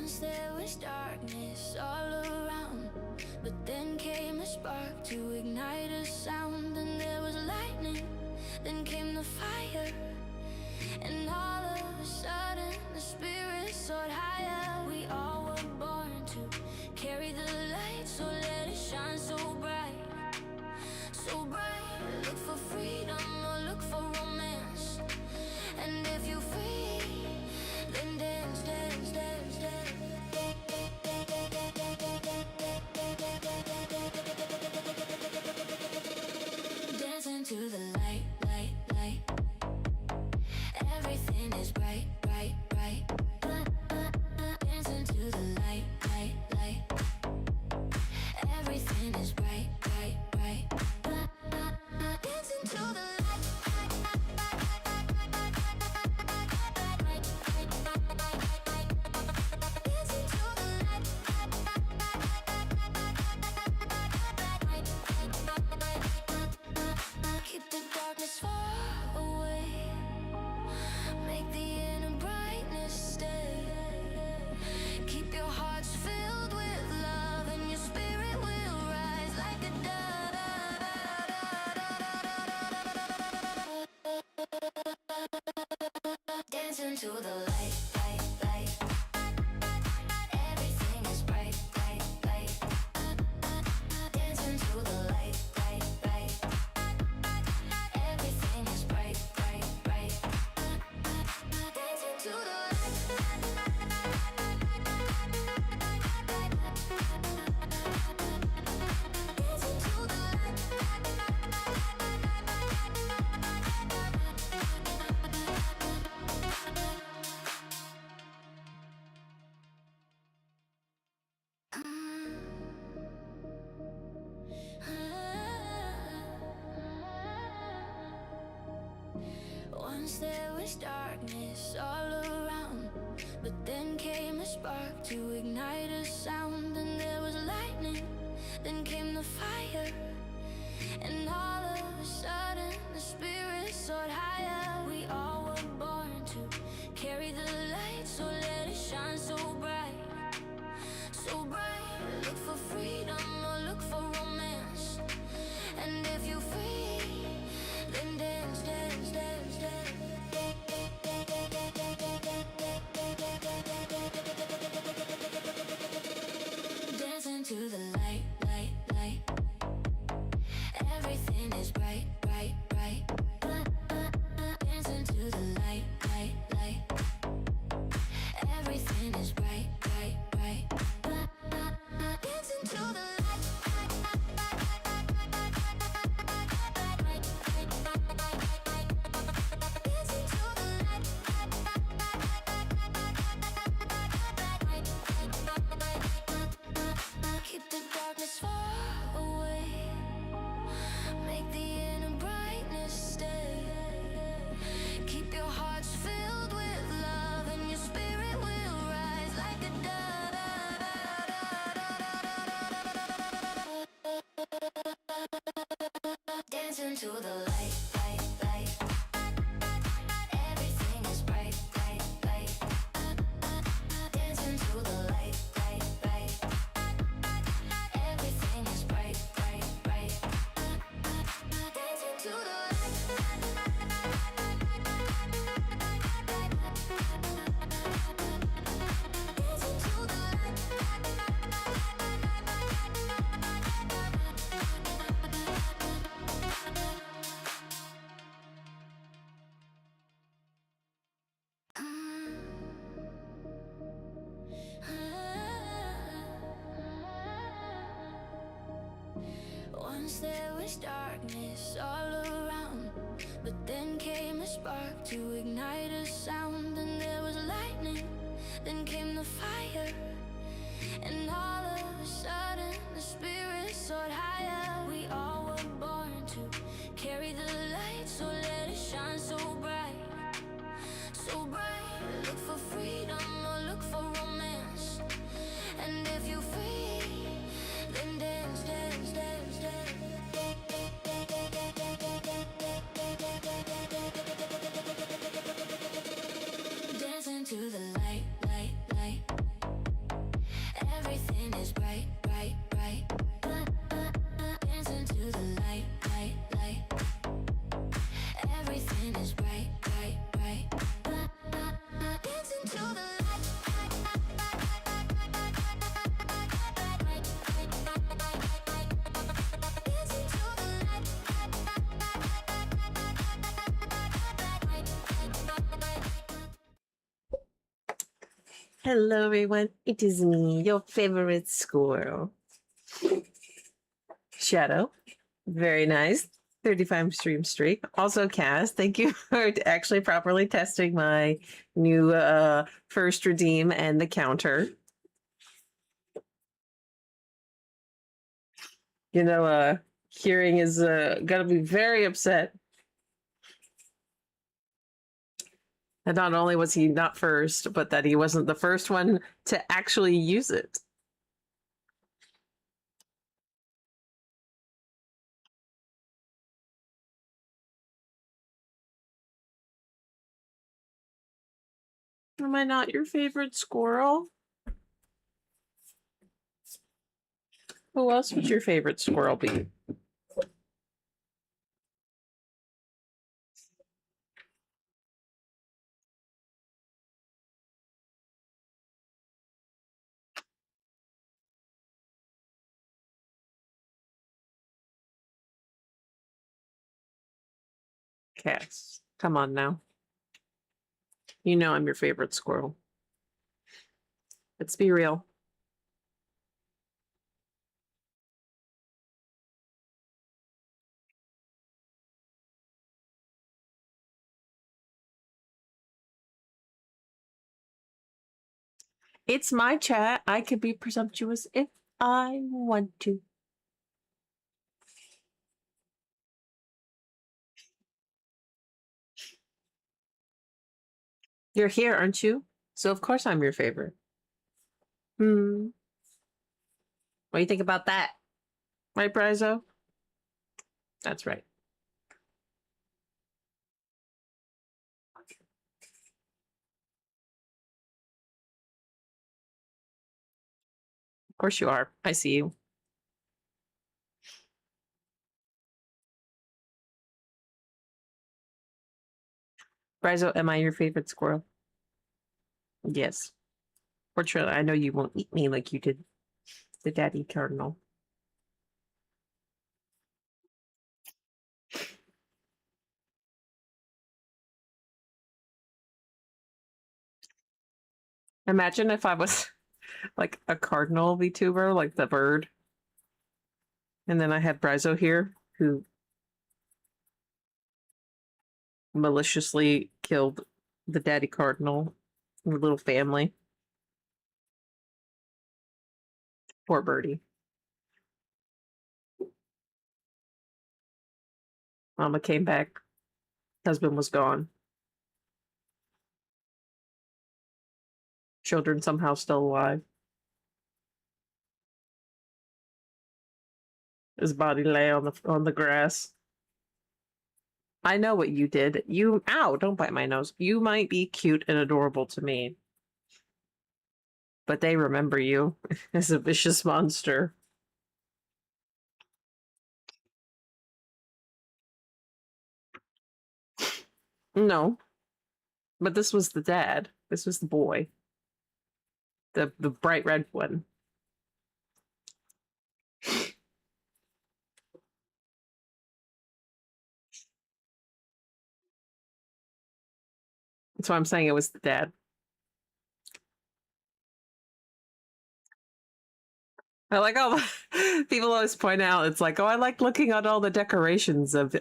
Once there was darkness all around, but then came a spark to ignite a sound. And there was lightning, then came the fire, and all of a sudden the spirit soared higher. We all were born to carry the light, so let it shine so bright, so bright. Look for freedom or look for romance, and if you're free, then dance, dance, dance, dance. Dance into the light, light, light. Everything is bright, bright, bright. Dance into the light, light, light. Everything is bright, bright, bright. Dance into the light. Keep the darkness far away, make the inner brightness stay. Keep your hearts filled with love, and your spirit will rise like a dove. Dance into the light, light, light. Everything is bright, bright, bright. Dance into the light, light, light. Everything is bright, bright, bright. Dance into the light. Dance into the light. Once there was darkness all around, but then came a spark to ignite a sound. And there was lightning, then came the fire, and all of a sudden the spirit soared higher. We all were born to carry the light, so let it shine so bright, so bright. Look for freedom or look for romance, and if you're free, then dance, dance, dance, dance. Dance into the light, light, light. Everything is bright, bright, bright. Dance into the light, light, light. Everything is bright, bright, bright. Dance into the light. Keep the darkness far away, make the inner brightness stay. Keep your hearts filled with love, and your spirit will rise like a dove. Dance into the light, light, light. Everything is bright, bright, bright. Dance into the light, light, light. Everything is bright, bright, bright. Dance into the light. Dance into the light. Once there was darkness all around, but then came a spark to ignite a sound. And there was lightning, then came the fire, and all of a sudden the spirit soared higher. We all were born to carry the light, so let it shine so bright, so bright. Look for freedom or look for romance, and if you're free, then dance, dance, dance, dance. Dance into the light, light, light. Hello, everyone. It is me, your favorite squirrel. Shadow. Very nice. 35 stream streak. Also, Cass, thank you for actually properly testing my new first redeem and the counter. You know, Hearing is gonna be very upset. And not only was he not first, but that he wasn't the first one to actually use it. Am I not your favorite squirrel? Who else would your favorite squirrel be? Cass, come on now. You know I'm your favorite squirrel. Let's be real. It's my chat. I could be presumptuous if I want to. You're here, aren't you? So of course I'm your favorite. What do you think about that? Right, Brizo? That's right. Of course you are. I see you. Brizo, am I your favorite squirrel? Yes. Fortunately, I know you won't eat me like you did the daddy cardinal. Imagine if I was like a cardinal VTuber, like the bird. And then I had Brizo here, who maliciously killed the daddy cardinal, the little family. Poor birdie. Mama came back. Husband was gone. Children somehow still alive. His body lay on the grass. I know what you did. You ow, don't bite my nose. You might be cute and adorable to me. But they remember you as a vicious monster. No. But this was the dad. This was the boy. The bright red one. That's why I'm saying it was the dad. I like how people always point out, it's like, oh, I like looking at all the decorations of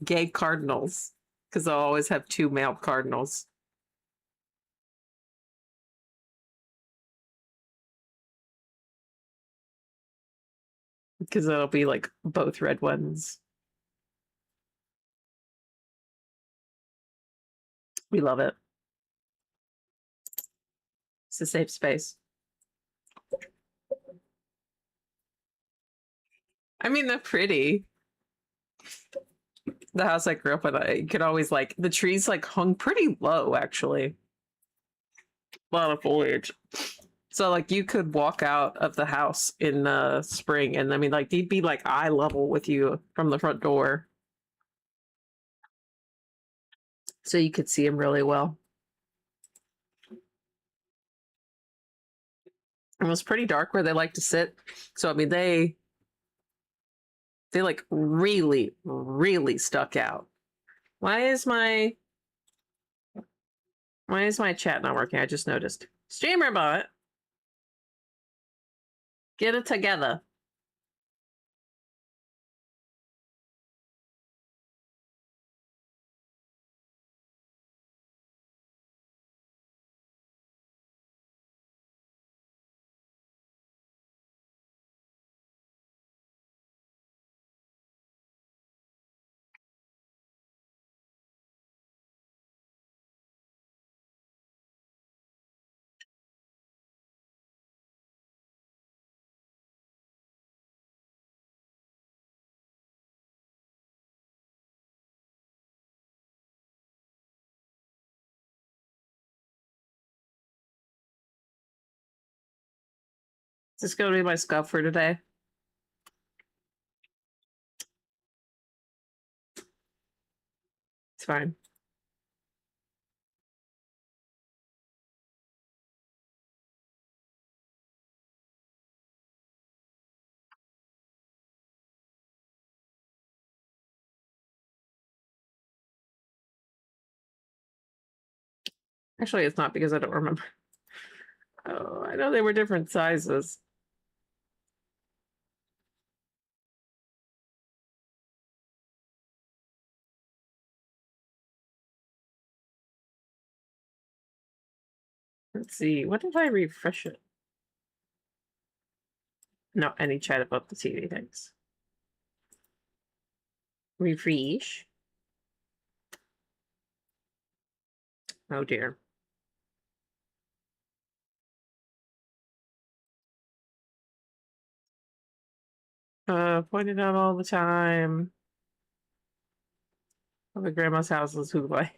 gay cardinals. Because they'll always have two male cardinals. Because it'll be like both red ones. We love it. It's a safe space. I mean, they're pretty. The house I grew up in, you could always like, the trees like hung pretty low, actually. A lot of foliage. So like you could walk out of the house in spring and I mean like they'd be like eye level with you from the front door. So you could see them really well. It was pretty dark where they like to sit. So I mean they like really, really stuck out. Why is my chat not working? I just noticed. Streamer bot. Get it together. Is this going to be my scuff for today? It's fine. Actually, it's not because I don't remember. Oh, I know they were different sizes. Let's see. What if I refresh it? No, any chat about the TV things. Refresh. Oh dear. Pointed out all the time. The grandma's house is who by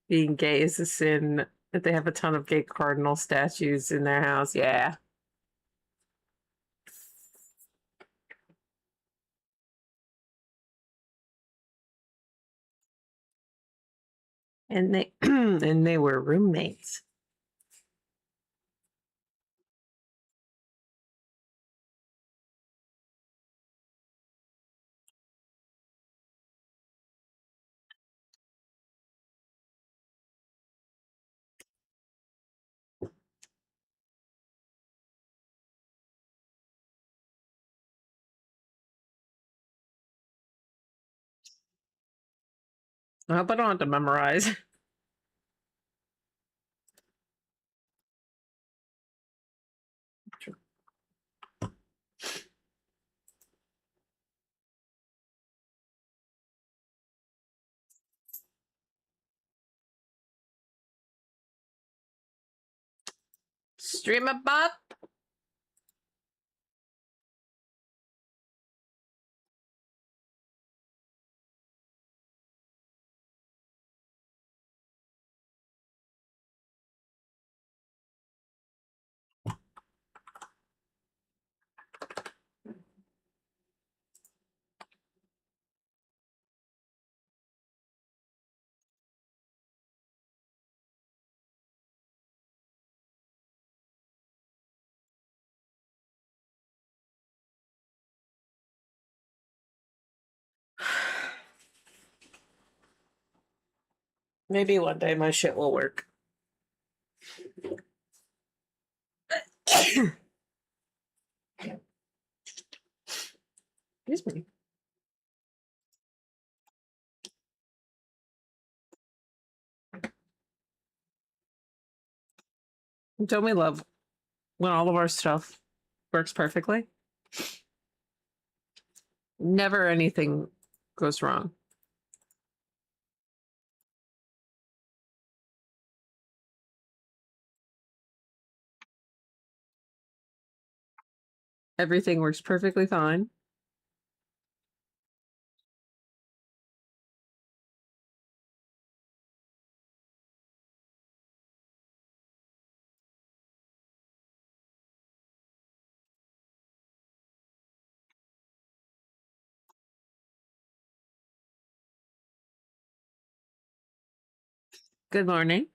being gay is a sin. That they have a ton of gay cardinal statues in their house. Yeah. And they and they were roommates. I hope I don't have to memorize. Streamer bot. Maybe one day my shit will work. Excuse me. Don't we love when all of our stuff works perfectly? Never anything goes wrong. Everything works perfectly fine. Good morning.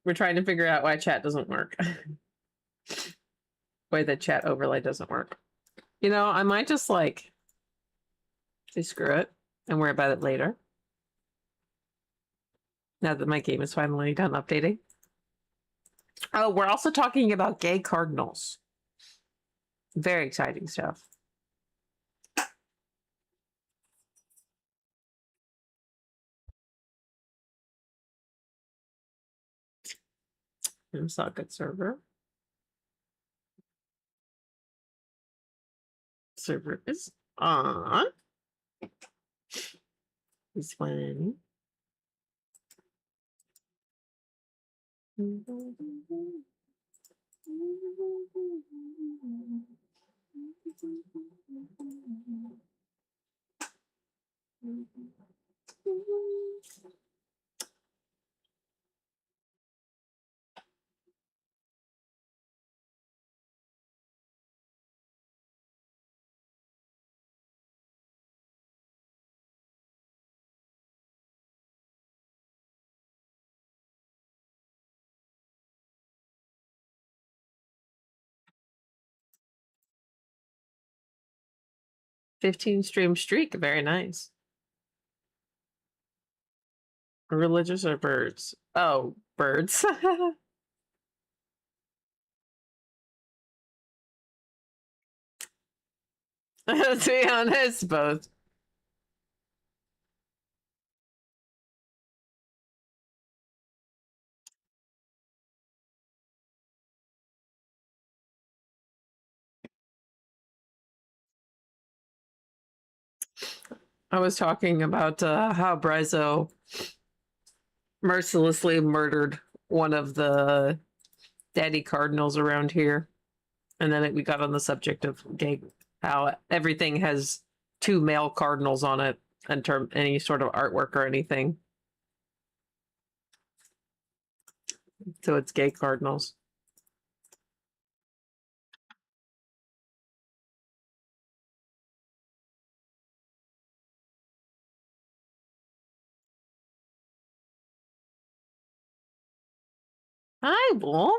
We're trying to figure out why chat doesn't work. Why the chat overlay doesn't work. You know, I might just like say screw it and worry about it later. Now that my game is finally done updating. Oh, we're also talking about gay cardinals. Very exciting stuff. Socket server. Server is on. This one. $15 stream streak, very nice. Religious or birds? Oh, birds. To be honest, both. I was talking about how Brizo mercilessly murdered one of the daddy cardinals around here. And then we got on the subject of gay, how everything has 2 male cardinals on it in term any sort of artwork or anything. So it's gay cardinals. Hi, Wolf.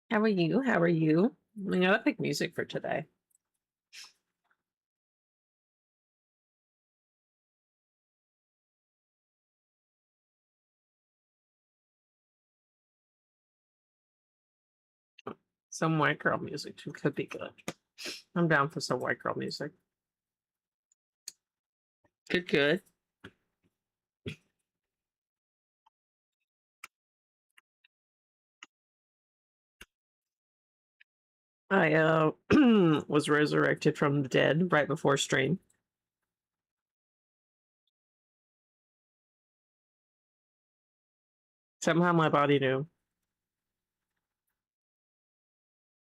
How are you? How are you? We gotta pick music for today. Some white girl music too could be good. I'm down for some white girl music. Good. I was resurrected from the dead right before stream. Somehow my body knew.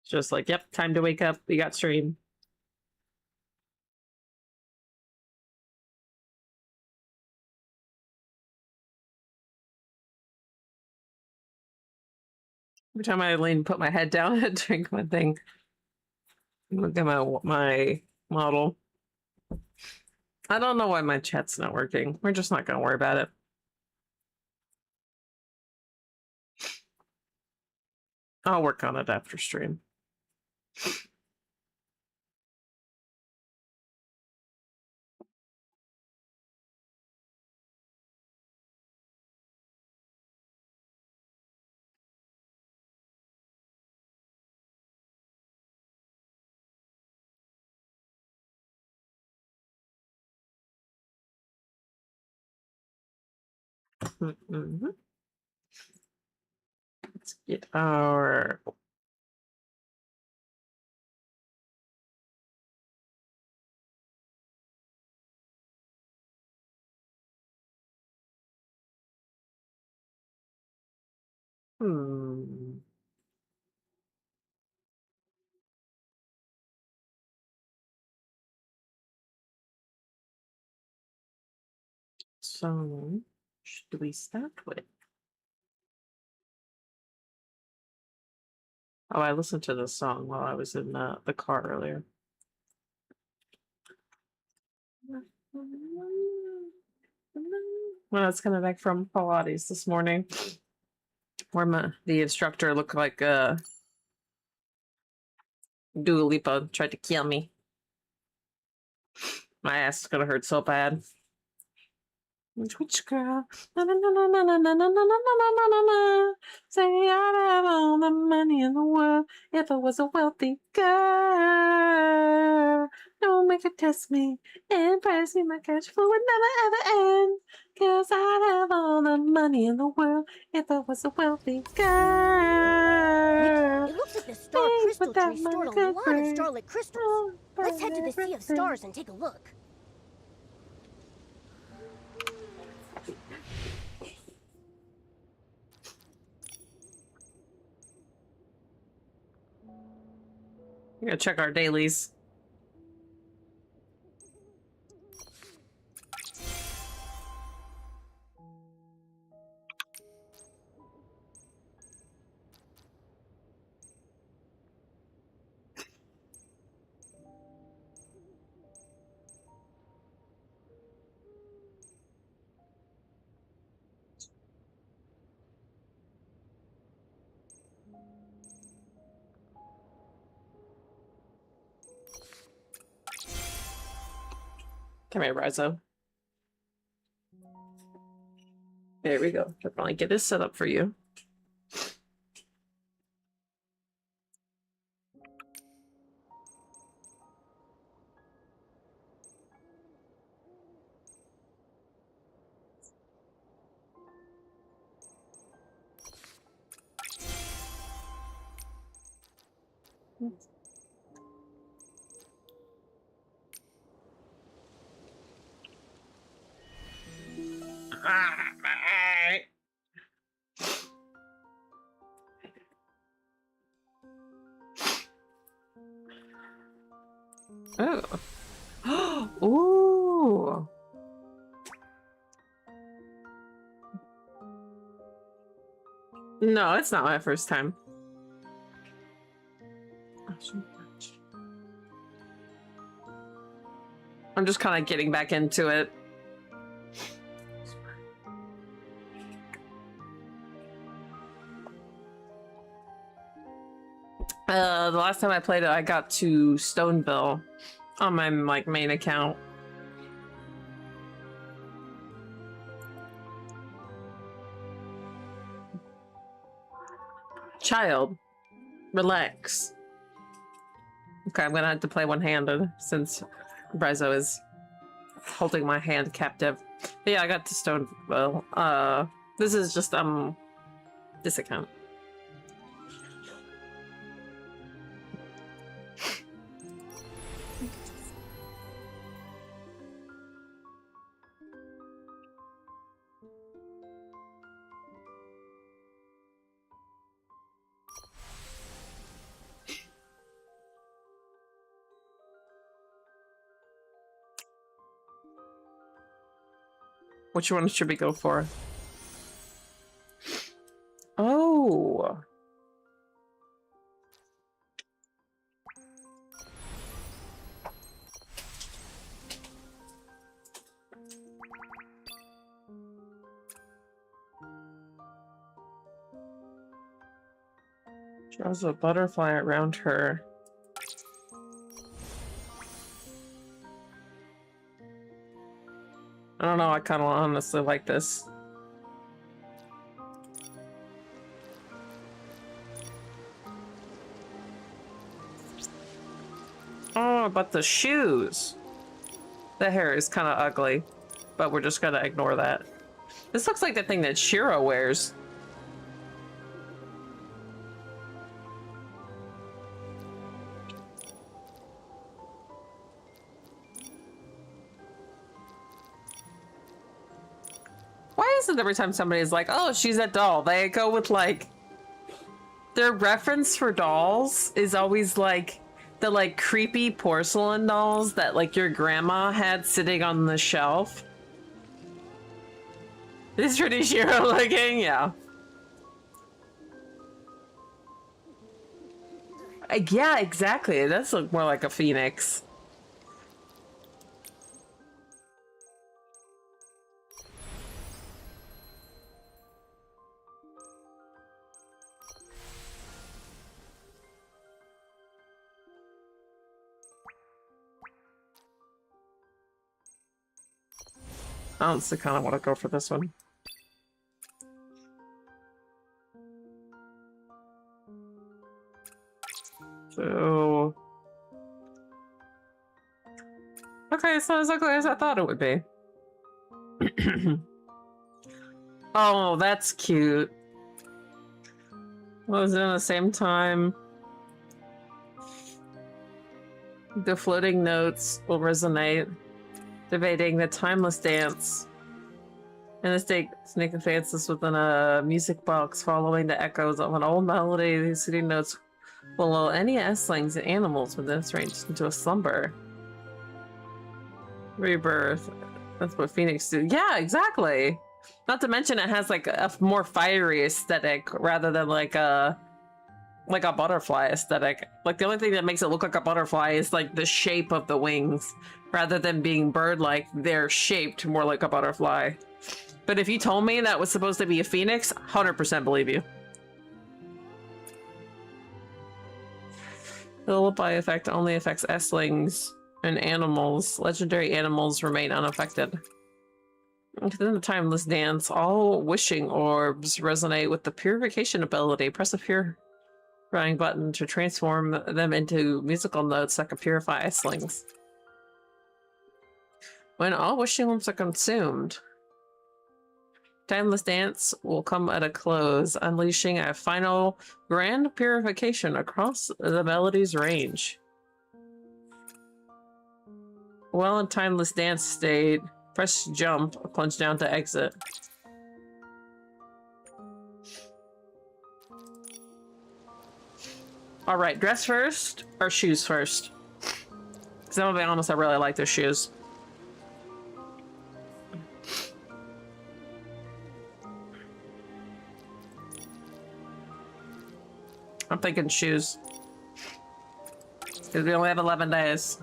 It's just like, yep, time to wake up. We got stream. Every time I lean, put my head down and drink my thing. Look at my model. I don't know why my chat's not working. We're just not gonna worry about it. I'll work on it after stream. Mm-hmm. Let's get our So, should we start with? Oh, I listened to this song while I was in the car earlier. When I was coming back from Pilates this morning, where the instructor looked like Dua Lipa tried to kill me. My ass is gonna hurt so bad. Which girl? Na, na, na, na, na, na, na, na, na, na, na, na, na, na. Say I'd have all the money in the world if I was a wealthy girl. Don't make it test me. Impress me, my cash flow would never ever end. Cause I'd have all the money in the world if I was a wealthy girl. It looks like the star Hey, crystal but that tree stored a money could lot of bring. starlit crystals. Oh, Let's head to the Sea of everything. Stars and take a look. We gotta check our dailies. Come here, Rizzo. There we go. I'll probably get this set up for you. Oh. Ooh. No, it's not my first time. I'm just kind of getting back into it. The last time I played it, I got to Stoneville on my main account. Child, relax. Okay, I'm gonna have to play one-handed since Brizo is holding my hand captive. But yeah, I got to Stoneville. This is just this account. Which one should we go for? Oh. Draws a butterfly around her. I don't know, I kind of honestly like this. Oh, but the shoes! The hair is kind of ugly, but we're just gonna ignore that. This looks like the thing that Shiro wears. Why is it every time somebody's like, oh, she's a doll, they go with like... Their reference for dolls is always like the creepy porcelain dolls that like your grandma had sitting on the shelf. This is pretty Shiro looking, yeah. Yeah, exactly. It does look more like a phoenix. I honestly kind of want to go for this one. So... Okay, it's not as ugly as I thought it would be. Oh, that's cute. Was it at the same time? The floating notes will resonate, debating the timeless dance. And the snake advances within a music box, following the echoes of an old melody. These soothing notes will lull any estlings and animals within its range into a slumber. Rebirth. That's what Phoenix do. Yeah, exactly. Not to mention it has like a more fiery aesthetic rather than like a butterfly aesthetic. Like the only thing that makes it look like a butterfly is like the shape of the wings. Rather than being bird-like, they're shaped more like a butterfly. But if you told me that was supposed to be a phoenix, 100% believe you. The lullaby effect only affects estlings and animals. Legendary animals remain unaffected. Within the timeless dance, all wishing orbs resonate with the purification ability. Press a purifying button to transform them into musical notes that can purify estlings. When all wishing orbs are consumed, timeless dance will come at a close, unleashing a final grand purification across the melody's range. While in timeless dance state, press jump or plunge down to exit. Alright, dress first or shoes first? Because I'm gonna be honest, I really like their shoes. I'm thinking shoes. Because we only have 11 days.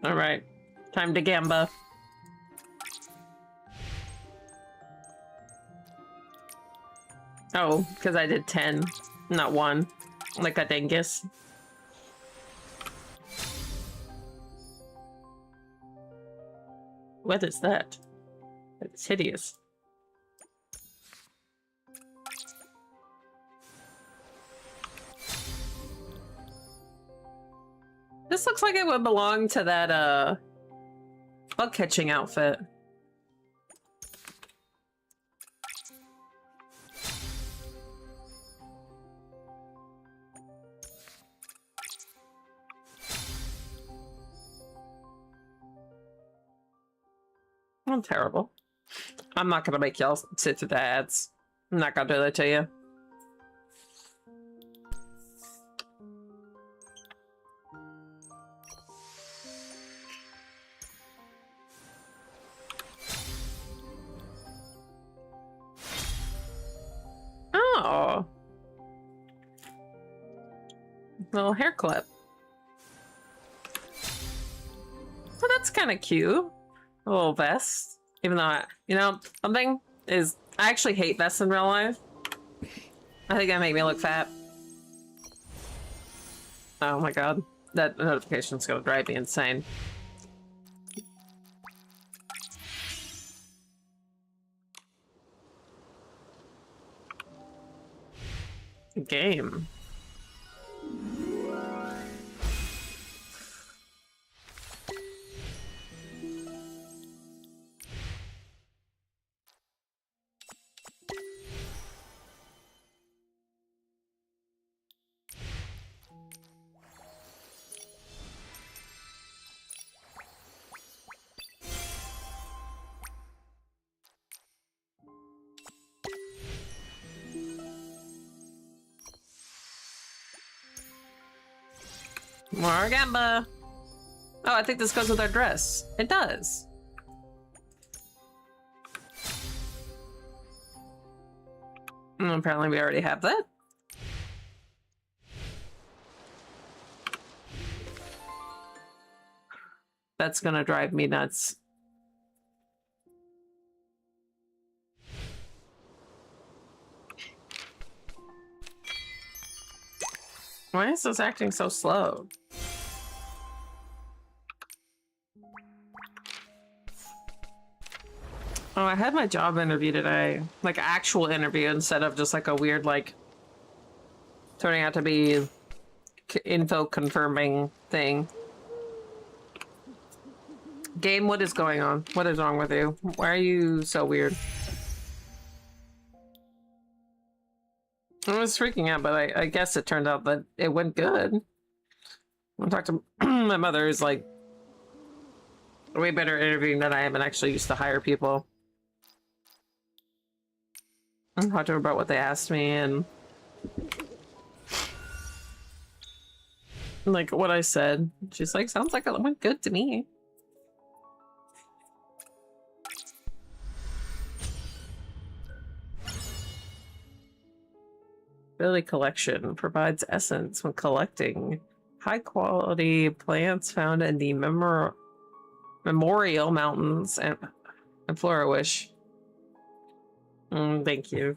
Alright. Time to gamba. Oh, because I did 10, not 1. Like a dingus. What is that? It's hideous. This looks like it would belong to that, bug catching outfit. I'm terrible. I'm not gonna make y'all sit through the ads. I'm not gonna do that to you. Oh. Little hair clip. So that's kind of cute. A little vest. Even though you know, something is, I actually hate vests in real life. I think that make me look fat. Oh my god. That notification's gonna drive me insane. Game. More gamba. Oh, I think this goes with our dress. It does. Apparently we already have that. That's gonna drive me nuts. Why is this acting so slow? Oh, I had my job interview today. Like, actual interview instead of just like a weird, like, turning out to be info confirming thing. Game, what is going on? What is wrong with you? Why are you so weird? I was freaking out, but I guess it turned out that it went good. I talked to my mother, is like way better at interviewing than I am, and actually used to hire people. I talked to her about what they asked me and like what I said. She's like, sounds like it went good to me. Ability collection provides essence when collecting high quality plants found in the Memorial Mountains and Floriwish. Thank you.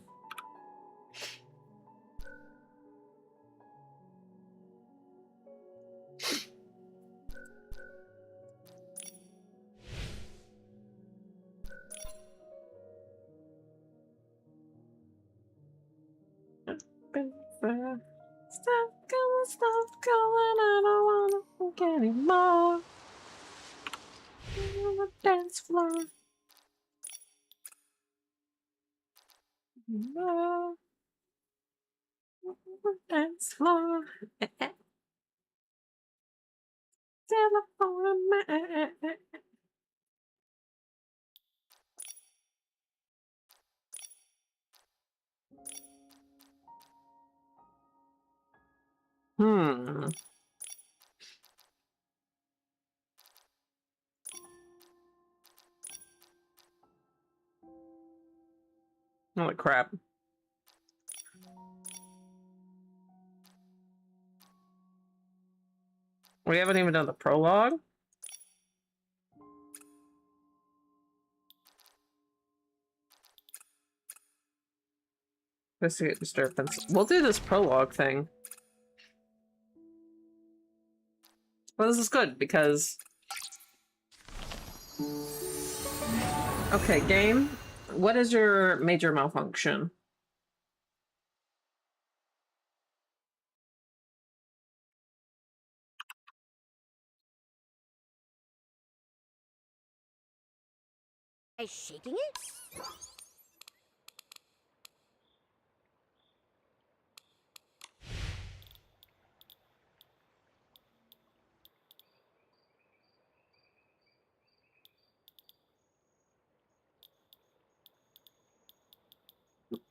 Stop going, I don't wanna think anymore. On the dance floor. No. On the dance floor. Telephone man. Hmm. Holy crap. We haven't even done the prologue? Investigate disturbance. We'll do this prologue thing. Well, this is good because... Okay, game. What is your major malfunction? By shaking it?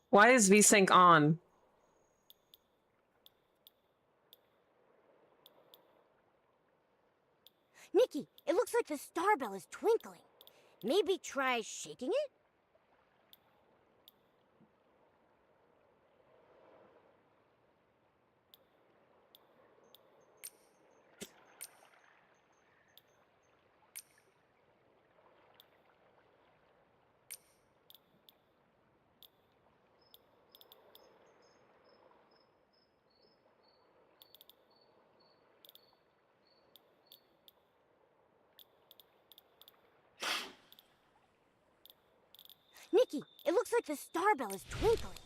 Why is VSync on? Nikki, it looks like the star bell is twinkling. Maybe try shaking it? Nikki, it looks like the star bell is twinkling.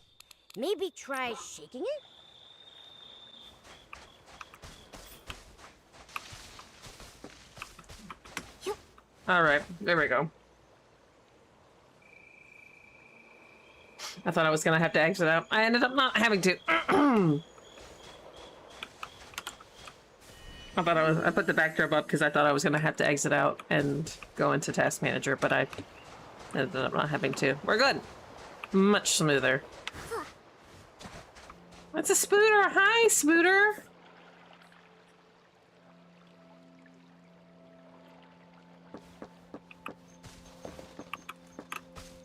Maybe try shaking it? Alright, there we go. I thought I was gonna have to exit out. I ended up not having to. I put the backdrop up because I thought I was gonna have to exit out and go into Task Manager, but I ended up not having to. We're good. Much smoother. That's a Spooter. Hi, Spooter.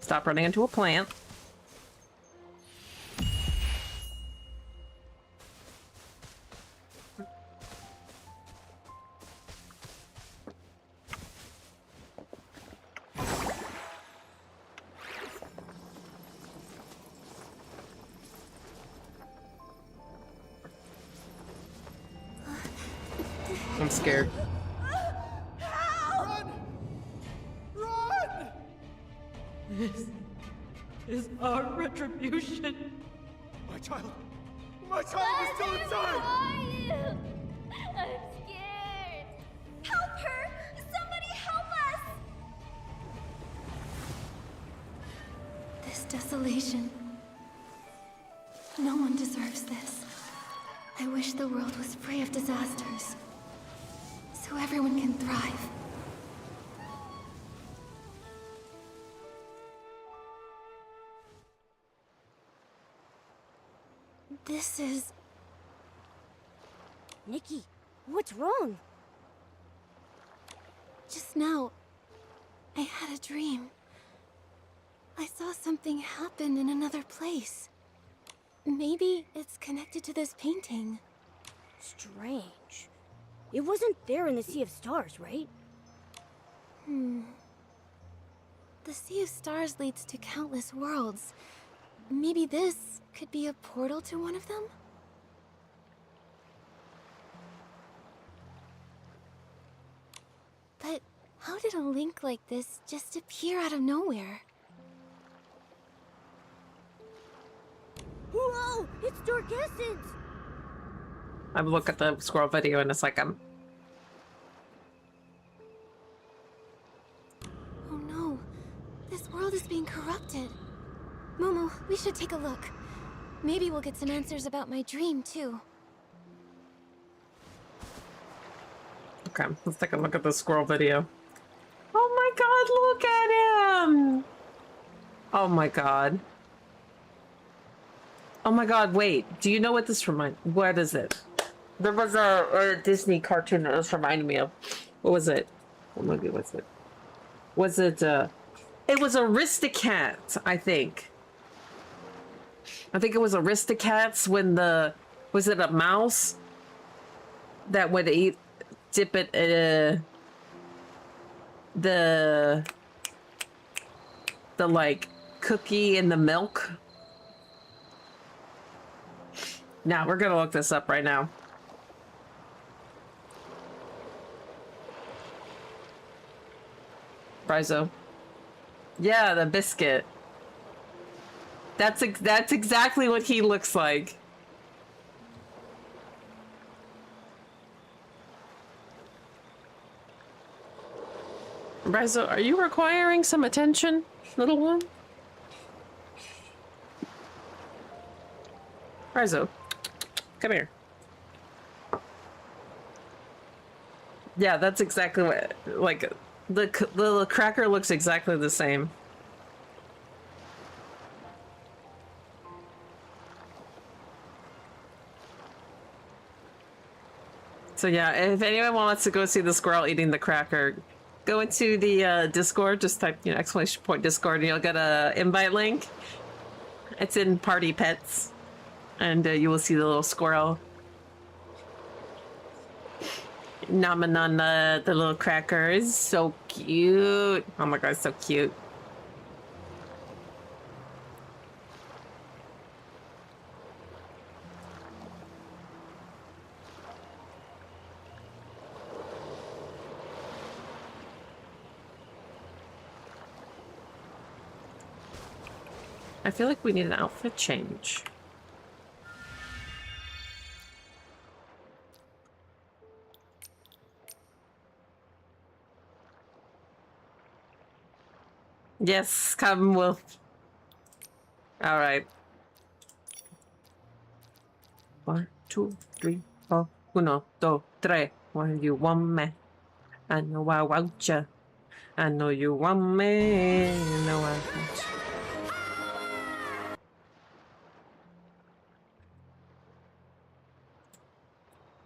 Stop running into a plant. scared. Run! Run! This is our retribution. My child! My child is still inside! I'm scared. Help her! Somebody help us! This desolation. No one deserves this. I wish the world was free of disasters, so everyone can thrive. This is... Nikki, what's wrong? Just now, I had a dream. I saw something happen in another place. Maybe it's connected to this painting. Strange. It wasn't there in the Sea of Stars, right? The Sea of Stars leads to countless worlds. Maybe this could be a portal to one of them? But how did a link like this just appear out of nowhere? Whoa! It's Dark Essence! I will look at the squirrel video in a second. Oh no, this world is being corrupted. Momo, we should take a look. Maybe we'll get some answers about my dream, too. Okay, let's take a look at the squirrel video. Oh my god, look at him! Oh my god. Oh my god, wait. Do you know what this reminds? What is it? There was a Disney cartoon that was reminding me of. What was it? What movie was it? Was it, it was Aristocats, I think. I think it was Aristocats when the... Was it a mouse? That would eat... Dip it, the like, cookie in the milk. Now, we're gonna look this up right now. Brizo. Yeah, the biscuit. That's exactly what he looks like. Brizo, are you requiring some attention, little one? Brizo, come here. Yeah, that's exactly what, like, the cracker looks exactly the same. So yeah, if anyone wants to go see the squirrel eating the cracker, go into the Discord, just type, you know, !Discord, and you'll get a invite link. It's in Party Pets, and you will see the little squirrel nomming on the little cracker. Is so cute. Oh my god, so cute. I feel like we need an outfit change. Yes, come, Wolf. All right. 1, 2, 3, 4. 1, 2, 3. When you want me, I know I want you. I know you want me. I know I want you.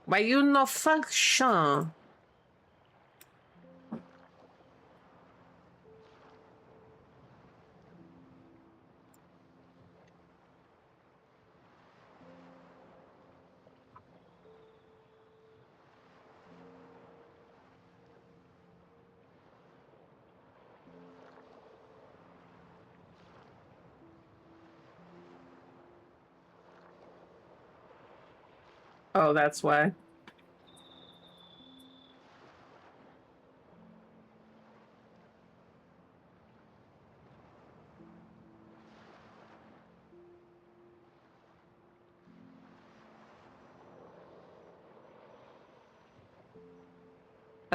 Why you no function? Oh, that's why.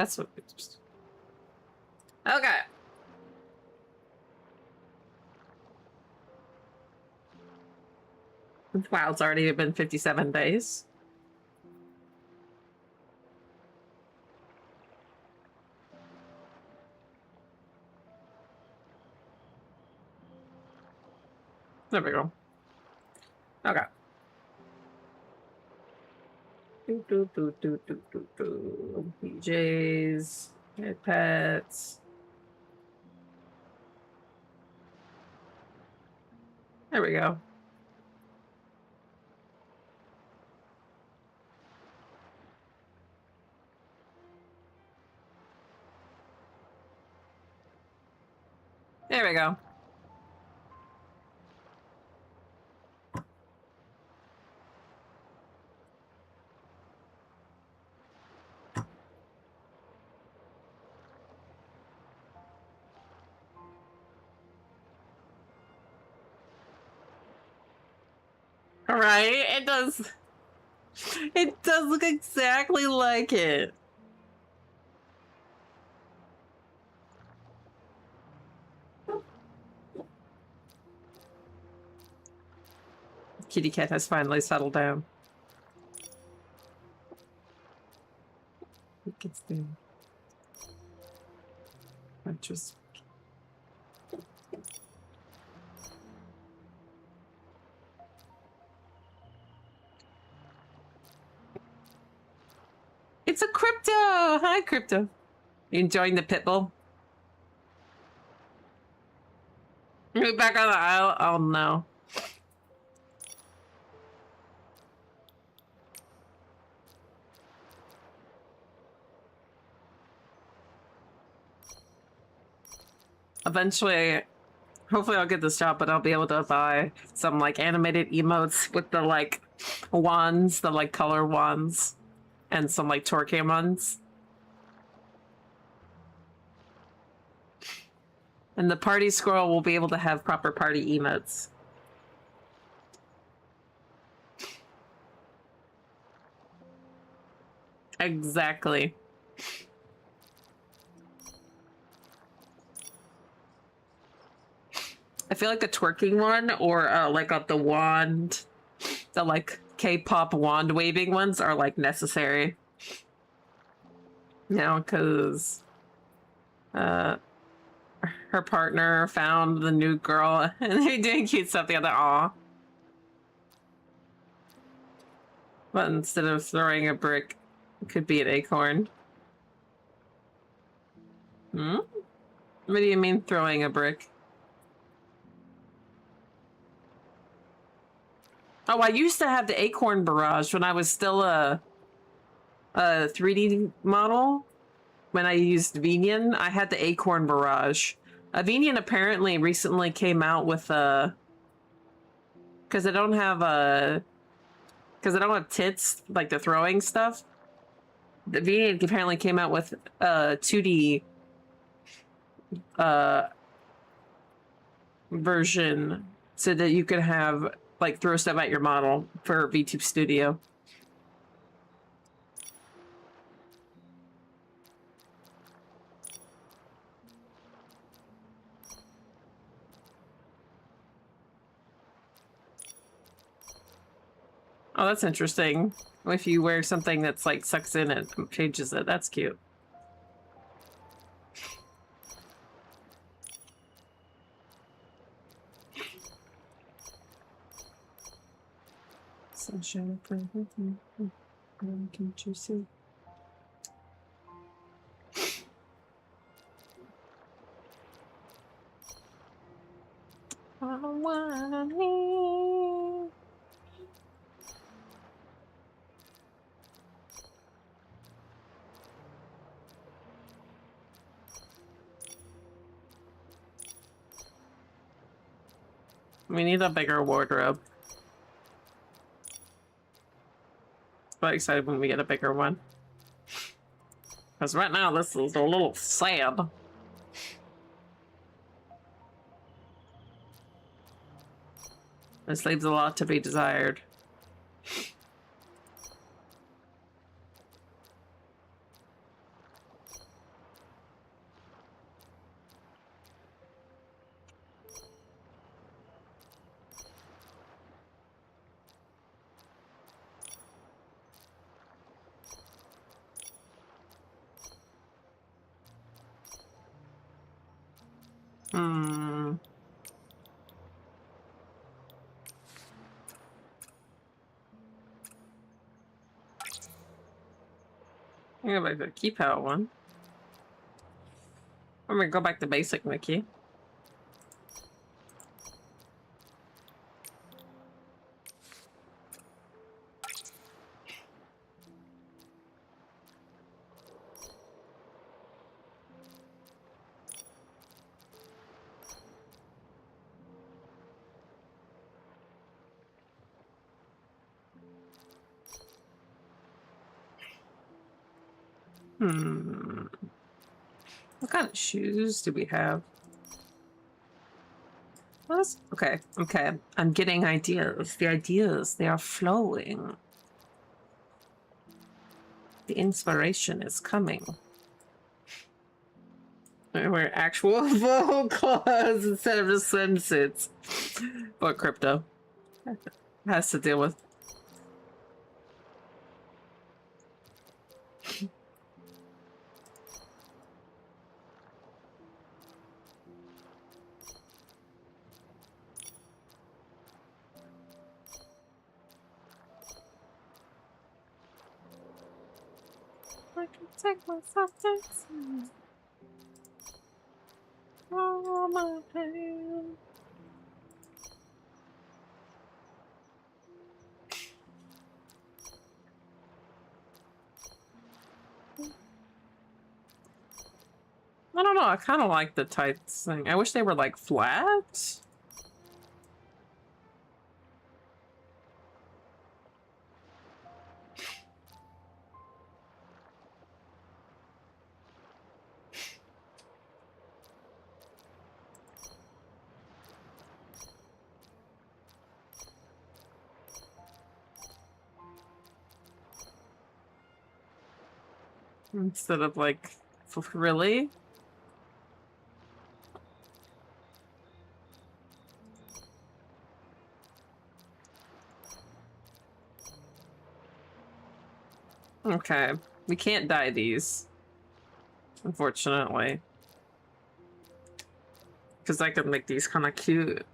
That's what. Okay. Wow, it's already been 57 days. There we go. Okay. PJs, pets. There we go. There we go. All right, it does. It does look exactly like it. Kitty cat has finally settled down. It gets there. Just. It's a crypto. Hi, crypto. You enjoying the pit bull? Move back on the aisle. Oh no. Eventually, hopefully I'll get this job, but I'll be able to buy some like animated emotes with the like wands, the like color wands, and some like Torque ones. And the party squirrel will be able to have proper party emotes. Exactly. I feel like a twerking one or like the wand, the like K-pop wand waving ones are like necessary. Now, because her partner found the new girl and they're doing cute stuff together. Aw. But instead of throwing a brick, it could be an acorn. Hmm? What do you mean throwing a brick? Oh, I used to have the Acorn Barrage when I was still a 3D model. When I used Venian, I had the Acorn Barrage. Venian apparently recently came out with a... Because I don't have tits, like the throwing stuff. The Venian apparently came out with a 2D version so that you could have like throw stuff at your model for VTube Studio. Oh, that's interesting. If you wear something that's like sucks in it, changes it. That's cute. Sunshine for everything. Can't you see? I wanna leave. We need a bigger wardrobe. But excited when we get a bigger one. Because right now this is a little sad. This leaves a lot to be desired. Hmm. I'm gonna go back to the keep out one. I'm gonna go back to basic Mickey. Hmm. What kind of shoes do we have? What? Okay, okay. I'm getting ideas. The ideas, they are flowing. The inspiration is coming. I wear actual full clothes instead of just swimsuits. What crypto has to deal with. I can take myself dancing. Oh, my pain. I don't know. I kind of like the tights thing. I wish they were like flat. Instead of like, really? Okay. We can't dye these, unfortunately. Because I could make these kind of cute.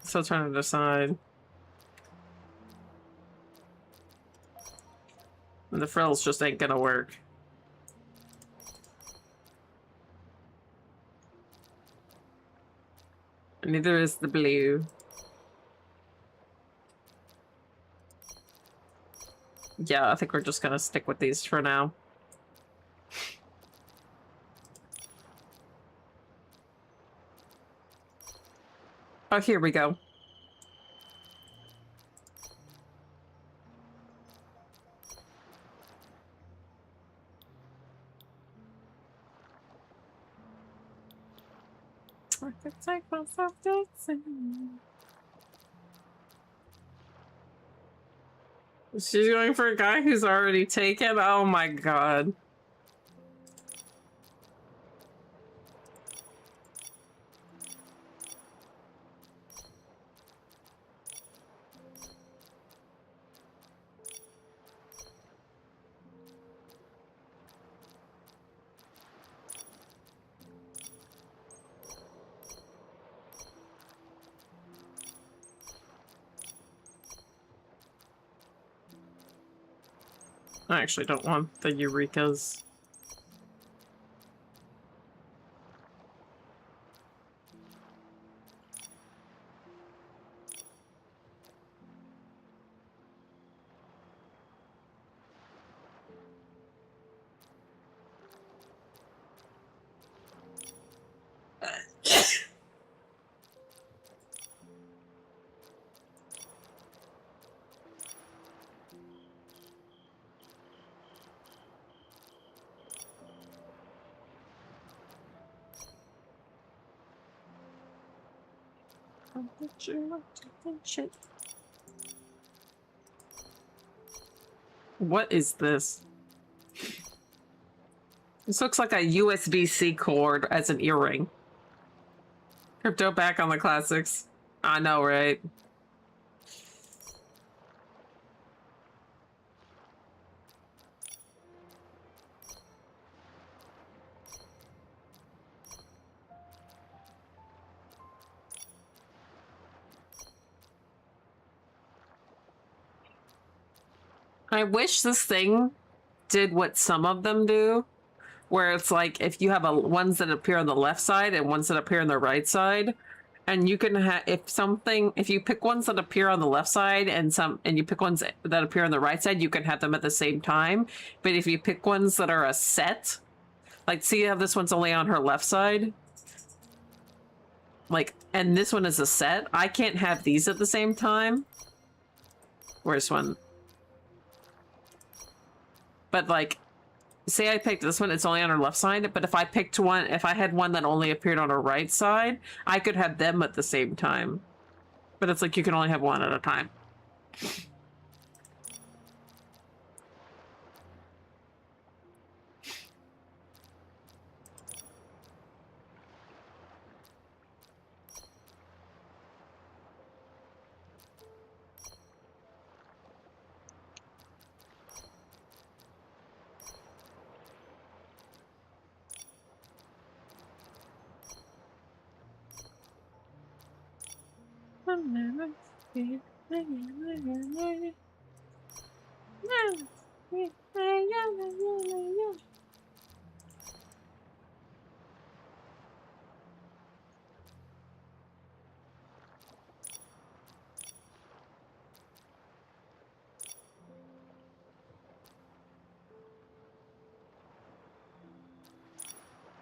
Still trying to decide. And the frills just ain't gonna work. Neither is the blue. Yeah, I think we're just gonna stick with these for now. Oh, here we go. I could take myself dancing. She's going for a guy who's already taken? Oh my god. I actually don't want the Eurekas. What is this? This looks like a USB-C cord as an earring. Crypto back on the classics. I know, right? I wish this thing did what some of them do, where it's like if you have ones that appear on the left side and ones that appear on the right side, and you can have if you pick ones that appear on the left side and you pick ones that appear on the right side, you can have them at the same time. But if you pick ones that are a set, like see how this one's only on her left side, like, and this one is a set, I can't have these at the same time. Where's one? But like, say I picked this one, it's only on her left side, but if I had one that only appeared on her right side, I could have them at the same time. But it's like you can only have one at a time.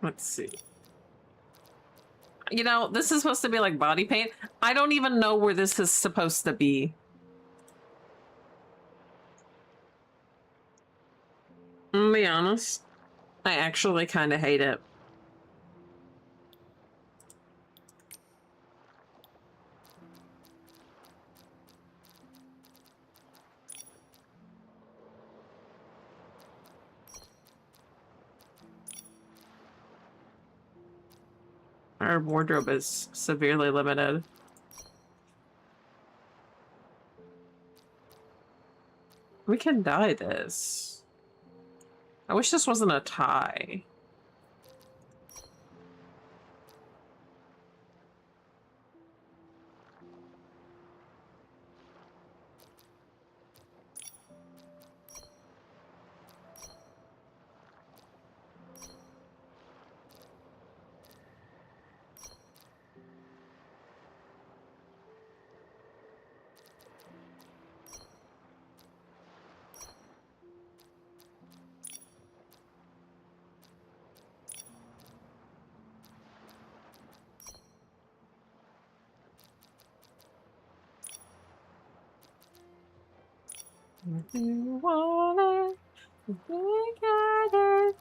Let's see. You know, this is supposed to be like body paint. I don't even know where this is supposed to be. I'm gonna be honest. I actually kind of hate it. Our wardrobe is severely limited. We can dye this. I wish this wasn't a tie. If you want it, you get it.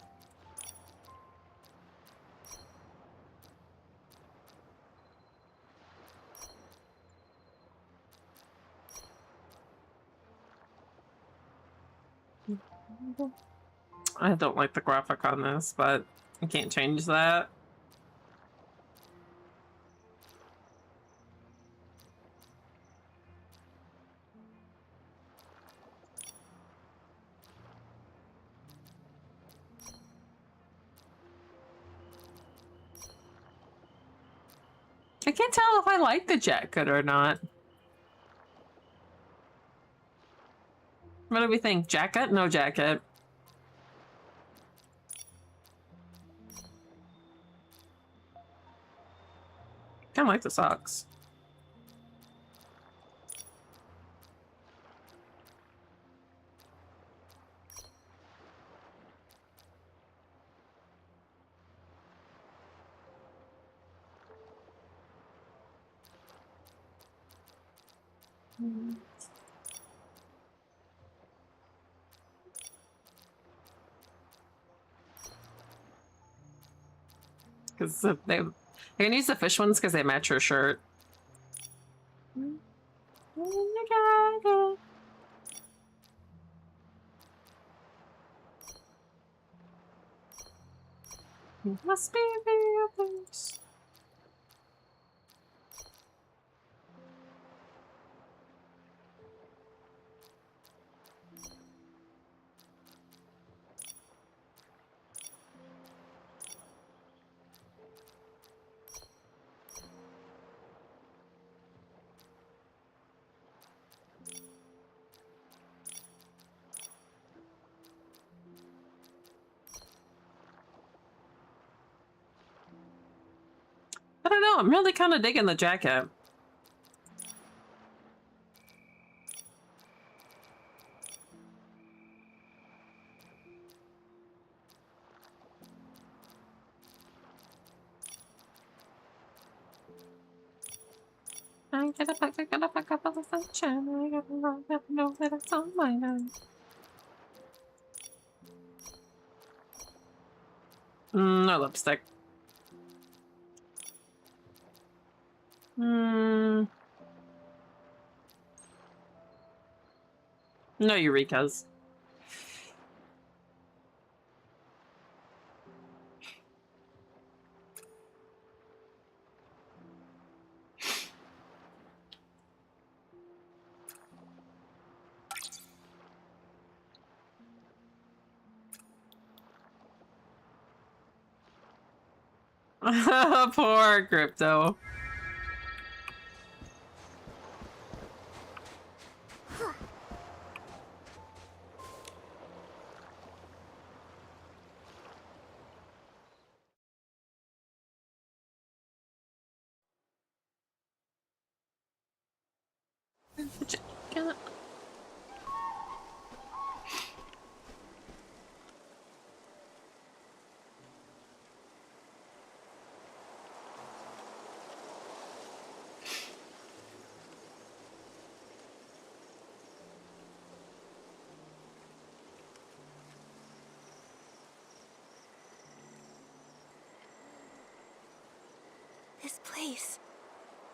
I don't like the graphic on this, but I can't change that. I can't tell if I like the jacket or not. What do we think? Jacket? No jacket. Kinda like the socks. Because I can use the fish ones because they match her shirt. Must be the others. I don't know. I'm really kind of digging the jacket. I gotta pack up all the sunshine. I gotta know that it's on my own. No lipstick. No Eureka's. Poor Crypto. This place.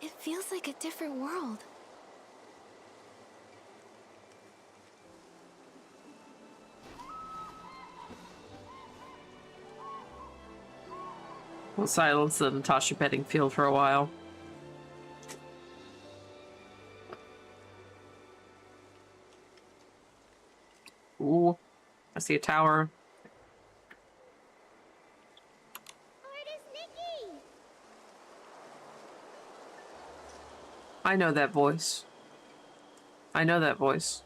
It feels like a different world. We'll silence the Natasha Bedingfield for a while. Ooh, I see a tower. Artist Nikki! I know that voice. I know that voice.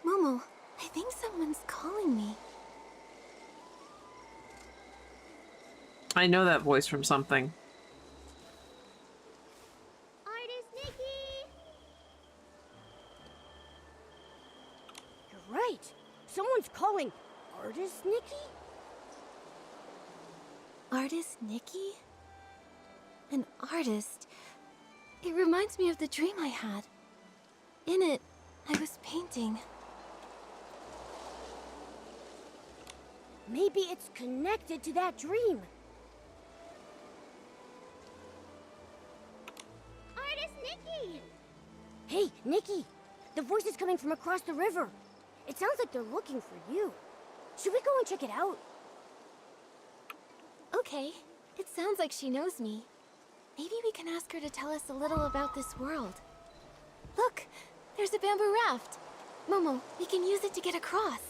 Momo, I think someone's calling me. I know that voice from something. Artist Nikki! You're right. Someone's calling Artist Nikki? Artist Nikki? An artist. It reminds me of the dream I had. In it, I was painting. Maybe it's connected to that dream. Artist Nikki! Hey, Nikki! The voice is coming from across the river. It sounds like they're looking for you. Should we go and check it out? Okay, it sounds like she knows me. Maybe we can ask her to tell us a little about this world. Look, there's a bamboo raft. Momo, we can use it to get across.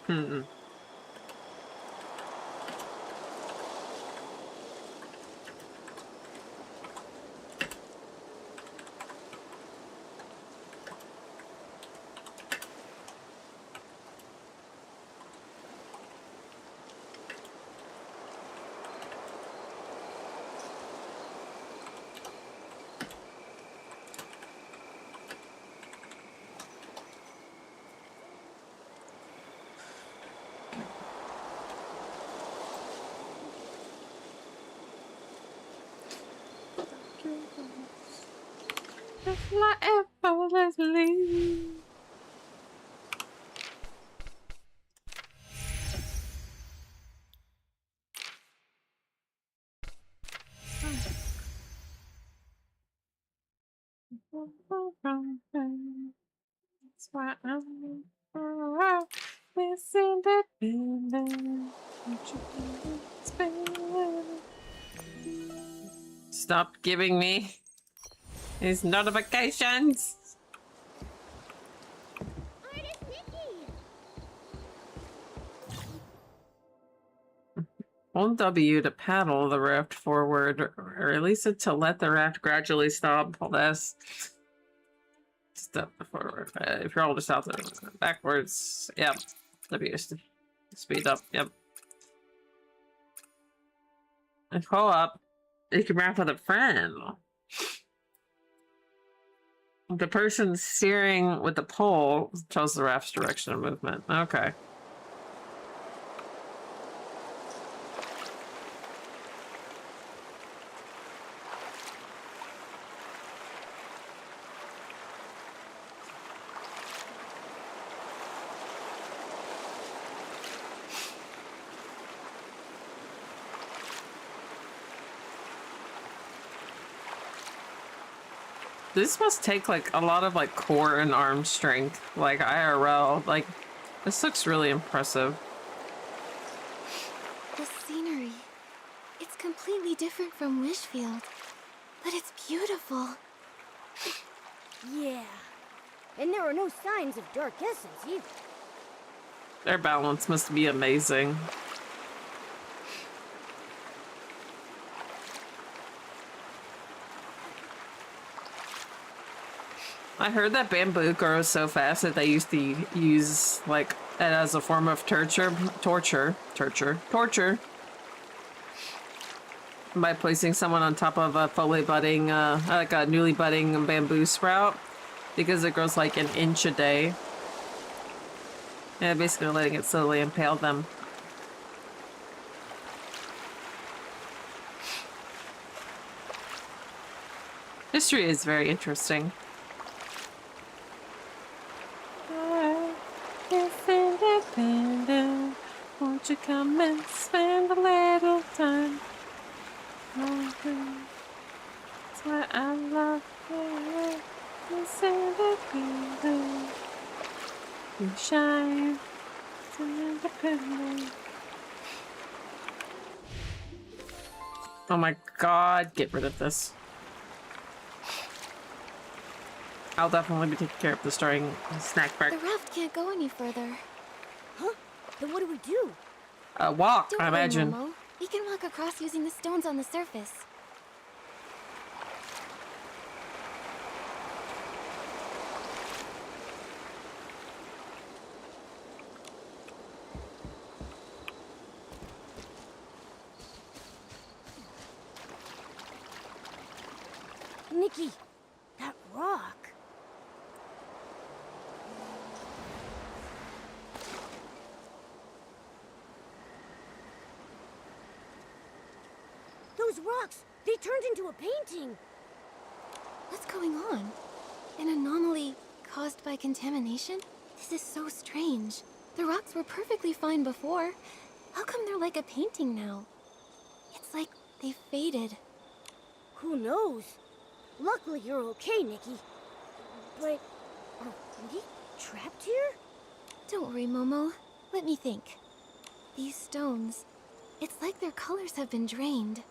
Hmm. Fly effortlessly. That's why I'm Miss Independent. Stop giving me These notifications. Artist Nikki! Hold W to paddle the raft forward, or release it to let the raft gradually stop. Hold S. Step forward. If you're all just out there, backwards. Yep. W is to speed up. Yep. And pull up. You can raft with a friend. The person steering with the pole tells the raft's direction of movement. Okay. This must take like a lot of like core and arm strength, like IRL. Like, this looks really impressive. The scenery. It's completely different from Wishfield. But it's beautiful. Yeah. And there are no signs of dark essence either. Their balance must be amazing. I heard that bamboo grows so fast that they used to use like it as a form of torture by placing someone on top of a fully budding, like a newly budding bamboo sprout, because it grows like an inch a day. Yeah, basically letting it slowly impale them. History is very interesting. Independent, won't you come and spend a little time? That's why I love you. It's independent. You shine. It's independent. Oh my god, get rid of this. I'll definitely be taking care of the starting snack break. The raft can't go any further. Huh? Then what do we do? Walk, Don't I worry, imagine. Momo. We can walk across using the stones on the surface. Nikki, that rock. Those rocks, they turned into a painting. What's going on? An anomaly caused by contamination? This is so strange. The rocks were perfectly fine before. How come they're like a painting now? It's like they faded. Who knows? Luckily you're okay, Nikki. But, are we trapped here? Don't worry, Momo. Let me think. These stones, it's like their colors have been drained.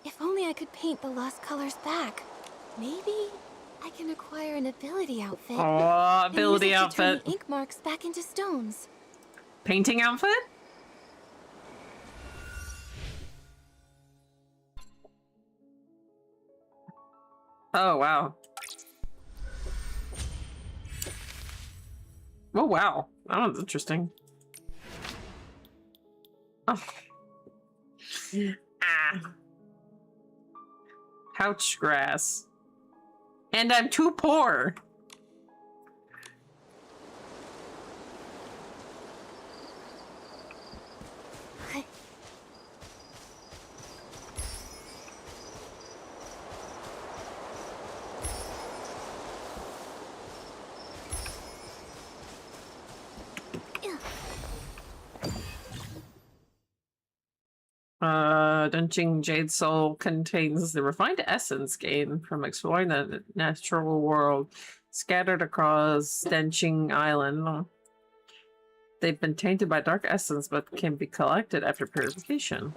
If only I could paint the lost colors back. Maybe I can acquire an ability outfit. Oh, and ability use it to turn outfit. the ink marks back into stones. Painting outfit? Oh, wow. Oh, wow. That one's interesting. Oh. Ah. Couch grass. And I'm too poor. Dunching Jade Soul contains the refined essence gained from exploring the natural world scattered across Denching Island. They've been tainted by dark essence but can be collected after purification.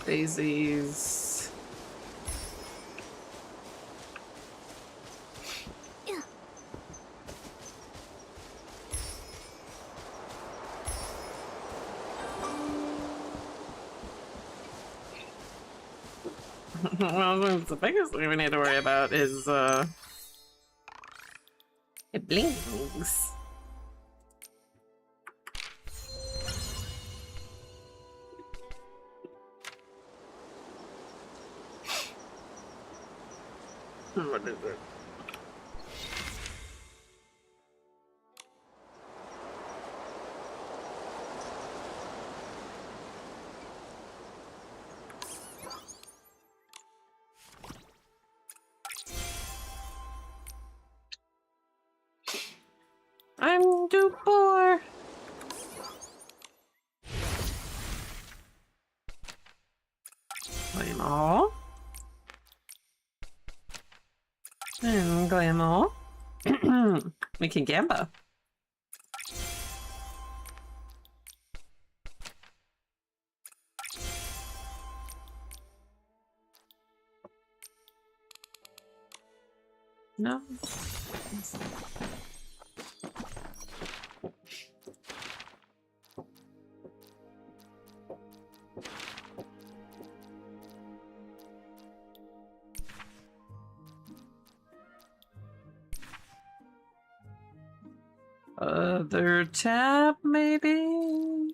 Daisies. Well, the biggest thing we need to worry about is it blinks. What is it? I'm too poor. Glamour. And Glamour. We can gamble. No. Other tab, maybe?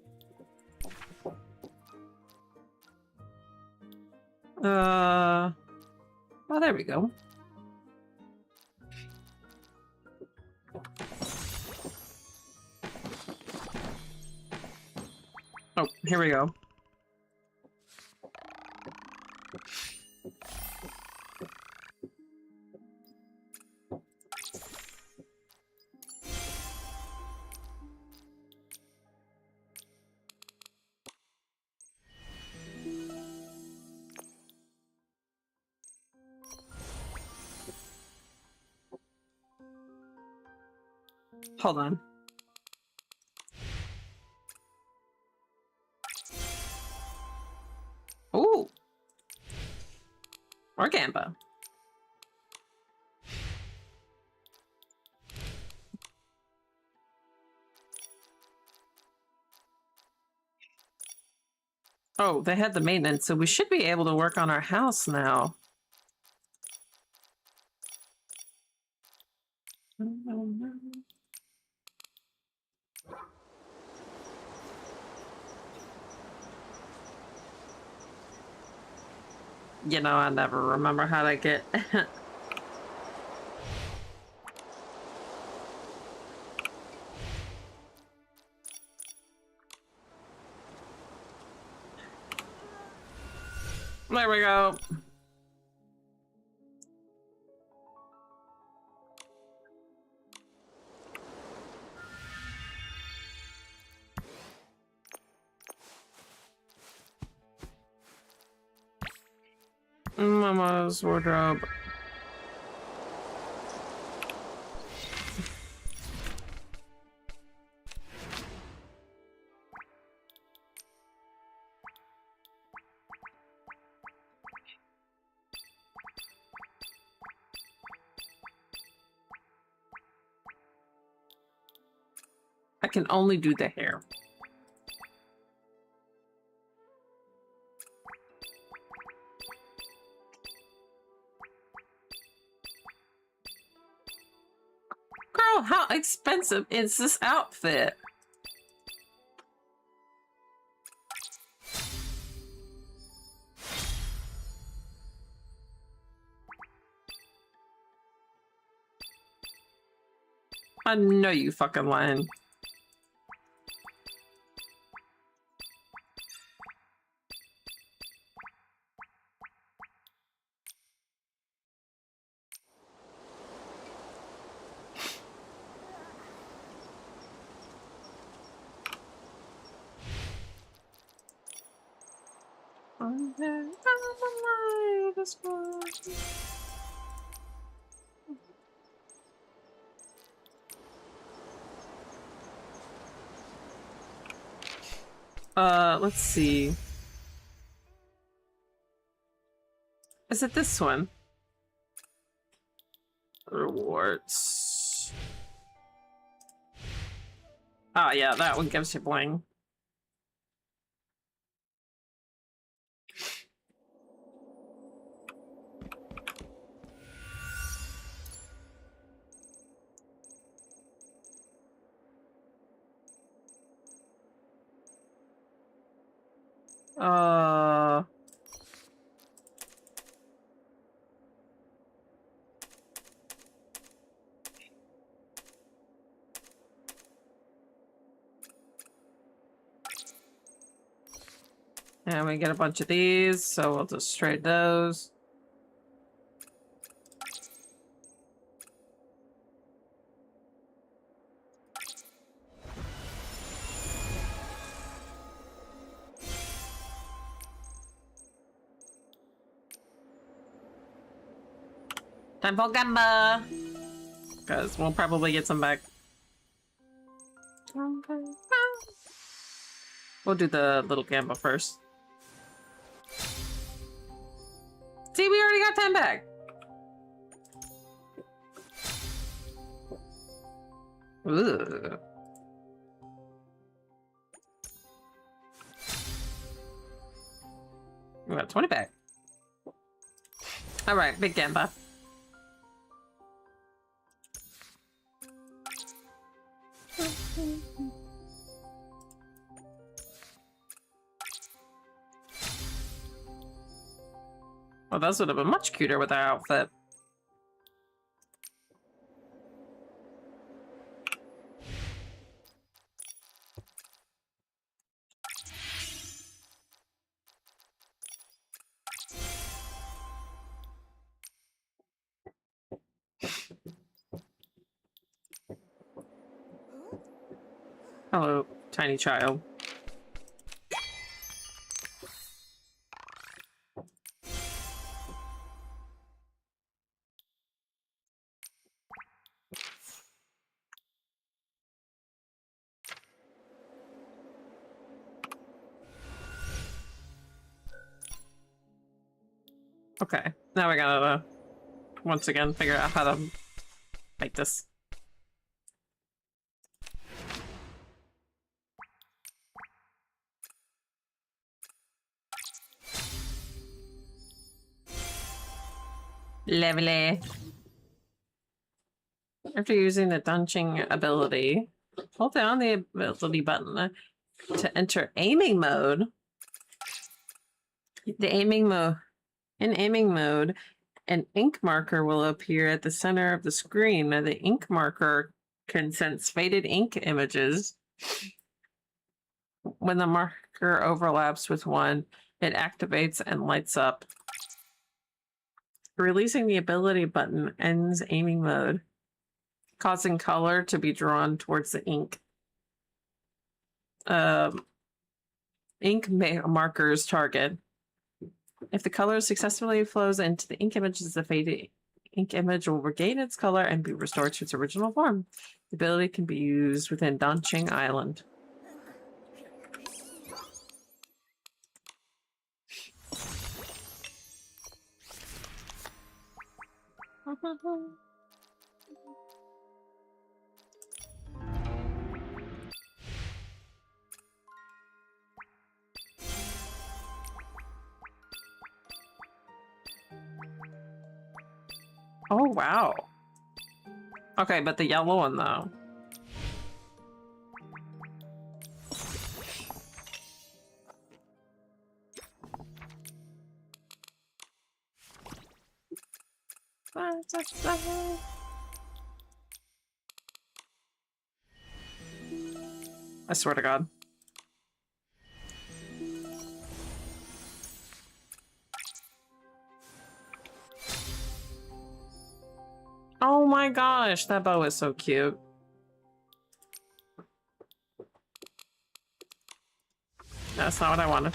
Oh, there we go. Oh, here we go. Hold on. Ooh. Or Gamba. Oh, they had the maintenance, so we should be able to work on our house now. You know, I never remember how to get... There we go. Mama's wardrobe. I can only do the hair. Girl, how expensive is this outfit? I know you fucking lying. Let's see. Is it this one? Rewards. Oh yeah, that one gives you bling. Uh... And we get a bunch of these, so we'll just trade those. Time for Gamba! Because we'll probably get some back. We'll do the little Gamba first. See, we already got 10 back. Ooh. We got 20 back. Alright, big Gamba. Well, those would have been much cuter with our outfit. Hello, tiny child. Okay, now we gotta once again figure out how to make this. Lovely. After using the dunching ability, hold down the ability button to enter aiming mode. In aiming mode, an ink marker will appear at the center of the screen. Now, the ink marker can sense faded ink images. When the marker overlaps with one, it activates and lights up. Releasing the ability button ends aiming mode, causing color to be drawn towards the ink. Ink marker's target. If the color successfully flows into the ink images, the faded ink image will regain its color and be restored to its original form. The ability can be used within Donching Island. Oh, wow. Okay, but the yellow one, though. I swear to God. Oh my gosh, that bow is so cute. That's not what I wanted.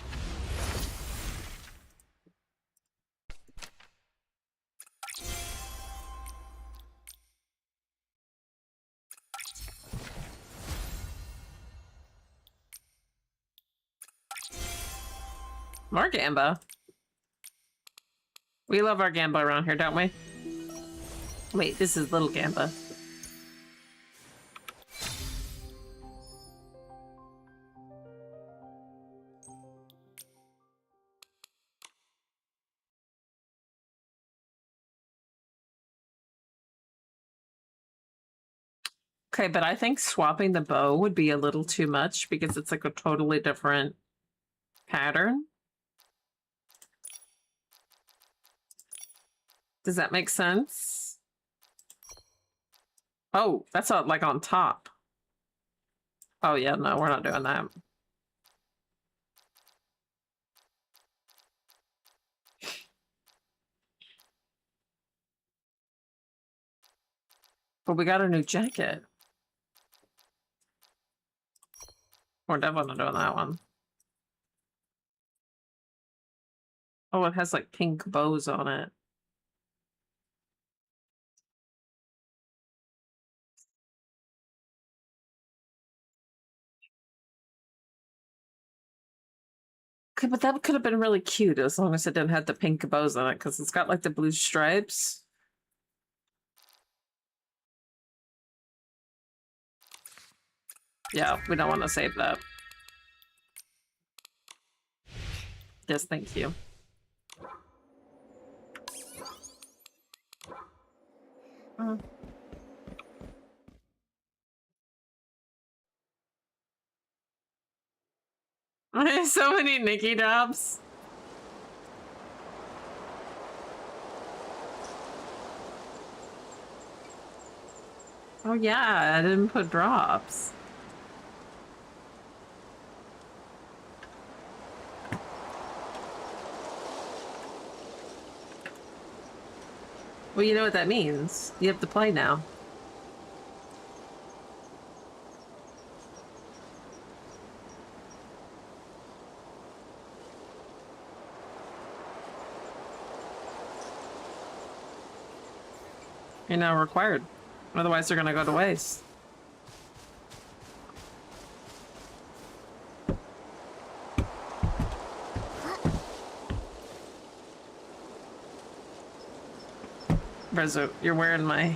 More Gamba. We love our Gamba around here, don't we? Wait, this is little Gamba. Okay, but I think swapping the bow would be a little too much because it's like a totally different pattern. Does that make sense? Oh, that's not like on top. Oh yeah, no, we're not doing that. But we got a new jacket. We're definitely not doing that one. Oh, it has like pink bows on it. Okay, but that could have been really cute as long as it didn't have the pink bows on it, because it's got like the blue stripes. Yeah, we don't want to save that. Yes, thank you. So many Nikki drops. Oh yeah, I didn't put drops. Well, you know what that means. You have to play now. You're now required. Otherwise, they're gonna go to waste. Rezo, you're wearing my...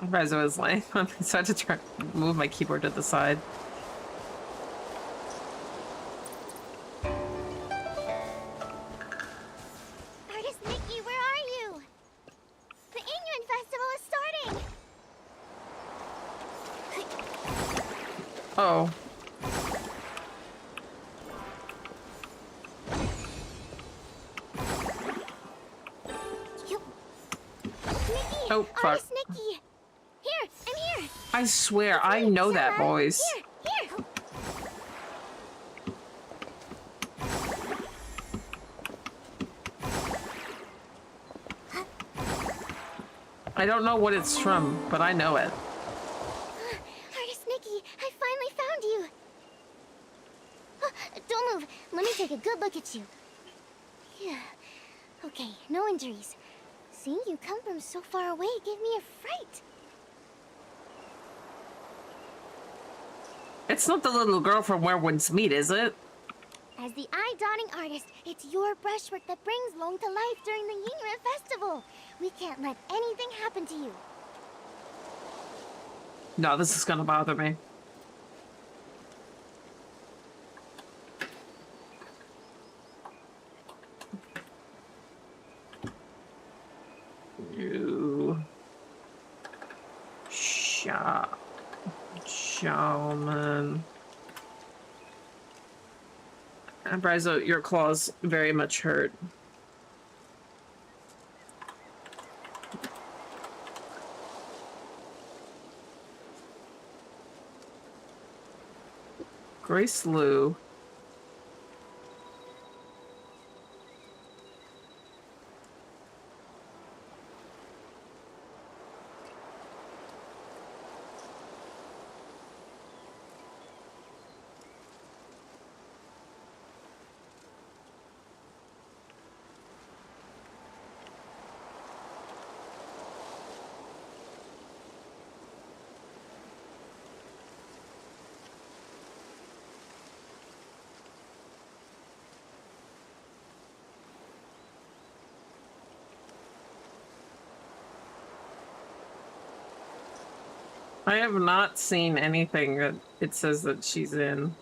Rezo is like, so I had to try to move my keyboard to the side. Artist Nikki, where are you? The Ingrid Festival is starting! Oh. Nikki! Oh, fuck. Artist Nikki! Here! I'm here! I swear, I know that Sarah, voice. Here! Here! I don't know what it's from, but I know it. Artist Nikki, I finally found you! Don't move! Let me take a good look at you. Yeah. Okay, no injuries. Seeing you come from so far away gave me a fright. It's not the little girl from Where Winds Meet, is it? As the eye-dotting artist, it's your brushwork that brings Long to life during the Yingran Festival. We can't let anything happen to you. No, this is gonna bother me. You... Shaman. And Brizo, your claws very much hurt. Grace Lou. I have not seen anything that it says that she's in.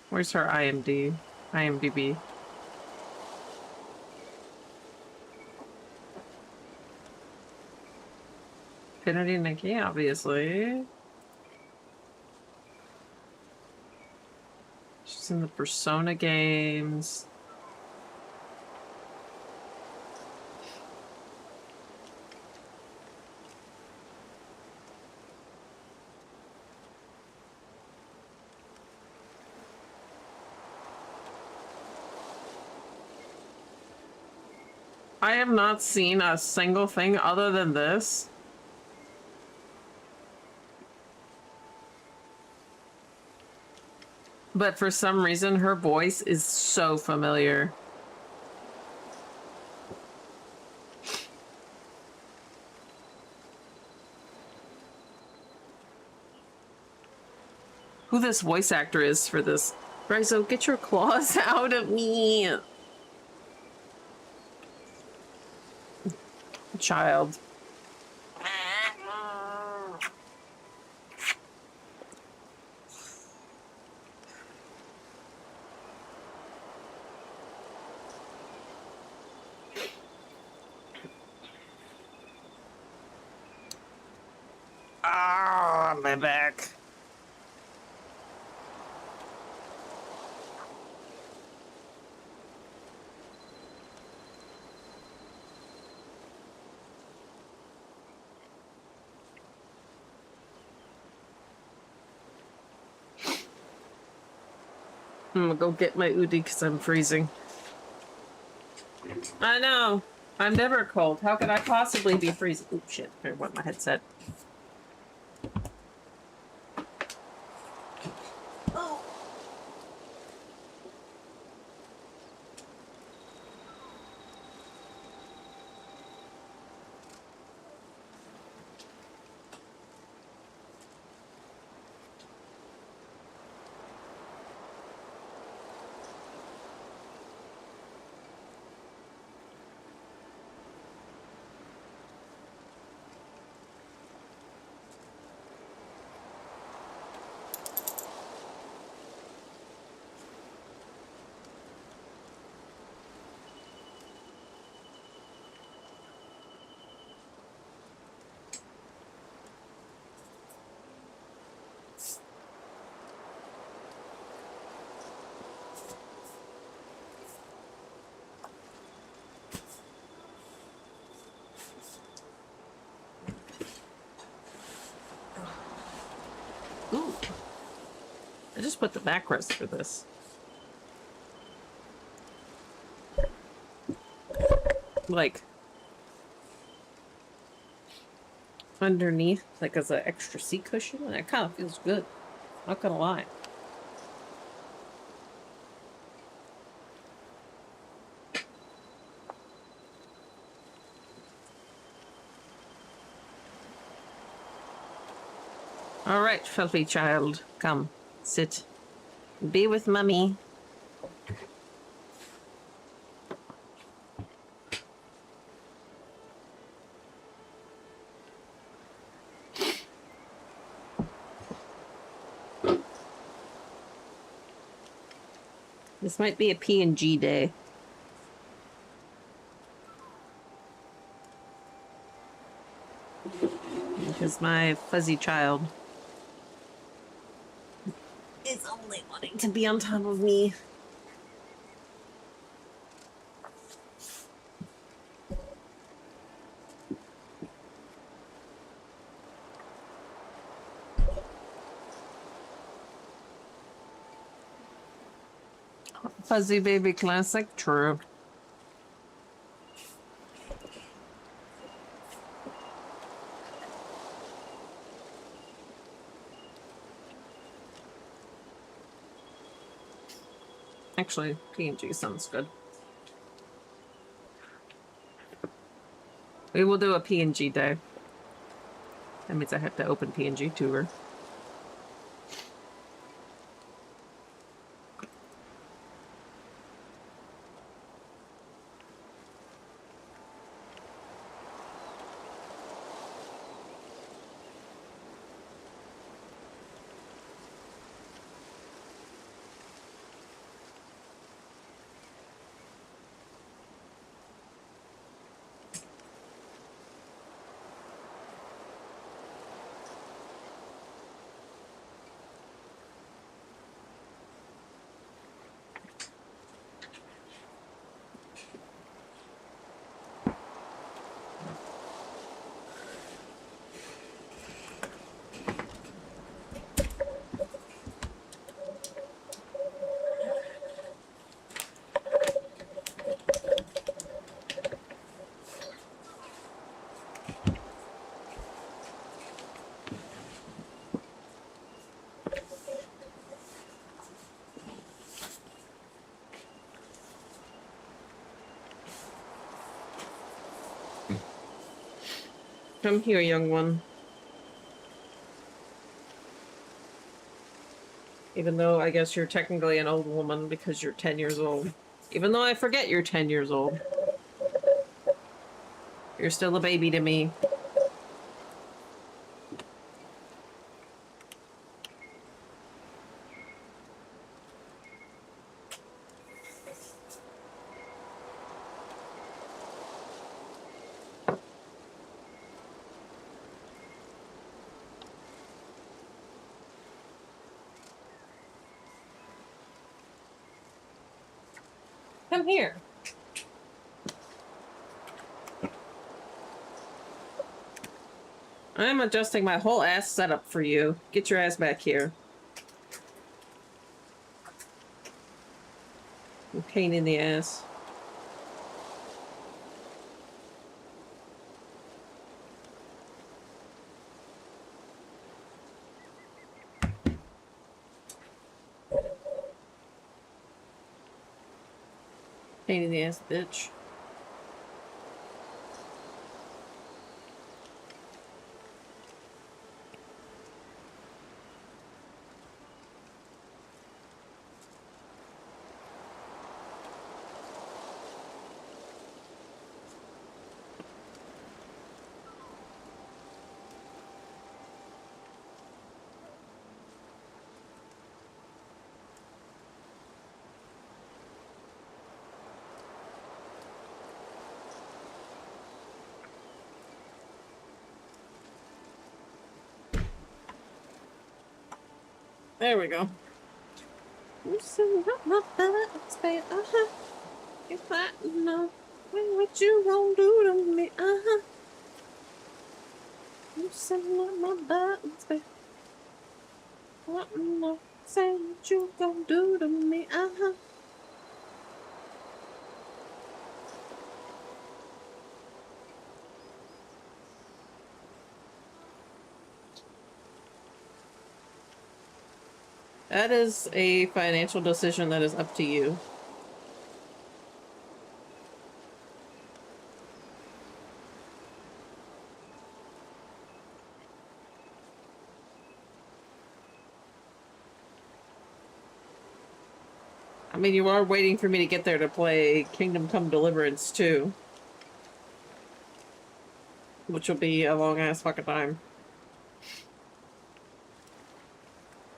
Where's her IMDb? Infinity Nikki, obviously. She's in the Persona games. I have not seen a single thing other than this. But for some reason, her voice is so familiar. Who this voice actor is for this. Rizzo, get your claws out of me. Child. Ah, my back. I'm gonna go get my Udi because I'm freezing. I know. I'm never cold. How could I possibly be freezing? Oh shit. I want my headset. Oh. Ooh. I just put the backrest for this. Like underneath, like as an extra seat cushion, and it kind of feels good. Not gonna lie. All right, filthy child, come, sit, be with mummy. This might be a P&G day. Because my fuzzy child is only wanting to be on top of me. Fuzzy baby classic, true. Actually, P&G sounds good. We will do a P&G day. That means I have to open P&G to her. Come here, young one. Even though I guess you're technically an old woman because you're 10 years old. Even though I forget you're 10 years old. You're still a baby to me. Come here. I'm adjusting my whole ass setup for you. Get your ass back here. You pain in the ass. Pain in the ass, bitch. There we go. Loosen up my butt, babe. If I know what you gon' do to me, Loosen up my buttons, babe. What know? Say what you gon' do to me, That is a financial decision that is up to you. I mean, you are waiting for me to get there to play Kingdom Come Deliverance too. Which will be a long-ass fucking time.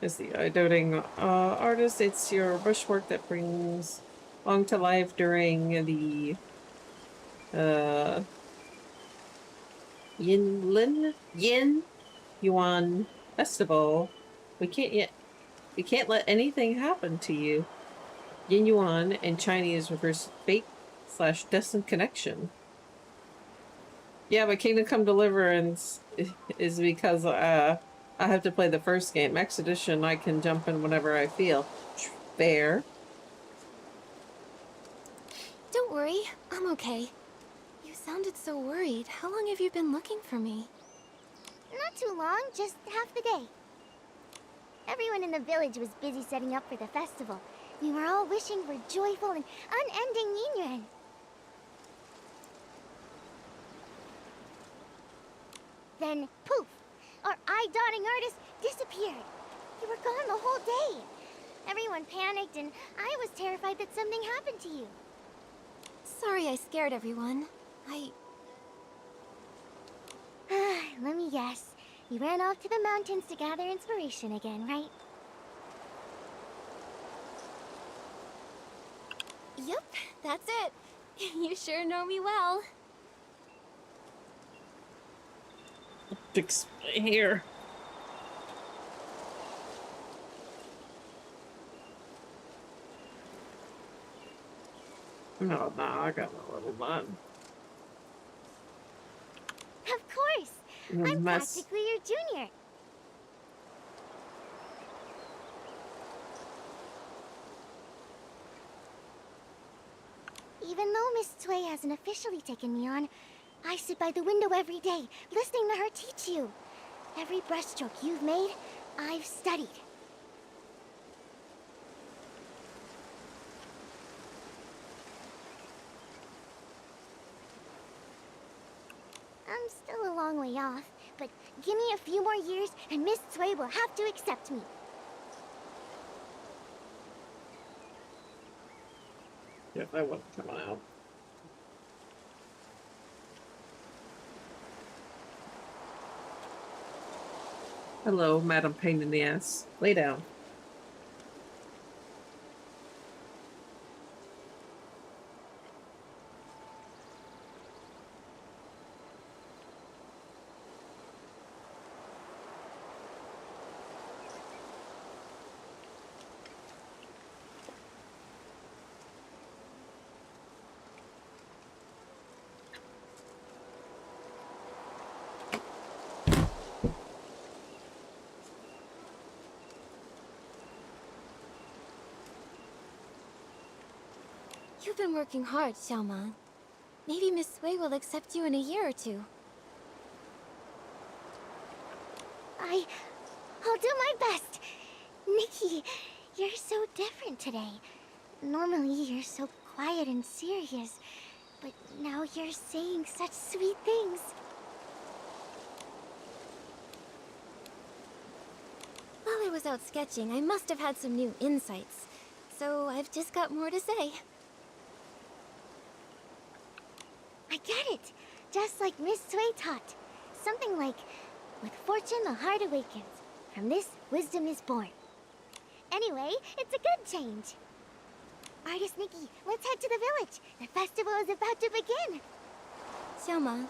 Is the doting artist. It's your brushwork that brings long to life during the Yin Yuan festival. We can't let anything happen to you. Yin Yuan in Chinese refers to fate / destined connection. Yeah, but Kingdom Come Deliverance is because I have to play the first game. Expedition, I can jump in whenever I feel. Fair. Don't worry, I'm okay. You sounded so worried. How long have you been looking for me? Not too long, just half the day. Everyone in the village was busy setting up for the festival. We were all wishing for joyful and unending Yin. Then, poof! Our eye-dotting artist disappeared. You were gone the whole day. Everyone panicked, and I was terrified that something happened to you. Sorry I scared everyone. Let me guess. You ran off to the mountains to gather inspiration again, right? Yep, that's it. You sure know me well. Fix here. No, I got my little bun. Of course! I'm practically your junior. Even though Miss Cui hasn't officially taken me on, I sit by the window every day, listening to her teach you. Every brushstroke you've made, I've studied. I'm still a long long way off, but give me a few more years and Miss Tsui will have to accept me. Yeah, that wasn't coming out. Hello, Madam Pain in the Ass. Lay down. You've been working hard, Xiaoman. Maybe Miss Sui will accept you in a year or two. I'll do my best. Nikki, you're so different today. Normally you're so quiet and serious, but now you're saying such sweet things. While I was out sketching, I must have had some new insights. So I've just got more to say. I get it. Just like Miss Sui taught. Something like, with fortune the heart awakens. From this, wisdom is born. Anyway, it's a good change. Artist Nikki, let's head to the village. The festival is about to begin. Xiaoman,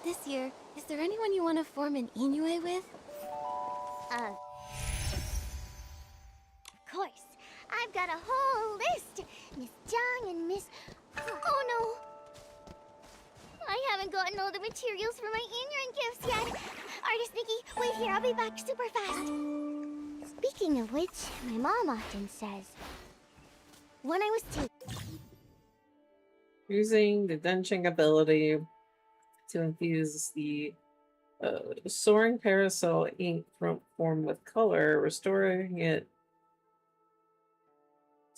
this year, is there anyone you want to form an Inoue with? Of course. I've got a whole list. Miss Jiang and Miss... Oh no! I haven't gotten all the materials for my Inyuan gifts yet. Artist Nikki, wait here. I'll be back super fast. Speaking of which, my mom often says... When I was 2... Using the Denching ability to infuse the soaring parasol ink from form with color, restoring it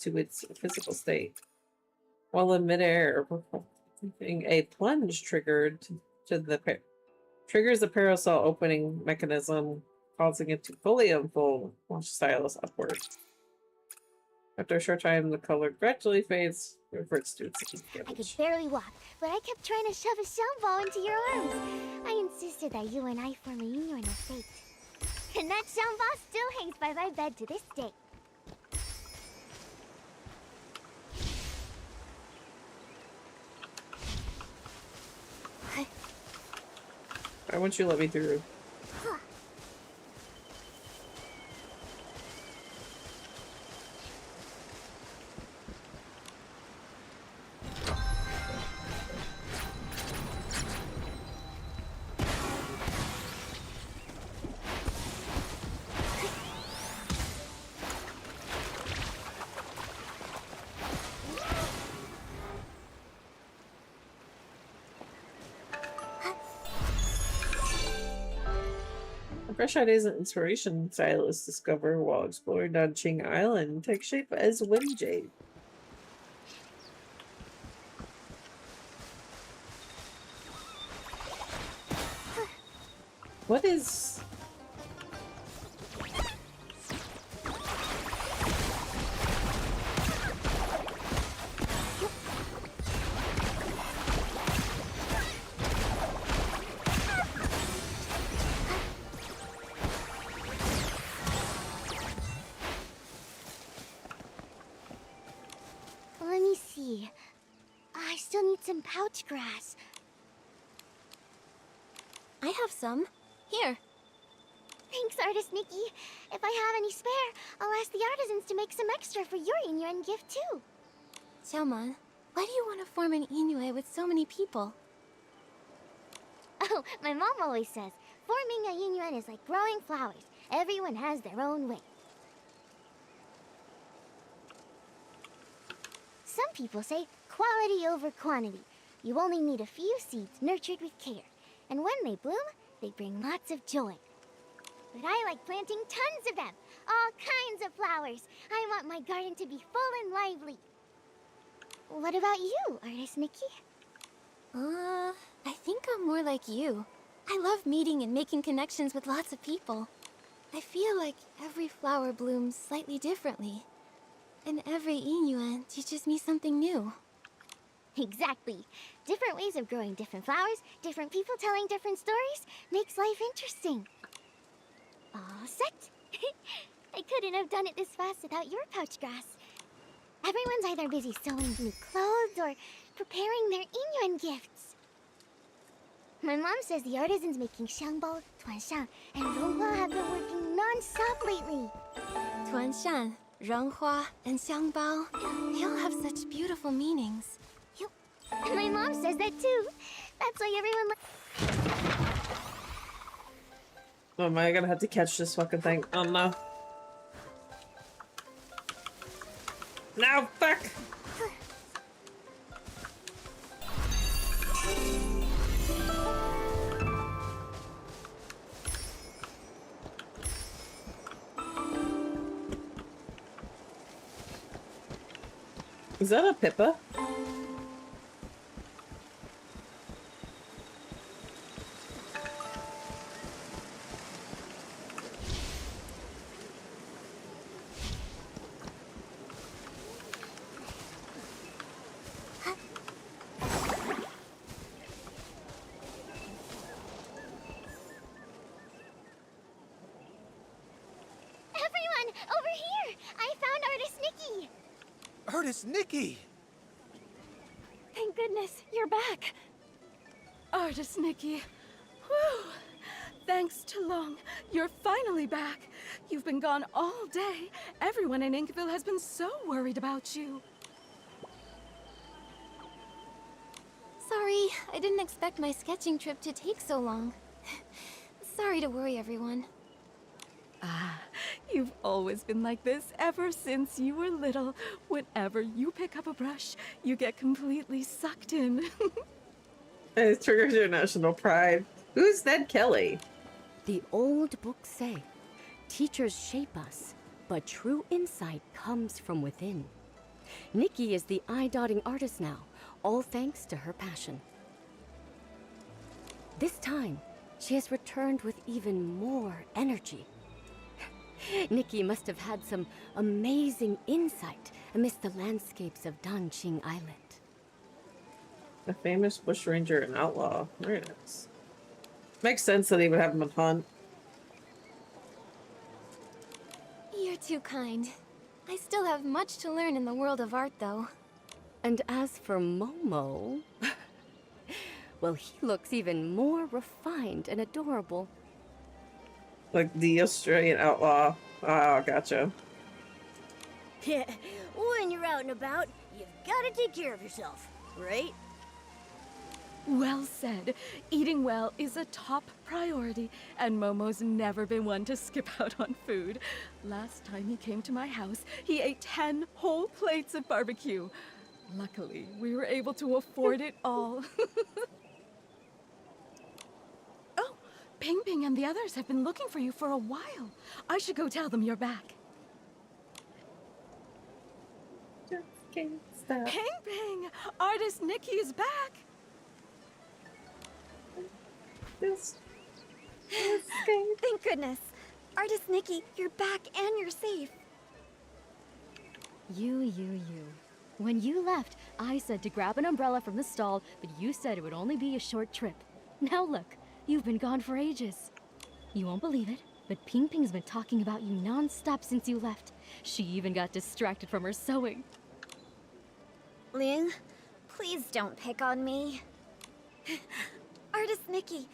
to its physical state. While in midair, a plunge triggered triggers the parasol opening mechanism, causing it to fully unfold, launch stylus upward. After a short time, the color gradually fades, reverts to its I could image. barely walk, but I kept trying to shove a shell ball into your arms. I insisted that you and I form a Inyuan estate. And that shell ball still hangs by my bed to this day. Why won't you let me through? Fresh ideas and inspiration stylists discover while exploring Nanqing Island take shape as wind jade. What is... Let me see. I still need some pouch grass. I have some. Here. Thanks, Artist Nikki. If I have any spare, I'll ask the artisans to make some extra for your Inyuan gift too. Xiaoman, why do you want to form an Inoue with so many people? Oh, my mom always says, forming a Inyuan is like growing flowers. Everyone has their own way. Some people say quality over quantity. You only need a few seeds nurtured with care. And when they bloom, they bring lots of joy. But I like planting tons of them. All kinds of flowers. I want my garden to be full and lively. What about you, Artist Nikki? I think I'm more like you. I love meeting and making connections with lots of people. I feel like every flower blooms slightly differently. And every Inyuan teaches me something new. Exactly. Different ways of growing different flowers, different people telling different stories, makes life interesting. All set? I couldn't have done it this fast without your pouch grass. Everyone's either busy sewing new clothes or preparing their Inyuan gifts. My mom says the artisans making Xiangbao, Tuanshan, and Ronghua have been working non-stop lately. Tuanshan, Renghua, and Xiangbao, they all have such beautiful meanings. My mom says that too. That's why everyone Oh, am I gonna have to catch this fucking thing? Oh no. No, fuck! Is that a Pippa? Everyone, over here! I found Artist Nikki! Artist Nikki! Thank goodness, you're back. Artist Nikki. Whew. Thanks to Long, you're finally back. You've been gone all day. Everyone in Inkville has been so worried about you. Sorry, I didn't expect my sketching trip to take so long. Sorry to worry everyone. You've always been like this ever since you were little. Whenever you pick up a brush, you get completely sucked in. It triggers your national pride. Who's Ned Kelly? The old books say, teachers shape us, but true insight comes from within. Nikki is the eye-dotting artist now, all thanks to her passion. This time, she has returned with even more energy. Nikki must have had some amazing insight amidst the landscapes of Danqing Island. A famous bushranger and outlaw. Very nice. Makes sense that he would have him hunt. You're too kind. I still have much to learn in the world of art, though. And as for Momo, well, he looks even more refined and adorable. Like the Australian outlaw. Oh, gotcha. Yeah, when you're out and about, you've got to take care of yourself, right? Well said. Eating well is a top priority, and Momo's never been one to skip out on food. Last time he came to my house, he ate 10 whole plates of barbecue. Luckily, we were able to afford it all. Oh, Ping Ping and the others have been looking for you for a while. I should go tell them you're back. Just can't stop. Ping Ping! Artist Nikki is back! Thank goodness. Artist Nikki, you're back and you're safe. You. When you left, I said to grab an umbrella from the stall, but you said it would only be a short trip. Now look, you've been gone for ages. You won't believe it, but Ping Ping's been talking about you non-stop since you left. She even got distracted from her sewing. Ling, please don't pick on me. Artist Nikki,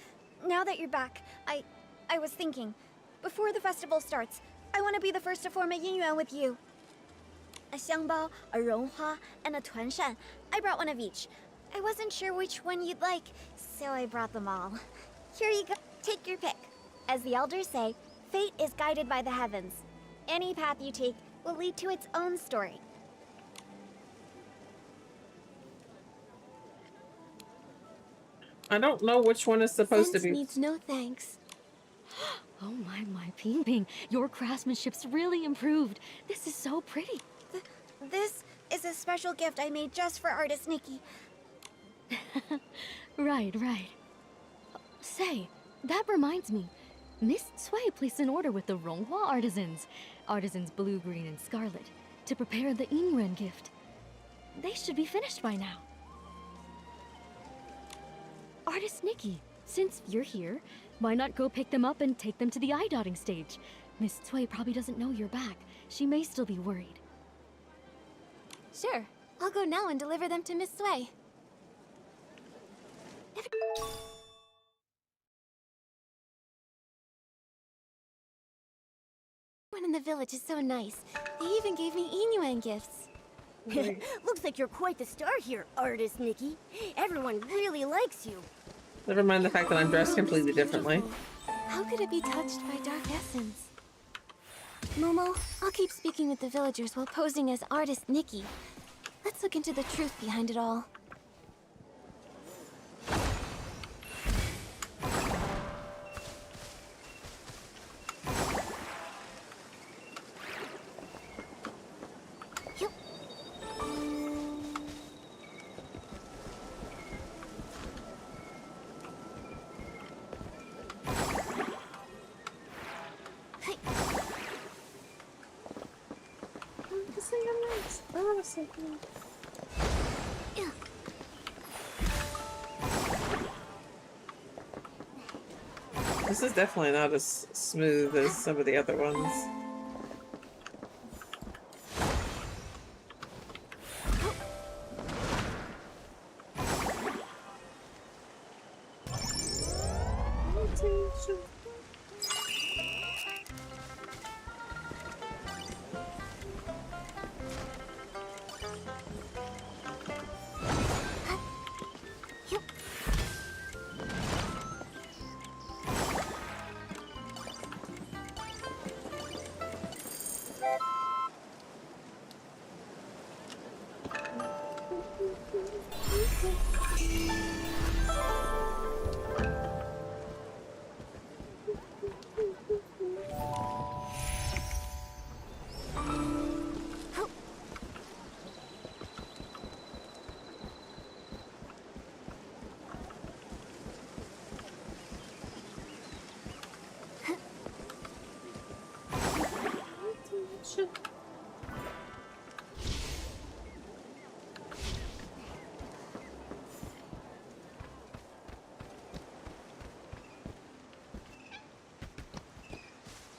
now that you're back, I was thinking, before the festival starts, I want to be the first to form a Yinyuan with you. A Xiangbao, a Ronghua, and a Tuanshan. I brought one of each. I wasn't sure which one you'd like, so I brought them all. Here you go. Take your pick. As the elders say, fate is guided by the heavens. Any path you take will lead to its own story. I don't know which one is supposed Sense to be. needs no thanks. Oh my, Ping Ping, your craftsmanship's really improved. This is so pretty. This is a special gift I made just for Artist Nikki. Right. Say, That reminds me. Miss Tsui placed an order with the Ronghua artisans, blue, green, and scarlet, to prepare the Ingren gift. They should be finished by now. Artist Nikki, since you're here, why not go pick them up and take them to the eye dotting stage? Miss Tsui probably doesn't know you're back. She may still be worried. Sure. I'll go now and deliver them to Miss Sway. Everyone in the village is so nice. They even gave me Inuan gifts. Looks like you're quite the star here, Artist Nikki. Everyone really likes you. Never mind the fact that I'm dressed completely differently. How could it be touched by dark essence? Momo, I'll keep speaking with the villagers while posing as Artist Nikki. Let's look into the truth behind it all. This is definitely not as smooth as some of the other ones.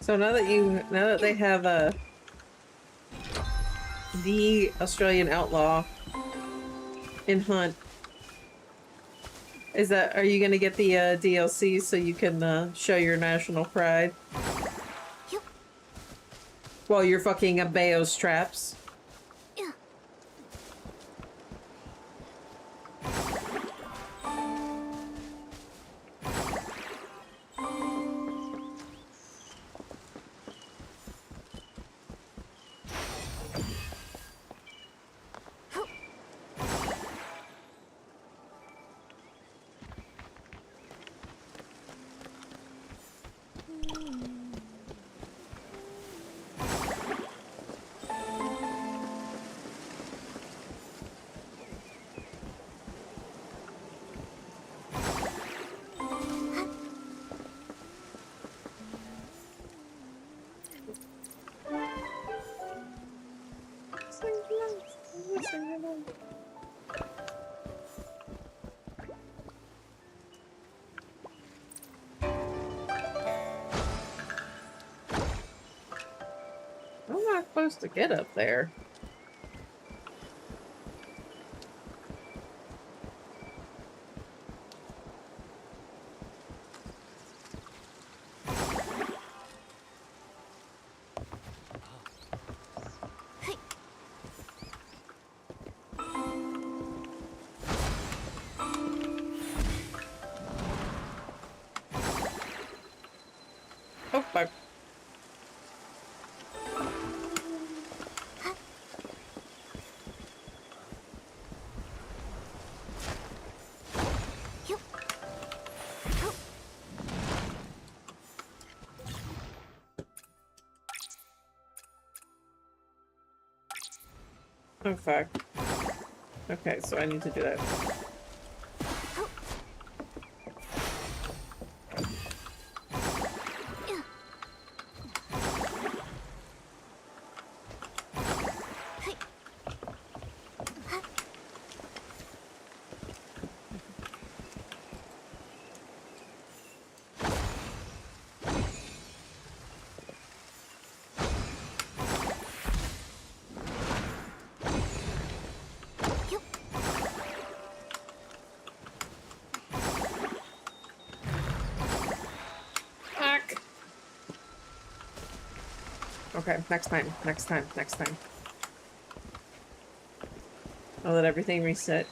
So now that they have the Australian outlaw in Hunt, are you gonna get the DLC so you can show your national pride? Yep. While you're fucking up Bayo's traps. Yeah. I'm not supposed to get up there. Oh, fuck. Oh, fuck. Okay, so I need to do that. Okay, next time, next time, next time. I'll let everything reset.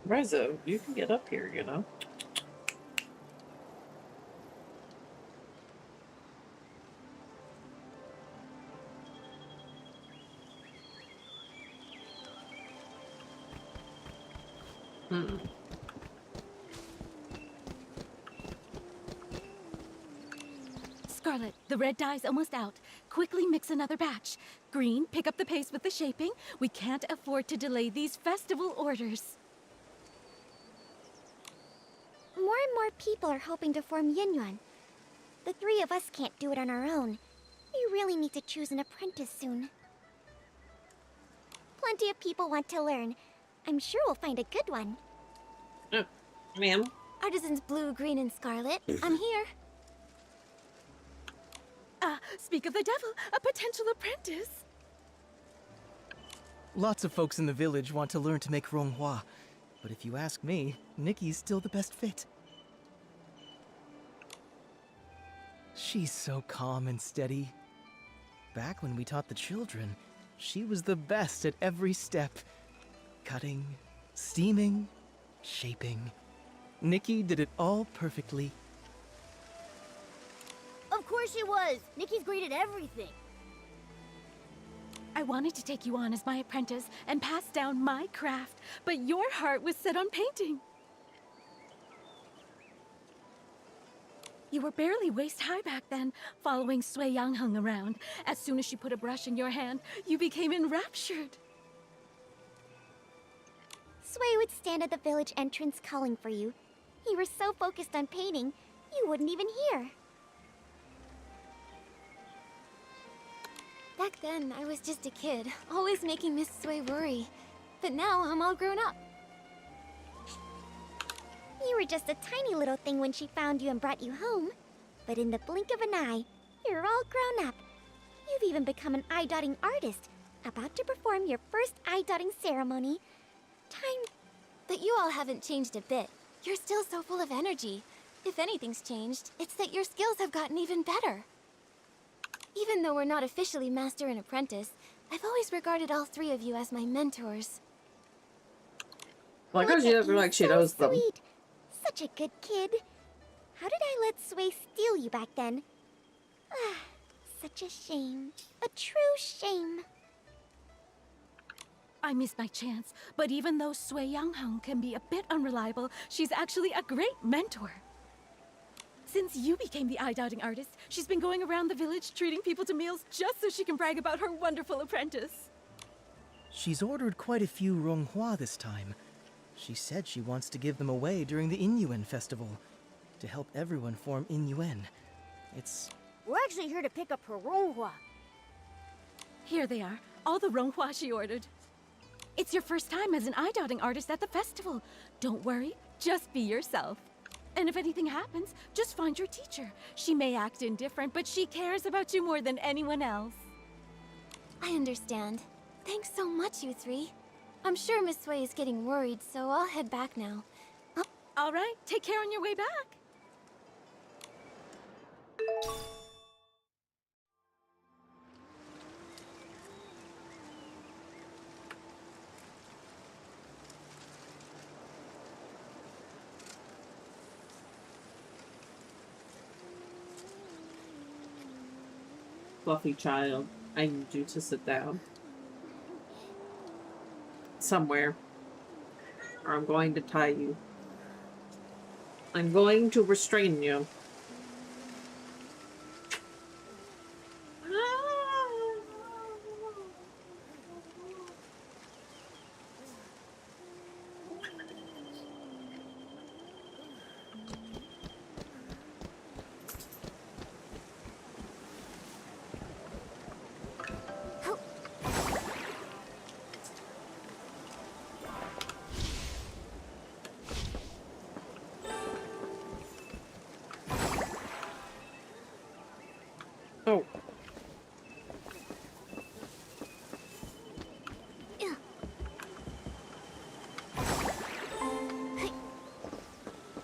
Rezo, you can get up here, you know. Scarlet, the red dye's almost out. Quickly mix another batch. Green, pick up the pace with the shaping. We can't afford to delay these festival orders. More and more people are hoping to form Yinyuan. The three of us can't do it on our own. We really need to choose an apprentice soon. Plenty of people want to learn. I'm sure we'll find a good one. Ma'am? Artisans Blue, Green, and Scarlet, I'm here. Speak of the devil, a potential apprentice. Lots of folks in the village want to learn to make Ronghua, but if you ask me, Nikki's still the best fit. She's so calm and steady. Back when we taught the children, she was the best at every step. Cutting, steaming, shaping. Nikki did it all perfectly. Of course she was. Nikki's great at everything. I wanted to take you on as my apprentice and pass down my craft, but your heart was set on painting. You were barely waist-high back then, following Sui Yangheng around. As soon as she put a brush in your hand, you became enraptured. Sui would stand at the village entrance calling for you. You were so focused on painting, you wouldn't even hear. Back then, I was just a kid, always making Miss Sui worry. But now, I'm all grown up. You were just a tiny little thing when she found you and brought you home. But in the blink of an eye, you're all grown up. You've even become an eye-dotting artist, about to perform your first eye-dotting ceremony. But you all haven't changed a bit. You're still so full of energy. If anything's changed, it's that your skills have gotten even better. Even though we're not officially master and apprentice, I've always regarded all three of you as my mentors. Like how she doesn't like she so knows them. Sweet. Such a good kid. How did I let Sui steal you back then? Ah, such a shame. A true shame. I missed my chance, but even though Sui Yangheng can be a bit unreliable, she's actually a great mentor. Since you became the eye-dotting artist, she's been going around the village treating people to meals just so she can brag about her wonderful apprentice. She's ordered quite a few Ronghua this time. She said she wants to give them away during the Inyuan festival, to help everyone form Inyuan. We're actually here to pick up her Ronghua. Here they are, all the Ronghua she ordered. It's your first time as an eye-dotting artist at the festival. Don't worry, just be yourself. And if anything happens, just find your teacher. She may act indifferent, but she cares about you more than anyone else. I understand. Thanks so much, you three. I'm sure Miss Sui is getting worried, so I'll head back now. All right, take care on your way back. Fluffy child, I need you to sit down. Somewhere. Or I'm going to tie you. I'm going to restrain you.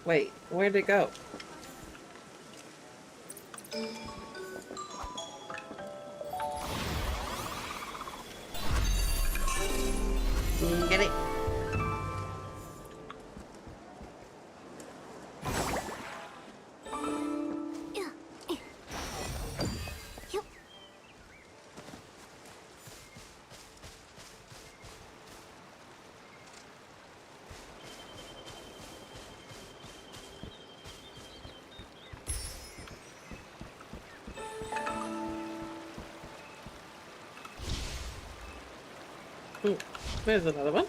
Wait, where'd it go? Get it? Ooh, there's another one.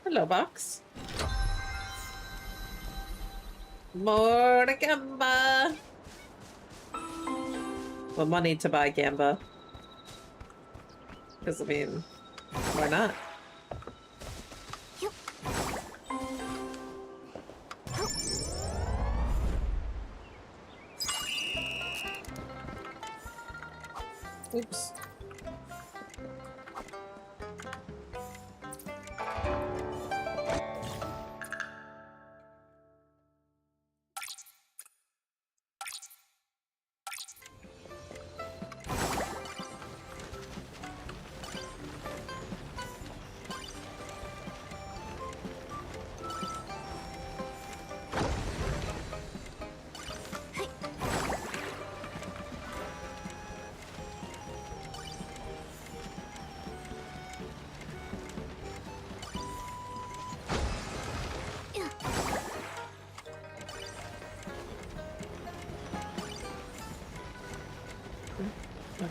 Hello, box. More Gamba. Well, money to buy Gamba. Because, I mean, why not? Oops.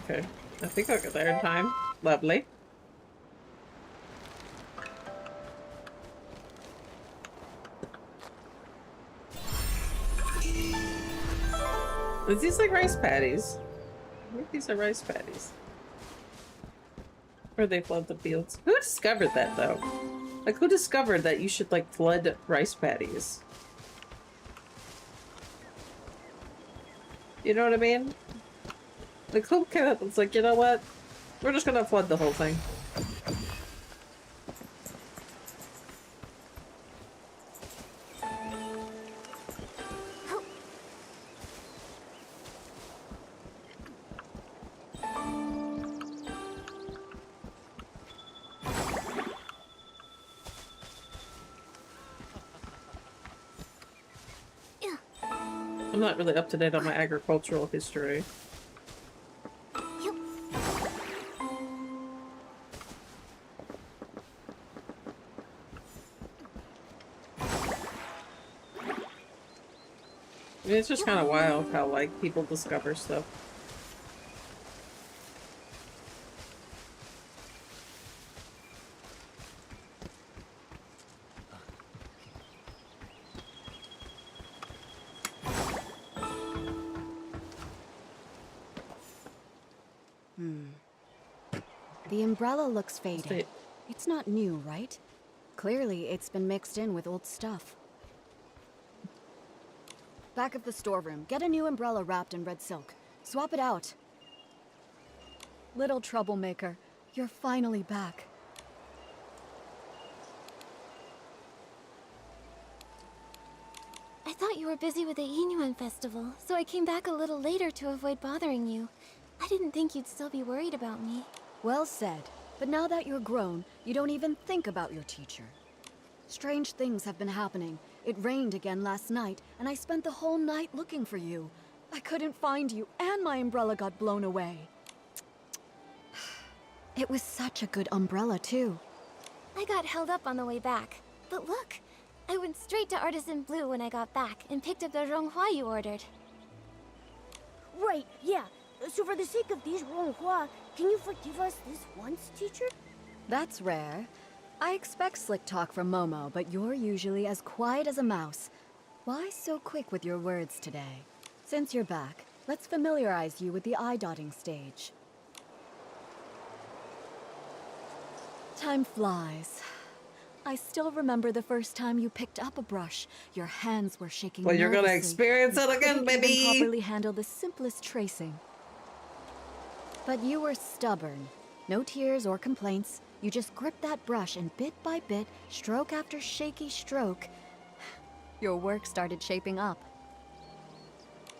Okay, I think I'll get there in time. Lovely. Is these like rice patties? I think these are rice patties. Or they flood the fields. Who discovered that though? Like who discovered that you should like flood rice patties? You know what I mean? Like who cares? It's like, you know what? We're just gonna flood the whole thing. I'm not really up to date on my agricultural history. I mean, it's just kind of wild how, like, people discover stuff. The umbrella looks faded. It's not new, right? Clearly, it's been mixed in with old stuff. Back of the storeroom, get a new umbrella wrapped in red silk. Swap it out. Little troublemaker, you're finally back. I thought you were busy with the Inuan festival, so I came back a little later to avoid bothering you. I didn't think you'd still be worried about me. Well said. But now that you're grown, you don't even think about your teacher. Strange things have been happening. It rained again last night, and I spent the whole night looking for you. I couldn't find you, and my umbrella got blown away. It was such a good umbrella, too. I got held up on the way back. But look, I went straight to Artisan Blue when I got back and picked up the Ronghua you ordered. Right, yeah. So for the sake of these Ronghua, can you forgive us this once, teacher? That's rare. I expect slick talk from Momo, but you're usually as quiet as a mouse. Why so quick with your words today? Since you're back, let's familiarize you with the eye-dotting stage. Time flies. I still remember the first time you picked up a brush. Your hands were shaking. Well, you're gonna nervously. experience You it again, couldn't even baby. properly handle the simplest tracing. But you were stubborn. No tears or complaints. You just gripped that brush and bit by bit, stroke after shaky stroke, your work started shaping up.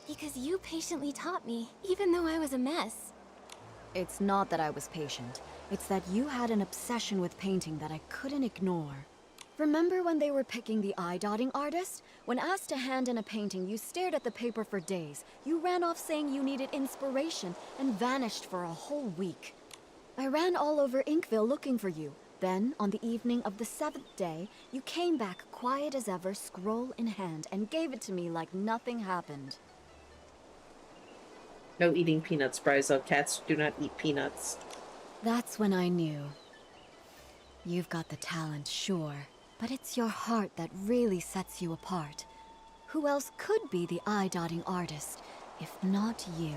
Because you patiently taught me, even though I was a mess. It's not that I was patient. It's that you had an obsession with painting that I couldn't ignore. Remember when they were picking the eye-dotting artist? When asked to hand in a painting, you stared at the paper for days. You ran off saying you needed inspiration and vanished for a whole week. I ran all over Inkville looking for you. Then, on the evening of the 7th day, you came back quiet as ever, scroll in hand, and gave it to me like nothing happened. No eating peanuts, Bryzo. Cats do not eat peanuts. That's when I knew. You've got the talent, sure, but it's your heart that really sets you apart. Who else could be the eye-dotting artist, if not you?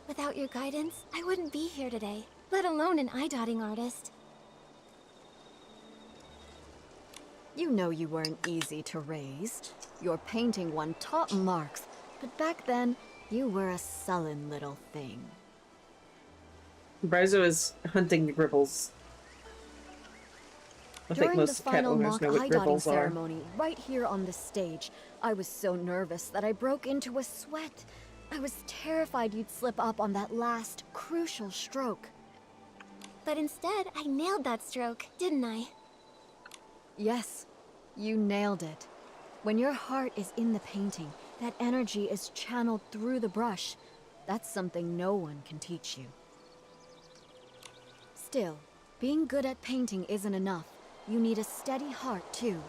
Without your guidance, I wouldn't be here today, let alone an eye-dotting artist. You know you weren't easy to raise. Your painting won top marks, but back then, you were a sullen little thing. Bryzo is hunting gribbles. I think During the most cat final owners mock know what eye-dotting gribbles are. ceremony, right here on the stage, I was so nervous that I broke into a sweat. I was terrified you'd slip up on that last, crucial stroke. But instead, I nailed that stroke, didn't I? Yes, you nailed it. When your heart is in the painting, that energy is channeled through the brush. That's something no one can teach you. Still, being good at painting isn't enough. You need a steady heart, too.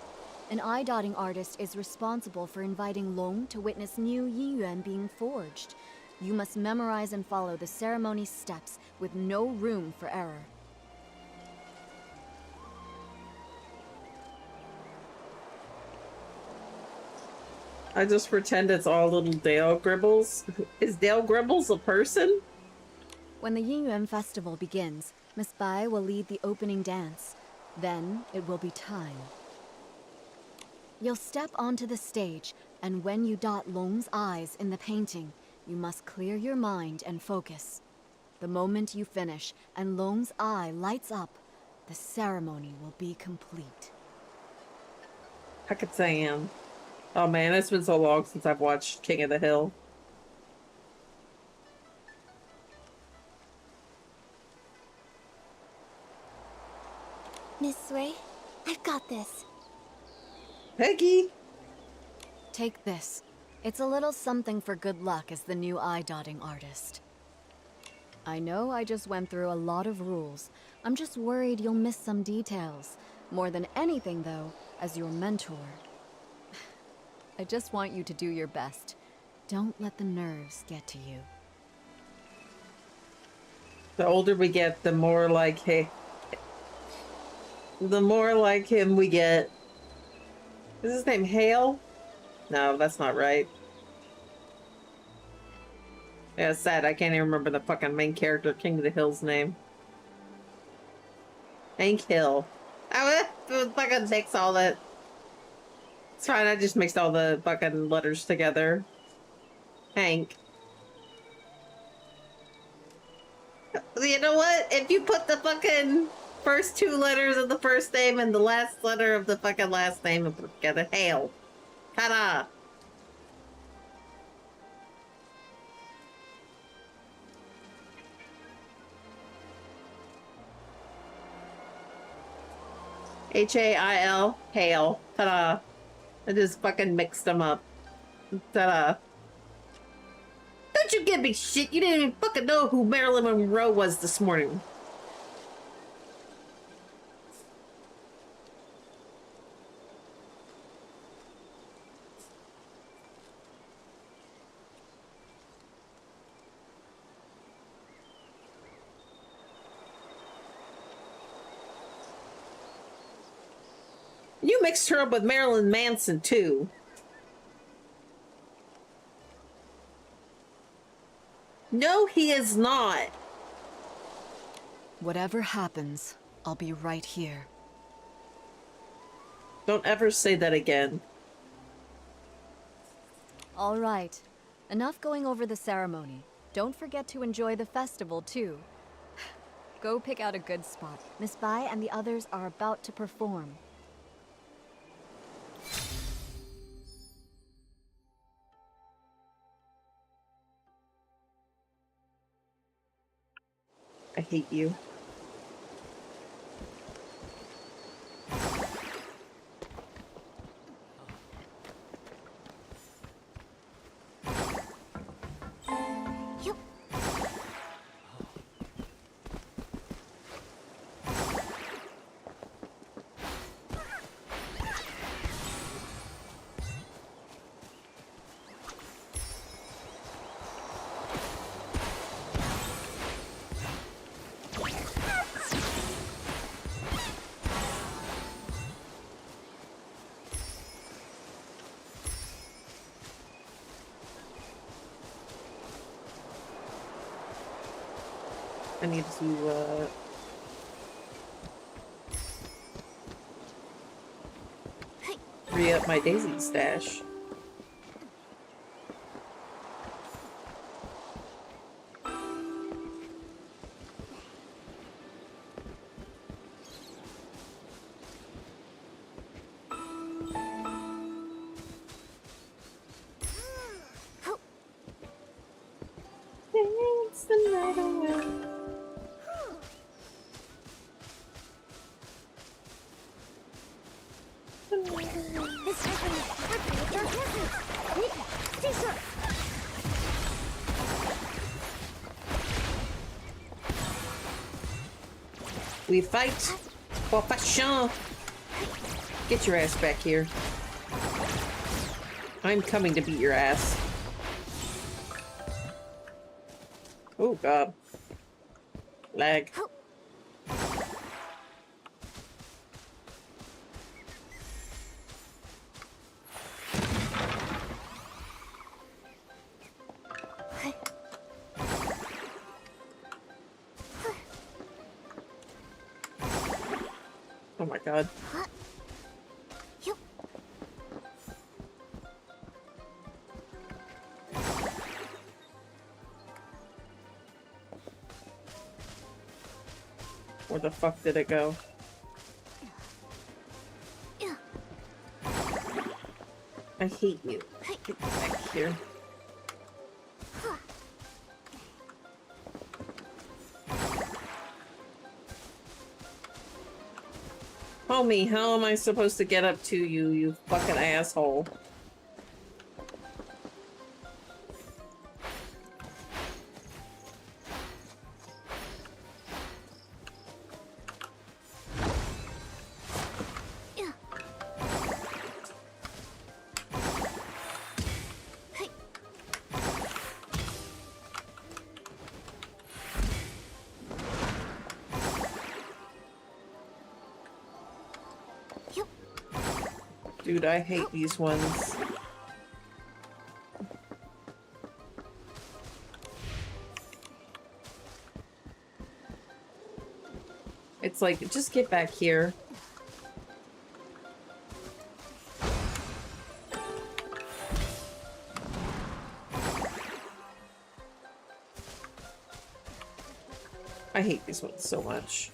An eye-dotting artist is responsible for inviting Long to witness new Yinyuan being forged. You must memorize and follow the ceremony's steps with no room for error. I just pretend it's all little Dale Gribbles. Is Dale Gribbles a person? When the Yinyuan festival begins, Miss Bai will lead the opening dance. Then it will be time. You'll step onto the stage, and when you dot Long's eyes in the painting, you must clear your mind and focus. The moment you finish and Long's eye lights up, the ceremony will be complete. Hakatan. Oh man, it's been so long since I've watched King of the Hill. Miss Sui, I've got this. Peggy! Take this. It's a little something for good luck as the new eye-dotting artist. I know I just went through a lot of rules. I'm just worried you'll miss some details. More than anything, though, as your mentor. I just want you to do your best. Don't let the nerves get to you. The older we get, the more like the more like him we get. Is his name Hale? No, that's not right. Yeah, it's sad. I can't even remember the fucking main character, King of the Hill's name. Hank Hill. I fucking mix all that. It's fine, I just mixed all the fucking letters together. Hank. You know what? If you put the fucking first two letters of the first name and the last letter of the fucking last name and put together, Hale. Ta-da! H-A-I-L, Hale. Ta-da. I just fucking mixed them up. Ta-da. Don't you give me shit. You didn't even fucking know who Marilyn Monroe was this morning. You mixed her up with Marilyn Manson, too. No, he is not. Whatever happens, I'll be right here. Don't ever say that again. All right. Enough going over the ceremony. Don't forget to enjoy the festival, too. Go pick out a good spot. Miss Bai and the others are about to perform. I hate you. I need to, re-up my daisy stash. Dance the night away. This happening. Don't listen. Nika, stay sharp. We fight for fashion. Get your ass back here. I'm coming to beat your ass. Oh god. Lag. Oh my god. Where the fuck did it go? I hate you. Get back here. Homie, how am I supposed to get up to you, you fucking asshole? Dude, I hate these ones. It's like, just get back here. I hate these ones so much.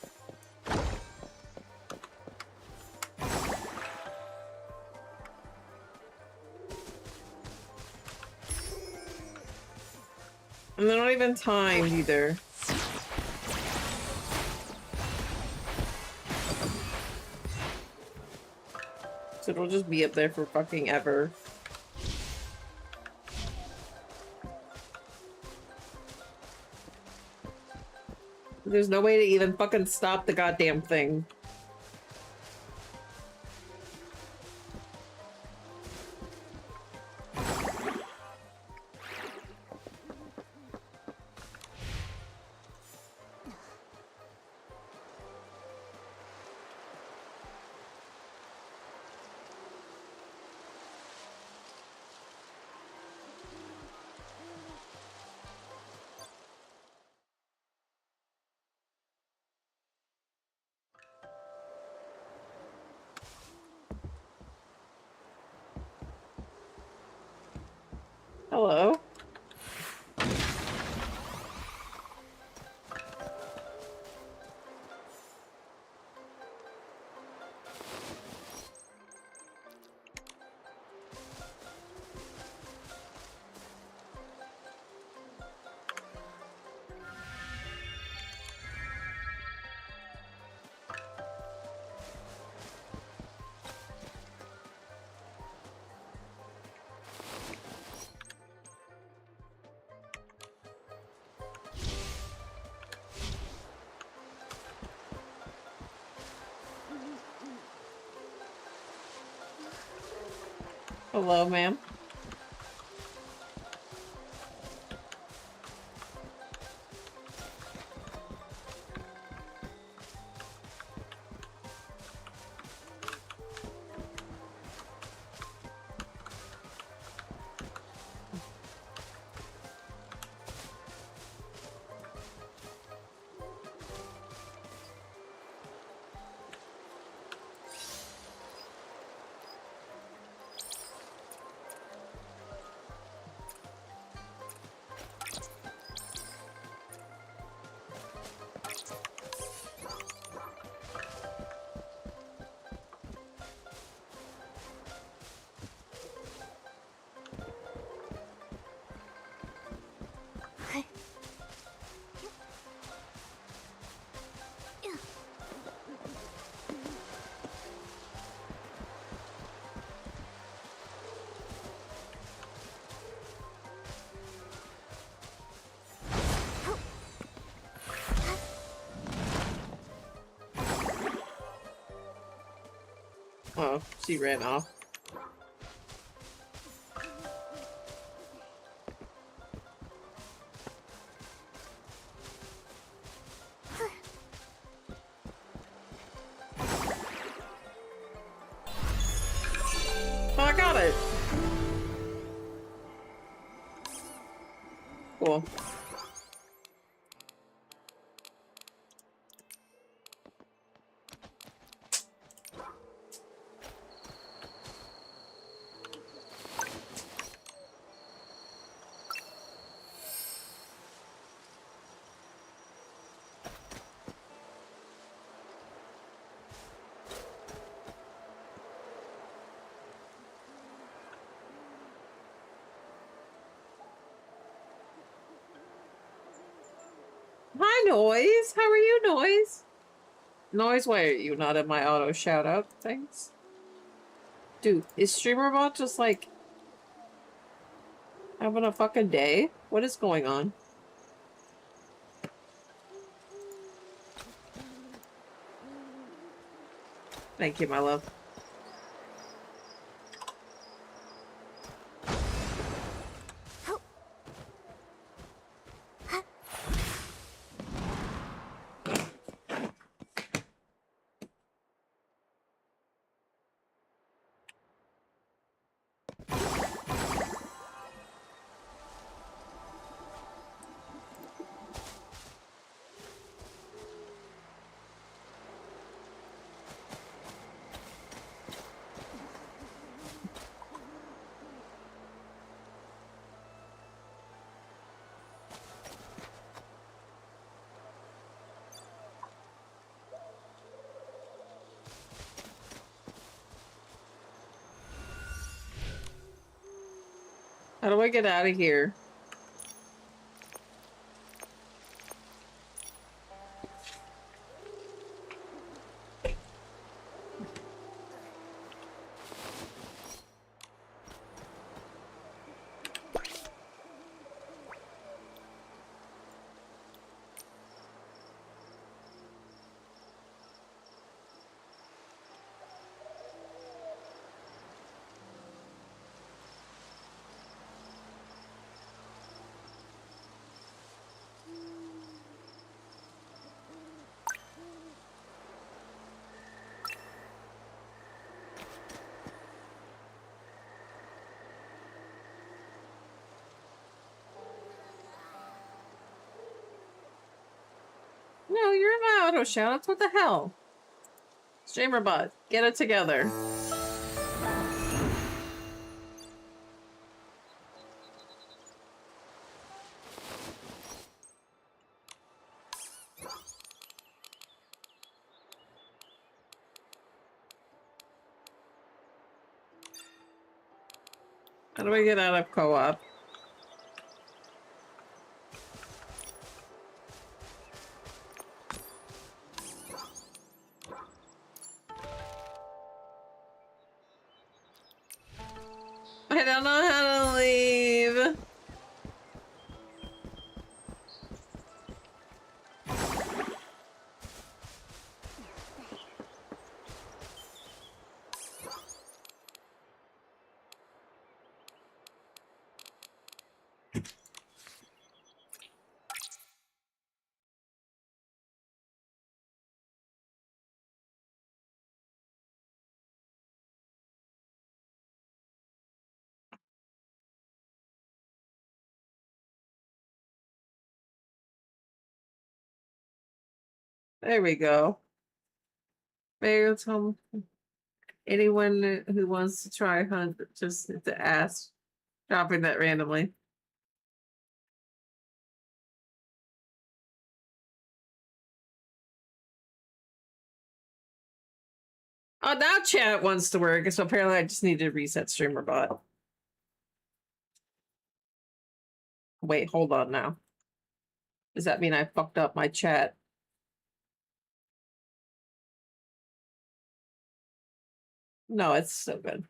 And they're not even timed either. So it'll just be up there for fucking ever. There's no way to even fucking stop the goddamn thing. Hello. Hello, ma'am. Oh, she ran off. Oh, I got it. Cool. Hi, Noise. How are you, Noise? Noise, why are you not in my auto shout-out things? Dude, is StreamerBot just, like, having a fucking day? What is going on? Thank you, my love. How do I get out of here? No, you're in my auto shoutouts. What the hell? StreamerBot, get it together. How do I get out of co-op? I don't know how to leave. There we go. Maybe tell anyone who wants to try hunt just to ask, dropping that randomly. Oh, now chat wants to work, so apparently I just need to reset streamer bot. Wait, hold on now. Does that mean I fucked up my chat? No, it's so good.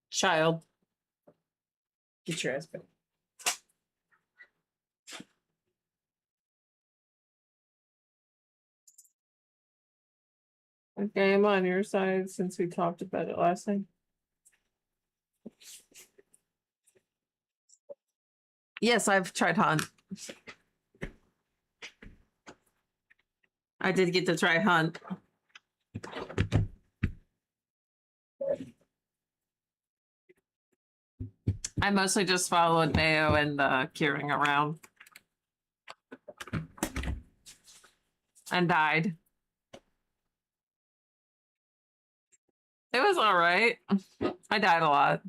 Child. Get your ass back. Okay, I'm on your side since we talked about it last time. Yes, I've tried hunt. I did get to try hunt. I mostly just followed Mayo and Kieran around. And died. It was alright. I died a lot.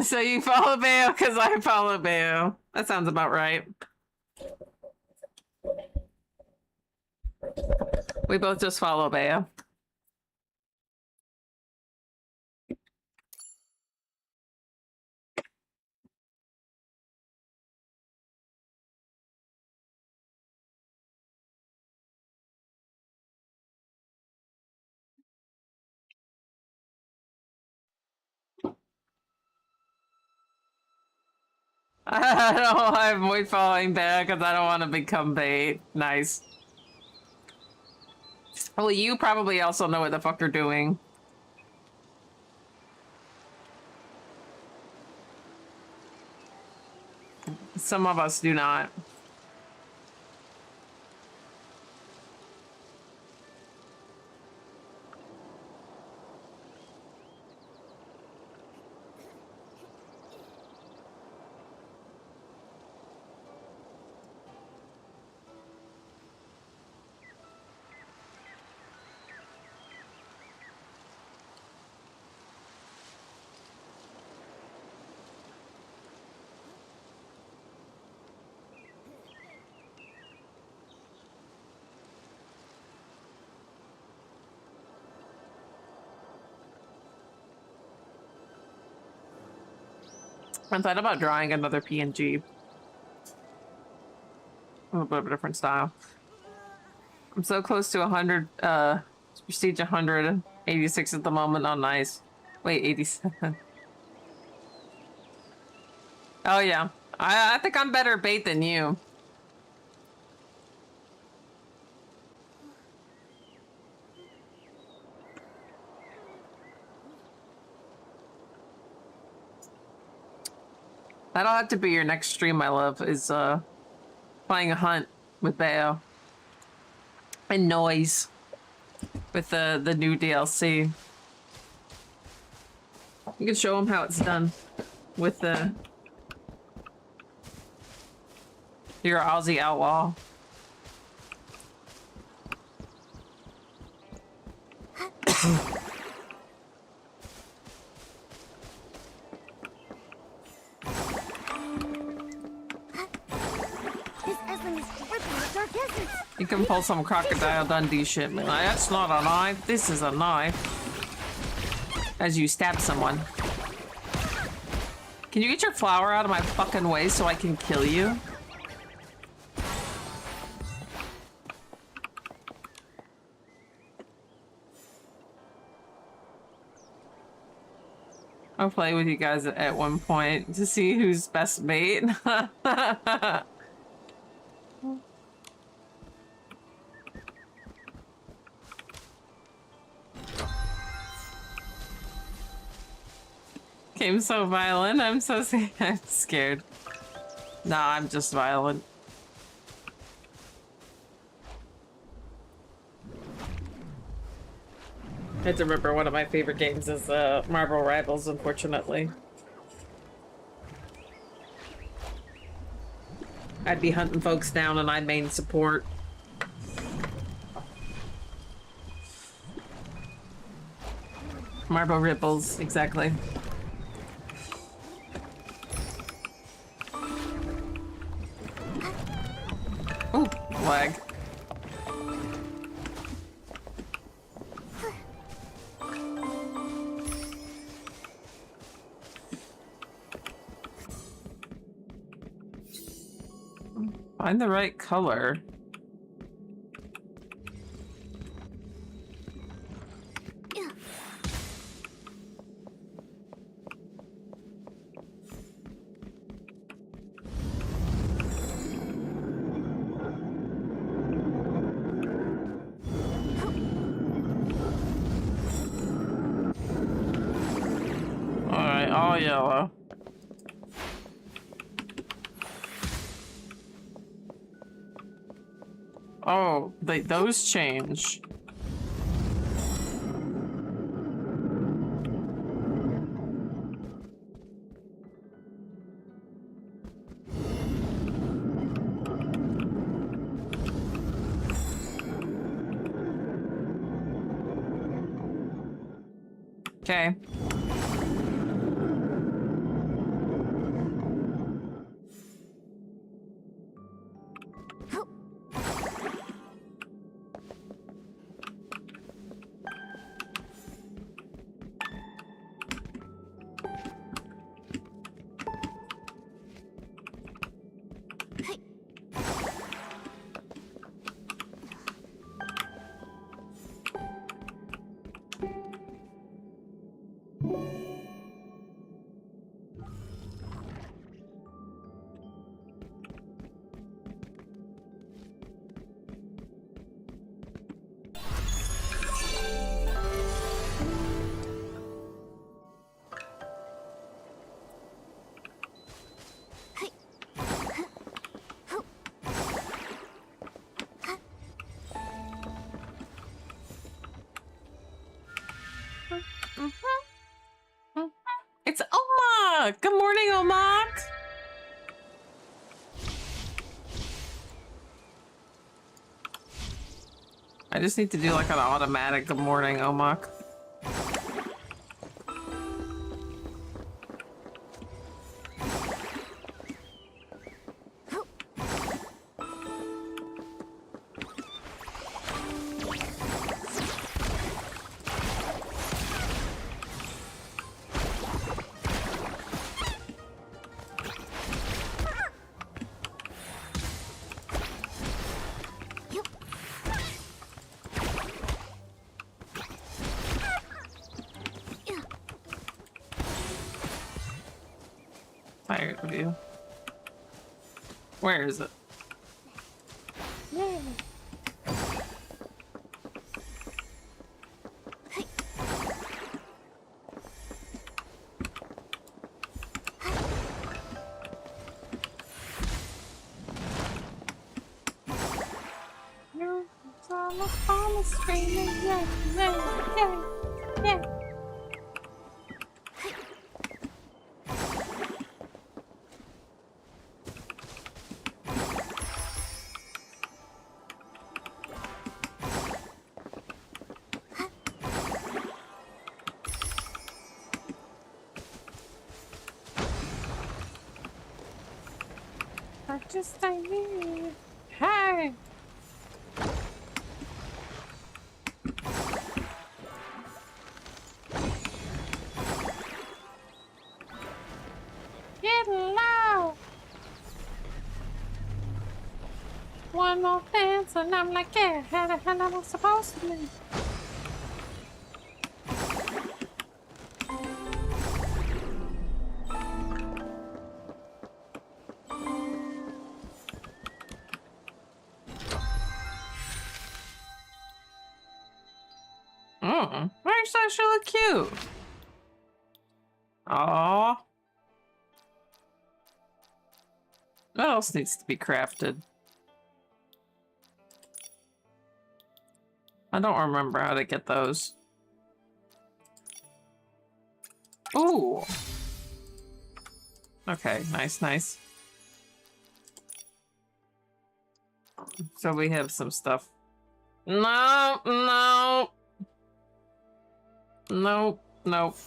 So you follow Mayo because I follow Mayo. That sounds about right. We both just follow Mayo. I avoid following back because I don't want to become bait. Nice. Well, you probably also know what the fuck you're doing. Some of us do not. I thought about drawing another PNG. A little bit of a different style. I'm so close to 100, prestige 100, 86 at the moment on nice. Wait, 87. Oh yeah, I think I'm better bait than you. That'll have to be your next stream, my love, is playing a hunt with Bayo. And Noise with the new DLC. You can show them how it's done with your Aussie Outlaw. You can pull some Crocodile Dundee shit. Like, that's not a knife. This is a knife. As you stab someone. Can you get your flower out of my fucking way so I can kill you? I'll play with you guys at one point to see who's best mate. Game so violent. I'm so I'm scared. Nah, I'm just violent. I have to remember one of my favorite games is Marvel Rivals, unfortunately. I'd be hunting folks down and I'd main support. Marble Ripples, exactly. Ooh, lag. Find the right color. Alright, all yellow. Oh, those change. Okay. It's Oma! Good morning, Oma! I just need to do like an automatic good morning, Omak. Tired of you. Where is it? Just I need. Hey. one more dance, and I'm like, yeah, how the hell am I supposed to be? Makes actually look cute. Aww. What else needs to be crafted? I don't remember how to get those. Ooh. Okay, nice, nice. So we have some stuff. No, no. Nope, nope.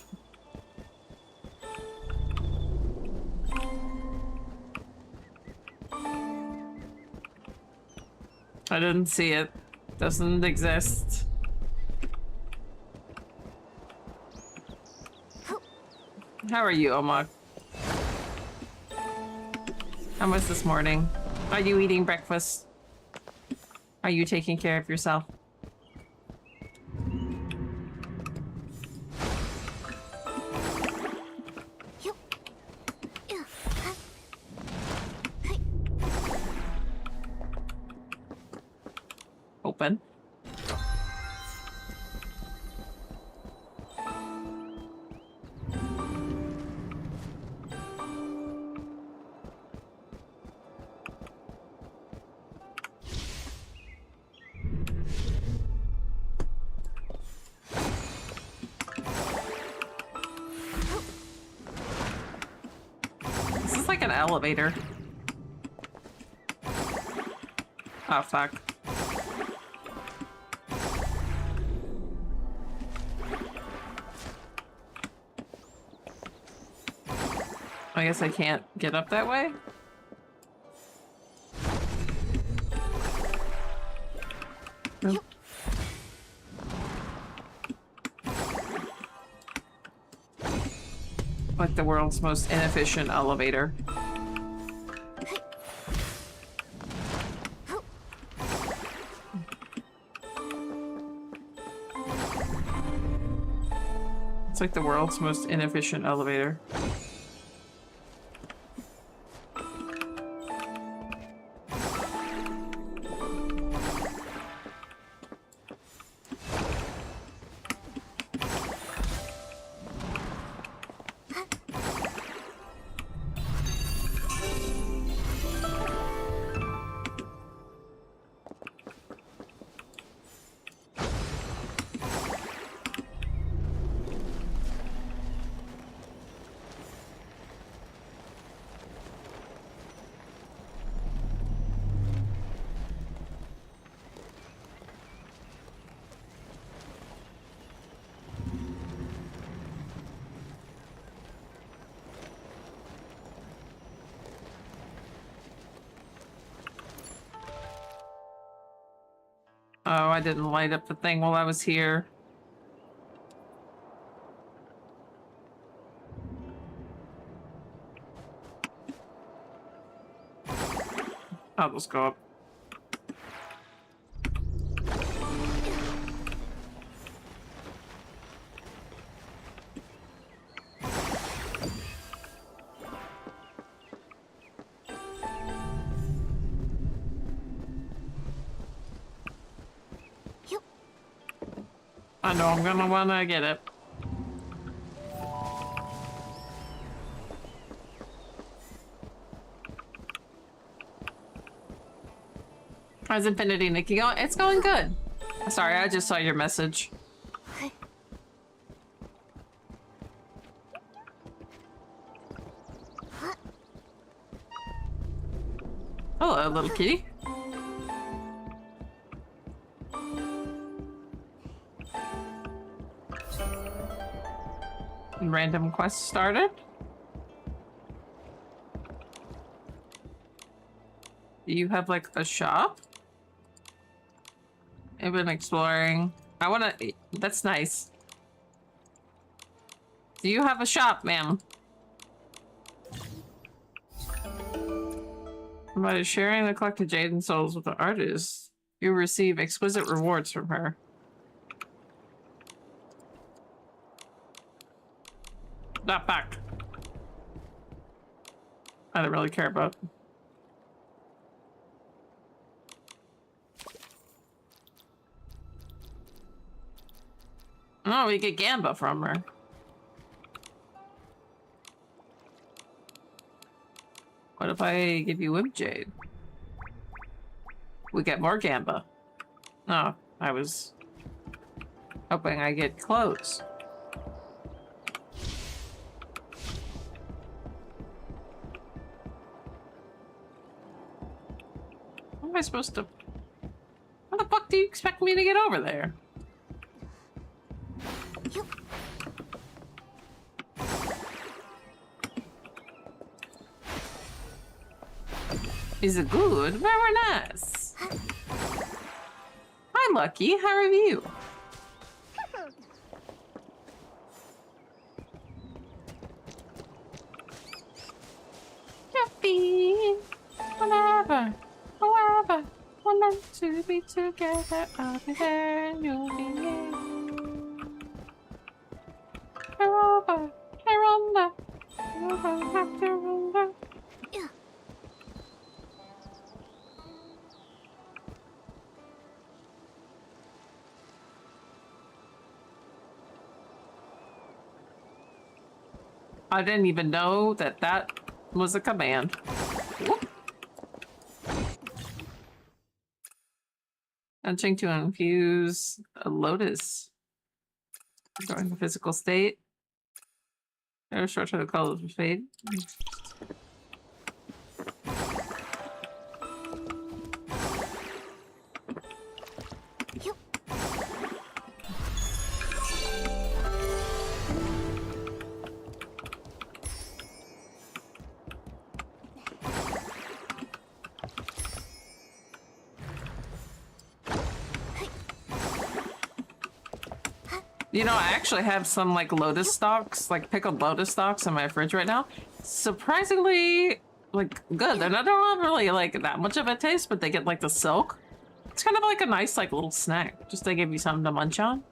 I didn't see it. Doesn't exist. How are you, Omar? How was this morning? Are you eating breakfast? Are you taking care of yourself? Open. This is like an elevator. Oh, fuck. I guess I can't get up that way? Nope. Like the world's most inefficient elevator. It's like the world's most inefficient elevator. Oh, I didn't light up the thing while I was here. I'll just go up. I know I'm gonna wanna get it. How's Infinity Nikki going? It's going good. Sorry, I just saw your message. Hello, little kitty. Random quest started. Do you have like a shop? I've been exploring. I wanna. That's nice. Do you have a shop, ma'am? By sharing the collected jade and souls with the artist, you receive exquisite rewards from her. That fact. I don't really care about. Oh, we get Gamba from her. What if I give you Whip Jade? We get more Gamba. Oh, I was hoping I get clothes. How am I supposed to... How the fuck do you expect me to get over there? Is it good? Very nice. Hi, Lucky. How are you? Happy. Whenever, however, we're meant to be together. I'll be there and you'll be here. Over, under, after under. I didn't even know that that was a command. Whoop. Touching to infuse a lotus. During the physical state. Or short to the colors of fade. You know, I actually have some like lotus stalks, like pickled lotus stalks in my fridge right now. Surprisingly, like good. They're not really like that much of a taste, but they get like the silk. It's kind of like a nice like little snack, just to give you something to munch on.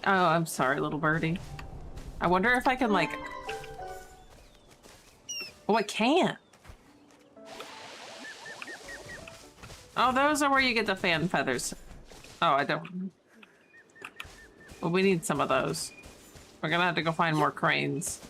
Oh, I'm sorry, little birdie. I wonder if I can like... Oh, I can't. Oh, those are where you get the fan feathers. Oh, I don't... Well, we need some of those. We're gonna have to go find more cranes.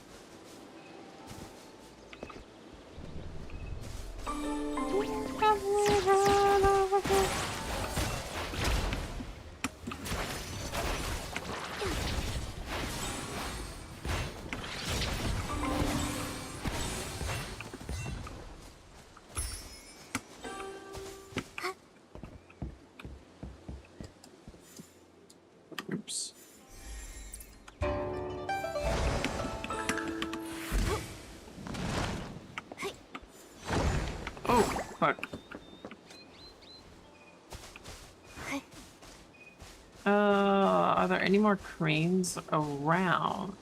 Oops. Oh, fuck. Are there any more cranes around?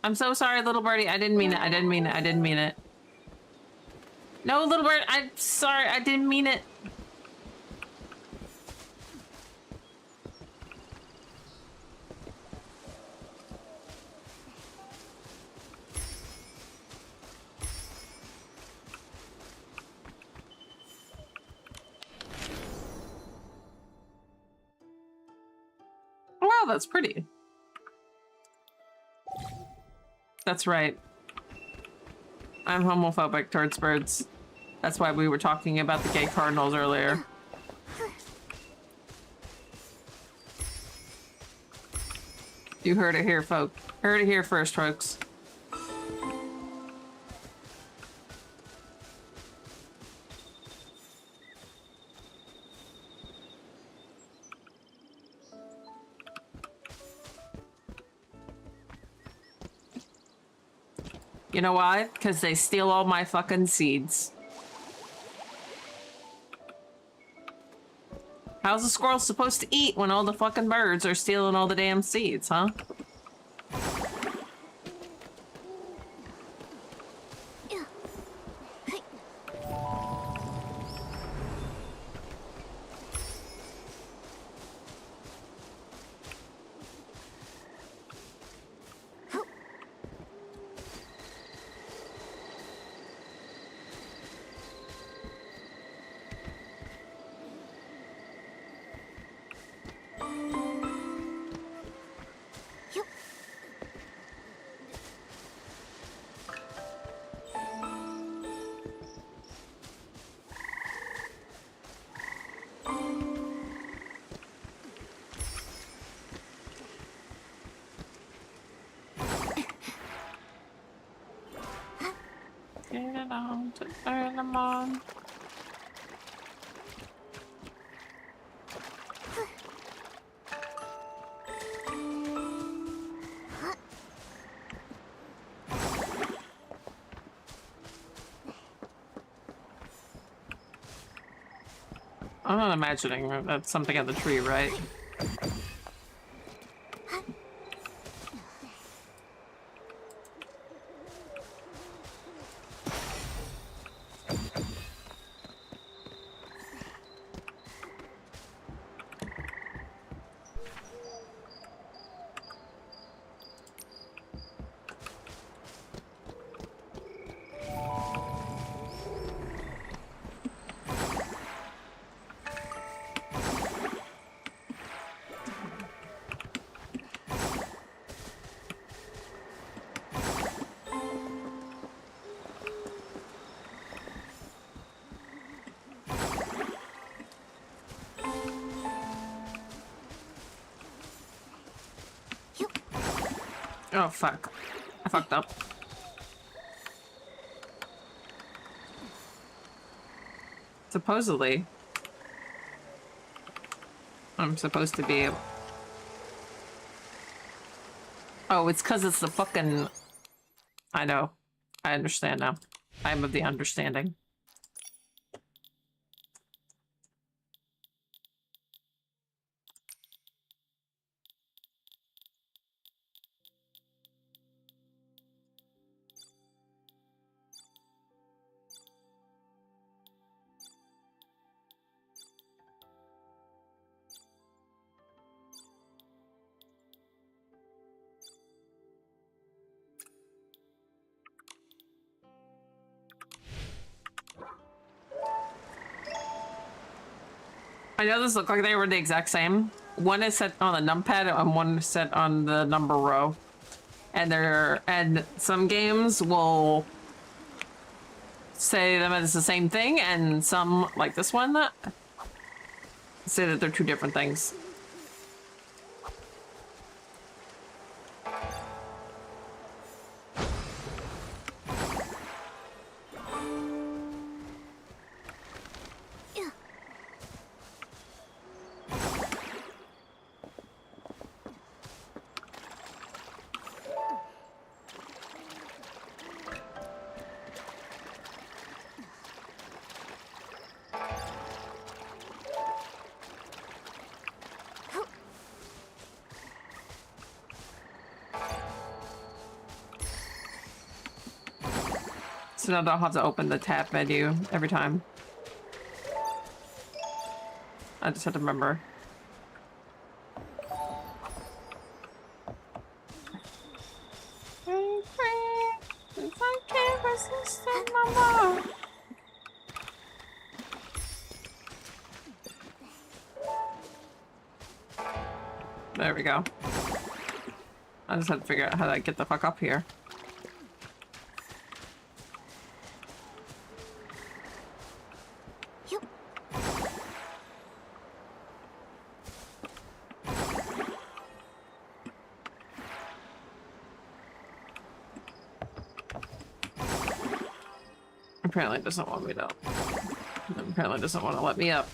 I'm so sorry, little birdie. I didn't mean it. I didn't mean it. I didn't mean it. No, little bird. I'm sorry. I didn't mean it. Wow, that's pretty. That's right. I'm homophobic towards birds. That's why we were talking about the gay cardinals earlier. You heard it here, folks. Heard it here first, folks. You know why? Because they steal all my fucking seeds. How's a squirrel supposed to eat when all the fucking birds are stealing all the damn seeds, huh? Get it on to turn them on. I'm not imagining that's something on the tree, right? Oh, fuck. I fucked up. Supposedly, I'm supposed to be able... Oh, it's because it's the fucking... I know. I understand now. I'm of the understanding. I know this look like they were the exact same. One is set on the numpad and one is set on the number row. And some games will say them as the same thing, and some, like this one, say that they're two different things. So now I'll have to open the tab menu every time. I just have to remember. I can't resist it no more. There we go. I just had to figure out how to get the fuck up here. Apparently it doesn't want me to. Apparently it doesn't want to let me up.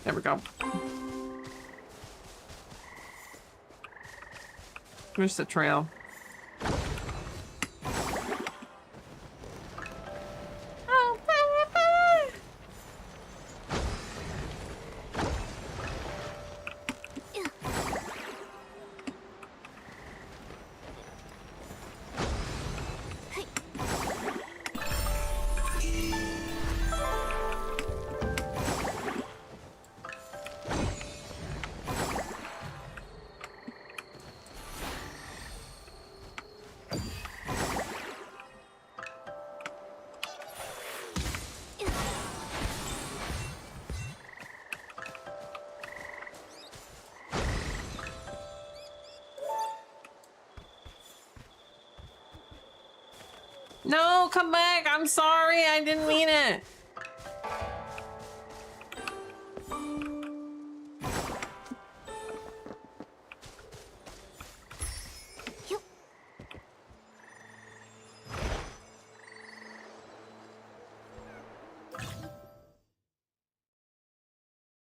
There we go. Where's the trail? No, come back. I'm sorry. I didn't mean it.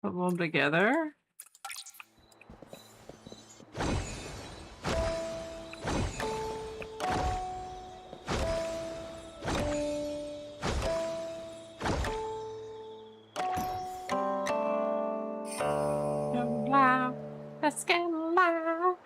Put them together. Let's get loud.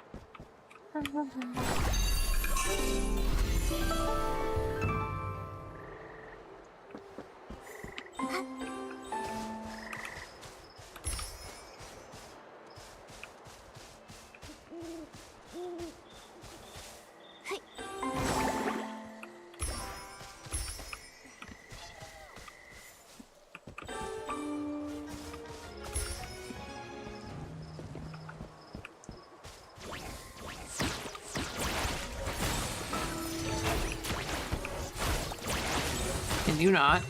Can you not?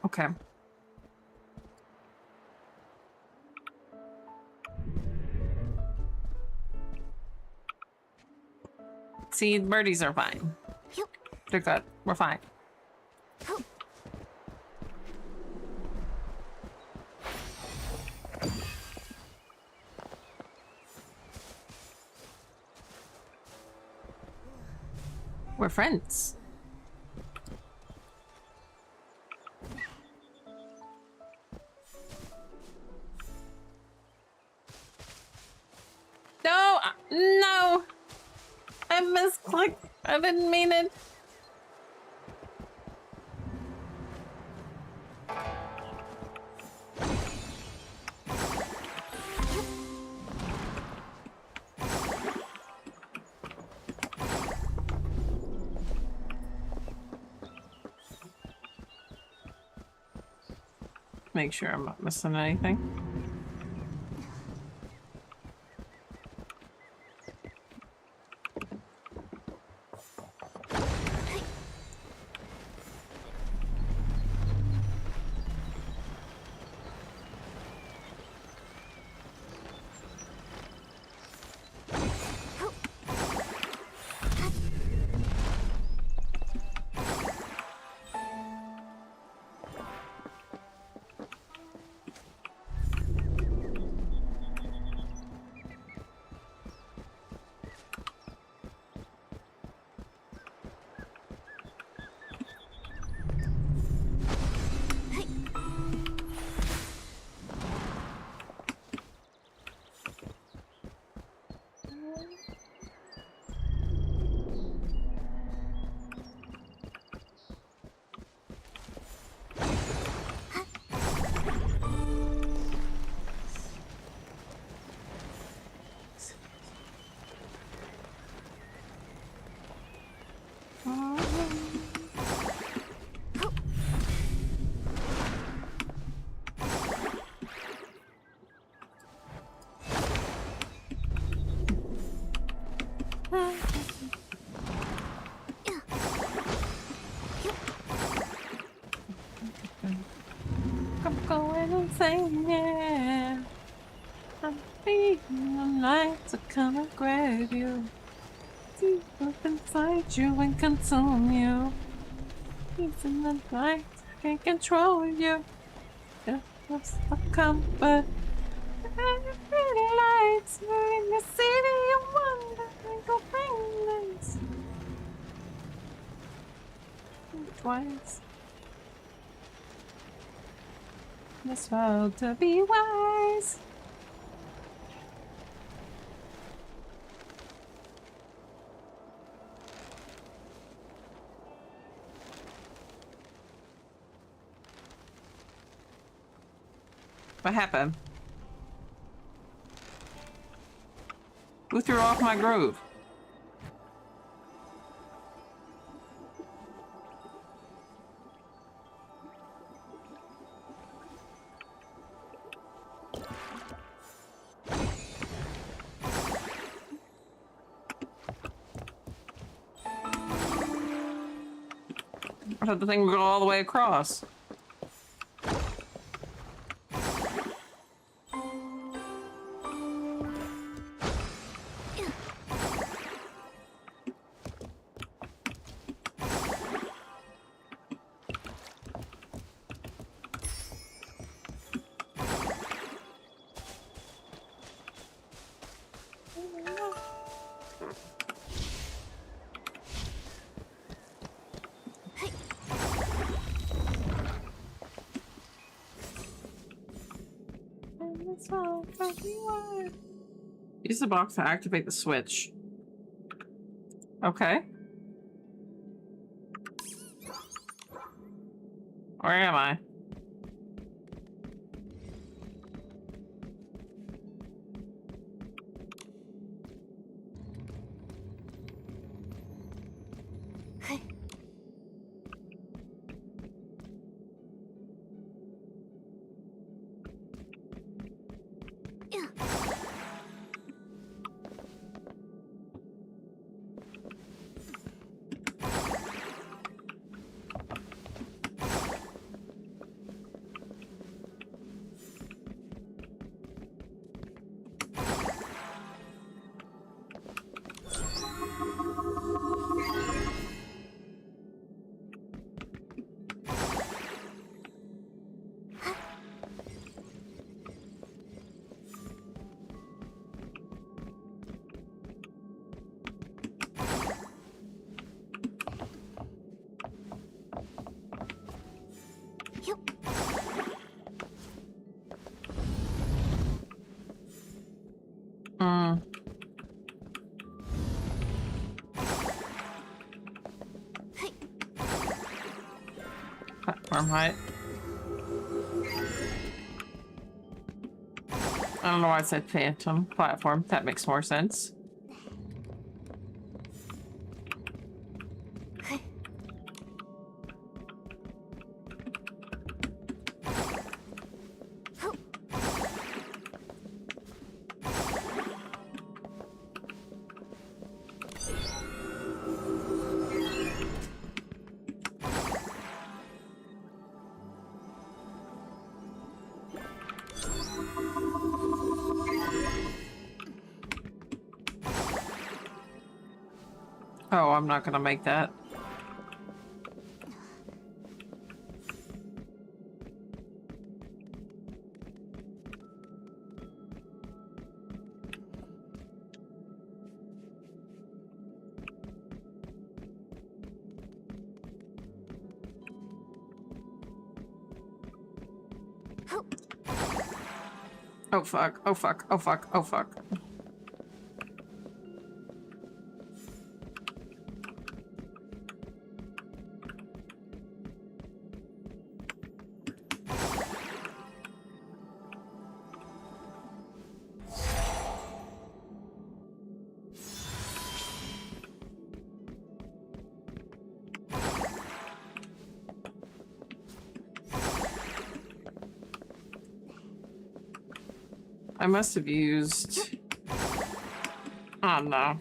Okay. See, birdies are fine. They're good. We're fine. We're friends. No! No! I misclicked. I didn't mean it. Make sure I'm not missing anything. I'm going insane, yeah. I'm feeling the light to come and grab you. Deep up inside you and consume you. He's in the light, can't control you. Just what's the comfort? Every lights, we're in the city of wonder. Go bring this. wise. This world to be wise. What happened? Who threw off my groove? I thought the thing would go all the way across. Use the box to activate the switch. Okay. Where am I? Platform height. I don't know why I said phantom platform. That makes more sense. Oh, I'm not gonna make that. Oh fuck, oh fuck, oh fuck, oh fuck. I must have used... Oh no.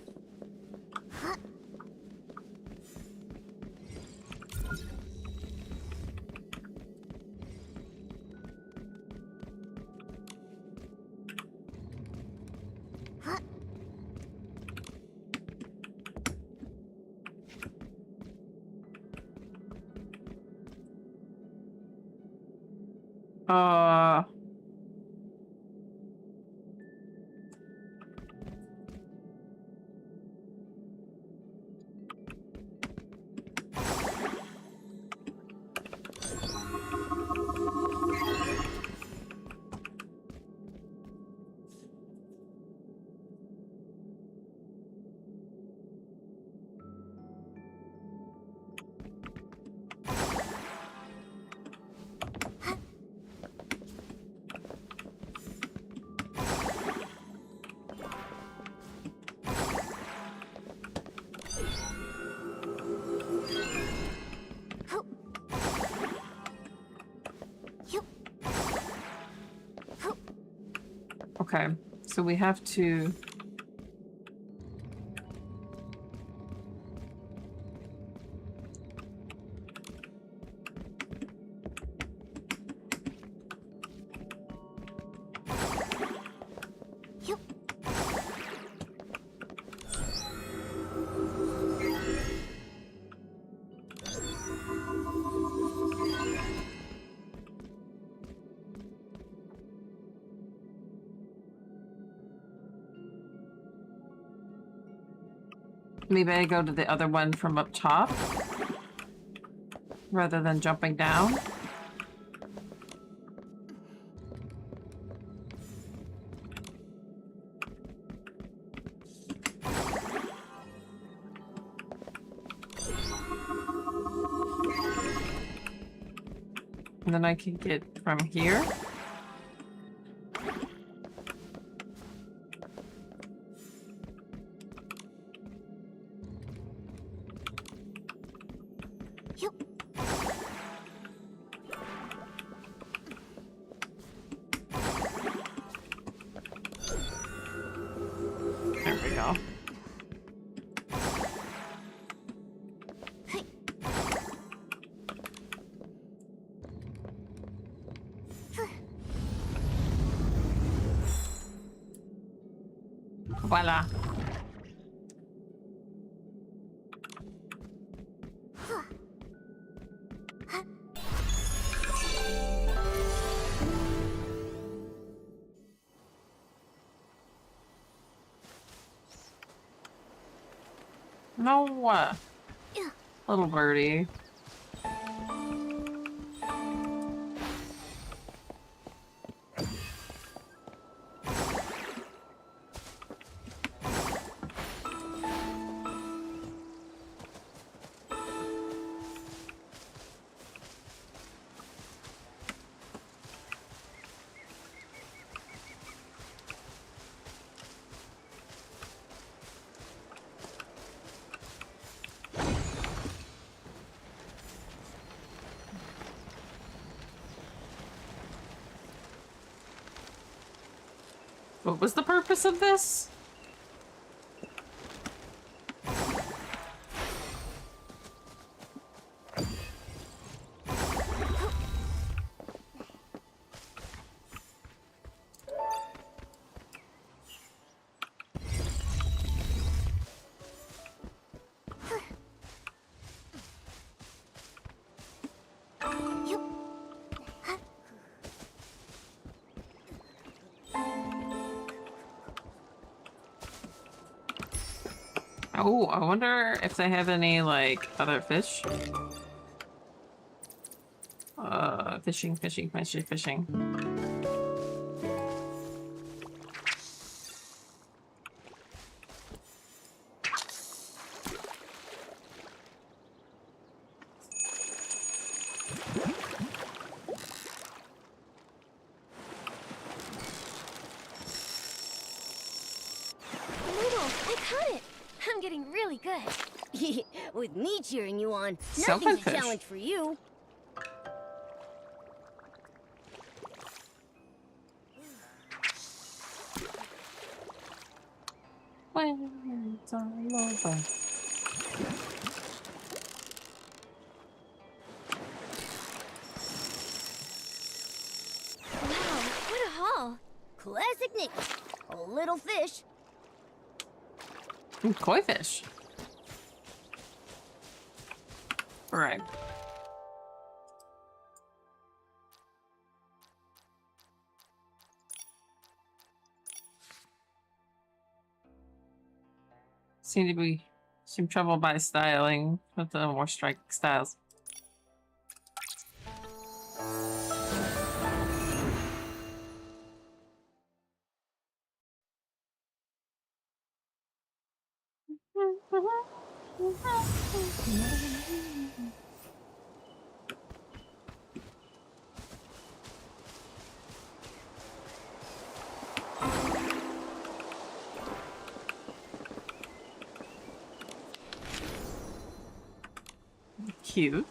Okay, so we have to... Maybe I go to the other one from up top rather than jumping down. And then I can get from here. There we go. Voila. No, little birdie. What was the purpose of this? Oh, I wonder if they have any, like, other fish. Fishing. I'm getting really good. With me cheering you on, Silverfish. nothing's a challenge for you. When it's all over. Wow, what a haul. Classic Nick. A little fish. Ooh, koi fish. Alright. Seem troubled by styling with the more striking styles. Cute.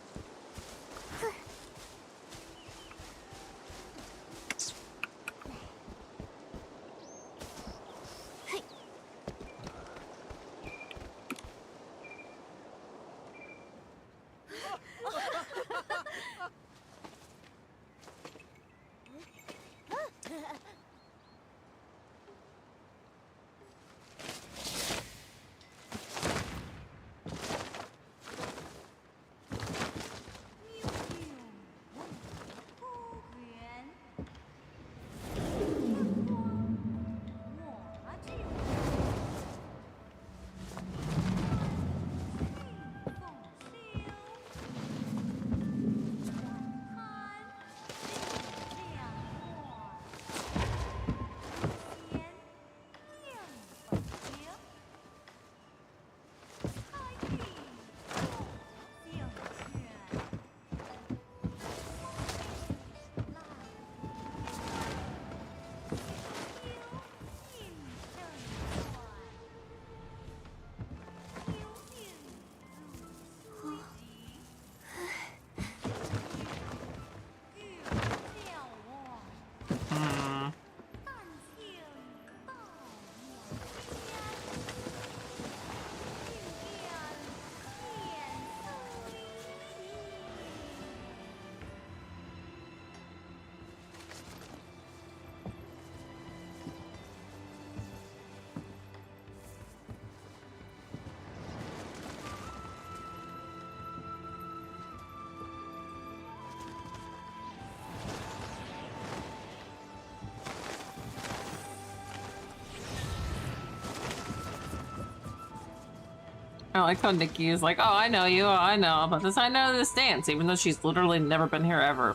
I like how Nikki is like, oh, I know you, I know about this, I know this dance, even though she's literally never been here ever.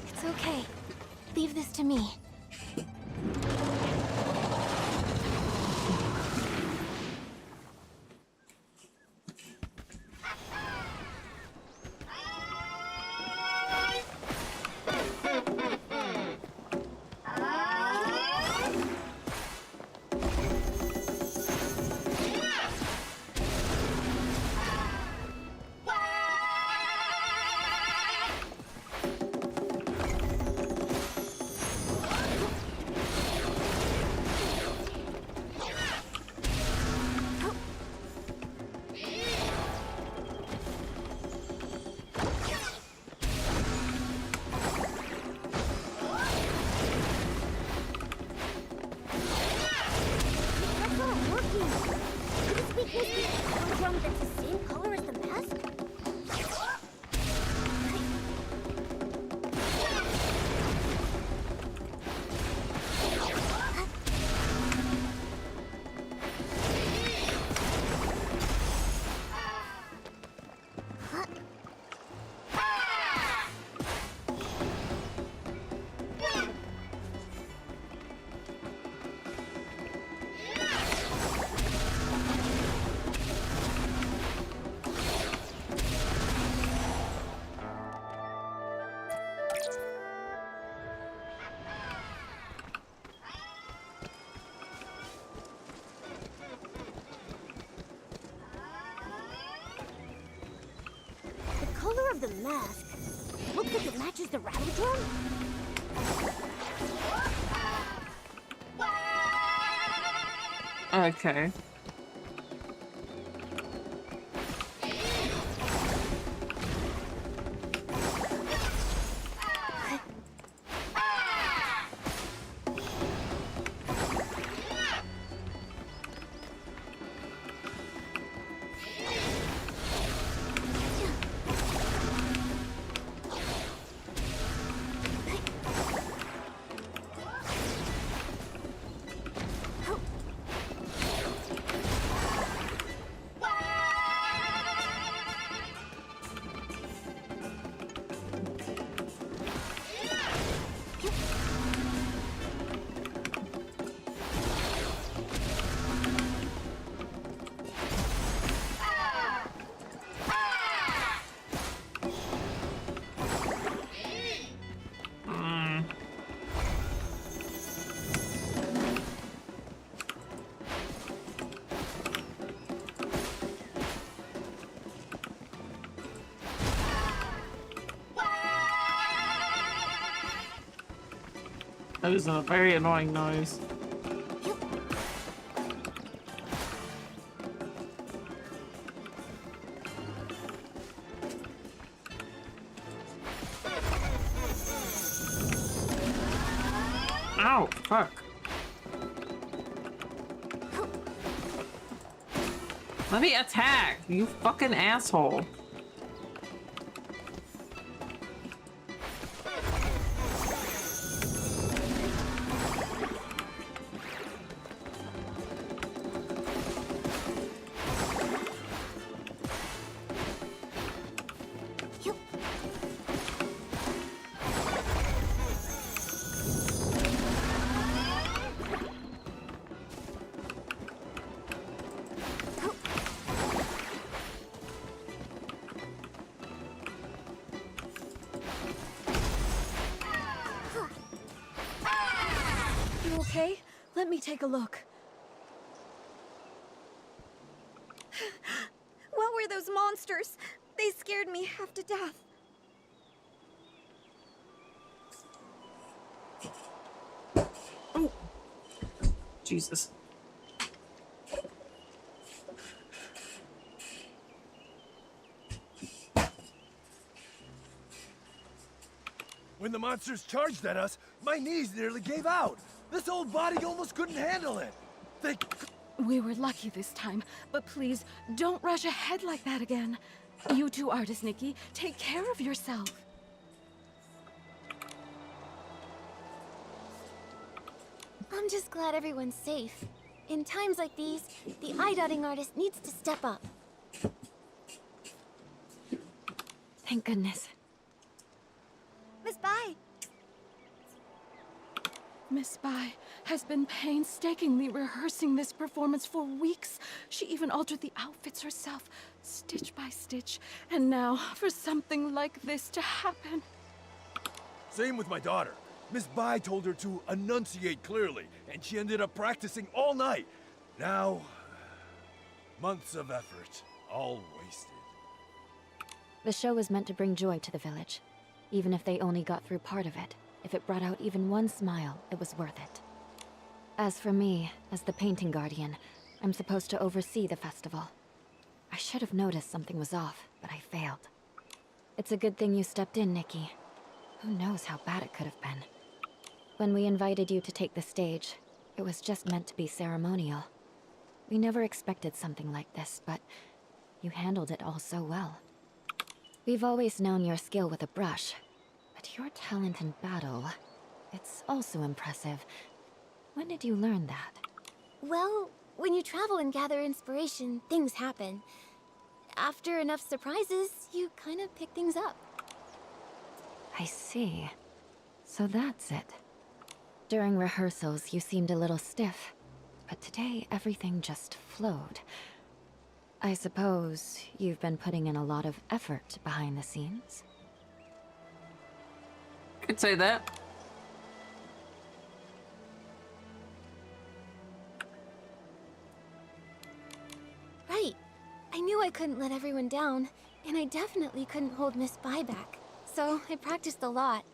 It's okay. Leave this to me. The mask. Looks like it matches the rattle drum. Okay. That was a very annoying noise. Ow, fuck. Let me attack, you fucking asshole. You okay? Let me take a look. What were those monsters? They scared me half to death. Oh. Jesus. When the monsters charged at us, my knees nearly gave out. This old body almost couldn't handle it. We were lucky this time, but please, don't rush ahead like that again. You too, Artist Nikki. Take care of yourself. I'm just glad everyone's safe. In times like these, the eye-dotting artist needs to step up. Thank goodness. Miss Bai! Miss Bai has been painstakingly rehearsing this performance for weeks. She even altered the outfits herself, stitch by stitch. And now, for something like this to happen. Same with my daughter. Miss Bai told her to enunciate clearly, and she ended up practicing all night. Now, months of effort, all wasted. The show was meant to bring joy to the village. Even if they only got through part of it, if it brought out even one smile, it was worth it. As for me, as the painting guardian, I'm supposed to oversee the festival. I should have noticed something was off, but I failed. It's a good thing you stepped in, Nikki. Who knows how bad it could have been. When we invited you to take the stage, it was just meant to be ceremonial. We never expected something like this, but you handled it all so well. We've always known your skill with a brush, but your talent in battle, it's also impressive. When did you learn that? Well, when you travel and gather inspiration, things happen. After enough surprises, you kind of pick things up. I see. So that's it. During rehearsals, you seemed a little stiff, but today everything just flowed. I suppose you've been putting in a lot of effort behind the scenes? Could say that. Right. I knew I couldn't let everyone down, and I definitely couldn't hold Miss Bai back. So I practiced a lot.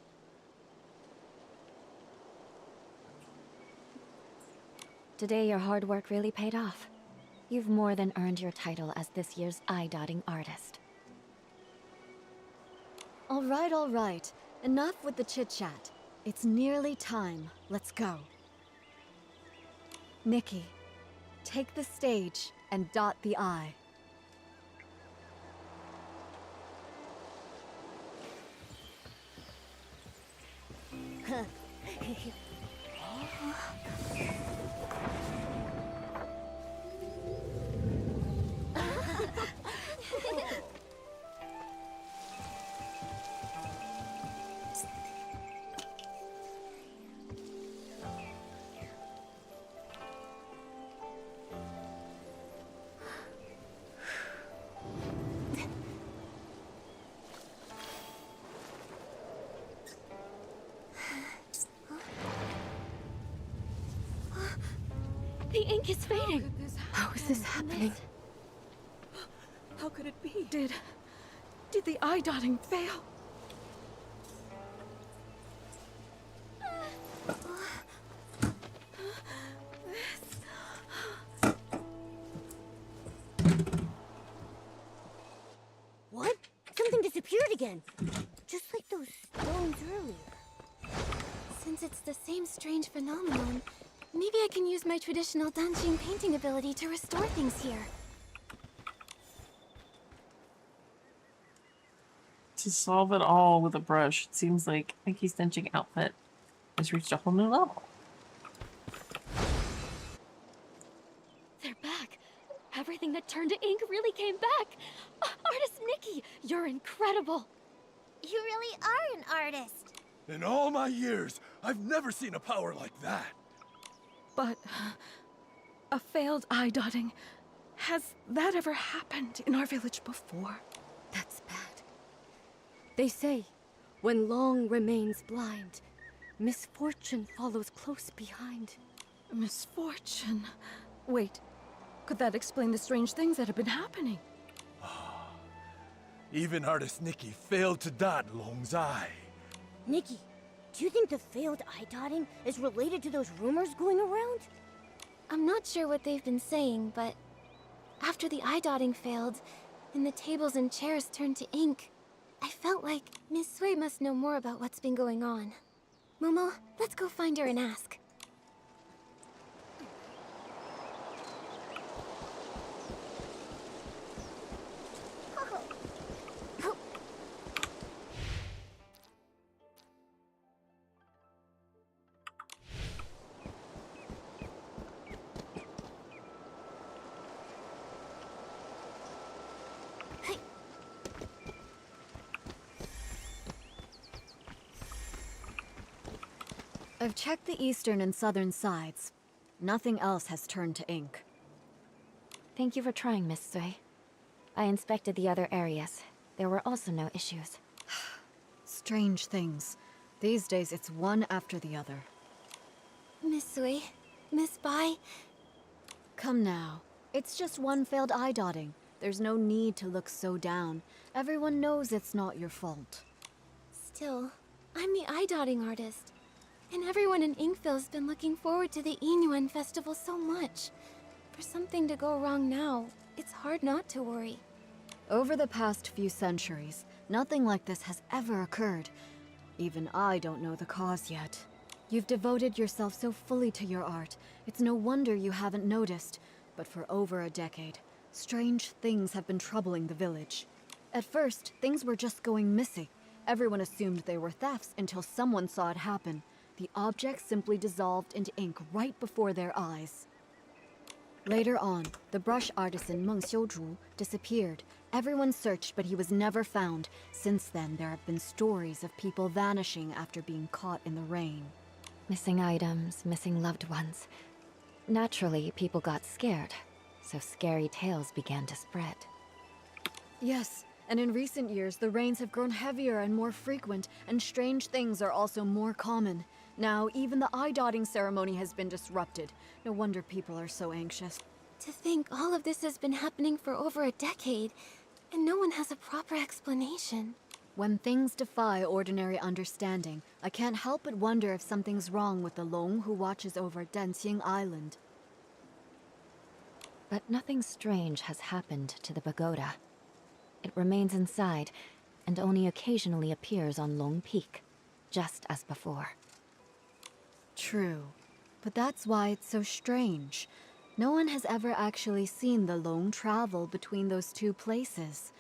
Today your hard work really paid off. You've more than earned your title as this year's eye-dotting artist. All right. Enough with the chit-chat. It's nearly time. Let's go. Nikki, take the stage and dot the I. The ink is fading. How is this happening? How could it be? Did the eye-dotting fail? appeared again. Just like those stones earlier. Since it's the same strange phenomenon, maybe I can use my traditional Danjing painting ability to restore things here. To solve it all with a brush, it seems like Mickey's stenching outfit has reached a whole new level. They're back. Everything that turned to ink really came back. Artist Nikki, you're incredible. You really are an artist. In all my years, I've never seen a power like that. But a failed eye dotting. Has that ever happened in our village before? That's bad. They say, when long remains blind, misfortune follows close behind. Misfortune? Wait, could that explain the strange things that have been happening? Even artist Nikki failed to dot Long's eye. Nikki, do you think the failed eye dotting is related to those rumors going around? I'm not sure what they've been saying, but after the eye dotting failed, and the tables and chairs turned to ink, I felt like Miss Sui must know more about what's been going on. Momo, let's go find her and ask. I've checked the eastern and southern sides. Nothing else has turned to ink. Thank you for trying, Miss Sui. I inspected the other areas. There were also no issues. Strange things. These days it's one after the other. Miss Sui, Miss Bai. Come now. It's just one failed eye dotting. There's no need to look so down. Everyone knows it's not your fault. Still, I'm the eye dotting artist. And everyone in Inkville's been looking forward to the Inyuan festival so much. For something to go wrong now, it's hard not to worry. Over the past few centuries, nothing like this has ever occurred. Even I don't know the cause yet. You've devoted yourself so fully to your art, it's no wonder you haven't noticed. But for over a decade, strange things have been troubling the village. At first, things were just going missing. Everyone assumed they were thefts until someone saw it happen. The objects simply dissolved into ink right before their eyes. Later on, the brush artisan Meng Xiuzhu disappeared. Everyone searched, but he was never found. Since then, there have been stories of people vanishing after being caught in the rain. Missing items, missing loved ones. Naturally, people got scared, so scary tales began to spread. Yes, and in recent years, the rains have grown heavier and more frequent, and strange things are also more common. Now, even the eye-dotting ceremony has been disrupted. No wonder people are so anxious. To think all of this has been happening for over a decade, and no one has a proper explanation. When things defy ordinary understanding, I can't help but wonder if something's wrong with the Long who watches over Danxing Island. But nothing strange has happened to the pagoda. It remains inside, and only occasionally appears on Long Peak, just as before. True. But that's why it's so strange. No one has ever actually seen the Long travel between those two places.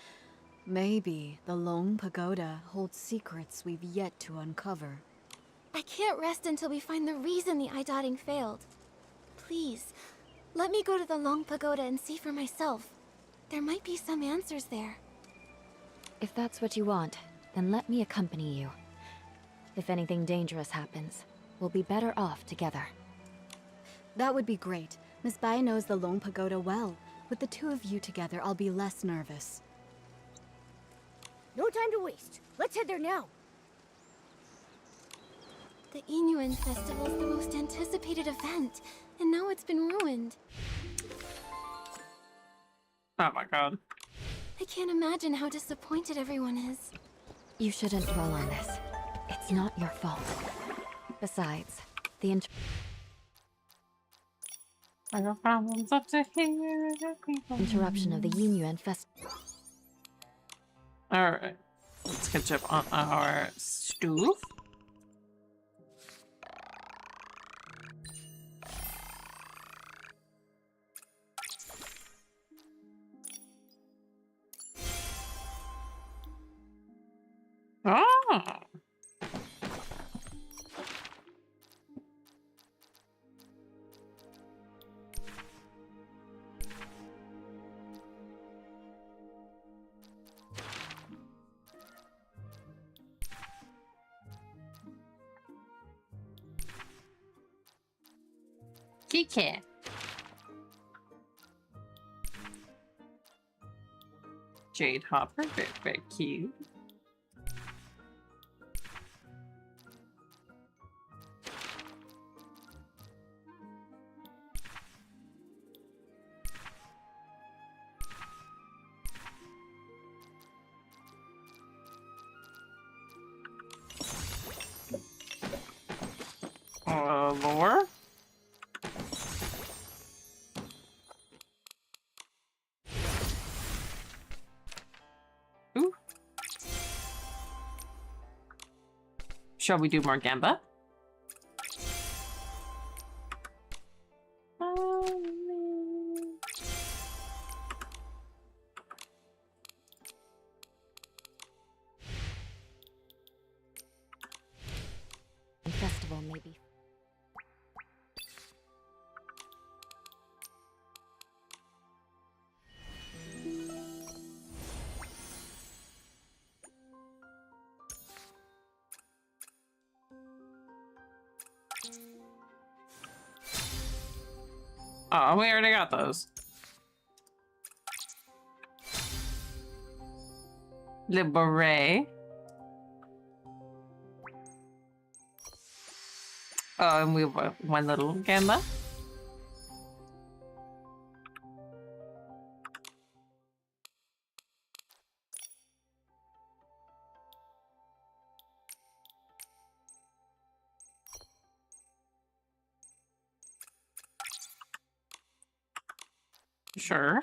Maybe the Long Pagoda holds secrets we've yet to uncover. I can't rest until we find the reason the eye-dotting failed. Please, let me go to the Long Pagoda and see for myself. There might be some answers there. If that's what you want, then let me accompany you. If anything dangerous happens, we'll be better off together. That would be great. Miss Bai knows the Long Pagoda well. With the two of you together, I'll be less nervous. No time to waste. Let's head there now. The Inyuan Festival's the most anticipated event, and now it's been ruined. Oh my god. I can't imagine how disappointed everyone is. You shouldn't dwell on this. It's not your fault. Besides, the I got problems up to here. interruption of the Yinyuan Festival. Alright. Let's catch up on our stove. Ah. Kiki. Jade Hopper, very, very cute. Lore? Ooh. Shall we do more Gamba? Festival, maybe. Oh, we already got those. Le Beret. Oh, and we have one little Gamba. Sure.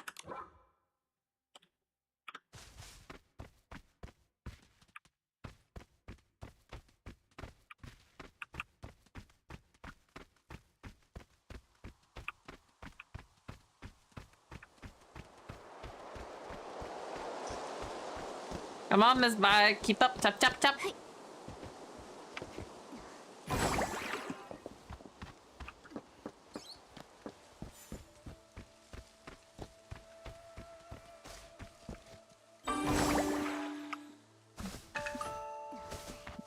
Come on, Miss Bye. Keep up. Tap, tap, tap.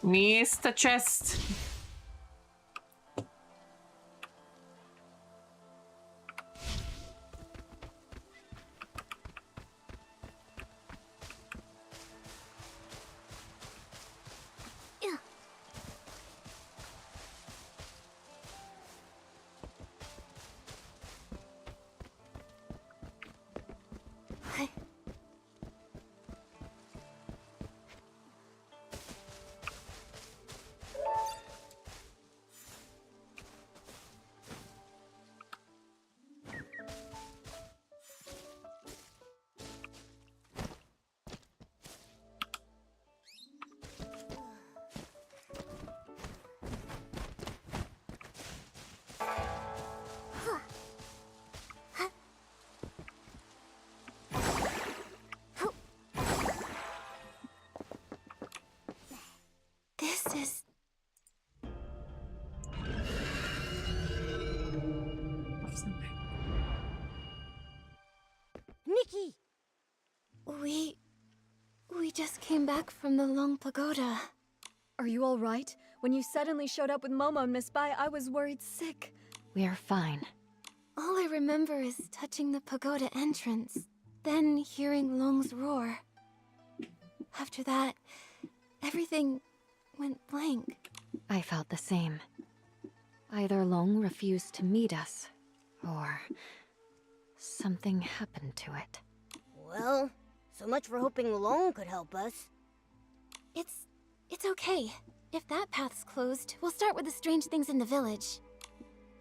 Mr. Chest. This is... Nikki! We just came back from the Long Pagoda. Are you all right? When you suddenly showed up with Momo and Miss Bai, I was worried sick. We're fine. All I remember is touching the pagoda entrance, then hearing Long's roar. After that, everything went blank. I felt the same. Either Long refused to meet us, or something happened to it. Well, so much for hoping Long could help us. It's okay. If that path's closed, we'll start with the strange things in the village.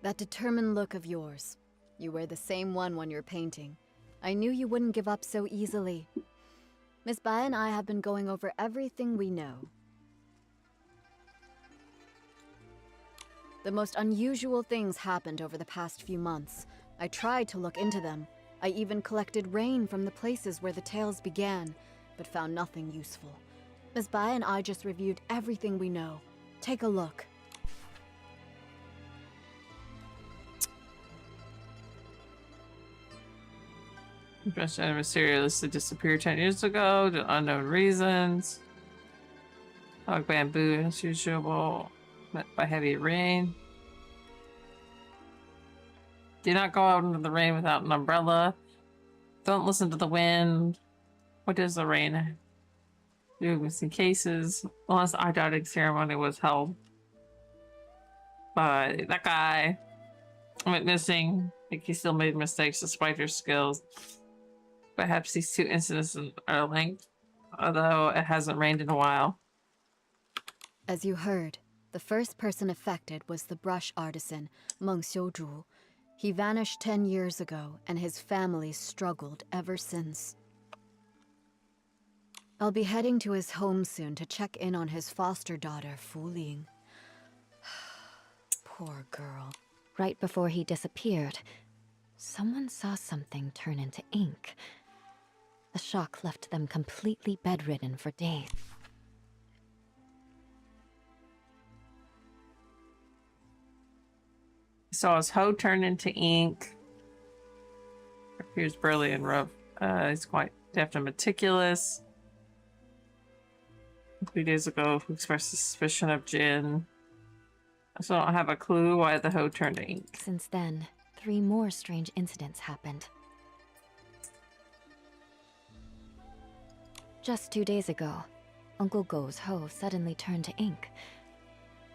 That determined look of yours. You wear the same one when you're painting. I knew you wouldn't give up so easily. Miss Bai and I have been going over everything we know. The most unusual things happened over the past few months. I tried to look into them. I even collected rain from the places where the tales began, but found nothing useful. Miss Bai and I just reviewed everything we know. Take a look. Impression mysteriously disappeared 10 years ago due to unknown reasons. Dog bamboo as usual, met by heavy rain. Do not go out into the rain without an umbrella. Don't listen to the wind. What does the rain do? Missing cases. The last eye dotting ceremony was held by that guy. Went missing. I think he still made mistakes despite her skills. Perhaps these two incidents are linked, although it hasn't rained in a while. As you heard, the first person affected was the brush artisan, Meng Xiuzhu. He vanished 10 years ago, and his family struggled ever since. I'll be heading to his home soon to check in on his foster daughter, Fu Ling. Poor girl. Right before he disappeared, someone saw something turn into ink. The shock left them completely bedridden for days. Saw his hoe turn into ink. Appears burly and rough. He's quite deft and meticulous. 3 days ago, who expressed suspicion of Jin. I still don't have a clue why the hoe turned to ink. Since then, 3 more strange incidents happened. Just 2 days ago, Uncle Go's hoe suddenly turned to ink.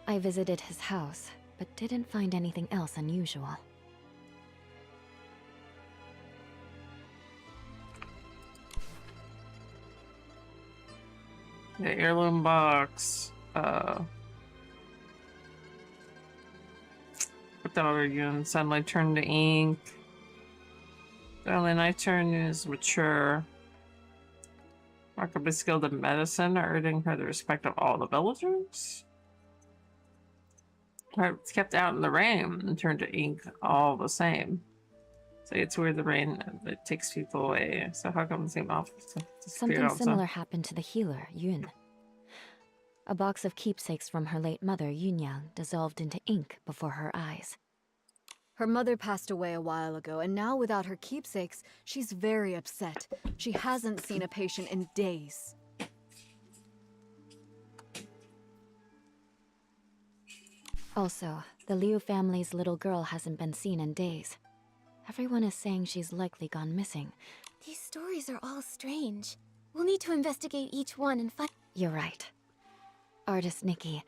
I visited his house, but didn't find anything else unusual. The heirloom box. Daughter Yun suddenly turned to ink. The only nocturne is mature. Remarkably skilled in medicine, earning her the respect of all the villagers. It's kept out in the rain and turned to ink all the same. So it's weird the rain that takes people away. So how come the same office disappeared Something also? similar happened to the healer, Yun. A box of keepsakes from her late mother, Yunyang, dissolved into ink before her eyes. Her mother passed away a while ago, and now without her keepsakes, she's very upset. She hasn't seen a patient in days. Also, the Liu family's little girl hasn't been seen in days. Everyone is saying she's likely gone missing. These stories are all strange. We'll need to investigate each one and find— You're right. Artist Nikki,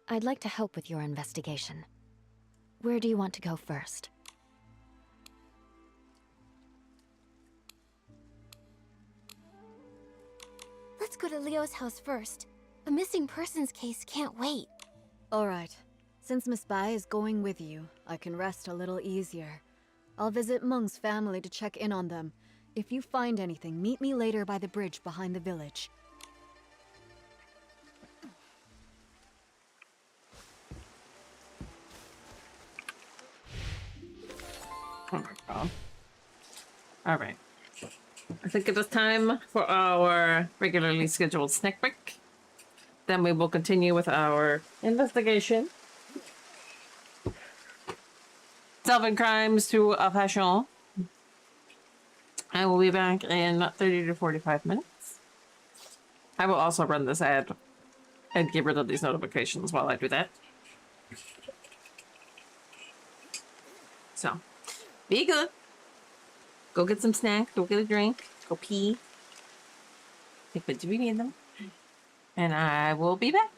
I'd like to help with your investigation. Where do you want to go first? Let's go to Leo's house first. A missing persons case can't wait. Alright. Since Miss Bai is going with you, I can rest a little easier. I'll visit Meng's family to check in on them. If you find anything, meet me later by the bridge behind the village. Oh my god. Alright. I think it is time for our regularly scheduled snack break. Then we will continue with our investigation. Solving crimes through a passion. I will be back in 30 to 45 minutes. I will also run this ad and get rid of these notifications while I do that. So, be good. Go get some snack, go get a drink, go pee. Take what you need them. And I will be back.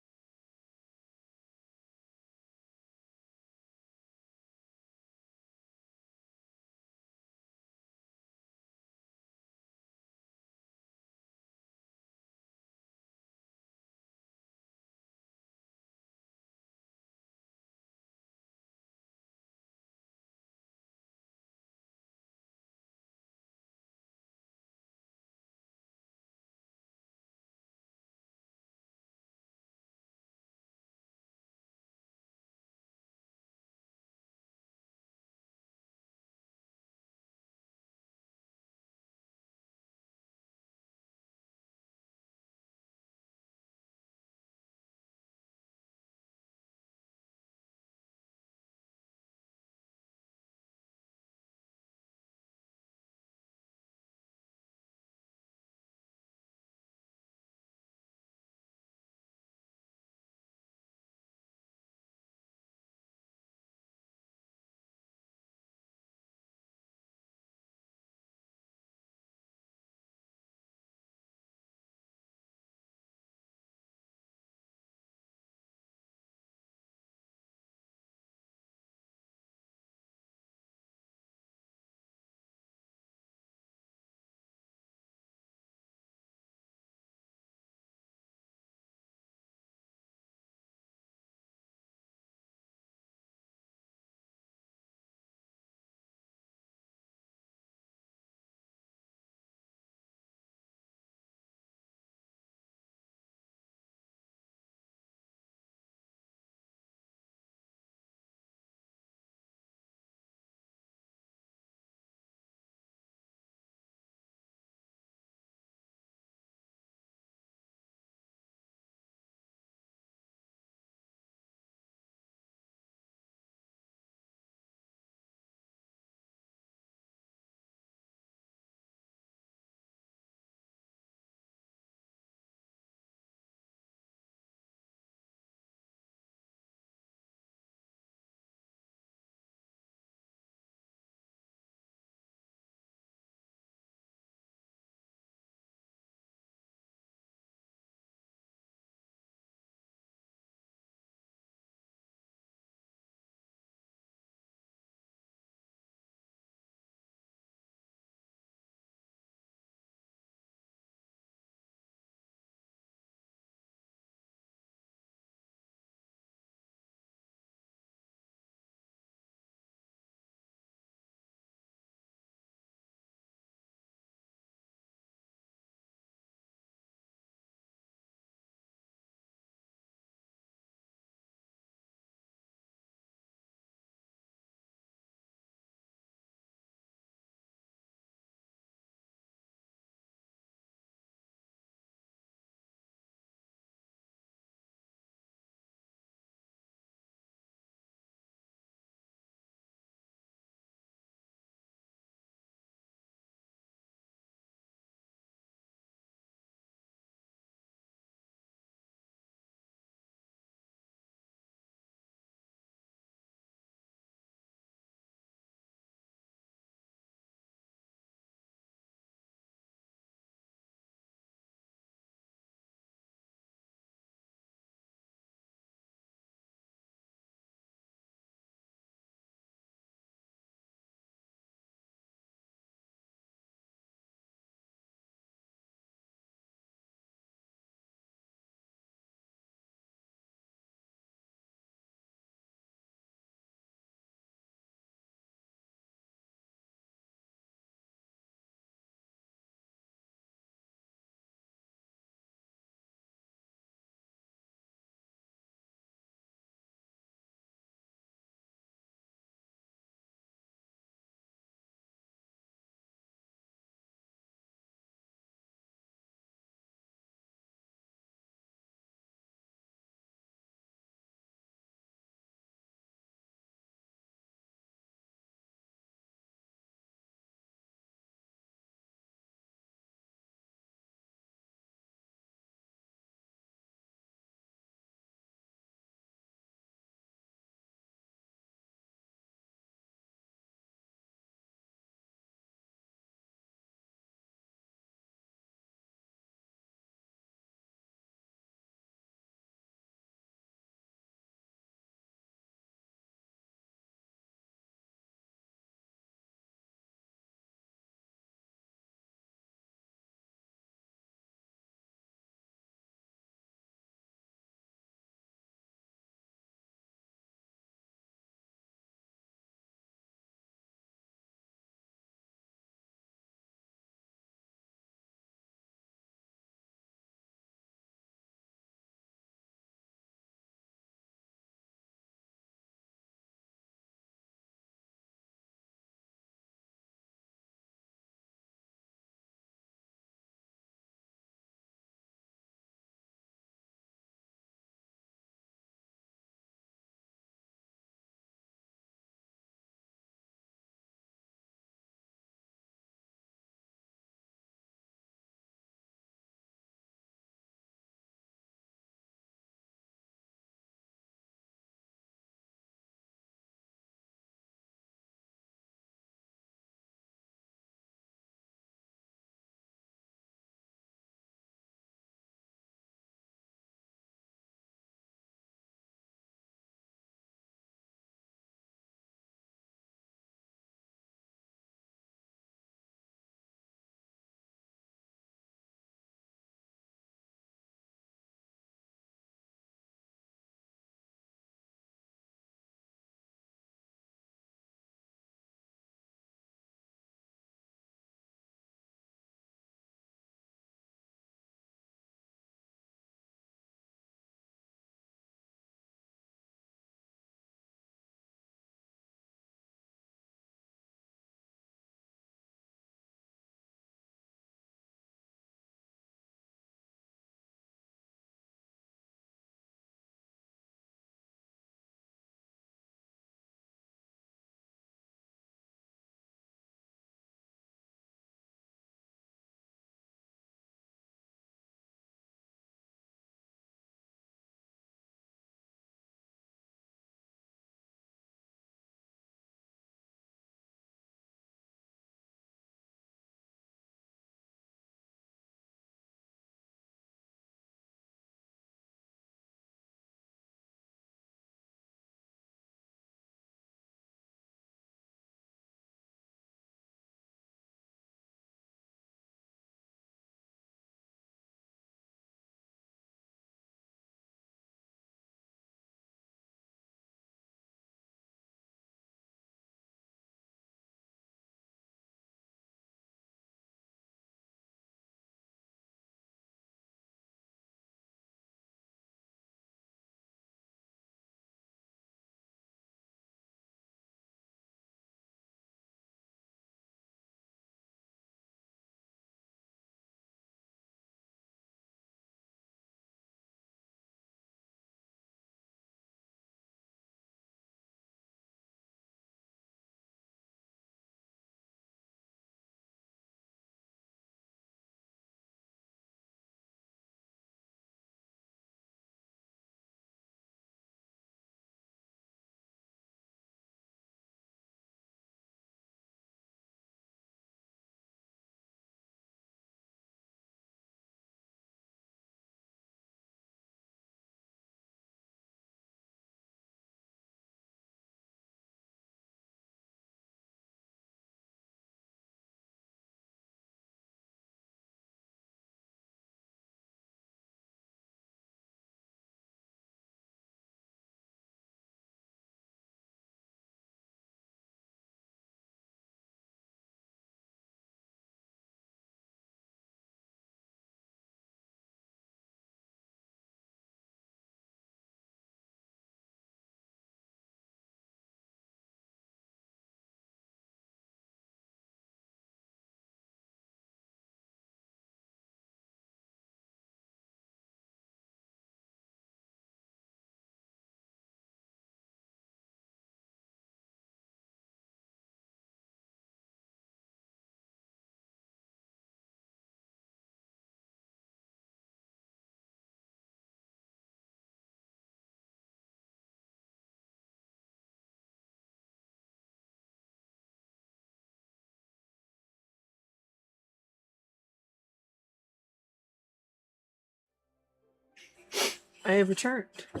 I have returned. A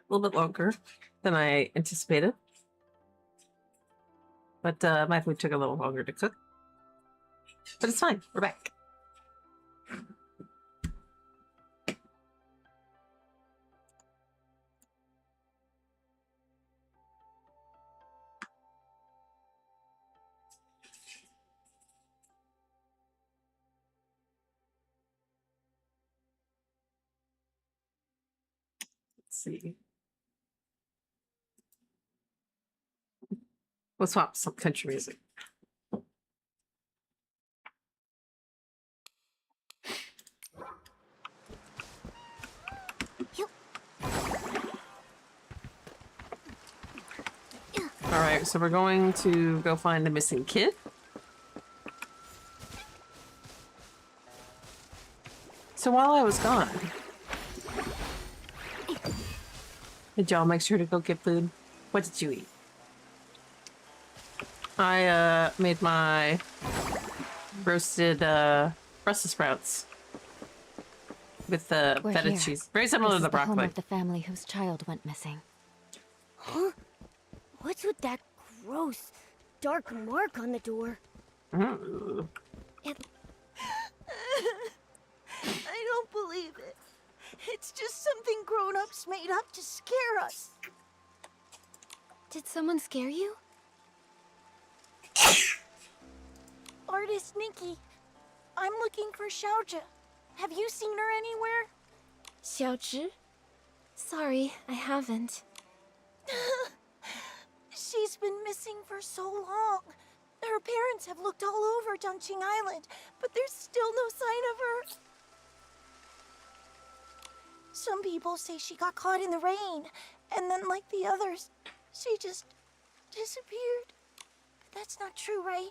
little bit longer than I anticipated. But my food took a little longer to cook. But it's fine. We're back. Let's see. We'll swap some country music. Alright, so we're going to go find the missing kid. So while I was gone, did y'all make sure to go get food? What did you eat? I made my roasted Brussels sprouts with the We're feta here. cheese. Very similar This to is the home broccoli. of the family whose child went missing. Huh? What's with that gross, dark mark on the door? Mm. I don't believe it. It's just something grown-ups made up to scare us. Did someone scare you? Artist Nikki, I'm looking for Xiaozhi. Have you seen her anywhere? Xiaozhi? Sorry, I haven't. She's been missing for so long. Her parents have looked all over Dongqing Island, but there's still no sign of her. Some people say she got caught in the rain, and then like the others, she just disappeared. But that's not true, right?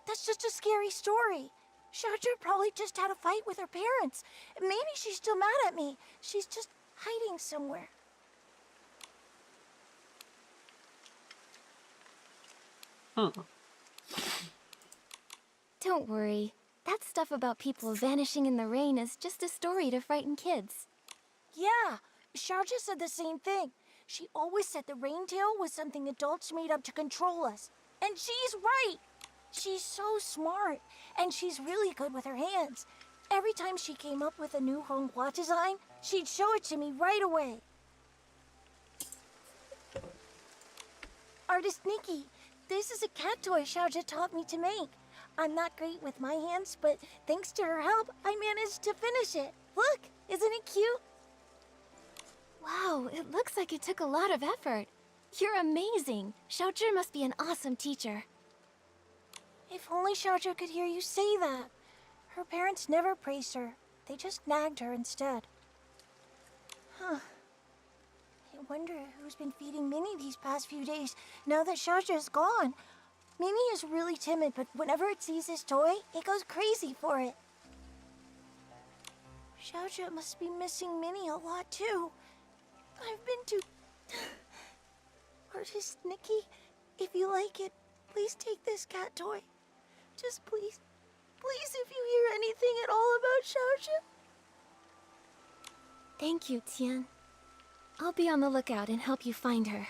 That's just a scary story. Xiaozhi probably just had a fight with her parents. Maybe she's still mad at me. She's just hiding somewhere. Hmm. Don't worry. That stuff about people vanishing in the rain is just a story to frighten kids. Yeah, Xiaozhi said the same thing. She always said the rain tale was something adults made up to control us. And she's right! She's so smart, and she's really good with her hands. Every time she came up with a new Honghua design, she'd show it to me right away. Artist Nikki, this is a cat toy Xiaozhi taught me to make. I'm not great with my hands, but thanks to her help, I managed to finish it. Look, isn't it cute? Wow, it looks like it took a lot of effort. You're amazing. Xiaozhi must be an awesome teacher. If only Xiaozhi could hear you say that. Her parents never praised her. They just nagged her instead. Huh. I wonder who's been feeding Minnie these past few days, now that Xiaozhi is gone. Minnie is really timid, but whenever it sees this toy, it goes crazy for it. Xiaozhi must be missing Minnie a lot, too. I've been to... Artist Nikki, if you like it, please take this cat toy. Just please, please, if you hear anything at all about Xiaozhi. Thank you, Tian. I'll be on the lookout and help you find her.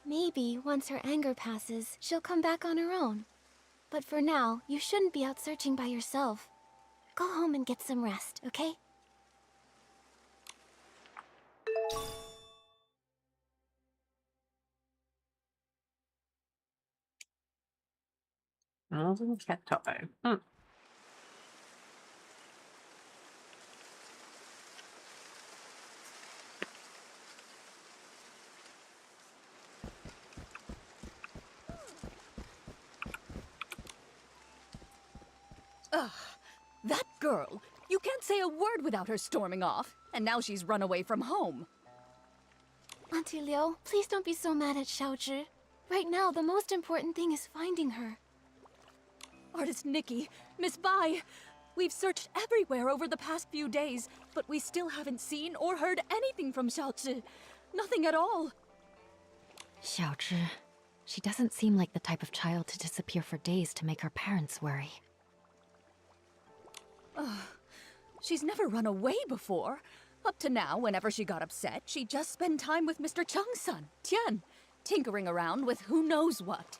Maybe once her anger passes, she'll come back on her own. But for now, you shouldn't be out searching by yourself. Go home and get some rest, okay? Oh, cat toy. Hmm. Ugh, that girl. You can't say a word without her storming off. And now she's run away from home. Auntie Liu, please don't be so mad at Xiaozhi. Right now, the most important thing is finding her. Artist Nikki, Miss Bai, we've searched everywhere over the past few days, but we still haven't seen or heard anything from Xiaozhi. Nothing at all. Xiaozhi. She doesn't seem like the type of child to disappear for days to make her parents worry. Ugh. She's never run away before. Up to now, whenever she got upset, she'd just spend time with Mr. Chung's son, Tian, tinkering around with who knows what.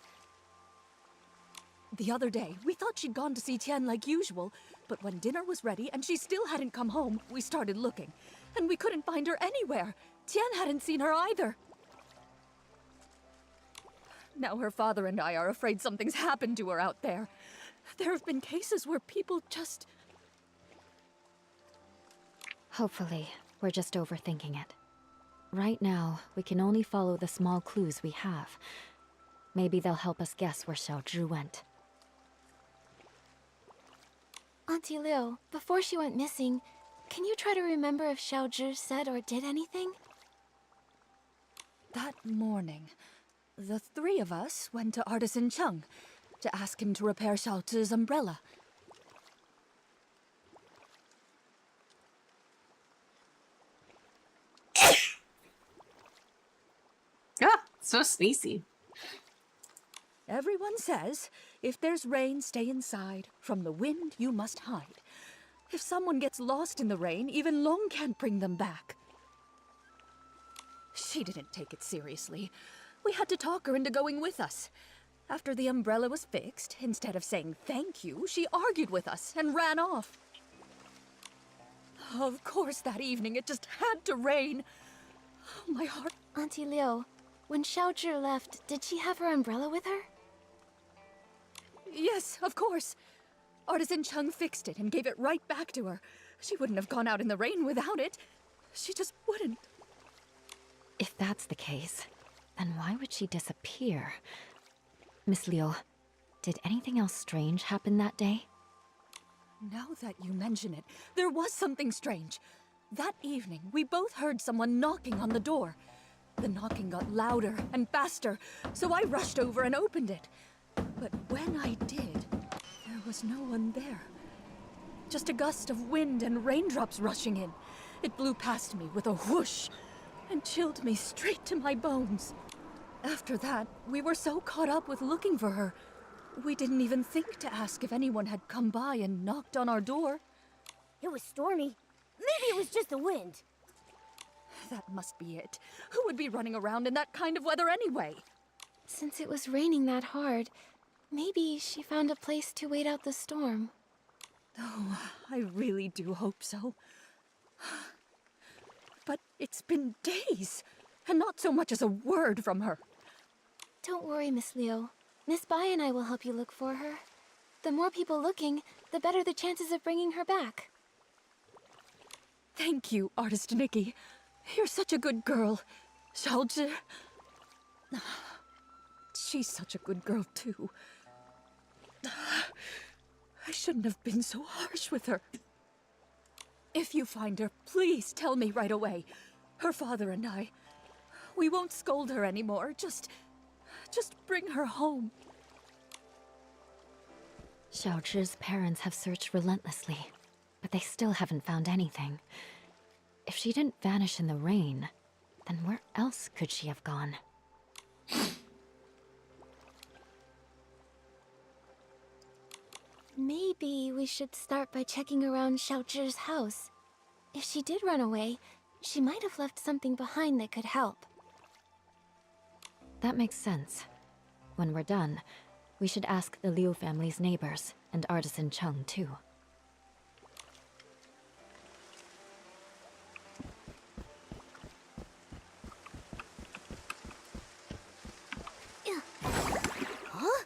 The other day, we thought she'd gone to see Tian like usual, but when dinner was ready and she still hadn't come home, we started looking. And we couldn't find her anywhere. Tian hadn't seen her either. Now her father and I are afraid something's happened to her out there. There have been cases where people just... Hopefully, we're just overthinking it. Right now, we can only follow the small clues we have. Maybe they'll help us guess where Xiaozhi went. Auntie Liu, before she went missing, can you try to remember if Xiaozhi said or did anything? That morning, the three of us went to Artisan Chung to ask him to repair Xiaozhi's umbrella. Ah, so sneezy. Everyone says, if there's rain, stay inside. From the wind, you must hide. If someone gets lost in the rain, even Long can't bring them back. She didn't take it seriously. We had to talk her into going with us. After the umbrella was fixed, instead of saying thank you, she argued with us and ran off. Of course, that evening it just had to rain. Oh, my heart... Auntie Liu, when Xiaozhi left, did she have her umbrella with her? Yes, of course. Artisan Chung fixed it and gave it right back to her. She wouldn't have gone out in the rain without it. She just wouldn't. If that's the case, then why would she disappear? Miss Liu, did anything else strange happen that day? Now that you mention it, there was something strange. That evening, we both heard someone knocking on the door. The knocking got louder and faster, so I rushed over and opened it. But when I did, there was no one there. Just a gust of wind and raindrops rushing in. It blew past me with a whoosh and chilled me straight to my bones. After that, we were so caught up with looking for her, we didn't even think to ask if anyone had come by and knocked on our door. It was stormy. Maybe it was just the wind. That must be it. Who would be running around in that kind of weather anyway? Since it was raining that hard, maybe she found a place to wait out the storm. Oh, I really do hope so. But it's been days, and not so much as a word from her. Don't worry, Miss Liu. Miss Bai and I will help you look for her. The more people looking, the better the chances of bringing her back. Thank you, Artist Nikki. You're such a good girl. Xiaozhi... She's such a good girl, too. I shouldn't have been so harsh with her. If you find her, please tell me right away. Her father and I... We won't scold her anymore. Just bring her home. Xiaozhi's parents have searched relentlessly, but they still haven't found anything. If she didn't vanish in the rain, then where else could she have gone? Maybe we should start by checking around Xiaozhi's house. If she did run away, she might have left something behind that could help. That makes sense. When we're done, we should ask the Liu family's neighbors and Artisan Chung too. Huh?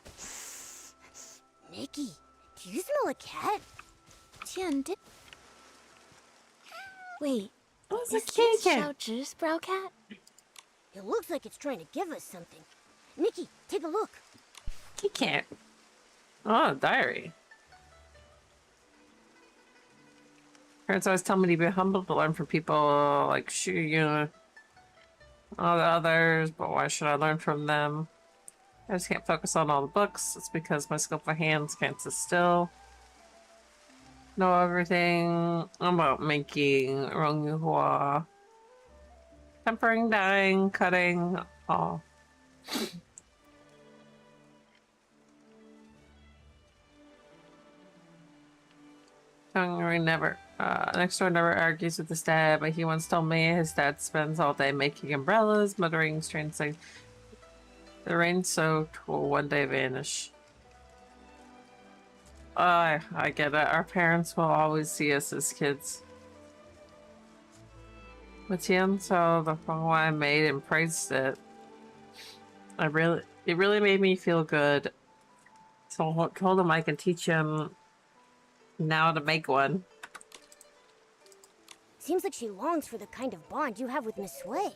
Nikki, do you smell a cat? Tian did... Wait, What's is a this cat? Xiaozhi's brow cat? It looks like it's trying to give us something. Nikki, take a look. He can't. Oh, diary. Parents always tell me to be humble, to learn from people like Shu Yun, all the others, but why should I learn from them? I just can't focus on all the books. It's because my skillful hands can't sit still. Know everything about making Rong Yuhua. Tempering, dyeing, cutting, all. Hungry never. Next door never argues with his dad, but he once told me his dad spends all day making umbrellas, muttering strange things. The rain soaked will one day vanish. I get it. Our parents will always see us as kids. But Tian saw the phone I made and praised it. It really made me feel good. So I told him I can teach him now to make one. Seems like she longs for the kind of bond you have with Miss Sui.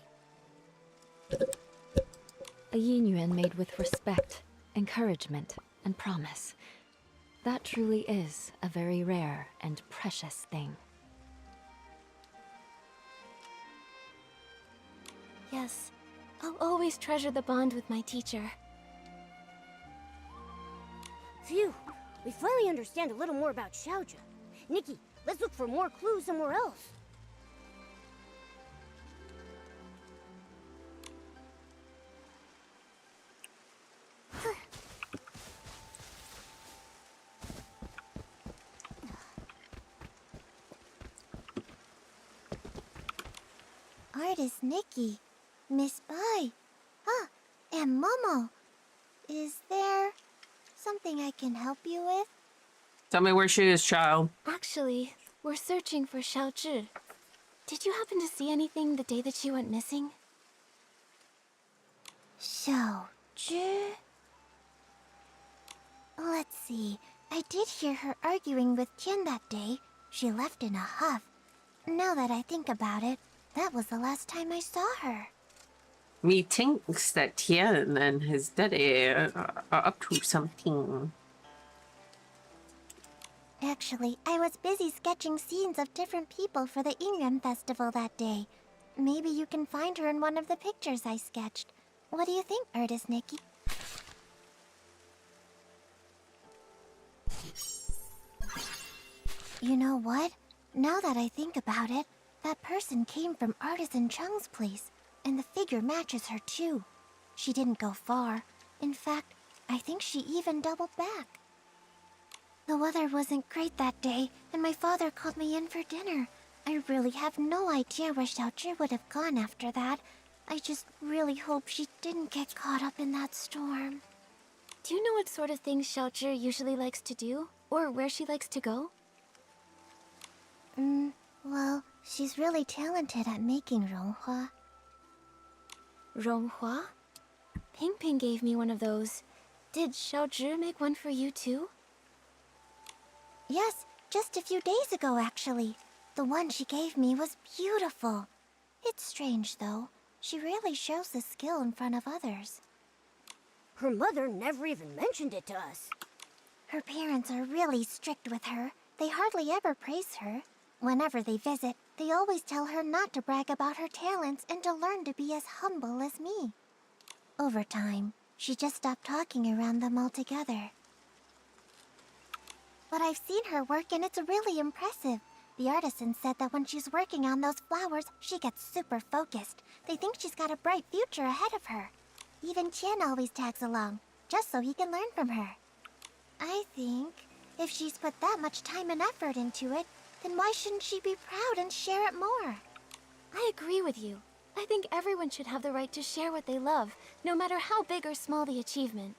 A yin yuan made with respect, encouragement, and promise. That truly is a very rare and precious thing. Yes, I'll always treasure the bond with my teacher. Phew, we finally understand a little more about Xiaojia. Nikki, let's look for more clues somewhere else. Artist Nikki, Miss Bai, and Momo. Is there something I can help you with? Tell me where she is, child. Actually, we're searching for Xiaozhi. Did you happen to see anything the day that she went missing? Xiaozhi? Let's see. I did hear her arguing with Tian that day. She left in a huff. Now that I think about it, that was the last time I saw her. Me thinks that Tian and his daddy are up to something. Actually, I was busy sketching scenes of different people for the Yingyuan festival that day. Maybe you can find her in one of the pictures I sketched. What do you think, Artist Nikki? You know what? Now that I think about it, that person came from Artisan Chung's place, and the figure matches her too. She didn't go far. In fact, I think she even doubled back. The weather wasn't great that day, and my father called me in for dinner. I really have no idea where Xiaozhi would have gone after that. I just really hope she didn't get caught up in that storm. Do you know what sort of things Xiaozhi usually likes to do? Or where she likes to go? Well, she's really talented at making ronghua. Ronghua? Ping Ping gave me one of those. Did Xiaozhi make one for you too? Yes, just a few days ago actually. The one she gave me was beautiful. It's strange though. She rarely shows the skill in front of others. Her mother never even mentioned it to us. Her parents are really strict with her. They hardly ever praise her. Whenever they visit, they always tell her not to brag about her talents and to learn to be as humble as me. Over time, she just stopped talking around them altogether. But I've seen her work and it's really impressive. The artisan said that when she's working on those flowers, she gets super focused. They think she's got a bright future ahead of her. Even Tian always tags along, just so he can learn from her. I think if she's put that much time and effort into it, then why shouldn't she be proud and share it more? I agree with you. I think everyone should have the right to share what they love, no matter how big or small the achievement.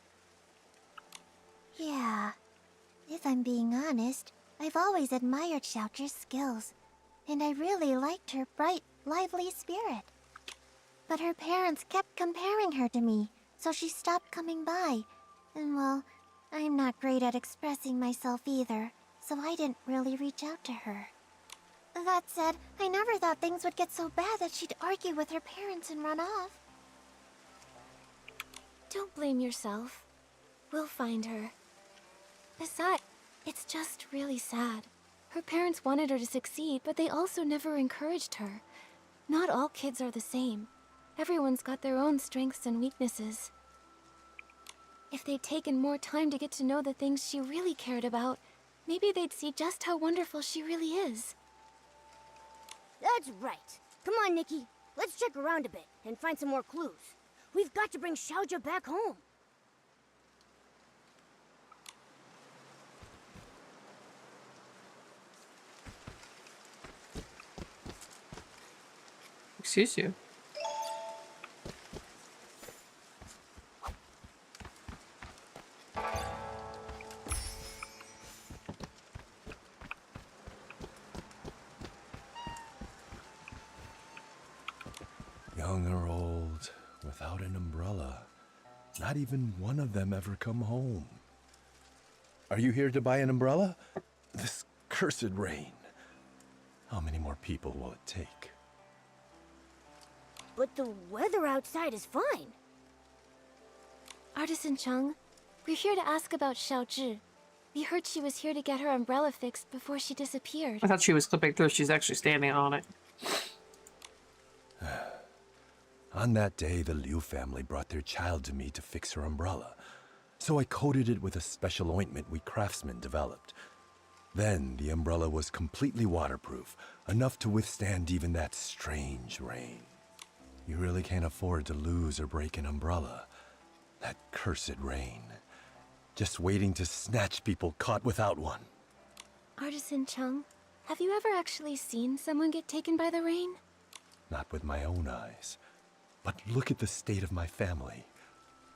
Yeah. If I'm being honest, I've always admired Xiaozhi's skills, and I really liked her bright, lively spirit. But her parents kept comparing her to me, so she stopped coming by. And well, I'm not great at expressing myself either, so I didn't really reach out to her. That said, I never thought things would get so bad that she'd argue with her parents and run off. Don't blame yourself. We'll find her. Besides, it's just really sad. Her parents wanted her to succeed, but they also never encouraged her. Not all kids are the same. Everyone's got their own strengths and weaknesses. If they'd taken more time to get to know the things she really cared about, maybe they'd see just how wonderful she really is. That's right. Come on, Nikki. Let's check around a bit and find some more clues. We've got to bring Xiaojia back home. Excuse you. Young or old, without an umbrella. Not even one of them ever come home. Are you here to buy an umbrella? This cursed rain. How many more people will it take? But the weather outside is fine. Artisan Chung, we're here to ask about Xiaozhi. We heard she was here to get her umbrella fixed before she disappeared. I thought she was clipping through. She's actually standing on it. On that day, the Liu family brought their child to me to fix her umbrella. So I coated it with a special ointment we craftsmen developed. Then the umbrella was completely waterproof, enough to withstand even that strange rain. You really can't afford to lose or break an umbrella. That cursed rain. Just waiting to snatch people caught without one. Artisan Chung, have you ever actually seen someone get taken by the rain? Not with my own eyes. But look at the state of my family.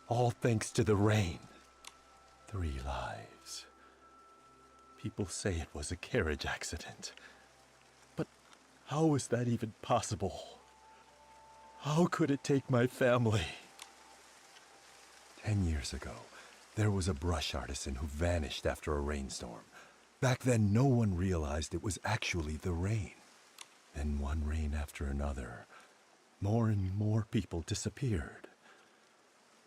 All thanks to the rain. 3 lives. People say it was a carriage accident. But how is that even possible? How could it take my family? 10 years ago, there was a brush artisan who vanished after a rainstorm. Back then, no one realized it was actually the rain. Then one rain after another, more and more people disappeared.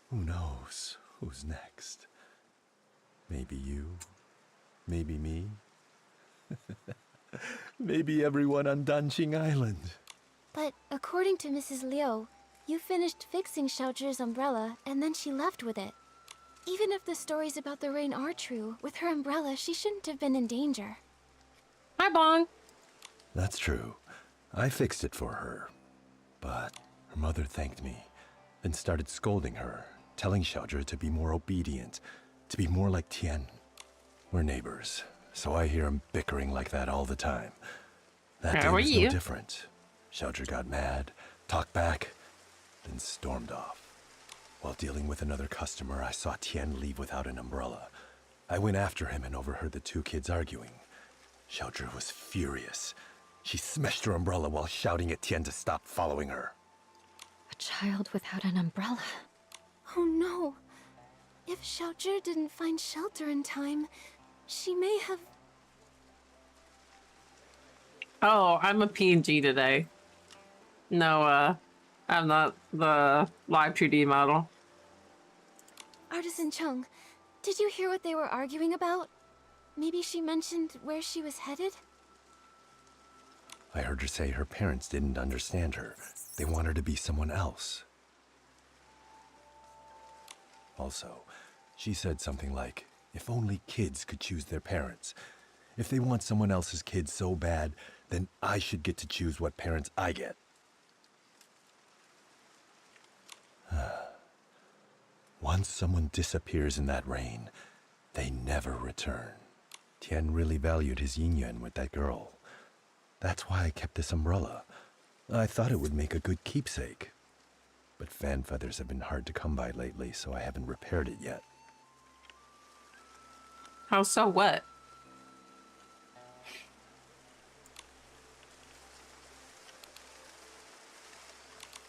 Who knows who's next? Maybe you, maybe me, maybe everyone on Danqing Island. But according to Mrs. Liu, you finished fixing Xiaozhi's umbrella and then she left with it. Even if the stories about the rain are true, with her umbrella, she shouldn't have been in danger. Hi, Bong. That's true. I fixed it for her. But her mother thanked me, then started scolding her, telling Xiaozhi to be more obedient, to be more like Tian. We're neighbors, so I hear him bickering like that all the time. That day was no different. Xiaozhi got mad, talked back, then stormed off. While dealing with another customer, I saw Tian leave without an umbrella. I went after him and overheard the 2 kids arguing. Xiaozhi was furious. She smashed her umbrella while shouting at Tian to stop following her. A child without an umbrella. Oh no. If Xiaozhi didn't find shelter in time, she may have... Oh, I'm a PNG today. No, I'm not the live 2D model. Artisan Chung, did you hear what they were arguing about? Maybe she mentioned where she was headed? I heard her say her parents didn't understand her. They want her to be someone else. Also, she said something like, if only kids could choose their parents. If they want someone else's kid so bad, then I should get to choose what parents I get. Once someone disappears in that rain, they never return. Tian really valued his yin-yuan with that girl. That's why I kept this umbrella. I thought it would make a good keepsake. But fan feathers have been hard to come by lately, so I haven't repaired it yet. How so what?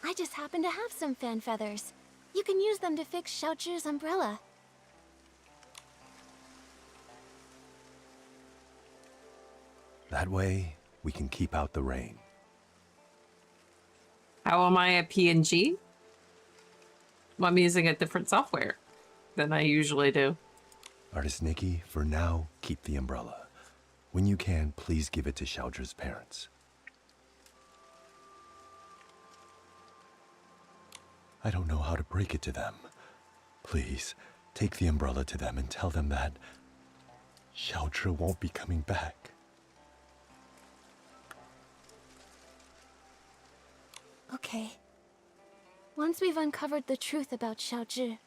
I just happen to have some fan feathers. You can use them to fix Xiaozhi's umbrella. That way, we can keep out the rain. How am I a PNG? Well, I'm using a different software than I usually do. Artist Nikki, for now, keep the umbrella. When you can, please give it to Xiaozhi's parents. I don't know how to break it to them. Please, take the umbrella to them and tell them that Xiaozhi won't be coming back. Okay. Once we've uncovered the truth about Xiaozhi,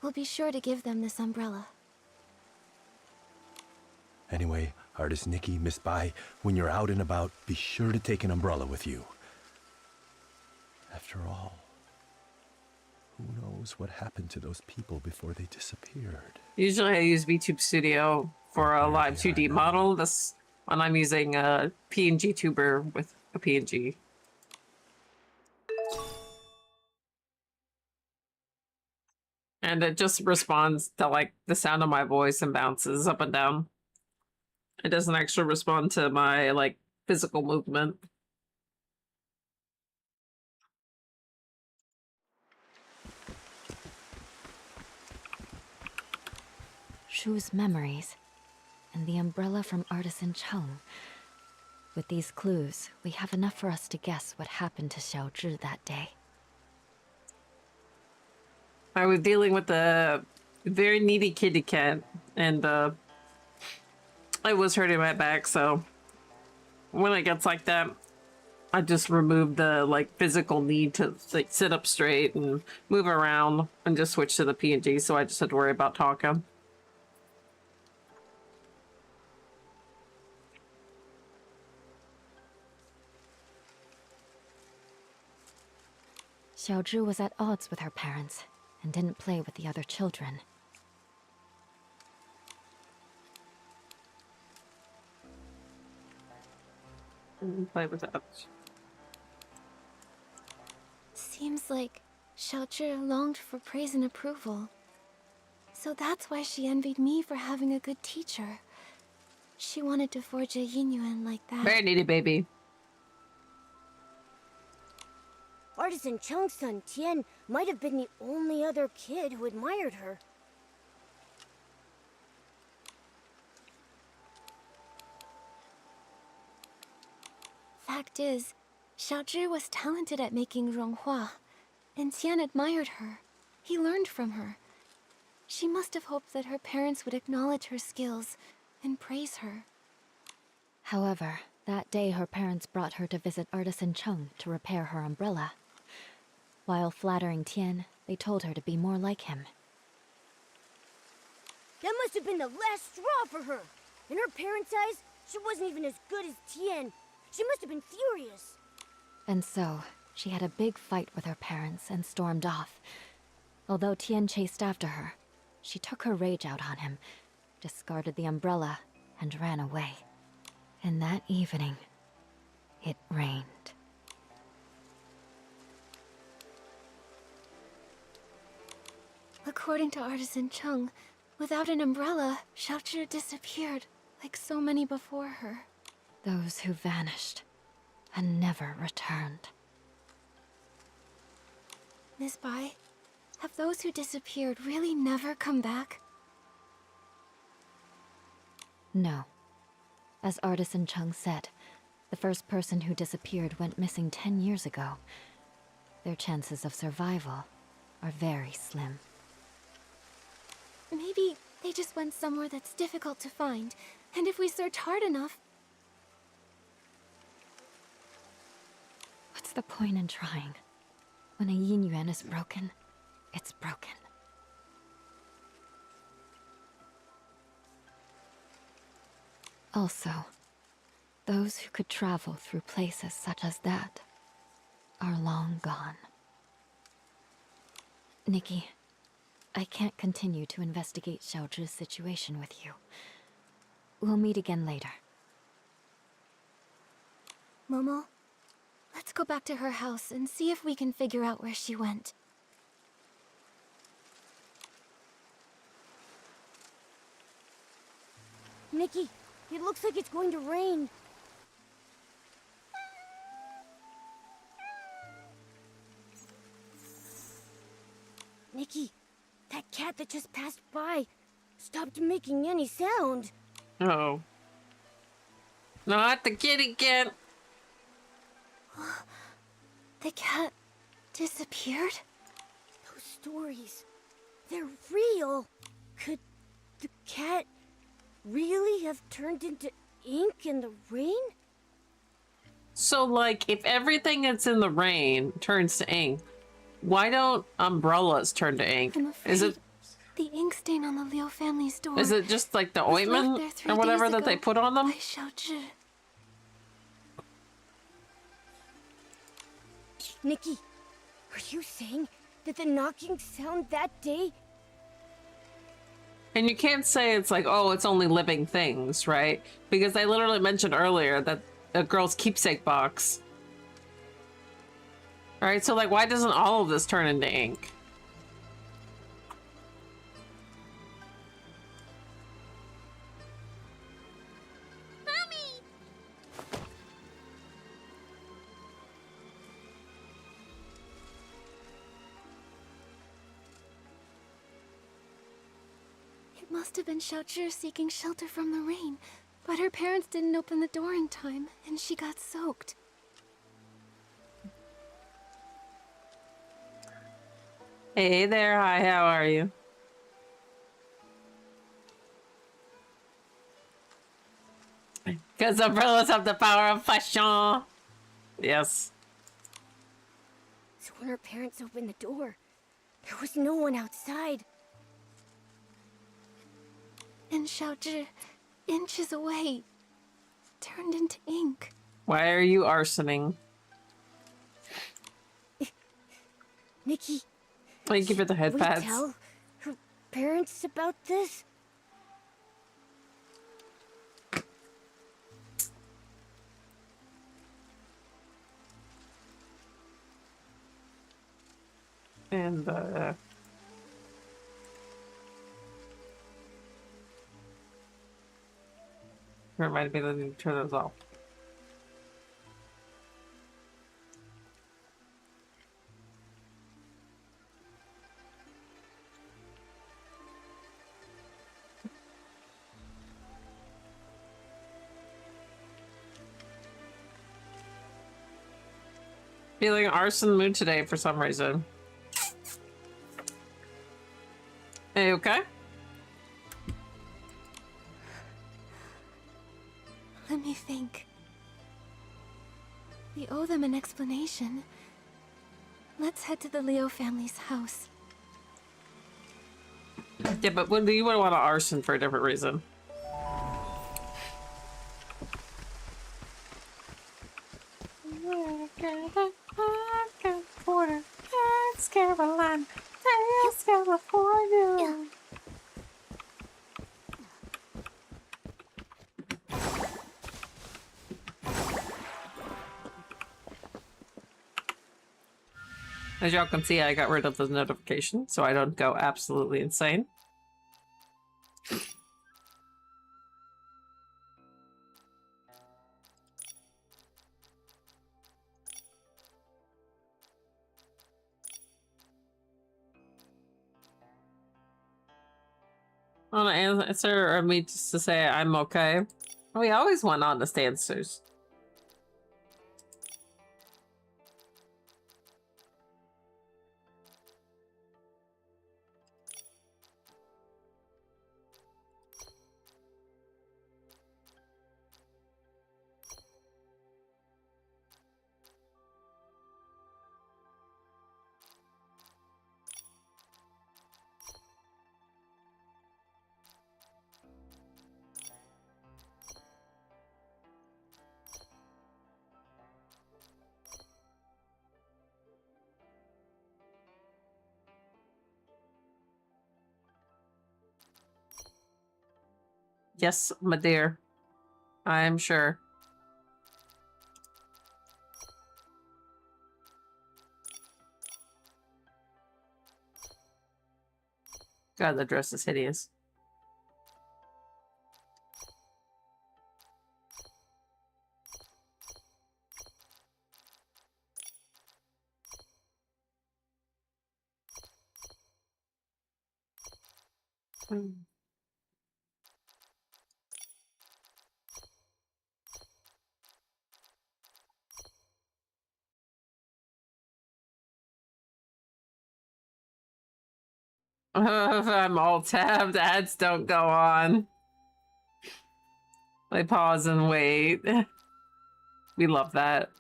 we'll be sure to give them this umbrella. Anyway, Artist Nikki, Miss Bai, when you're out and about, be sure to take an umbrella with you. After all, who knows what happened to those people before they disappeared? Usually I use VTube Studio for a live 2D model. This one I'm using a PNG tuber with a PNG. And it just responds to like the sound of my voice and bounces up and down. It doesn't actually respond to my like physical movement. Shu's memories, and the umbrella from Artisan Chung. With these clues, we have enough for us to guess what happened to Xiaozhi that day. I was dealing with a very needy kitty cat, and I was hurting my back, so when it gets like that, I just remove the like physical need to like sit up straight and move around and just switch to the PNG, so I just had to worry about talking. Xiaozhi was at odds with her parents and didn't play with the other children. Play with that. Seems like Xiaozhi longed for praise and approval. So that's why she envied me for having a good teacher. She wanted to forge a Yinyuan like that. Very needy baby. Artisan Chung's son, Tian, might have been the only other kid who admired her. Fact is, Xiaozhi was talented at making Ronghua, and Tian admired her. He learned from her. She must have hoped that her parents would acknowledge her skills and praise her. However, that day her parents brought her to visit Artisan Chung to repair her umbrella. While flattering Tian, they told her to be more like him. That must have been the last straw for her. In her parents' eyes, she wasn't even as good as Tian. She must have been furious. And so, she had a big fight with her parents and stormed off. Although Tian chased after her, she took her rage out on him, discarded the umbrella, and ran away. And that evening, it rained. According to Artisan Chung, without an umbrella, Xiaozhi disappeared, like so many before her. Those who vanished and never returned. Miss Bai, have those who disappeared really never come back? No. As Artisan Chung said, the first person who disappeared went missing 10 years ago. Their chances of survival are very slim. Maybe they just went somewhere that's difficult to find, and if we search hard enough... What's the point in trying? When a Yinyuan is broken, it's broken. Also, those who could travel through places such as that are long gone. Nikki, I can't continue to investigate Xiaozhi's situation with you. We'll meet again later. Momo, let's go back to her house and see if we can figure out where she went. Nikki, it looks like it's going to rain. Nikki, that cat that just passed by stopped making any sound. Oh. Not the kitty cat. The cat disappeared? Those stories, they're real. Could the cat really have turned into ink in the rain? So, like, if everything that's in the rain turns to ink, why don't umbrellas turn to ink? Is it the ink stain on the Liu family's door? Is it just like the ointment or whatever that they put on them? By Xiaozhi. Nikki, Are you saying that the knocking sound that day? And you can't say it's like, oh, it's only living things, right? Because I literally mentioned earlier that a girl's keepsake box. Alright, so like, why doesn't all of this turn into ink? It must have been Xiaozhi seeking shelter from the rain, but her parents didn't open the door in time, and she got soaked. Hey there, hi, how are you? Because umbrellas have the power of fashion. Yes. So when her parents opened the door, there was no one outside. And Xiaozhi, inches away, turned into ink. Why are you arsoning? Nikki, Thank you for the head we pads. tell her parents about this? And reminded me that I need to turn those off. Feeling arson mood today for some reason. Hey, okay? Let me think. We owe them an explanation. Let's head to the Leo family's house. Yeah, but you would want to arson for a different reason. Caroline, California. As y'all can see, I got rid of the notification so I don't go absolutely insane. Want to answer or me just to say I'm okay? We always want honest answers. Yes, my dear. I am sure. God, the dress is hideous. I'm all tabbed. Ads don't go on. They pause and wait. We love that.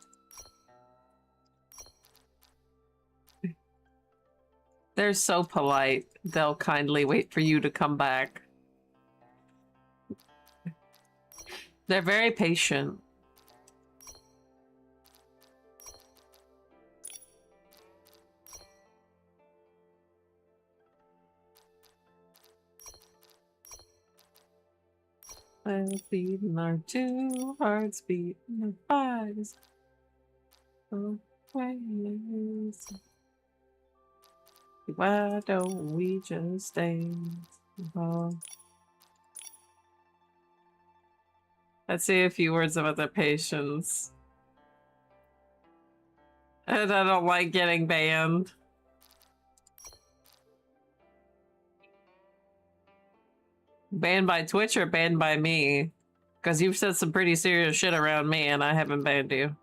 They're so polite. They'll kindly wait for you to come back. They're very patient. Let's beat our two hearts beat our bodies. Both ways. Why don't we just stay? Let's say a few words about the patients. And I don't like getting banned. Banned by Twitch or banned by me? Because you've said some pretty serious shit around me and I haven't banned you.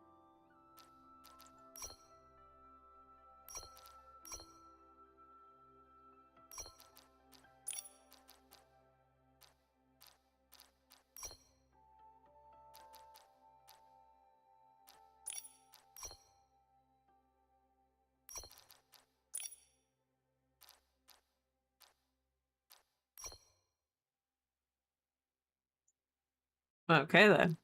Okay then.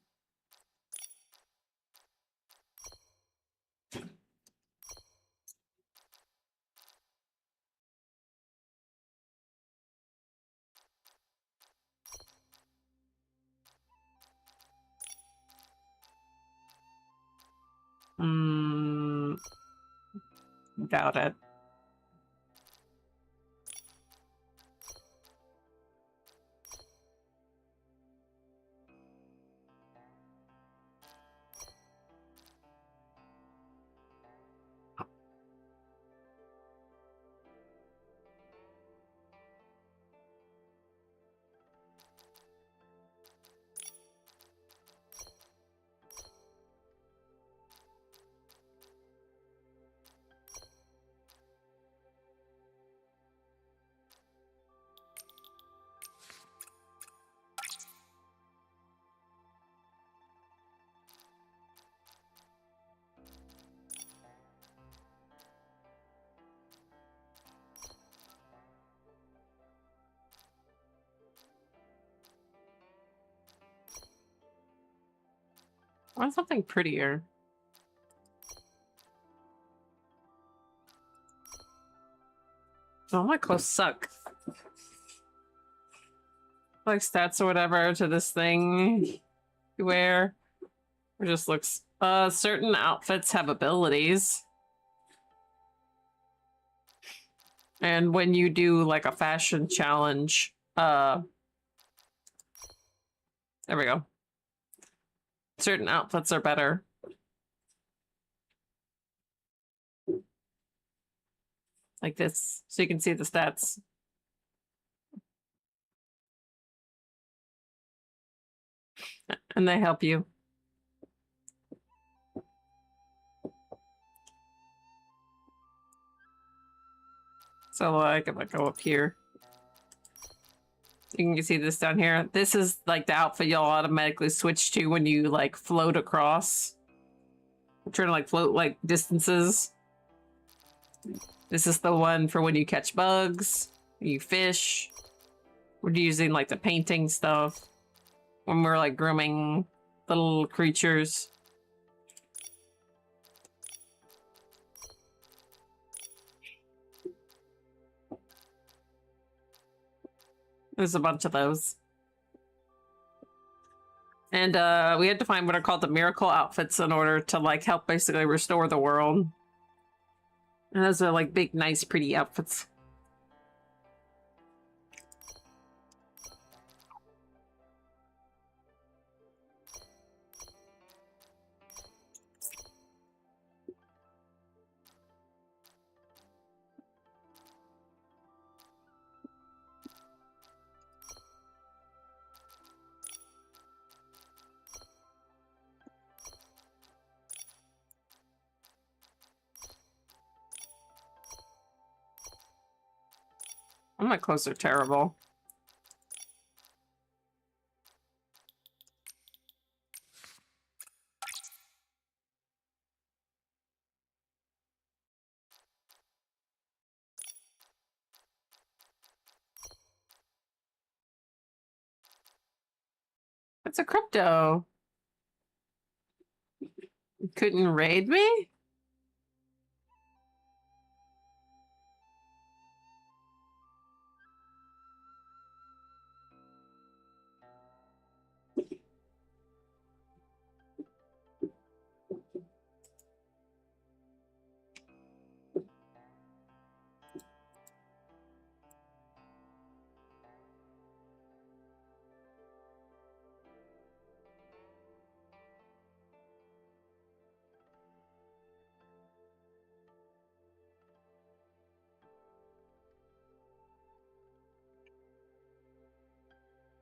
Doubt it. I want something prettier. Oh, my clothes suck. Like stats or whatever to this thing you wear. It just looks... certain outfits have abilities. And when you do like a fashion challenge, there we go. Certain outfits are better. Like this, so you can see the stats. And they help you. So like, if I go up here, you can see this down here. This is like the outfit you'll automatically switch to when you like float across. I'm trying to like float like distances. This is the one for when you catch bugs, you fish. We're using like the painting stuff when we're like grooming little creatures. There's a bunch of those. And we had to find what are called the miracle outfits in order to like help basically restore the world. And those are like big, nice, pretty outfits. Oh, my clothes are terrible. It's a crypto. You couldn't raid me?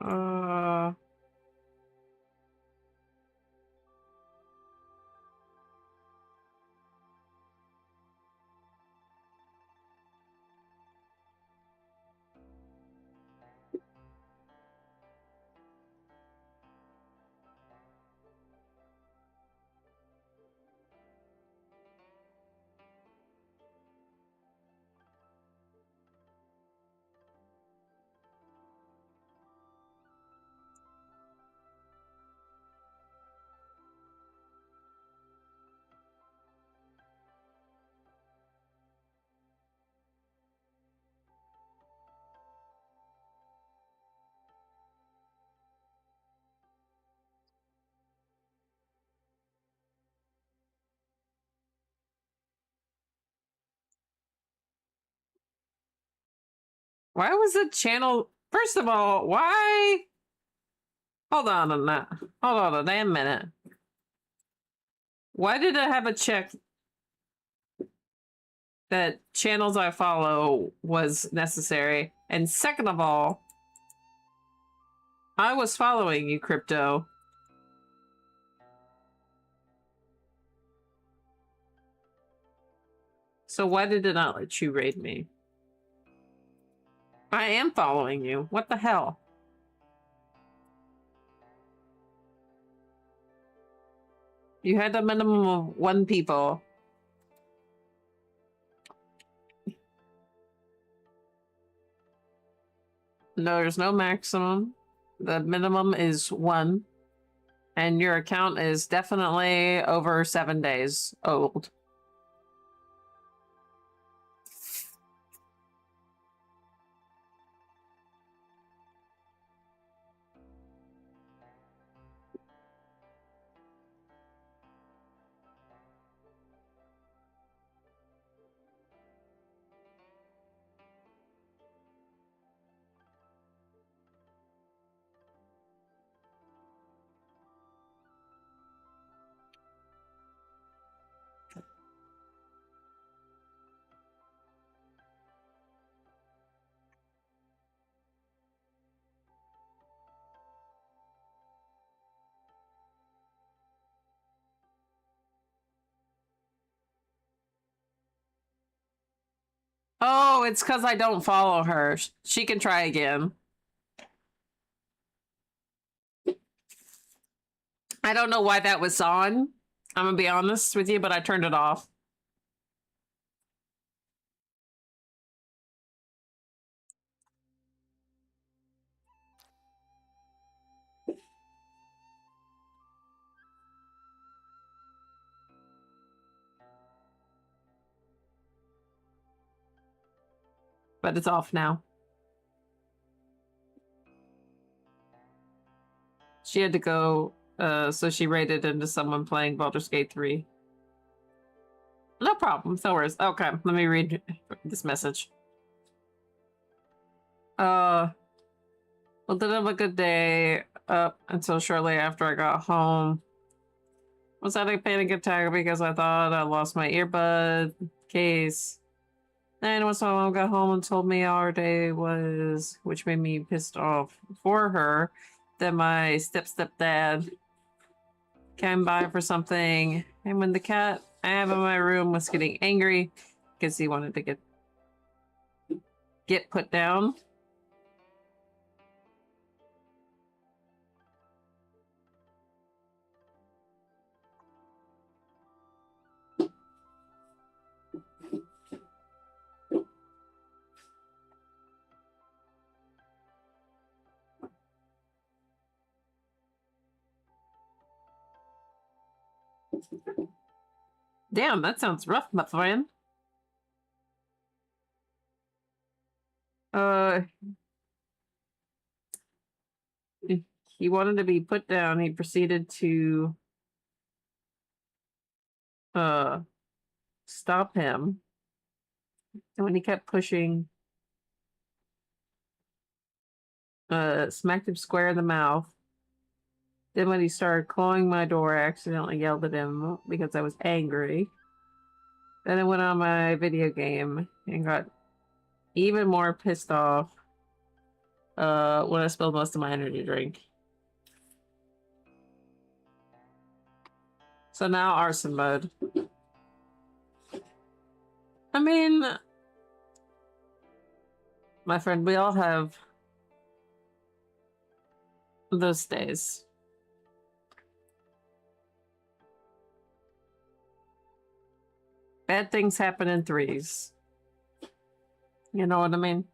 Uh... Why was the channel... First of all, why... Hold on a minute. Hold on a damn minute. Why did I have a check that channels I follow was necessary? And second of all, I was following you, Crypto. So why did it not let you raid me? I am following you. What the hell? You had a minimum of 1 people. No, there's no maximum. The minimum is 1. And your account is definitely over 7 days old. Oh, it's because I don't follow her. She can try again. I don't know why that was on. I'm gonna be honest with you, but I turned it off. But it's off now. She had to go, so she raided into someone playing Baldur's Gate 3. No problem, no worries. Okay, let me read this message. Well, didn't have a good day up until shortly after I got home. Was having a panic attack because I thought I lost my earbud case. Then once my mom got home and told me how our day was, which made me pissed off for her, then my stepdad came by for something, and when the cat I have in my room was getting angry because he wanted to get put down. Damn, that sounds rough, my friend. He wanted to be put down. He proceeded to stop him. And when he kept pushing, smacked him square in the mouth. Then when he started clawing my door, I accidentally yelled at him because I was angry. Then I went on my video game and got even more pissed off. when I spilled most of my energy drink. So now arson mode. I mean, my friend, we all have those days. Bad things happen in threes. You know what I mean?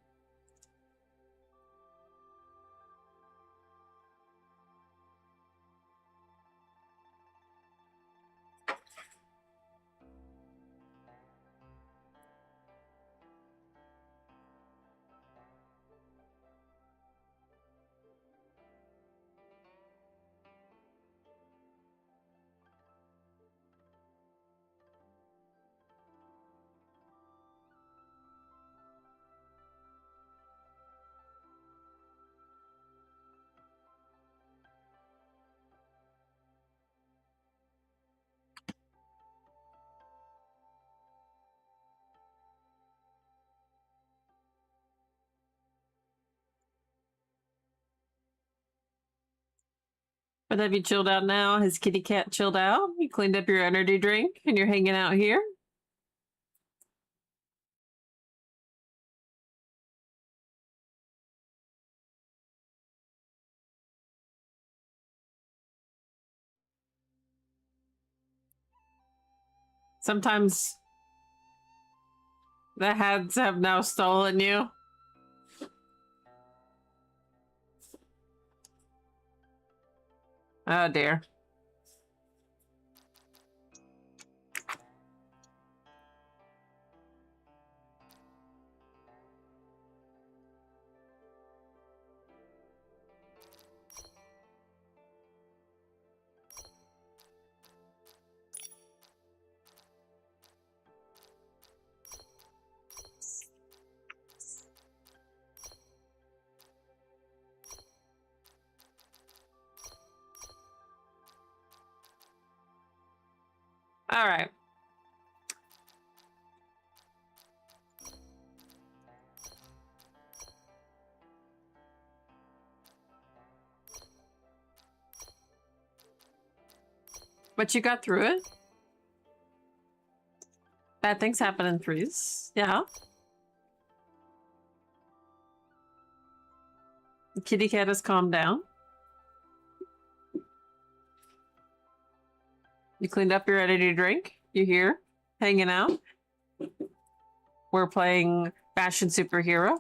But have you chilled out now? Has kitty cat chilled out? You cleaned up your energy drink and you're hanging out here? Sometimes the Hads have now stolen you. Oh dear. All right. But you got through it. Bad things happen in threes. Yeah. The kitty cat has calmed down. You cleaned up your energy drink. You here, hanging out. We're playing Fashion Superhero.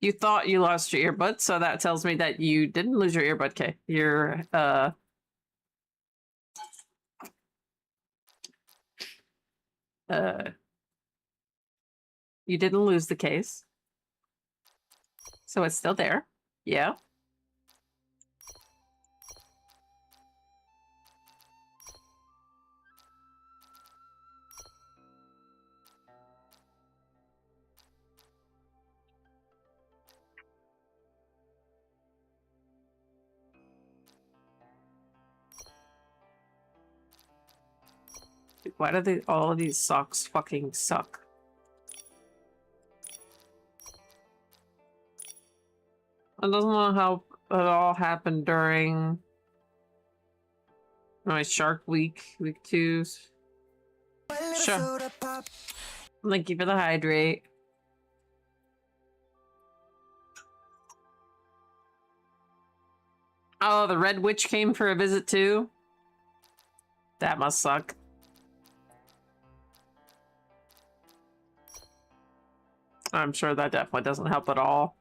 You thought you lost your earbud, so that tells me that you didn't lose your earbud, Kay. You're, you didn't lose the case. So it's still there. Yeah. Why do all of these socks fucking suck? It doesn't want to help it all happened during my Shark Week, week 2. Sure. Thank you for the hydrate. Oh, the Red Witch came for a visit too? That must suck. I'm sure that definitely doesn't help at all.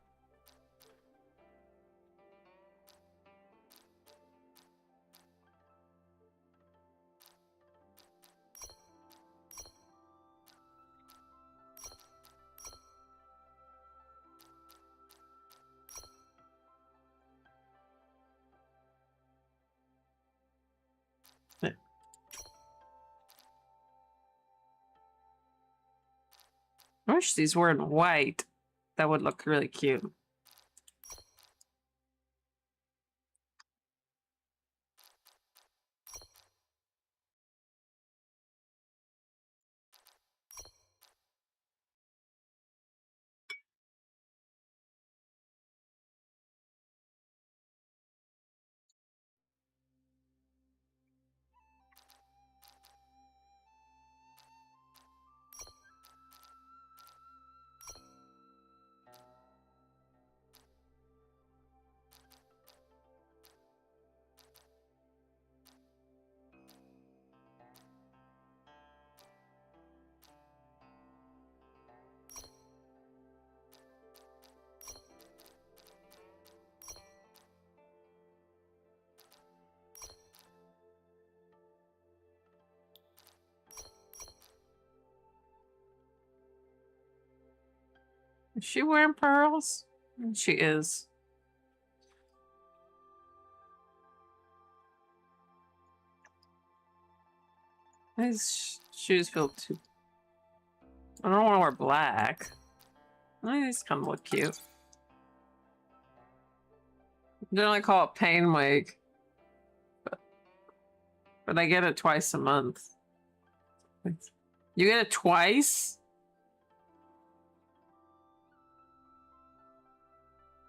I wish these were in white. That would look really cute. Is she wearing pearls? She is. His shoes feel too... I don't want to wear black. These kind of look cute. Generally call it pain wig. But I get it twice a month. You get it twice?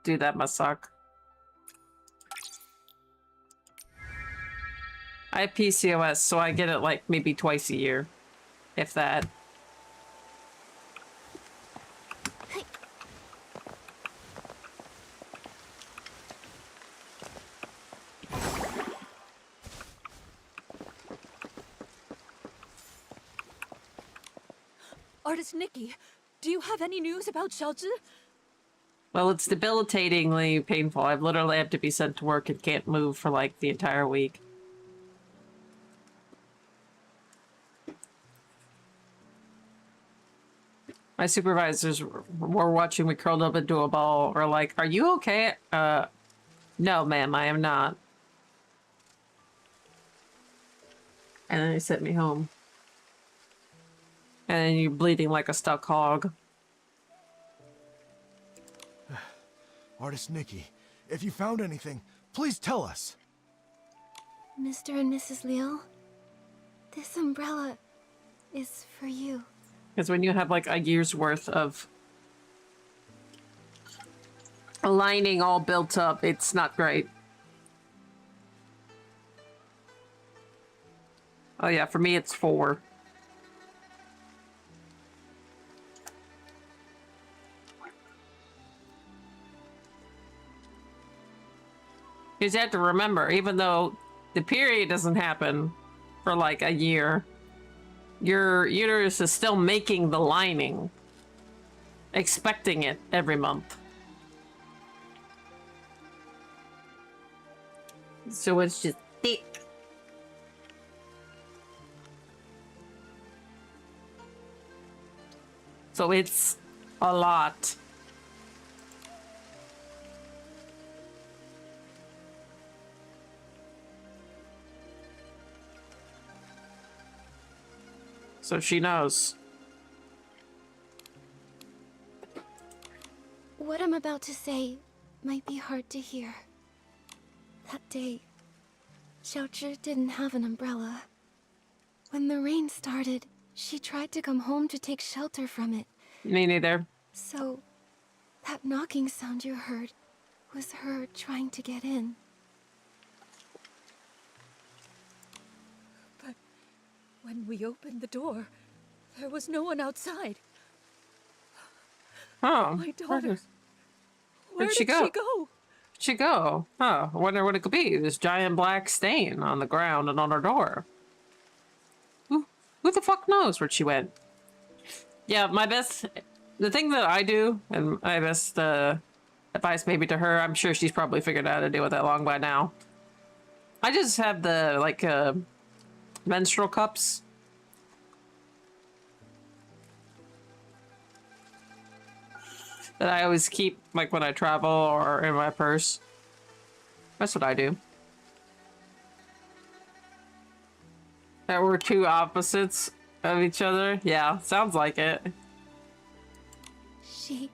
Dude, that must suck. I have PCOS, so I get it like maybe twice a year. If that. Artist Nikki, do you have any news about Xiaozhi? Well, it's debilitatingly painful. I've literally have to be sent to work and can't move for like the entire week. My supervisors were watching me curled up into a ball or like, are you okay? No, ma'am, I am not. And then they sent me home. And then you're bleeding like a stuck hog. Artist Nikki, if you found anything, please tell us. Mr. and Mrs. Liu, this umbrella is for you. Because when you have like a year's worth of lining all built up, it's not great. Oh yeah, for me it's 4. Because you have to remember, even though the period doesn't happen for like a year, your uterus is still making the lining, expecting it every month. So it's just thick. So it's a lot. So she knows. What I'm about to say might be hard to hear. That day, Xiaozhi didn't have an umbrella. When the rain started, she tried to come home to take shelter from it. Me neither. So, that knocking sound you heard was her trying to get in. But when we opened the door, there was no one outside. Oh, My daughter. Where where'd did she go? Where'd she go? Oh, I wonder what it could be. This giant black stain on the ground and on her door. Who the fuck knows where she went? Yeah, the thing that I do, and my best advice maybe to her, I'm sure she's probably figured out how to deal with that long by now. I just have the, like, menstrual cups. That I always keep, like, when I travel or in my purse. That's what I do. That we're two opposites of each other? Yeah, sounds like it. She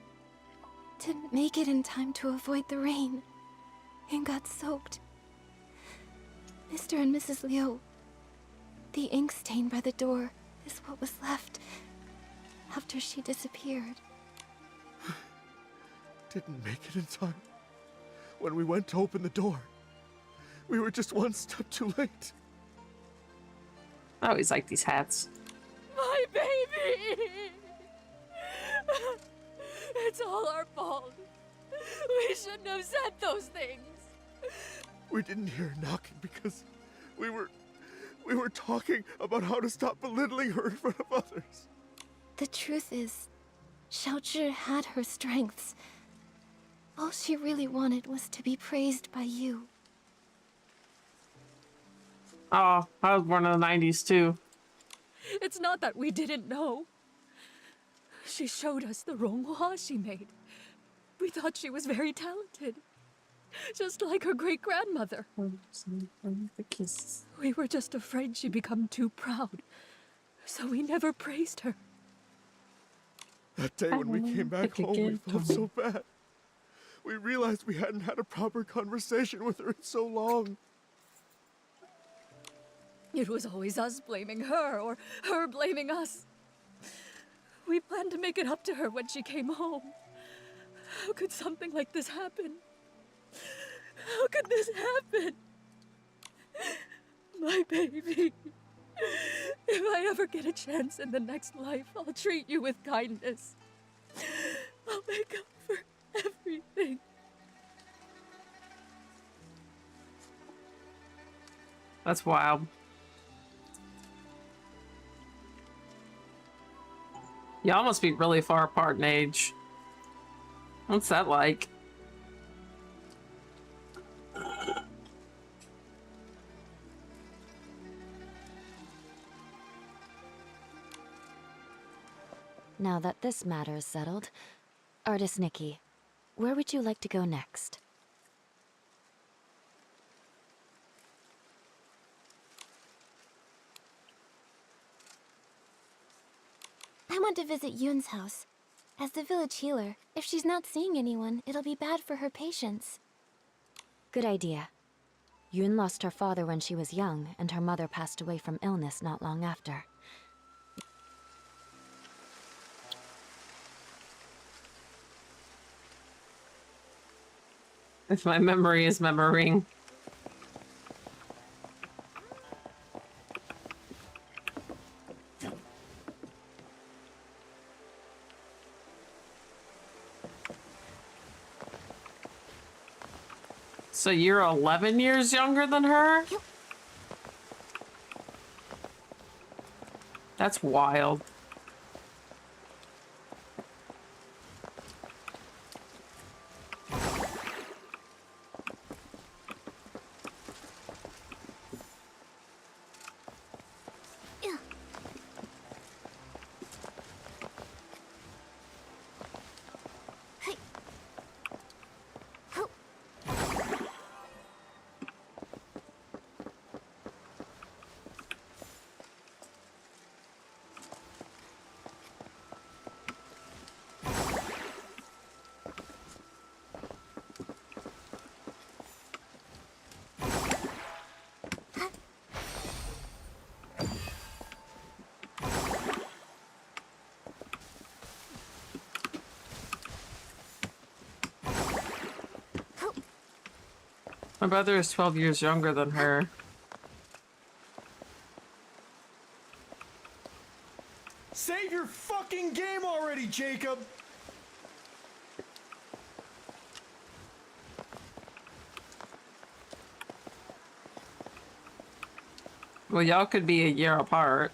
didn't make it in time to avoid the rain and got soaked. Mr. and Mrs. Liu, the ink stain by the door is what was left after she disappeared. Didn't make it in time. When we went to open the door, we were just one step too late. I always like these hats. My baby! It's all our fault. We shouldn't have said those things. We didn't hear knocking because we were talking about how to stop belittling her in front of others. The truth is, Xiaozhi had her strengths. All she really wanted was to be praised by you. Oh, I was born in the 90s too. It's not that we didn't know. She showed us the ronghua she made. We thought she was very talented. Just like her great-grandmother. The kisses. We were just afraid she'd become too proud. So we never praised her. That day when we came back home, we felt so bad. We realized we hadn't had a proper conversation with her in so long. It was always us blaming her, or her blaming us. We planned to make it up to her when she came home. How could something like this happen? How could this happen? My baby. If I ever get a chance in the next life, I'll treat you with kindness. I'll make up for everything. That's wild. Y'all must be really far apart in age. What's that like? Now that this matter is settled, Artist Nikki, where would you like to go next? I want to visit Yoon's house. As the village healer, if she's not seeing anyone, it'll be bad for her patients. Good idea. Yoon lost her father when she was young, and her mother passed away from illness not long after. If my memory is memorying. So you're 11 years younger than her? That's wild. My brother is 12 years younger than her. Save your fucking game already, Jacob! Well, y'all could be a year apart.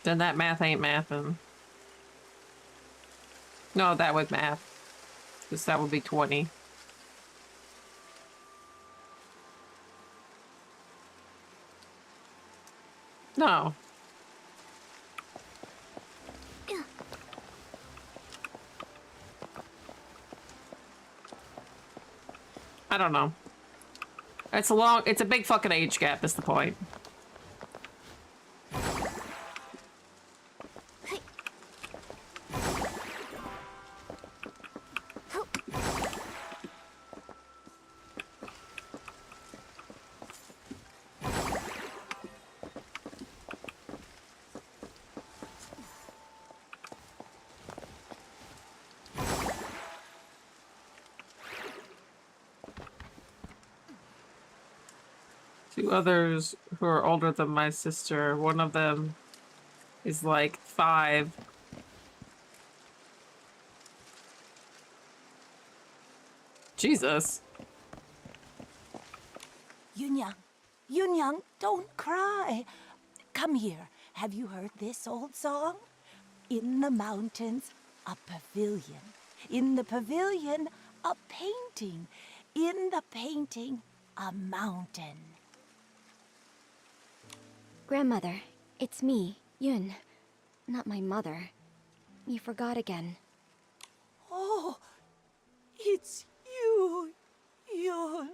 Then that math ain't mathin'. No, that would math. Because that would be 20. No. I don't know. It's a big fucking age gap is the point. Two others who are older than my sister. One of them is like 5, Jesus. Yunyang, don't cry. Come here. Have you heard this old song? In the mountains, a pavilion. In the pavilion, a painting. In the painting, a mountain. Grandmother, it's me, Yun. Not my mother. You forgot again. Oh, it's you, Yun.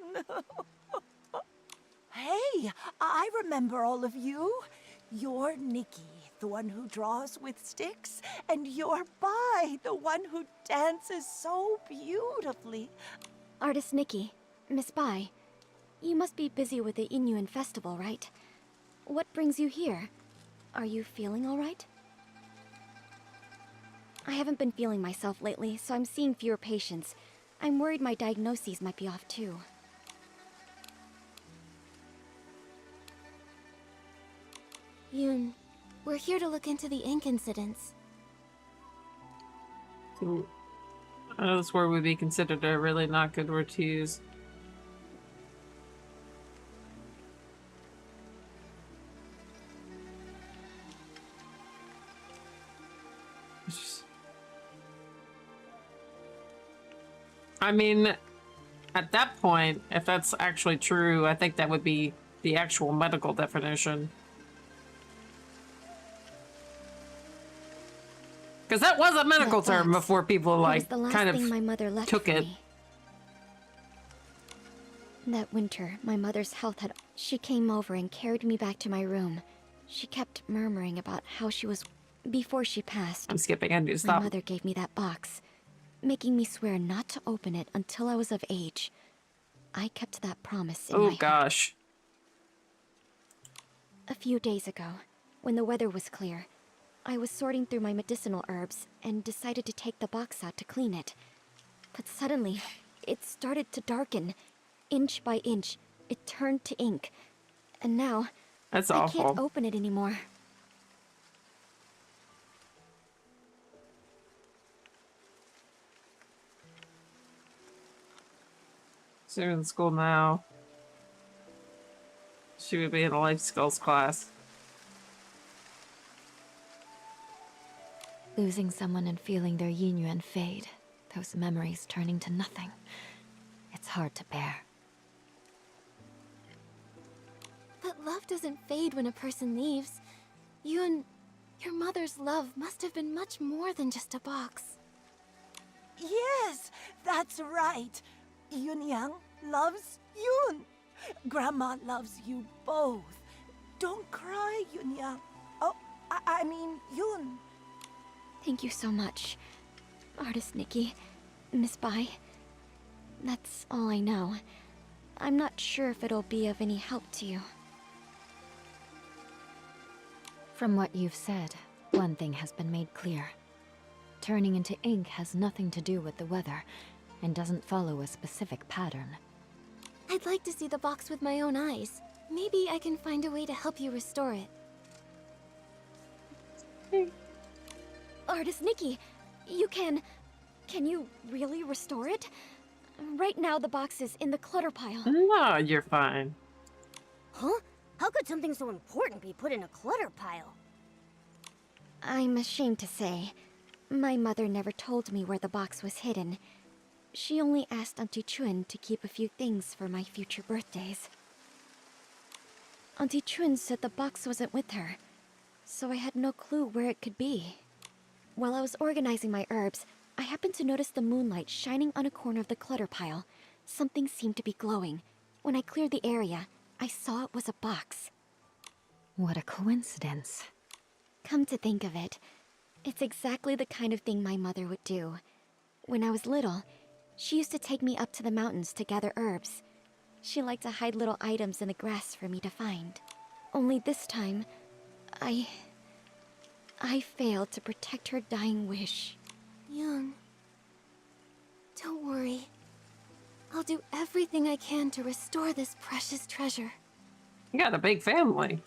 Hey, I remember all of you. You're Nikki, the one who draws with sticks, and you're Bai, the one who dances so beautifully. Artist Nikki, Miss Bai, you must be busy with the Inuan festival, right? What brings you here? Are you feeling all right? I haven't been feeling myself lately, so I'm seeing fewer patients. I'm worried my diagnoses might be off too. Yun, we're here to look into the ink incidents. This word would be considered a really not good word to use. I mean, at that point, if that's actually true, I think that would be the actual medical definition. Because that was a medical term before people like kind of my mother left took it. That winter, my mother's health had... She came over and carried me back to my room. She kept murmuring about how she was... Before she passed... I'm skipping, I need to stop. My mother gave me that box, making me swear not to open it until I was of age. I kept that promise in my heart. Gosh. A few days ago, when the weather was clear, I was sorting through my medicinal herbs and decided to take the box out to clean it. But suddenly, it started to darken. Inch by inch, it turned to ink. And now, that's I awful. can't open it anymore. She's in school now. She would be in a life skills class. Losing someone and feeling their yin-yuan fade, those memories turning to nothing. It's hard to bear. But love doesn't fade when a person leaves. You and your mother's love must have been much more than just a box. Yes, that's right. Yunyang loves Yun. Grandma loves you both. Don't cry, Yunyang. Oh, I mean Yun. Thank you so much, Artist Nikki, Miss Bai. That's all I know. I'm not sure if it'll be of any help to you. From what you've said, one thing has been made clear. Turning into ink has nothing to do with the weather, and doesn't follow a specific pattern. I'd like to see the box with my own eyes. Maybe I can find a way to help you restore it. Artist Nikki, you can you really restore it? Right now the box is in the clutter pile. No, you're fine. Huh? How could something so important be put in a clutter pile? I'm ashamed to say, my mother never told me where the box was hidden. She only asked Auntie Chun to keep a few things for my future birthdays. Auntie Chun said the box wasn't with her, so I had no clue where it could be. While I was organizing my herbs, I happened to notice the moonlight shining on a corner of the clutter pile. Something seemed to be glowing. When I cleared the area, I saw it was a box. What a coincidence. Come to think of it, it's exactly the kind of thing my mother would do. When I was little, she used to take me up to the mountains to gather herbs. She liked to hide little items in the grass for me to find. Only this time, I failed to protect her dying wish. Young, don't worry. I'll do everything I can to restore this precious treasure. You got a big family.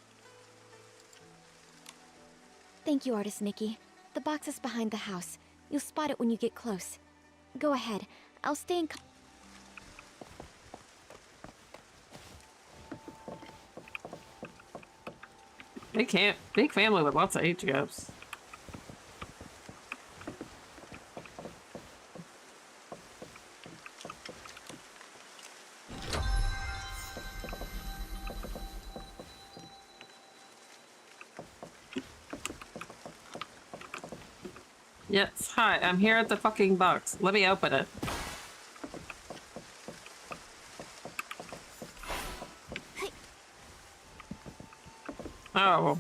Thank you, Artist Nikki. The box is behind the house. You'll spot it when you get close. Go ahead. I'll stay in Big family with lots of age gaps. Yes, hi, I'm here at the fucking box. Let me open it. Oh.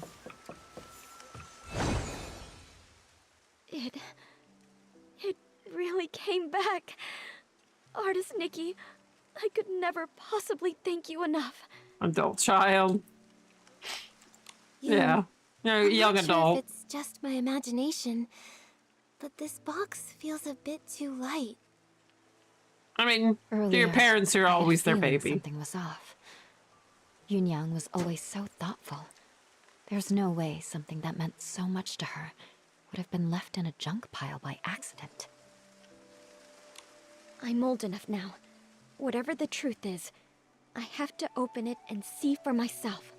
It really came back. Artist Nikki, I could never possibly thank you enough. Adult child. Yeah. No, young not adult. Sure if it's just my imagination, but this box feels a bit too light. I mean, Earlier, your parents are I had a always their feeling baby. Something was off. Yunyang was always so thoughtful. There's no way something that meant so much to her would have been left in a junk pile by accident. I'm old enough now. Whatever the truth is, I have to open it and see for myself.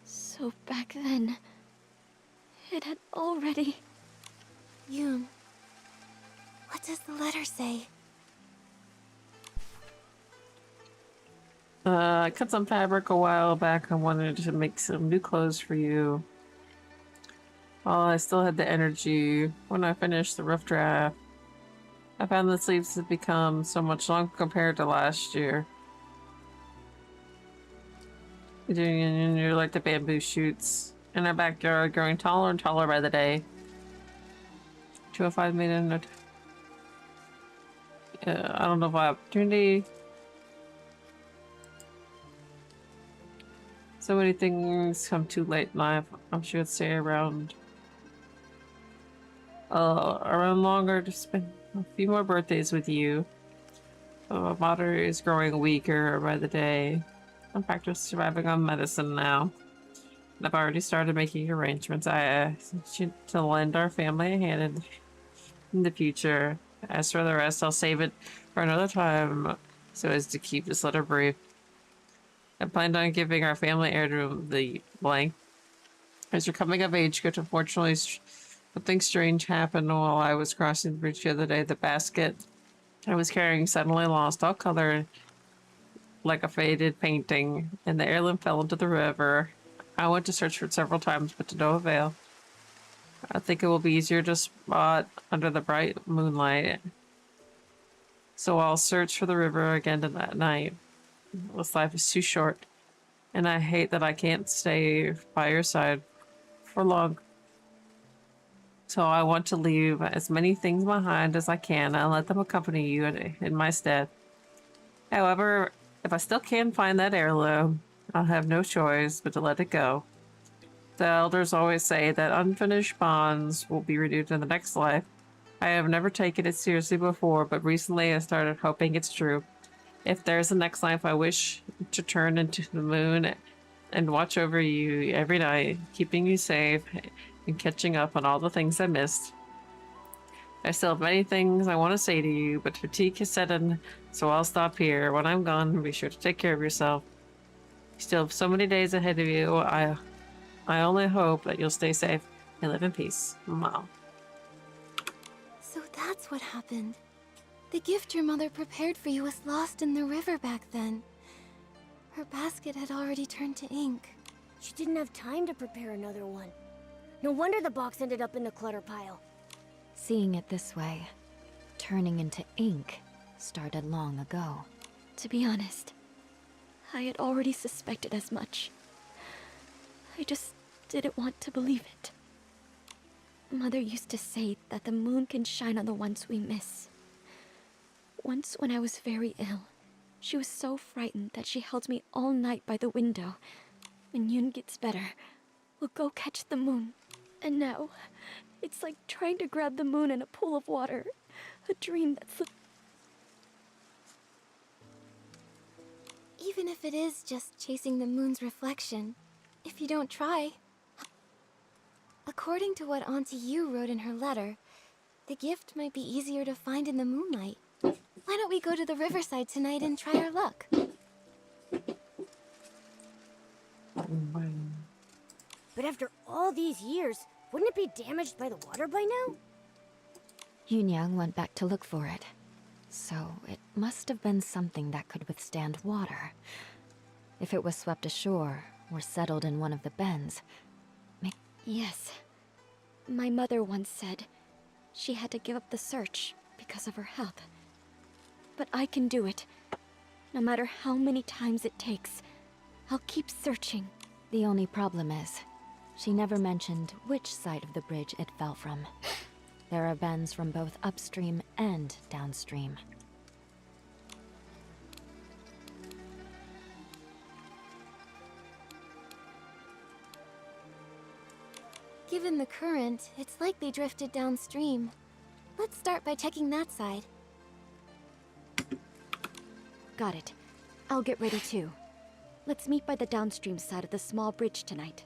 So back then, it had already... Yoon, what does the letter say? I cut some fabric a while back. I wanted to make some new clothes for you. While I still had the energy, when I finished the rough draft, I found the sleeves had become so much longer compared to last year. You're like the bamboo shoots in our backyard, growing taller and taller by the day. 205 made a note. I don't know if I have opportunity. So many things come too late in life. I'm sure I'd stay around longer to spend a few more birthdays with you. My body is growing weaker by the day. I'm practicing surviving on medicine now. And I've already started making arrangements. I should to lend our family a hand in the future. As for the rest, I'll save it for another time so as to keep this letter brief. I planned on giving our family heirloom the blank. As your coming of age gift, unfortunately, something strange happened while I was crossing the bridge the other day. The basket I was carrying suddenly lost all color like a faded painting, and the heirloom fell into the river. I went to search for it several times, but to no avail. I think it will be easier to spot under the bright moonlight. So I'll search for the river again that night. This life is too short, and I hate that I can't stay by your side for long. So I want to leave as many things behind as I can and let them accompany you in my stead. However, if I still can't find that heirloom, I'll have no choice but to let it go. The elders always say that unfinished bonds will be renewed in the next life. I have never taken it seriously before, but recently I started hoping it's true. If there's a next life, I wish to turn into the moon and watch over you every night, keeping you safe and catching up on all the things I missed. I still have many things I want to say to you, but fatigue has set in, so I'll stop here. When I'm gone, be sure to take care of yourself. You still have so many days ahead of you. I only hope that you'll stay safe and live in peace. Mom. So that's what happened. The gift your mother prepared for you was lost in the river back then. Her basket had already turned to ink. She didn't have time to prepare another one. No wonder the box ended up in the clutter pile. Seeing it this way, turning into ink started long ago. To be honest, I had already suspected as much. I just didn't want to believe it. Mother used to say that the moon can shine on the ones we miss. Once when I was very ill, she was so frightened that she held me all night by the window. When Yoon gets better, we'll go catch the moon. And now, it's like trying to grab the moon in a pool of water. A dream that's... Even if it is just chasing the moon's reflection, if you don't try... According to what Auntie Yu wrote in her letter, the gift might be easier to find in the moonlight. Why don't we go to the riverside tonight and try our luck? But after all these years, wouldn't it be damaged by the water by now? Yunyang went back to look for it. So it must have been something that could withstand water. If it was swept ashore or settled in one of the bends. Yes. My mother once said she had to give up the search because of her health. But I can do it. No matter how many times it takes, I'll keep searching. The only problem is, she never mentioned which side of the bridge it fell from. There are bends from both upstream and downstream. Given the current, it's likely drifted downstream. Let's start by checking that side. Got it. I'll get ready too. Let's meet by the downstream side of the small bridge tonight.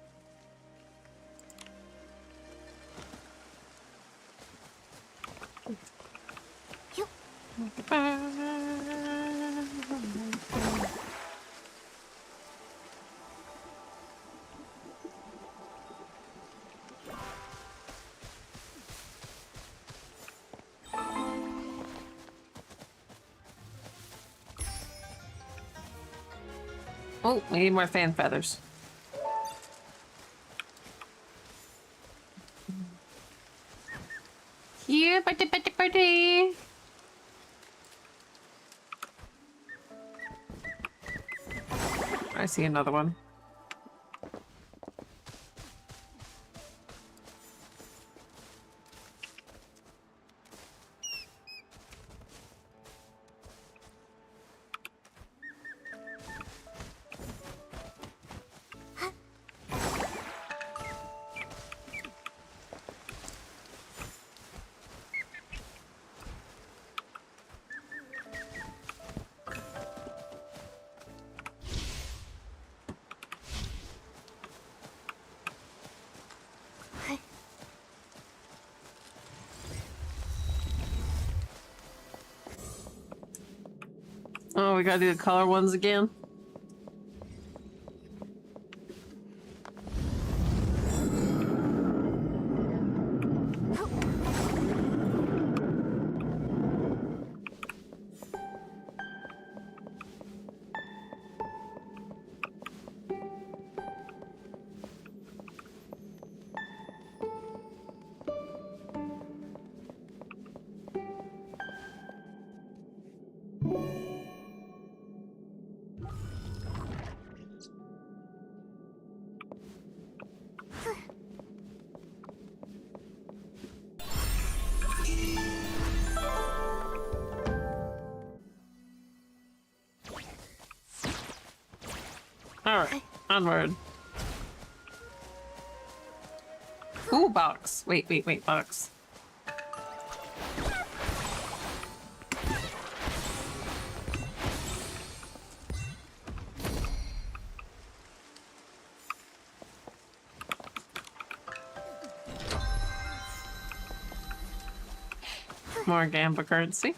Oh, we need more fan feathers. Yeah, party. I see another one. Oh, we gotta do the color ones again. Alright, onward. Ooh, box. Wait, box. More Gamba currency.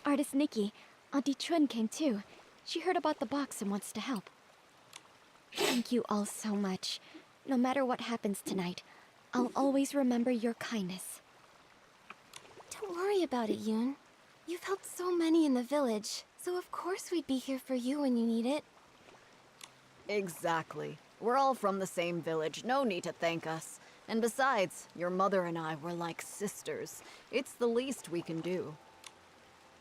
Artist Nikki, Auntie Chun came too. She heard about the box and wants to help. Thank you all so much. No matter what happens tonight, I'll always remember your kindness. Don't worry about it, Yoon. You've helped so many in the village, so of course we'd be here for you when you need it. Exactly. We're all from the same village, no need to thank us. And besides, your mother and I were like sisters. It's the least we can do.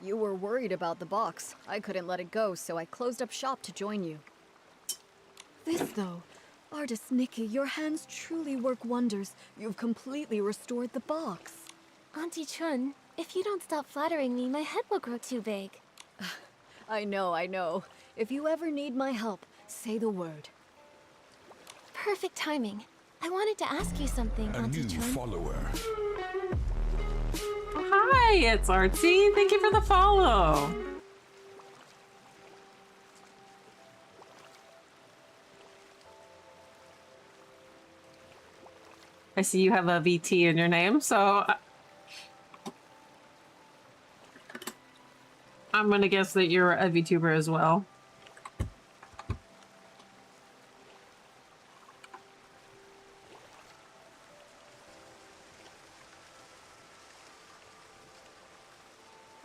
You were worried about the box. I couldn't let it go, so I closed up shop to join you. This, though, Artist Nikki, your hands truly work wonders. You've completely restored the box. Auntie Chun, if you don't stop flattering me, my head will grow too big. I know. If you ever need my help, say the word. Perfect timing. I wanted to ask you something, Auntie Chun. Follower. Hi, it's Artsy. Thank you for the follow. I see you have a VT in your name, so I'm gonna guess that you're a VTuber as well.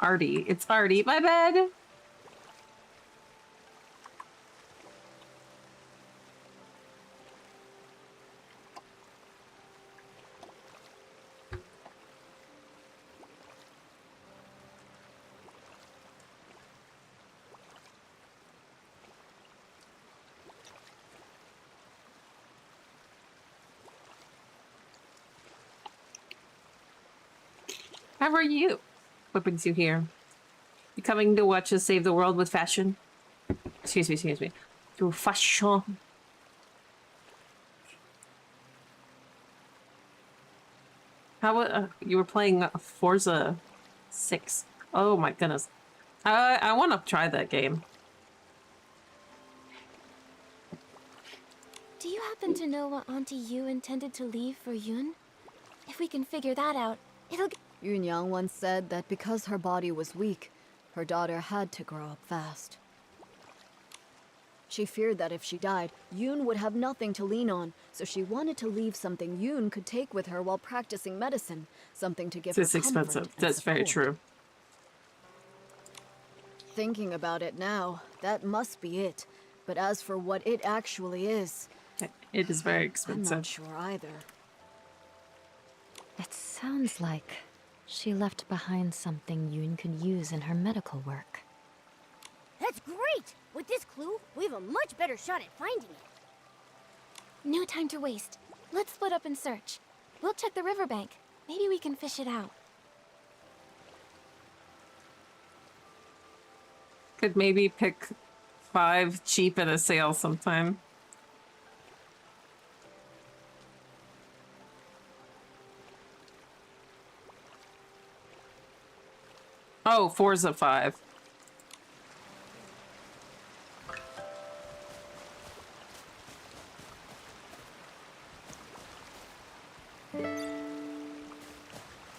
Artie. It's Artie. My bad. How are you? What brings you here? You coming to watch us save the world with fashion? Excuse me. Through fashion. How you were playing Forza 6? Oh my goodness. I want to try that game. Do you happen to know what Auntie Yu intended to leave for Yun? If we can figure that out, it'll... Yun Yang once said that because her body was weak, her daughter had to grow up fast. She feared that if she died, Yun would have nothing to lean on, so she wanted to leave something Yun could take with her while practicing medicine, something to give her It's comfort expensive. and That's very support. true. Thinking about it now, that must be it. But as for what it actually is... It is very I'm expensive. not sure either. It sounds like she left behind something Yun could use in her medical work. That's great! With this clue, we have a much better shot at finding it. No time to waste. Let's split up and search. We'll check the riverbank. Maybe we can fish it out. Could maybe pick 5 cheap at a sale sometime. Oh, Forza 5.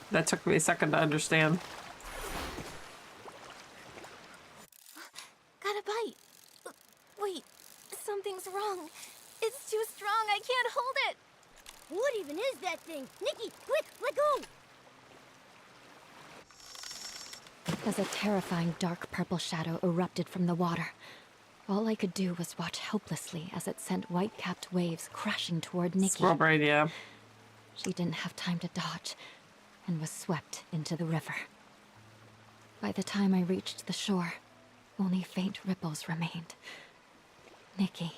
That took me a second to understand. Got a bite. Wait, something's wrong. It's too strong. I can't hold it. What even is that thing? Nikki, quick, let go! As a terrifying dark purple shadow erupted from the water, all I could do was watch helplessly as it sent white-capped waves crashing toward Nikki. Squirrel brain, yeah. She didn't have time to dodge and was swept into the river. By the time I reached the shore, only faint ripples remained. Nikki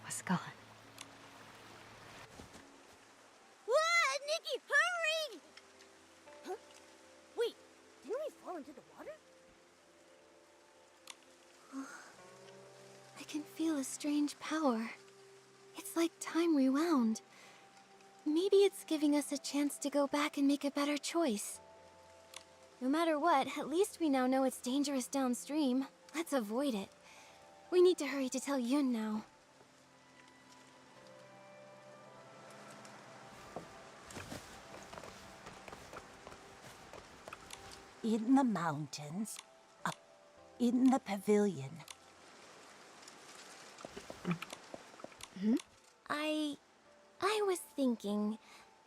was gone. What? Nikki, hurry! Huh? Wait, didn't we fall into the water? I can feel a strange power. It's like time rewound. Maybe it's giving us a chance to go back and make a better choice. No matter what, at least we now know it's dangerous downstream. Let's avoid it. We need to hurry to tell Yun now. In the mountains, up in the pavilion. I was thinking,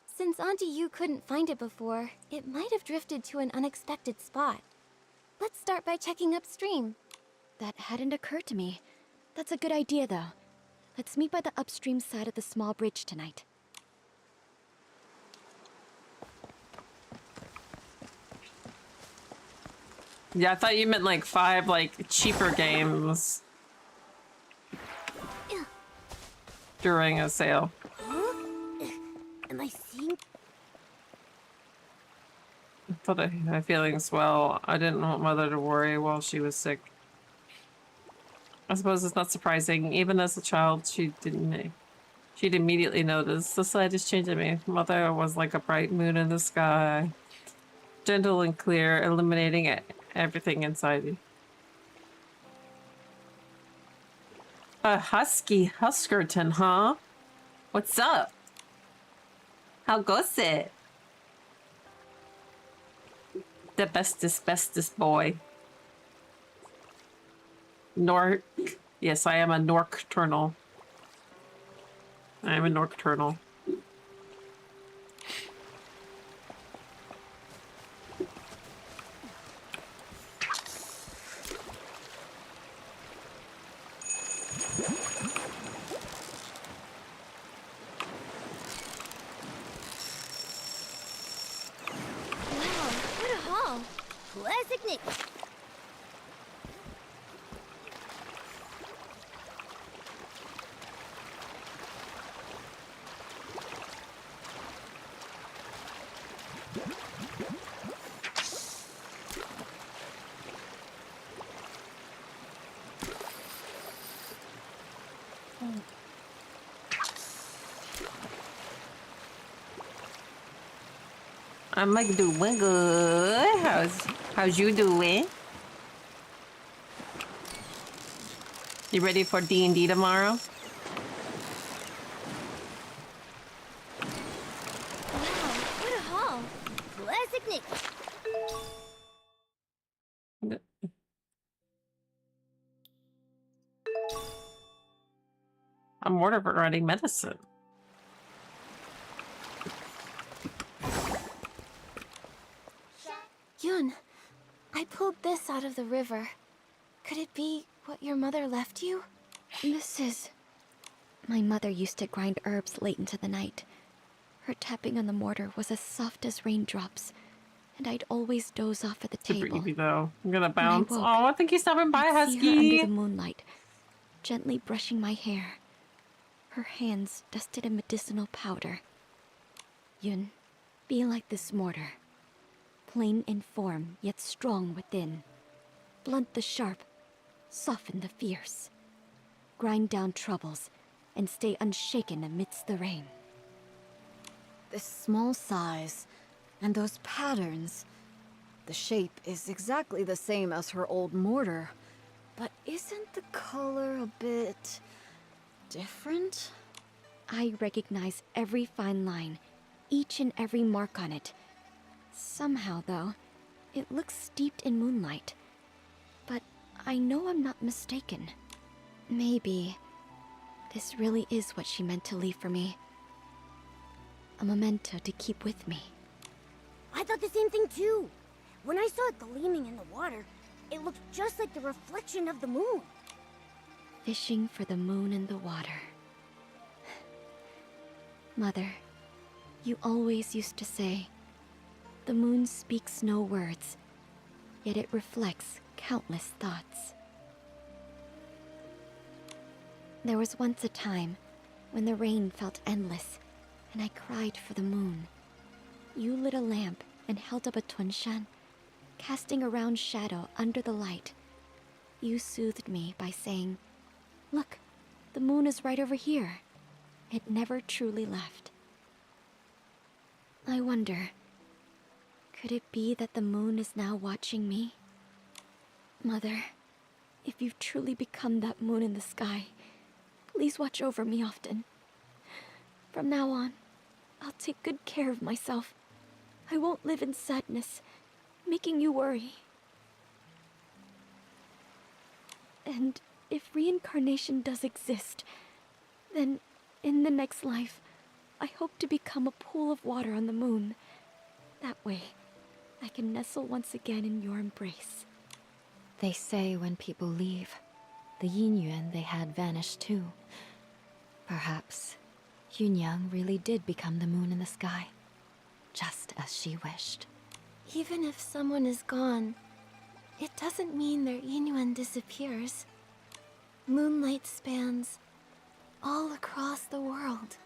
since Auntie Yu couldn't find it before, it might have drifted to an unexpected spot. Let's start by checking upstream. That hadn't occurred to me. That's a good idea, though. Let's meet by the upstream side of the small bridge tonight. Yeah, I thought you meant like 5 like cheaper games during a sale. Am I seeing? I thought I had feelings well. I didn't want Mother to worry while she was sick. I suppose it's not surprising. Even as a child, she didn't She'd immediately notice the slightest change in me. Mother was like a bright moon in the sky. Gentle and clear, illuminating everything inside me. A husky Huskerton, huh? What's up? How goes it? The bestest boy. Nork. Yes, I am a Norkturnal. I am a Norkturnal. Wow, what a haul! Classic Nick. I'm like doing good. How's you doing? You ready for D&D tomorrow? Wow, what a haul! Classic Nick. I'm ordered for writing medicine. Yun, I pulled this out of the river. Could it be what your mother left you? This is... My mother used to grind herbs late into the night. Her tapping on the mortar was as soft as raindrops, and I'd always doze off at the Super table. easy though. I'm gonna When I bounce. woke, Oh, I think he's stopping by, I'd see her under Husky. the moonlight, gently brushing my hair. Her hands dusted in medicinal powder. Yun, be like this mortar. Plain in form, yet strong within. Blunt the sharp, soften the fierce. Grind down troubles, and stay unshaken amidst the rain. This small size, and those patterns. The shape is exactly the same as her old mortar. But isn't the color a bit... different? I recognize every fine line, each and every mark on it. Somehow, though, it looks steeped in moonlight. But I know I'm not mistaken. Maybe this really is what she meant to leave for me. A memento to keep with me. I thought the same thing too. When I saw it gleaming in the water, it looked just like the reflection of the moon. Fishing for the moon in the water. Mother, you always used to say, the moon speaks no words, yet it reflects countless thoughts. There was once a time when the rain felt endless, and I cried for the moon. You lit a lamp and held up a tunshan, casting a round shadow under the light. You soothed me by saying, "Look, the moon is right over here." It never truly left. I wonder, could it be that the moon is now watching me? Mother, if you've truly become that moon in the sky, please watch over me often. From now on, I'll take good care of myself. I won't live in sadness, making you worry. And if reincarnation does exist, then in the next life, I hope to become a pool of water on the moon. That way, I can nestle once again in your embrace. They say when people leave, the yin yuan they had vanished too. Perhaps Yunyang really did become the moon in the sky, just as she wished. Even if someone is gone, it doesn't mean their Yinyuan disappears. Moonlight spans all across the world.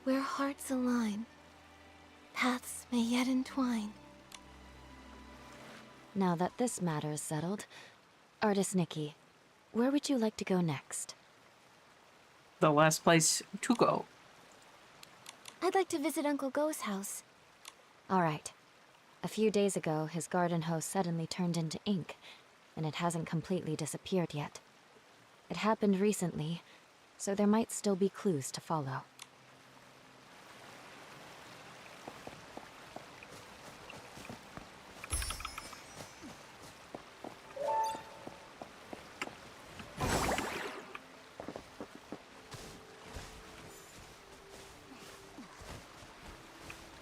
Where hearts align, paths may yet entwine. Now that this matter is settled, Artist Nikki, where would you like to go next? the last place to go. I'd like to visit Uncle Go's house. All right. A few days ago, his garden hose suddenly turned into ink, and it hasn't completely disappeared yet. It happened recently, so there might still be clues to follow.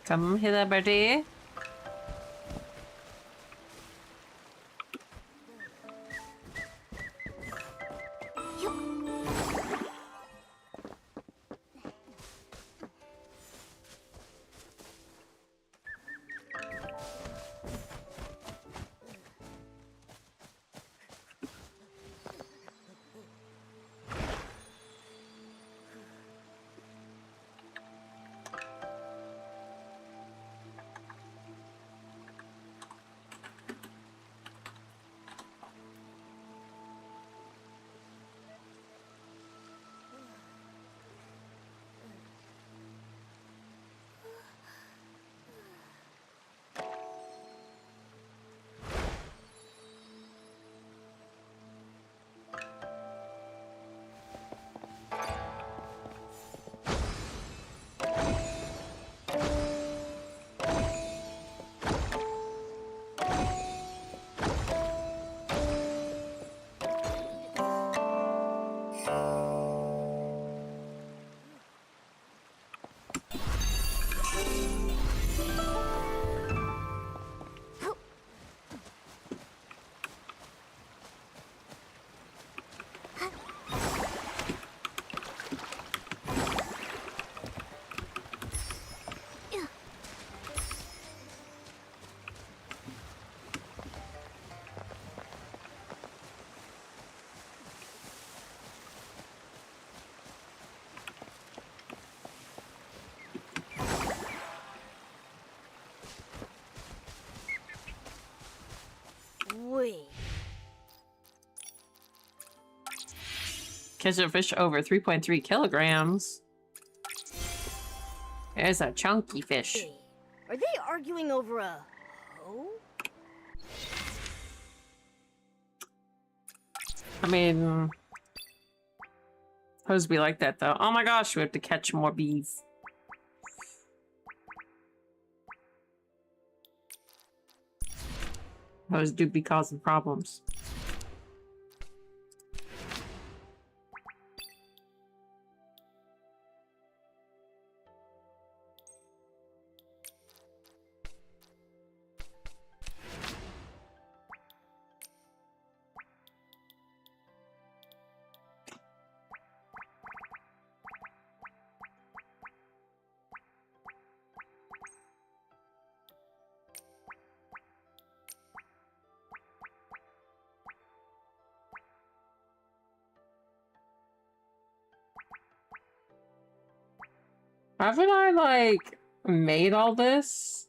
Come hither, birdie. Catch a fish over 3.3 kilograms. There's a chunky fish. Are they arguing over a hoe? I mean, supposed to be like that though. Oh my gosh, we have to catch more bees. Those do be causing problems. Haven't I, like, made all this?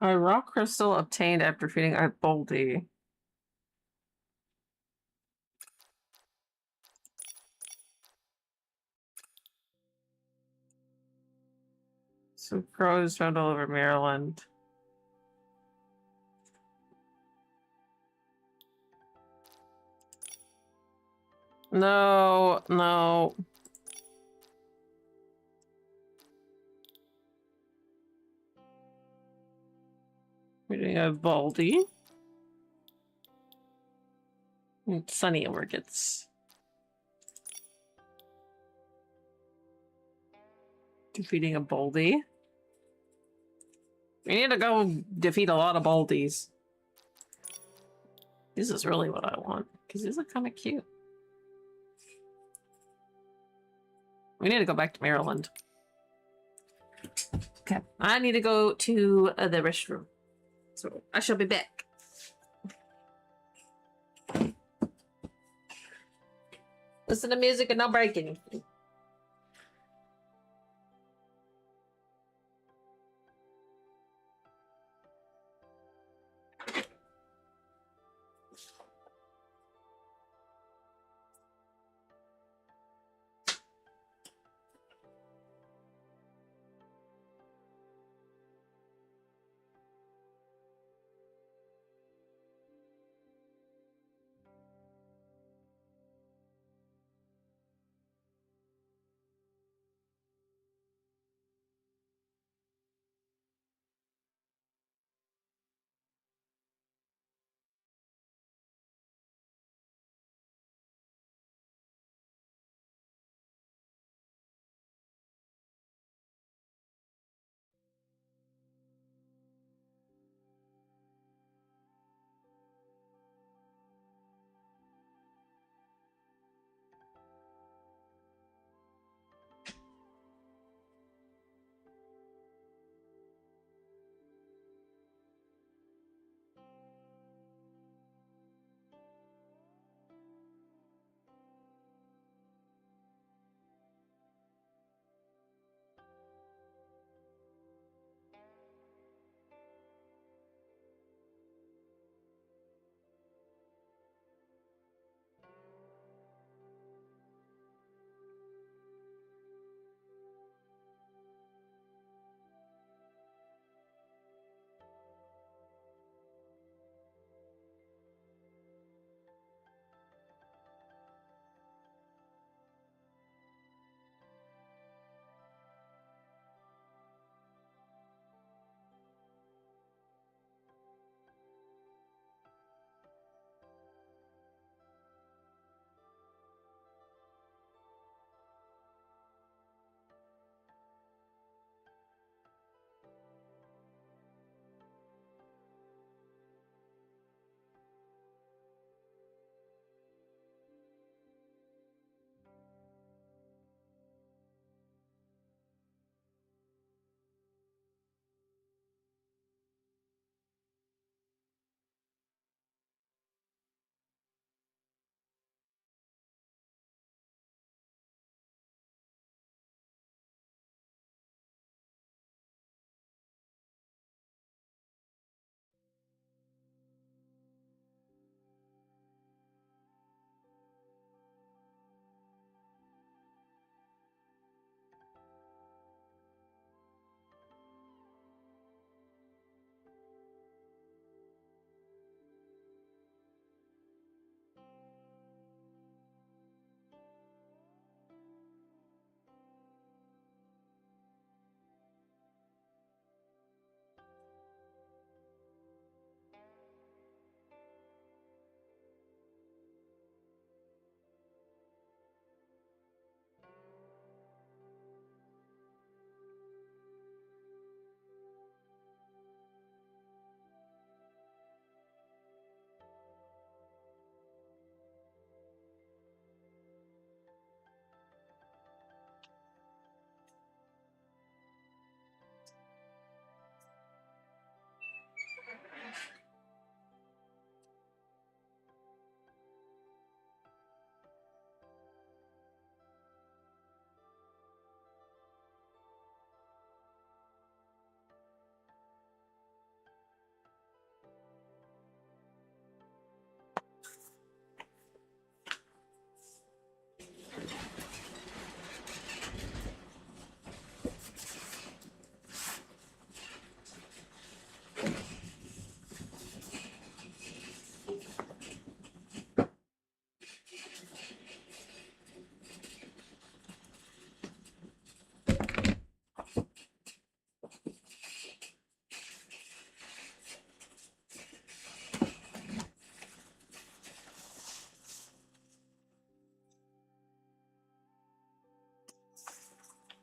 A rock crystal obtained after feeding a Boldy. So crows found all over Maryland. No, no. Reading a Baldy. Sunny orchids. Defeating a Boldy. We need to go defeat a lot of Baldies. This is really what I want, because these are kind of cute. We need to go back to Maryland. Okay, I need to go to the restroom. So I shall be back. Listen to music and no breaking.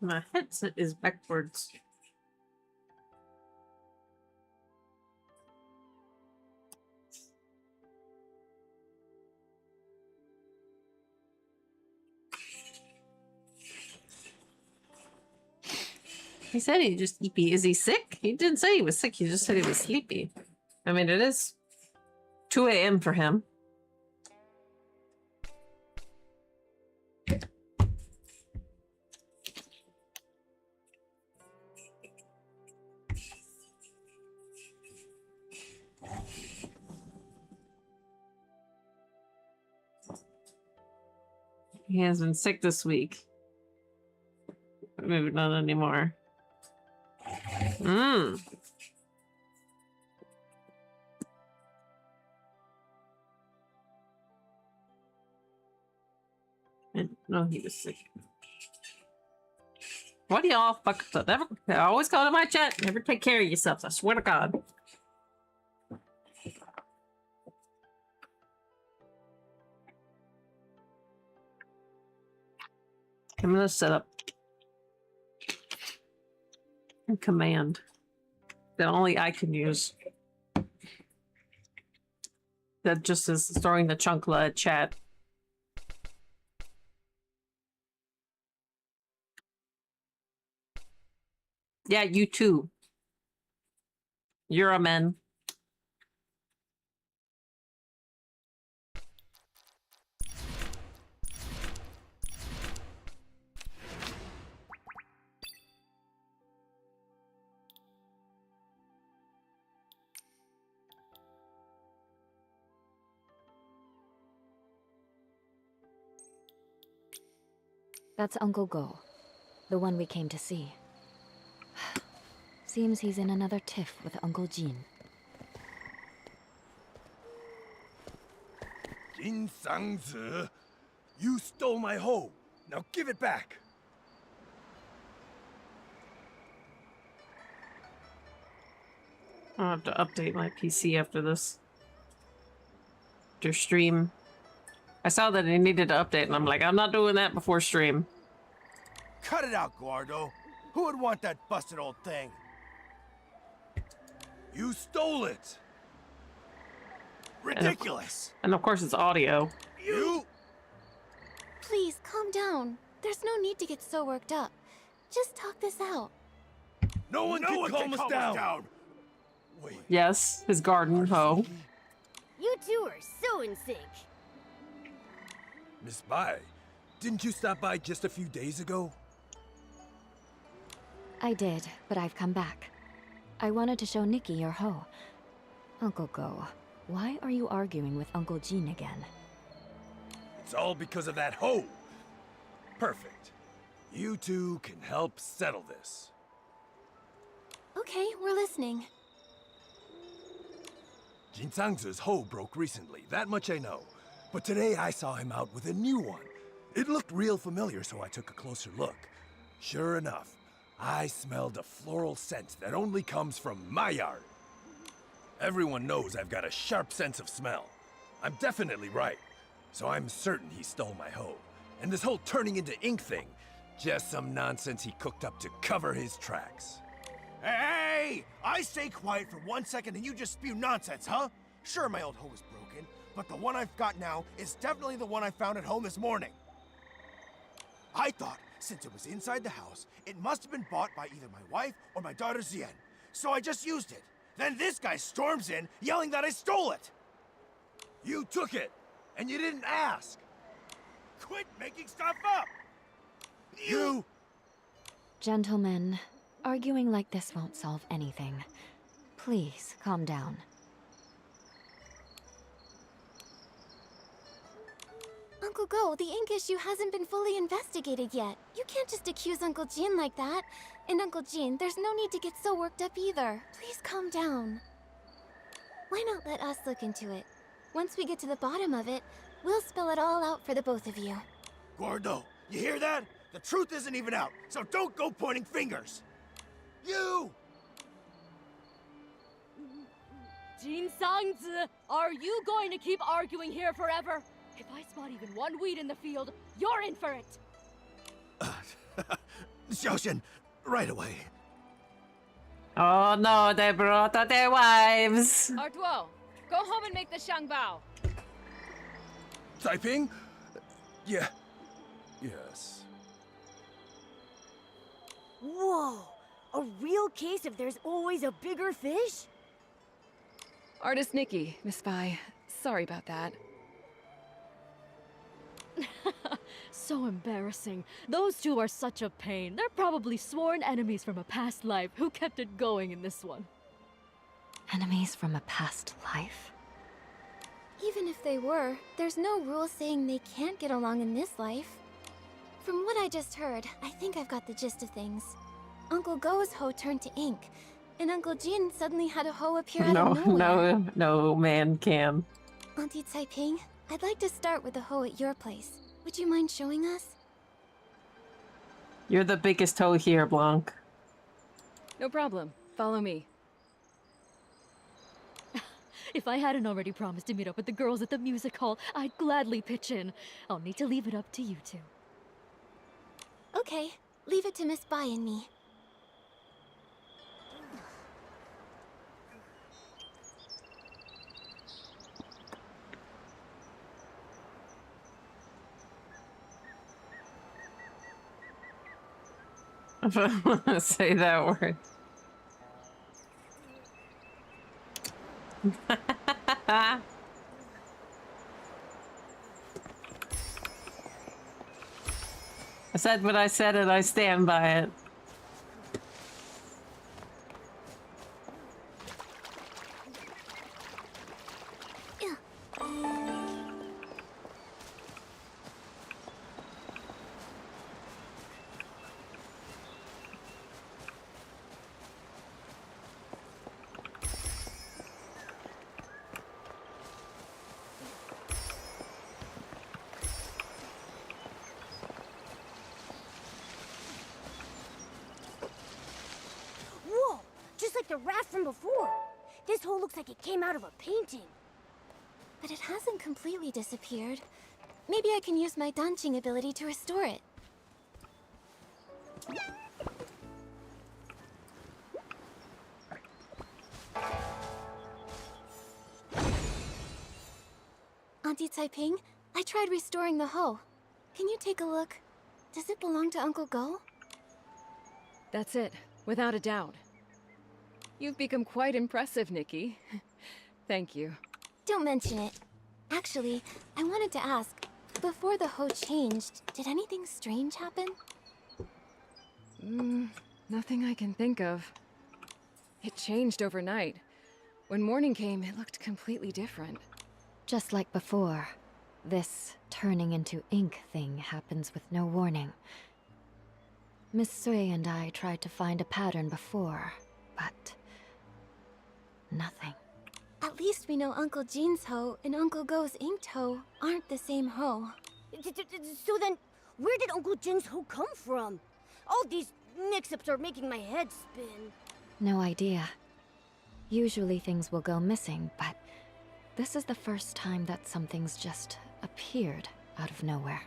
My headset is backwards. He said he just sleepy. Is he sick? He didn't say he was sick. He just said he was sleepy. I mean, it is 2 a.m. for him. He has been sick this week. Maybe not anymore. Mmm. I didn't know he was sick. What do y'all fuck never always go to my chat, never take care of yourselves, I swear to God. I'm gonna set up a command that only I can use. That just is storing the Chunkla chat. Yeah, you too. You're a man. That's Uncle Go, the one we came to see. Seems he's in another tiff with Uncle Jin. Jin Sangzi, you stole my hoe. Now give it back. I'll have to update my PC after this. After stream. I saw that it needed to update, and I'm like, I'm not doing that before stream. Cut it out, Guardo. Who would want that busted old thing? You stole it. Ridiculous. And of course it's audio. You? Please, calm down. There's no need to get so worked up. Just talk this out. No one can calm us down. Wait. Yes, his garden hoe. You two are so in sync. Miss Bai, didn't you stop by just a few days ago? I did, but I've come back. I wanted to show Nikki your hoe. Uncle Go, why are you arguing with Uncle Jin again? It's all because of that hoe. Perfect. You two can help settle this. Okay, we're listening. Jin Sangzi's hoe broke recently, that much I know. But today I saw him out with a new one. It looked real familiar, so I took a closer look. Sure enough, I smelled a floral scent that only comes from my yard. Everyone knows I've got a sharp sense of smell. I'm definitely right. So I'm certain he stole my hoe. And this whole turning into ink thing, just some nonsense he cooked up to cover his tracks. Hey! I stay quiet for 1 second and you just spew nonsense, huh? Sure, my old hoe is broken, but the one I've got now is definitely the one I found at home this morning. I thought, since it was inside the house, it must have been bought by either my wife or my daughter Zien. So I just used it. Then this guy storms in, yelling that I stole it. You took it, and you didn't ask. Quit making stuff up! You! Gentlemen, arguing like this won't solve anything. Please, calm down. Uncle Go, the ink issue hasn't been fully investigated yet. You can't just accuse Uncle Jin like that. And Uncle Jin, there's no need to get so worked up either. Please calm down. Why not let us look into it? Once we get to the bottom of it, we'll spell it all out for the both of you. Gordo, you hear that? The truth isn't even out, so don't go pointing fingers. You! Jin Sangzi, are you going to keep arguing here forever? If I spot even one weed in the field, you're in for it! Xiaoxian, right away. Oh no, they brought out their wives. Artuo, go home and make the Shangbao. Taiping? Yeah. Yes. Whoa! A real case of there's always a bigger fish? Artist Nikki, Miss Vi. Sorry about that. So embarrassing. Those two are such a pain. They're probably sworn enemies from a past life who kept it going in this one. Enemies from a past life? Even if they were, there's no rule saying they can't get along in this life. From what I just heard, I think I've got the gist of things. Uncle Go's hoe turned to ink, and Uncle Jin suddenly had a hoe appear out of nowhere. No man can. Auntie Taiping, I'd like to start with the hoe at your place. Would you mind showing us? You're the biggest hoe here, Blanc. No problem. Follow me. If I hadn't already promised to meet up with the girls at the music hall, I'd gladly pitch in. I'll need to leave it up to you two. Okay, leave it to Miss Bai and me. If I want to say that word. I said what I said and I stand by it. Whoa! Just like the raft from before. This hole looks like it came out of a painting. But it hasn't completely disappeared. Maybe I can use my dancing ability to restore it. Auntie Taiping, I tried restoring the hoe. Can you take a look? Does it belong to Uncle Go? That's it, without a doubt. You've become quite impressive, Nikki. Thank you. Don't mention it. Actually, I wanted to ask, before the hoe changed, did anything strange happen? Nothing I can think of. It changed overnight. When morning came, it looked completely different. Just like before, this turning into ink thing happens with no warning. Miss Sui and I tried to find a pattern before, but nothing. At least we know Uncle Jin's hoe and Uncle Go's inked hoe aren't the same hoe. So then, where did Uncle Jin's hoe come from? All these mix-ups are making my head spin. No idea. Usually things will go missing, but this is the first time that something's just appeared out of nowhere.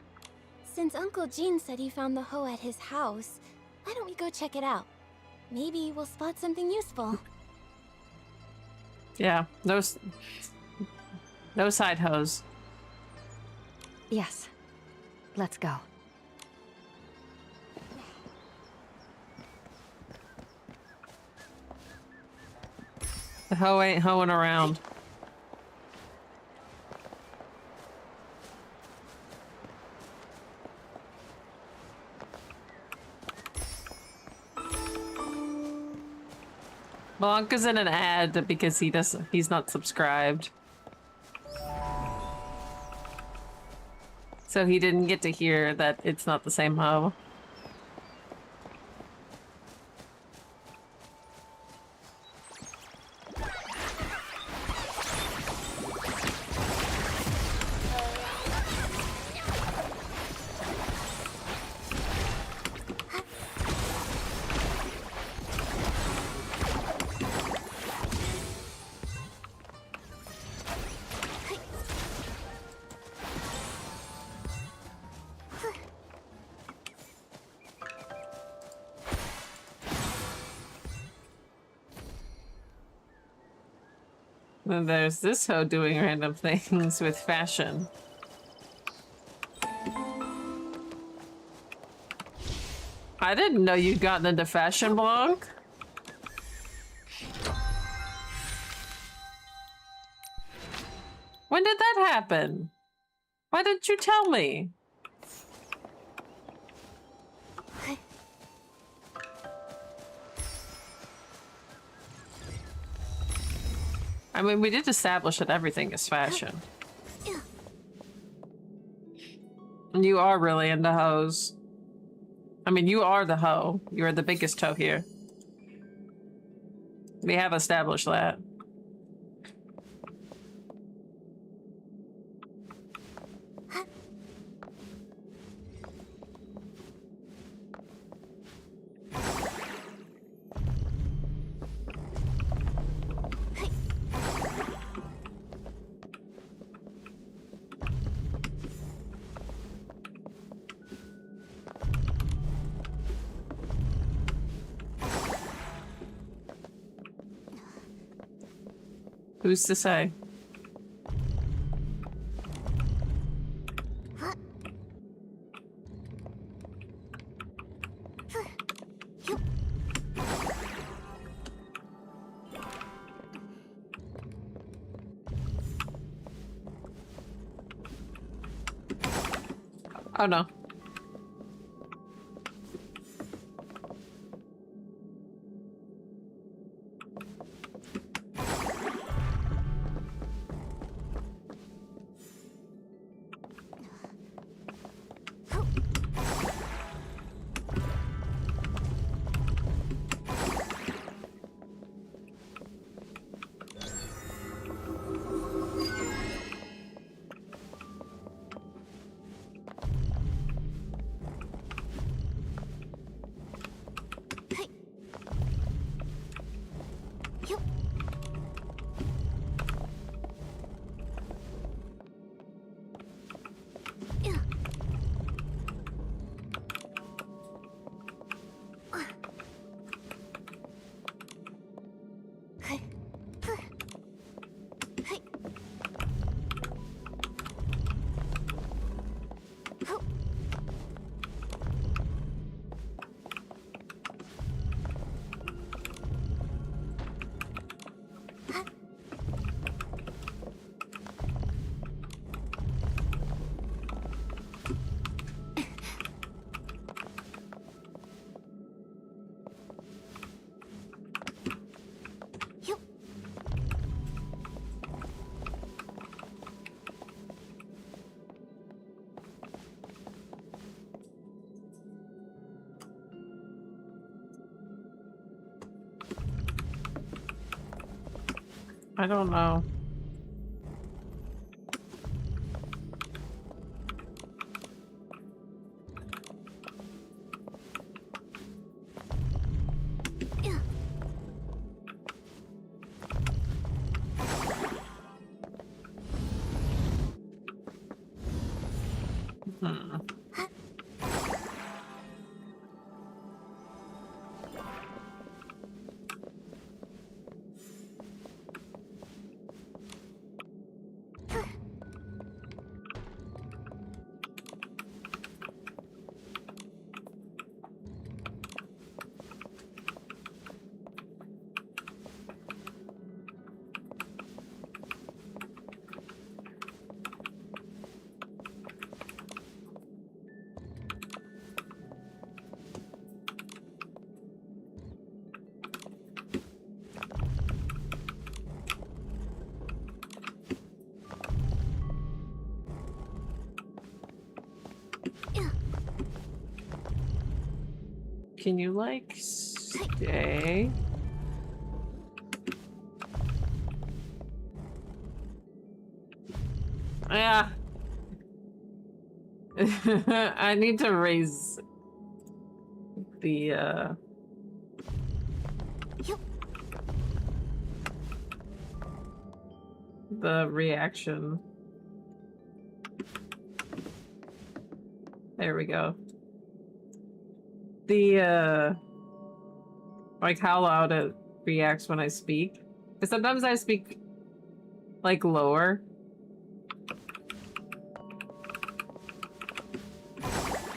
Since Uncle Jin said he found the hoe at his house, why don't we go check it out? Maybe we'll spot something useful. Yeah, no side hoes. Yes. Let's go. The hoe ain't hoeing around. Blanca's in an ad because he's not subscribed. So he didn't get to hear that it's not the same hoe. Then there's this hoe doing random things with fashion. I didn't know you'd gotten into fashion, Blanc. When did that happen? Why didn't you tell me? I mean, we did establish that everything is fashion. You are really into hoes. I mean, you are the hoe. You're the biggest hoe here. We have established that. Who's to say? Oh no. I don't know. Can you, like, stay? Yeah. I need to raise the, the reaction. There we go. The, like how loud it reacts when I speak. Because sometimes I speak, like, lower.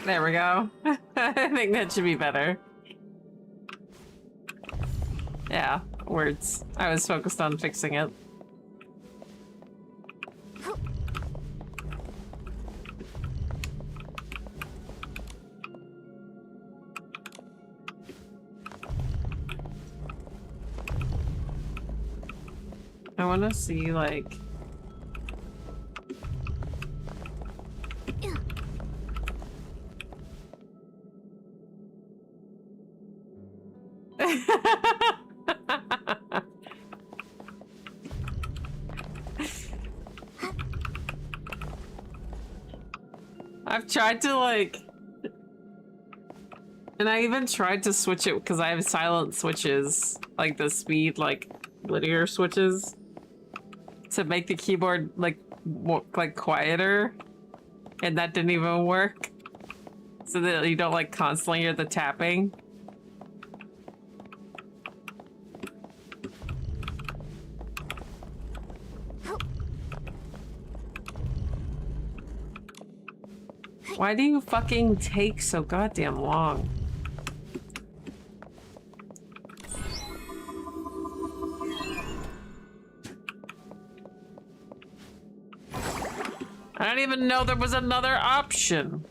There we go. I think that should be better. Yeah, words. I was focused on fixing it. I want to see, like... I've tried to like, and I even tried to switch it because I have silent switches, like the speed, like linear switches, to make the keyboard like more, like quieter, and that didn't even work. So that you don't like constantly hear the tapping. Why do you fucking take so goddamn long? I didn't even know there was another option.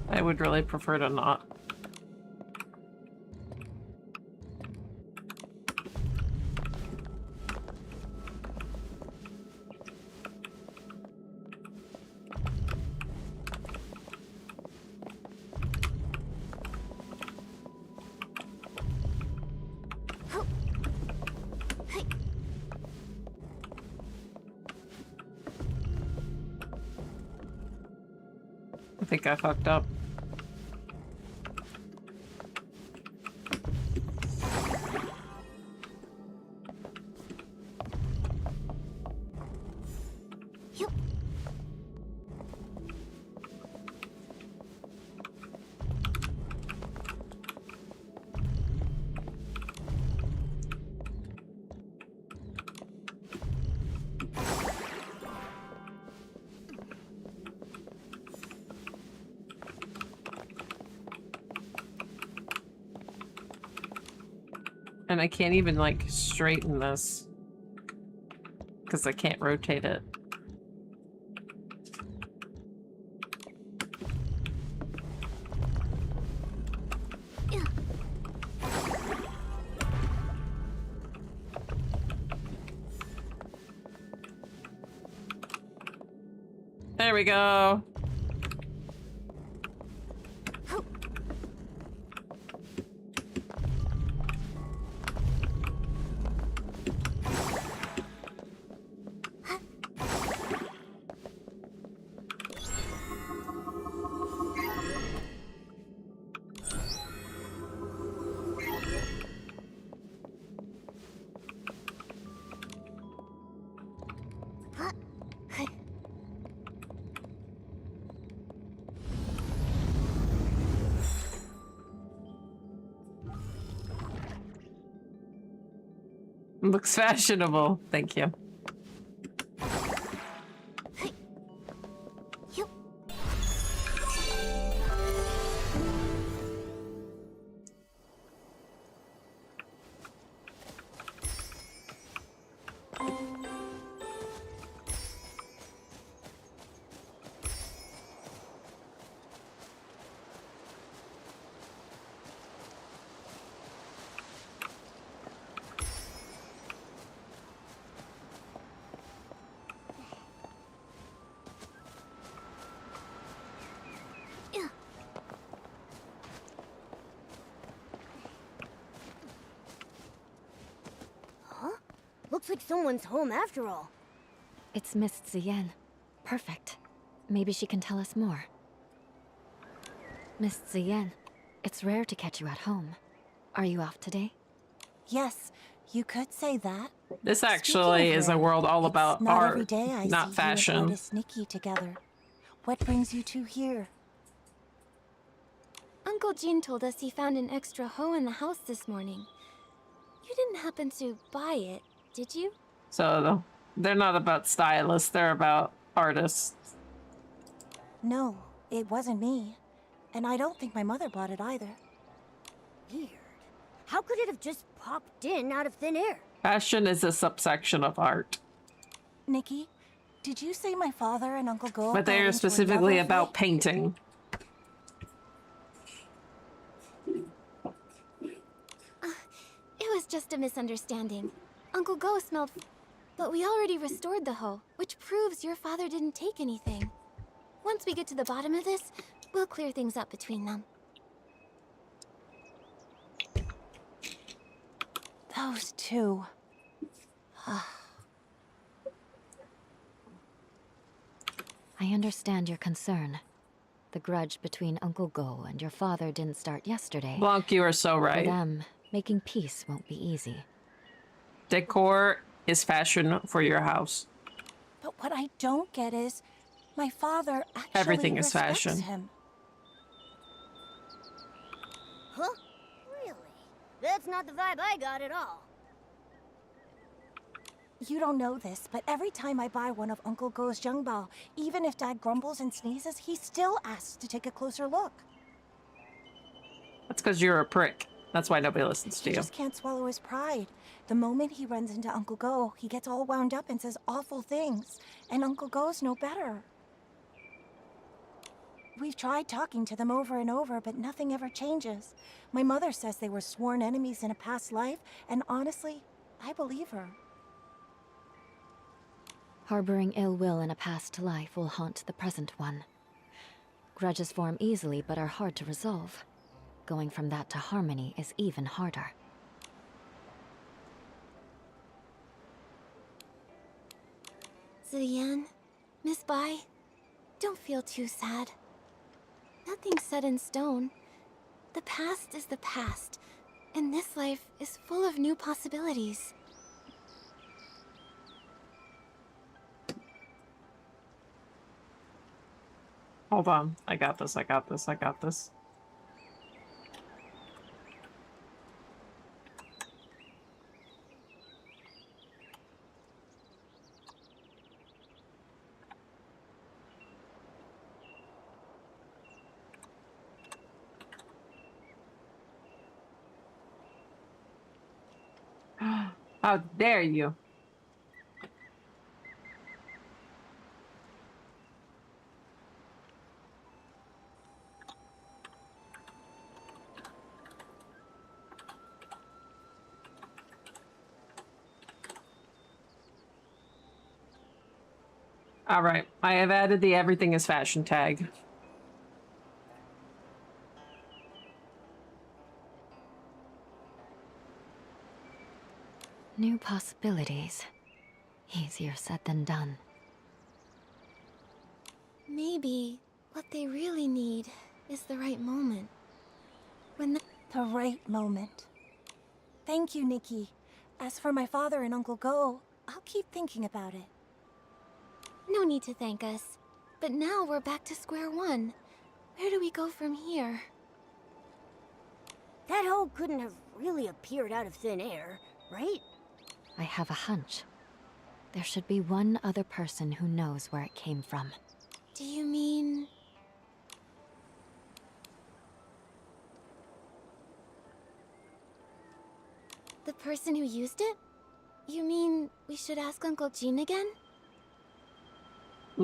I would really prefer to not. I think I fucked up. And I can't even like straighten this because I can't rotate it. There we go. Looks fashionable. Thank you. Looks like someone's home after all. It's Miss Zien. Perfect. Maybe she can tell us more. Miss Zien, it's rare to catch you at home. Are you off today? Yes, you could say that. This actually is a world all about Not art, every day I not see fashion. you and artist Nikki together. What brings you two here? Uncle Jean told us he found an extra hoe in the house this morning. You didn't happen to buy it, did you? So they're not about stylists, they're about artists. No, it wasn't me. And I don't think my mother bought it either. Weird. How could it have just popped in out of thin air? Fashion is a subsection of art. Nikki, did you say my father and Uncle Go But they got are into a specifically love about affair? painting. It was just a misunderstanding. Uncle Go smelled... But we already restored the hoe, which proves your father didn't take anything. Once we get to the bottom of this, we'll clear things up between them. Those two. I understand your concern. The grudge between Uncle Go and your father didn't start yesterday. Blanc, you are so For right. them, making peace won't be easy. Decor is fashion for your house. But what I don't get is, my father actually Everything is respects fashion. him. Huh? Really? That's not the vibe I got at all. You don't know this, but every time I buy one of Uncle Go's Zhengbao, even if Dad grumbles and sneezes, he still asks to take a closer look. That's because you're a prick. That's why nobody listens to He you. just can't swallow his pride. The moment he runs into Uncle Go, he gets all wound up and says awful things. And Uncle Go's no better. We've tried talking to them over and over, but nothing ever changes. My mother says they were sworn enemies in a past life, and honestly, I believe her. Harboring ill will in a past life will haunt the present one. Grudges form easily but are hard to resolve. Going from that to harmony is even harder. Ziyan, Miss Bai, don't feel too sad. Nothing's set in stone. The past is the past, and this life is full of new possibilities. Hold on. I got this, I got this, I got this. How dare you? All right, I have added the everything is fashion tag. New possibilities. Easier said than done. Maybe what they really need is the right moment. When the right moment. Thank you, Nikki. As for my father and Uncle Go, I'll keep thinking about it. No need to thank us. But now we're back to square one. Where do we go from here? That hole couldn't have really appeared out of thin air, right? I have a hunch. There should be one other person who knows where it came from. Do you mean... the person who used it? You mean we should ask Uncle Jean again?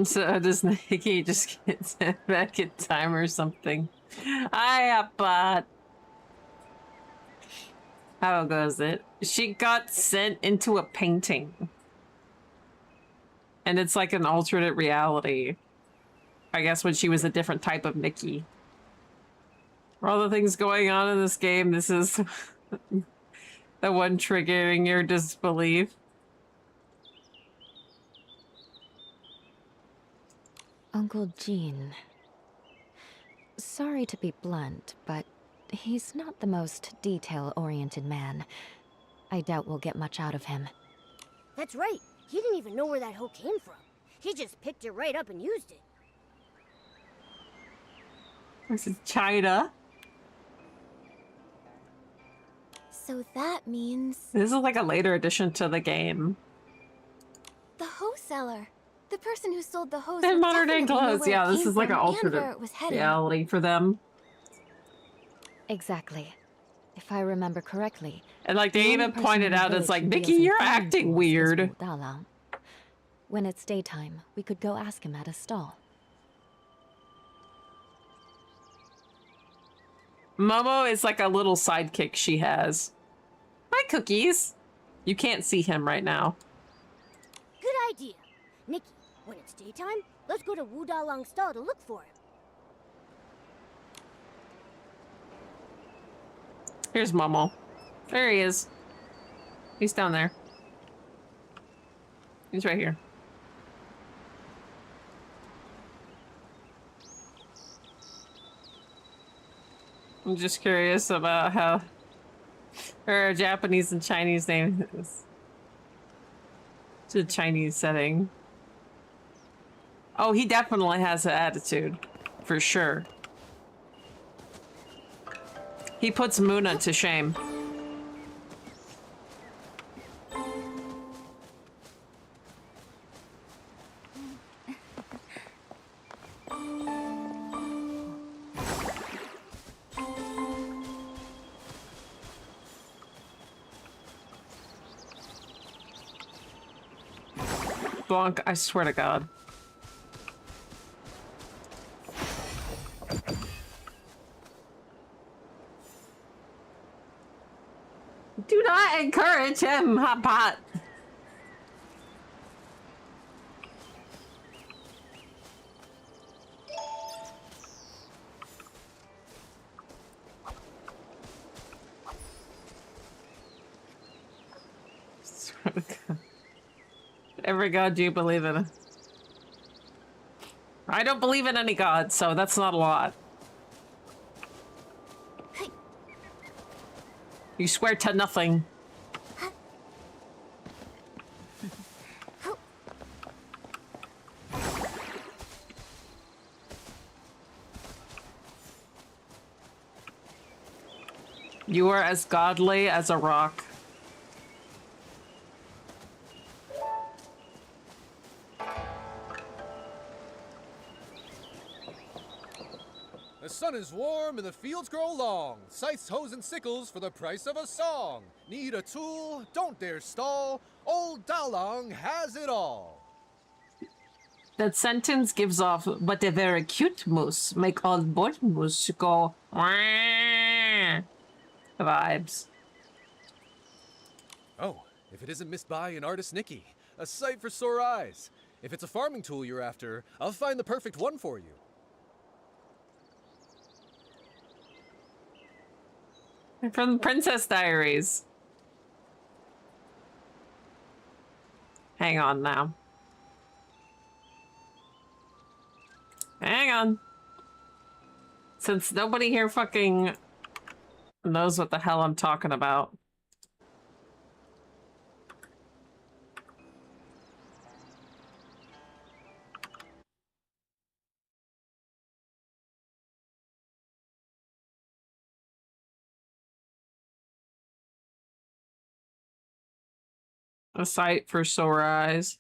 So does Nikki just get sent back in time or something? I bot. How goes it? She got sent into a painting. And it's like an alternate reality. I guess when she was a different type of Nikki. For all the things going on in this game, this is the one triggering your disbelief. Uncle Jean. Sorry to be blunt, but he's not the most detail-oriented man. I doubt we'll get much out of him. That's right. He didn't even know where that hoe came from. He just picked it right up and used it. This is China. So that means... This is like a later addition to the game. the hoe seller. The person who sold the hose And would modern day definitely know clothes. where Yeah, it this came is like an from and where alternate it was headed. reality for them. Exactly. If I remember correctly. And like they the only even person pointed in the out, it's village like, who Mickey, deals in you're farming acting tools is weird. Wu Dalang. When it's daytime, we could go ask him at a stall. Momo is like a little sidekick she has. Hi, Cookies. You can't see him right now. Good idea. Nikki, when it's daytime, let's go to Wu Dalang's stall to look for him. Here's Momo. There he is. He's down there. He's right here. I'm just curious about how her Japanese and Chinese name is. It's a Chinese setting. Oh, he definitely has an attitude. For sure. He puts Muna to shame. Blanc, I swear to God. Do not encourage him, Hot Pot. Swear to God. Every god do you believe in? I don't believe in any god, so that's not a lot. You swear to nothing. You are as godly as a rock. The sun is warm and the fields grow long. Scythes, hoes, and sickles for the price of a song. Need a tool? Don't dare stall. Old Dalang has it all. That sentence gives off but a very cute moose. Make all board moose go "Wah." Vibes. Oh, if it isn't Miss Bai and artist Nikki. A sight for sore eyes. If it's a farming tool you're after, I'll find the perfect one for you. From Princess Diaries. Hang on now. Hang on. Since nobody here fucking knows what the hell I'm talking about. A sight for sore eyes.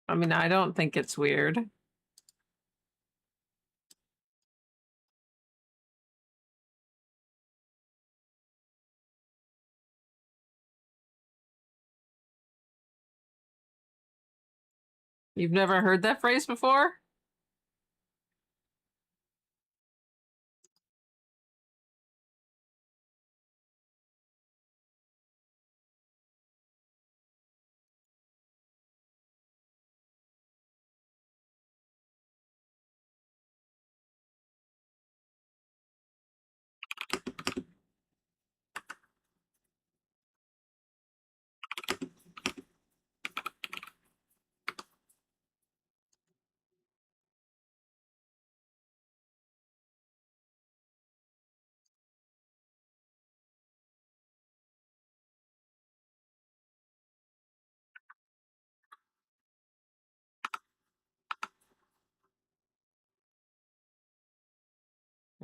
I mean, I don't think it's weird. You've never heard that phrase before?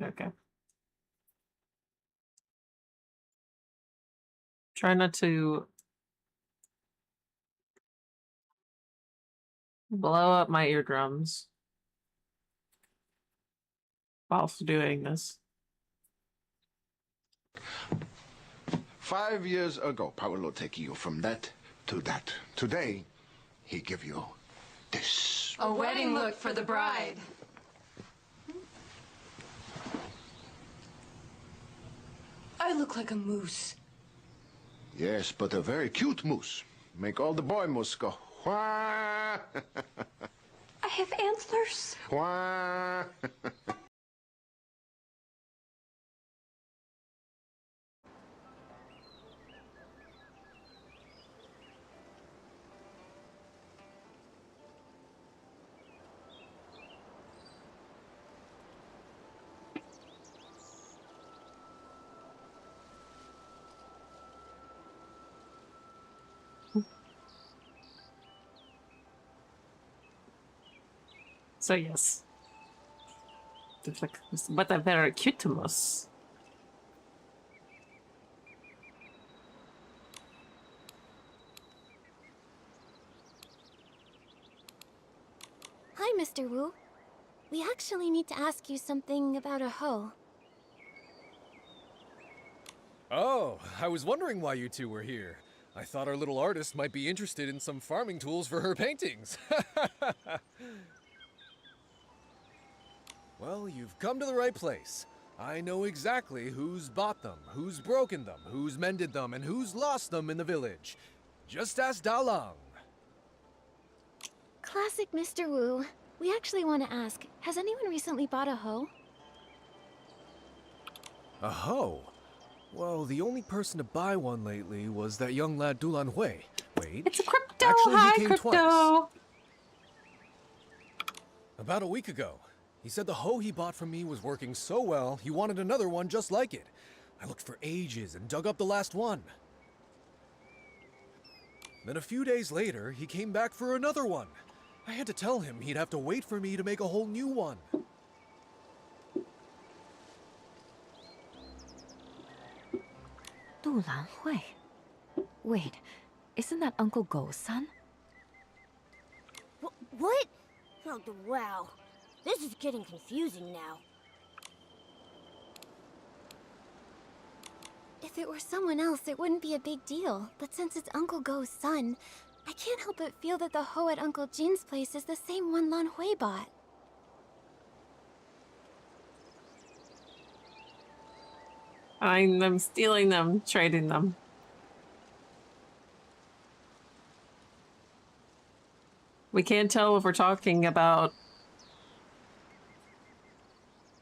Okay. Try not to blow up my eardrums whilst doing this. 5 years ago, Paolo take you from that to that. Today, he give you this. A wedding look for the bride. I look like a moose. Yes, but a very cute moose. Make all the boy moose go, wah. I have antlers. Wah. So yes. It's like, but a very cute moose. Hi, Mr. Wu. We actually need to ask you something about a hoe. Oh, I was wondering why you two were here. I thought our little artist might be interested in some farming tools for her paintings. Well, you've come to the right place. I know exactly who's bought them, who's broken them, who's mended them, and who's lost them in the village. Just ask Da Lang. Classic Mr. Wu. We actually want to ask, has anyone recently bought a hoe? A hoe? Well, the only person to buy one lately was that young lad Du Lan Hui. Wait. It's a crypto! Actually, Hi, he came crypto! twice. About a week ago. He said the hoe he bought from me was working so well, he wanted another one just like it. I looked for ages and dug up the last one. Then a few days later, he came back for another one. I had to tell him he'd have to wait for me to make a whole new one. Du Lan Hui. Wait, isn't that Uncle Go's son? What? Oh, wow. This is getting confusing now. If it were someone else, it wouldn't be a big deal. But since it's Uncle Go's son, I can't help but feel that the hoe at Uncle Jin's place is the same one Lan Hui bought. Buying them, stealing them, trading them. We can't tell if we're talking about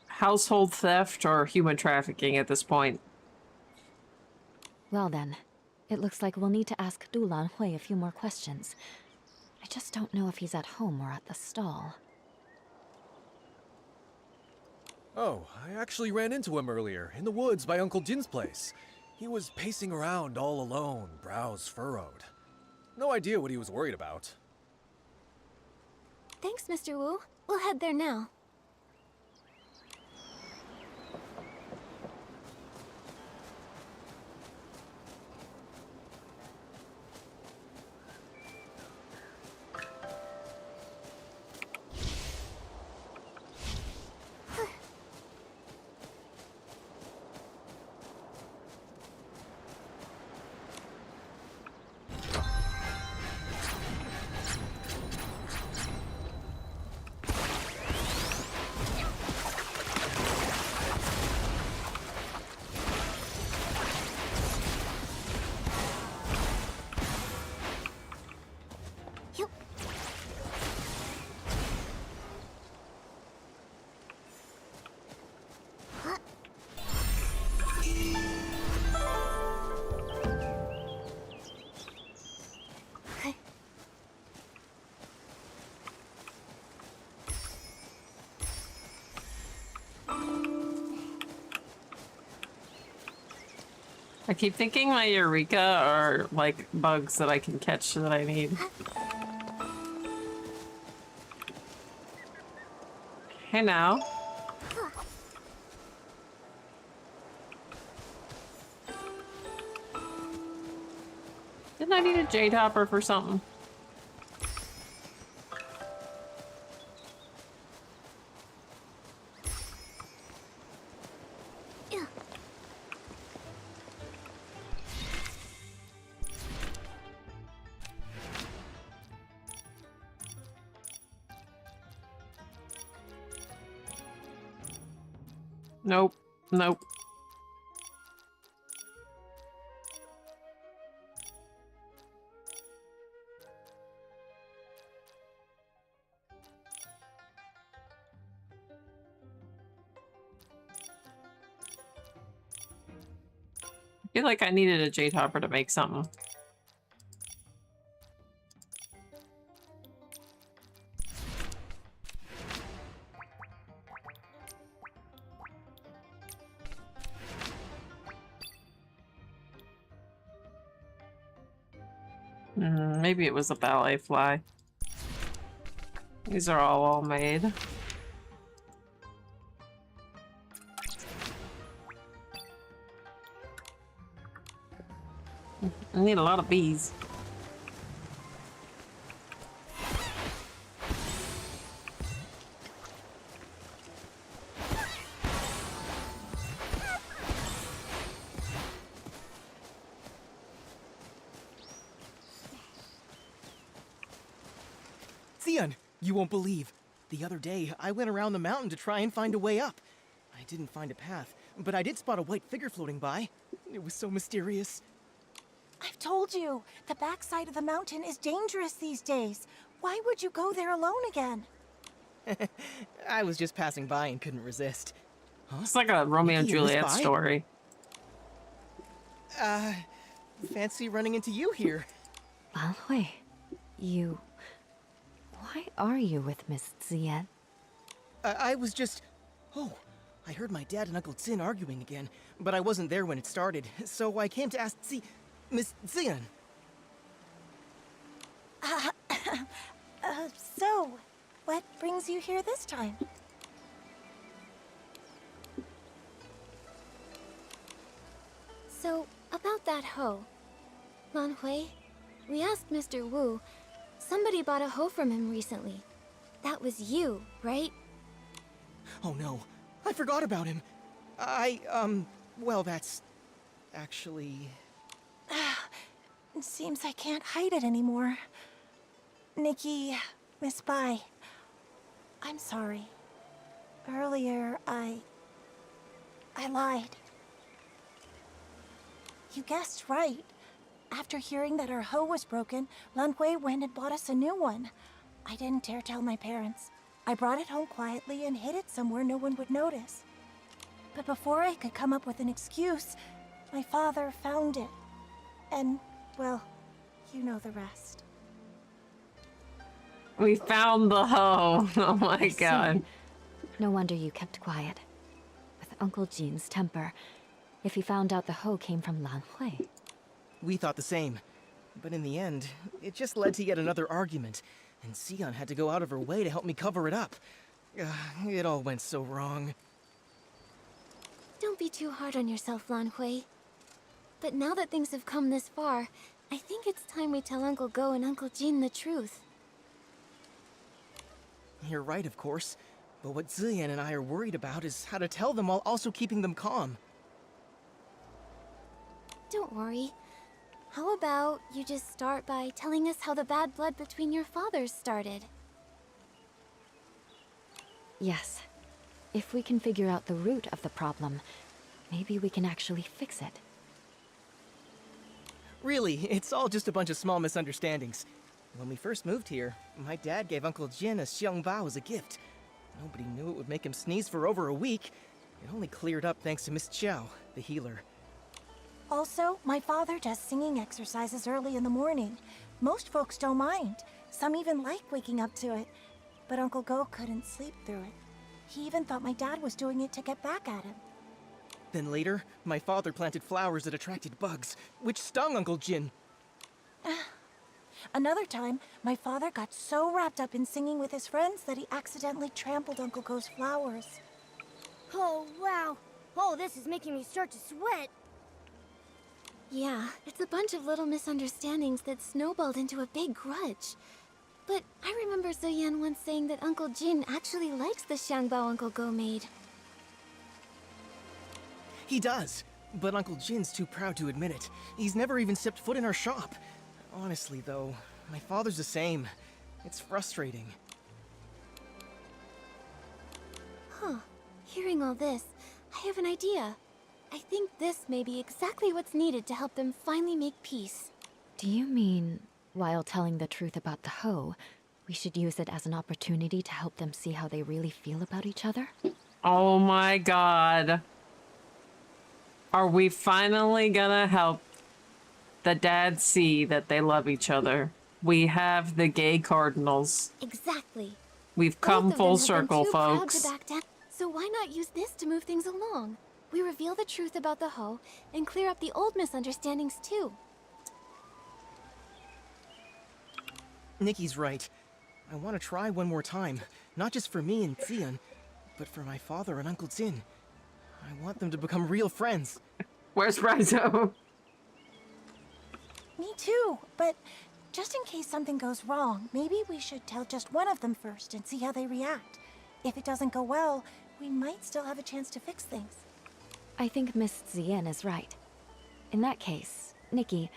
household theft or human trafficking at this point. Well then, it looks like we'll need to ask Du Lan Hui a few more questions. I just don't know if he's at home or at the stall. Oh, I actually ran into him earlier, in the woods by Uncle Jin's place. He was pacing around all alone, brows furrowed. No idea what he was worried about. Thanks, Mr. Wu. We'll head there now. I keep thinking my Eureka are like bugs that I can catch that I need. Hey now. Didn't I need a jade hopper for something? Nope. Nope. I feel like I needed a jade hopper to make something. Maybe it was a ballet fly. These are all made. I need a lot of bees. Xian, you won't believe. The other day, I went around the mountain to try and find a way up. I didn't find a path, but I did spot a white figure floating by. It was so mysterious. I've told you, the backside of the mountain is dangerous these days. Why would you go there alone again? I was just passing by and couldn't resist. Huh? It's like a Romeo and Juliet story. Fancy running into you here. Lanhui, you... Why are you with Miss Xian? I was just... Oh, I heard my dad and Uncle Xin arguing again, but I wasn't there when it started, so I came to ask Miss Xian. So, what brings you here this time? So, about that hoe. Lanhui, we asked Mr. Wu. Somebody bought a hoe from him recently. That was you, right? Oh no, I forgot about him. Well, that's... actually... It seems I can't hide it anymore. Nikki, Miss Bai, I'm sorry. Earlier, I lied. You guessed right. After hearing that our hoe was broken, Lanhui went and bought us a new one. I didn't dare tell my parents. I brought it home quietly and hid it somewhere no one would notice. But before I could come up with an excuse, my father found it. And, well, you know the rest. We found the hoe. Oh my god. No wonder you kept quiet. With Uncle Jin's temper, if he found out the hoe came from Lanhui. We thought the same. But in the end, it just led to yet another argument, and Xian had to go out of her way to help me cover it up. It all went so wrong. Don't be too hard on yourself, Lanhui. But now that things have come this far, I think it's time we tell Uncle Go and Uncle Jin the truth. You're right, of course. But what Ziyan and I are worried about is how to tell them while also keeping them calm. Don't worry. How about you just start by telling us how the bad blood between your fathers started? Yes. If we can figure out the root of the problem, maybe we can actually fix it. Really, it's all just a bunch of small misunderstandings. When we first moved here, my dad gave Uncle Jin a xiangbao as a gift. Nobody knew it would make him sneeze for over a week. It only cleared up thanks to Miss Qiao, the healer. Also, my father does singing exercises early in the morning. Most folks don't mind. Some even like waking up to it. But Uncle Go couldn't sleep through it. He even thought my dad was doing it to get back at him. Then later, my father planted flowers that attracted bugs, which stung Uncle Jin. Another time, my father got so wrapped up in singing with his friends that he accidentally trampled Uncle Go's flowers. Oh, wow. Oh, this is making me start to sweat. Yeah, it's a bunch of little misunderstandings that snowballed into a big grudge. But I remember Zoyan once saying that Uncle Jin actually likes the Xiangbao Uncle Go made. He does, but Uncle Jin's too proud to admit it. He's never even stepped foot in our shop. Honestly, though, my father's the same. It's frustrating. Huh. Hearing all this, I have an idea. I think this may be exactly what's needed to help them finally make peace. Do you mean, while telling the truth about the hoe, we should use it as an opportunity to help them see how they really feel about each other? Oh my god. Are we finally gonna help the dads see that they love each other? We have the gay cardinals. Exactly. We've Both come of them full have been circle, too proud folks. to back down. So why not use this to move things along? We reveal the truth about the hoe and clear up the old misunderstandings too. Nikki's right. I want to try one more time, not just for me and Xian, but for my father and Uncle Jin. I want them to become real friends. Where's Rizo? Me too, but just in case something goes wrong, maybe we should tell just one of them first and see how they react. If it doesn't go well, we might still have a chance to fix things. I think Miss Zien is right. In that case, Nikki,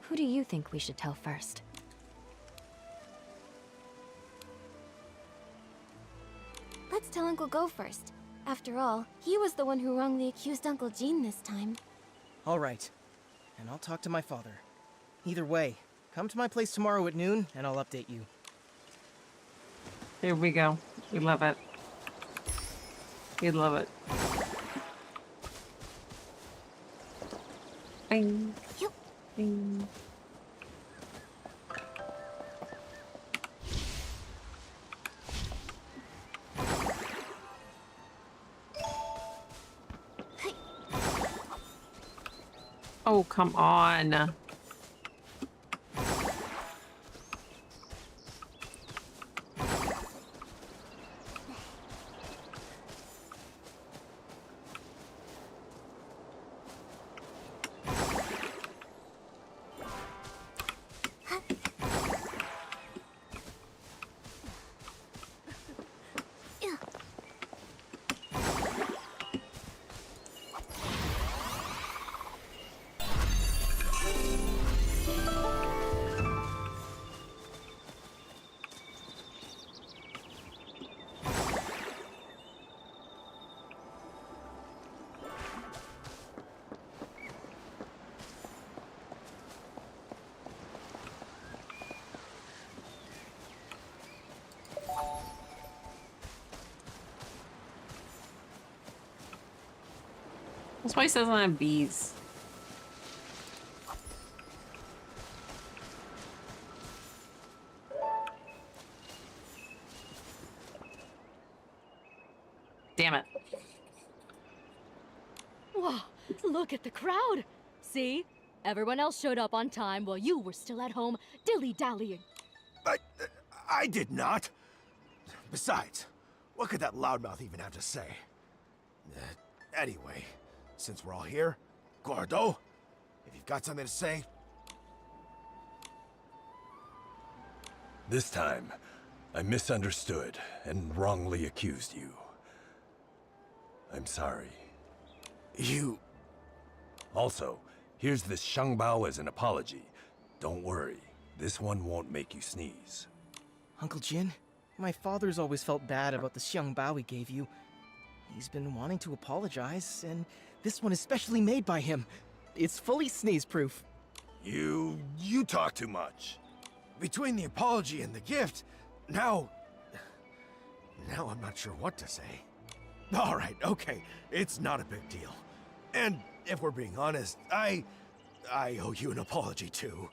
who do you think we should tell first? Let's tell Uncle Go first. After all, he was the one who wrongly accused Uncle Jin this time. All right, and I'll talk to my father. Either way, come to my place tomorrow at noon, and I'll update you. Here we go. We love it. We love it. Bing. Yep. Bing. Oh, come on. This place doesn't have bees. Damn it. Whoa, look at the crowd. See? Everyone else showed up on time while you were still at home dilly-dallying. I did not. Besides, what could that loudmouth even have to say? Anyway, since we're all here, Gordo, if you've got something to say... This time, I misunderstood and wrongly accused you. I'm sorry. You... Also, here's this Xiangbao as an apology. Don't worry, this one won't make you sneeze. Uncle Jin, my father's always felt bad about the Xiangbao he gave you. He's been wanting to apologize, and this one is specially made by him. It's fully sneeze-proof. You talk too much. Between the apology and the gift, now I'm not sure what to say. All right, okay, it's not a big deal. And if we're being honest, I owe you an apology too.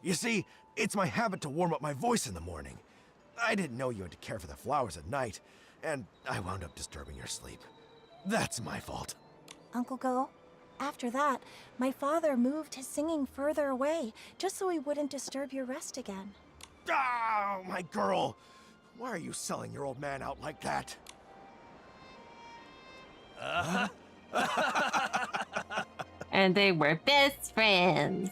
You see, it's my habit to warm up my voice in the morning. I didn't know you had to care for the flowers at night, and I wound up disturbing your sleep. That's my fault. Uncle Go, after that, my father moved his singing further away, just so he wouldn't disturb your rest again. Ah, my girl! Why are you selling your old man out like that? And they were best friends.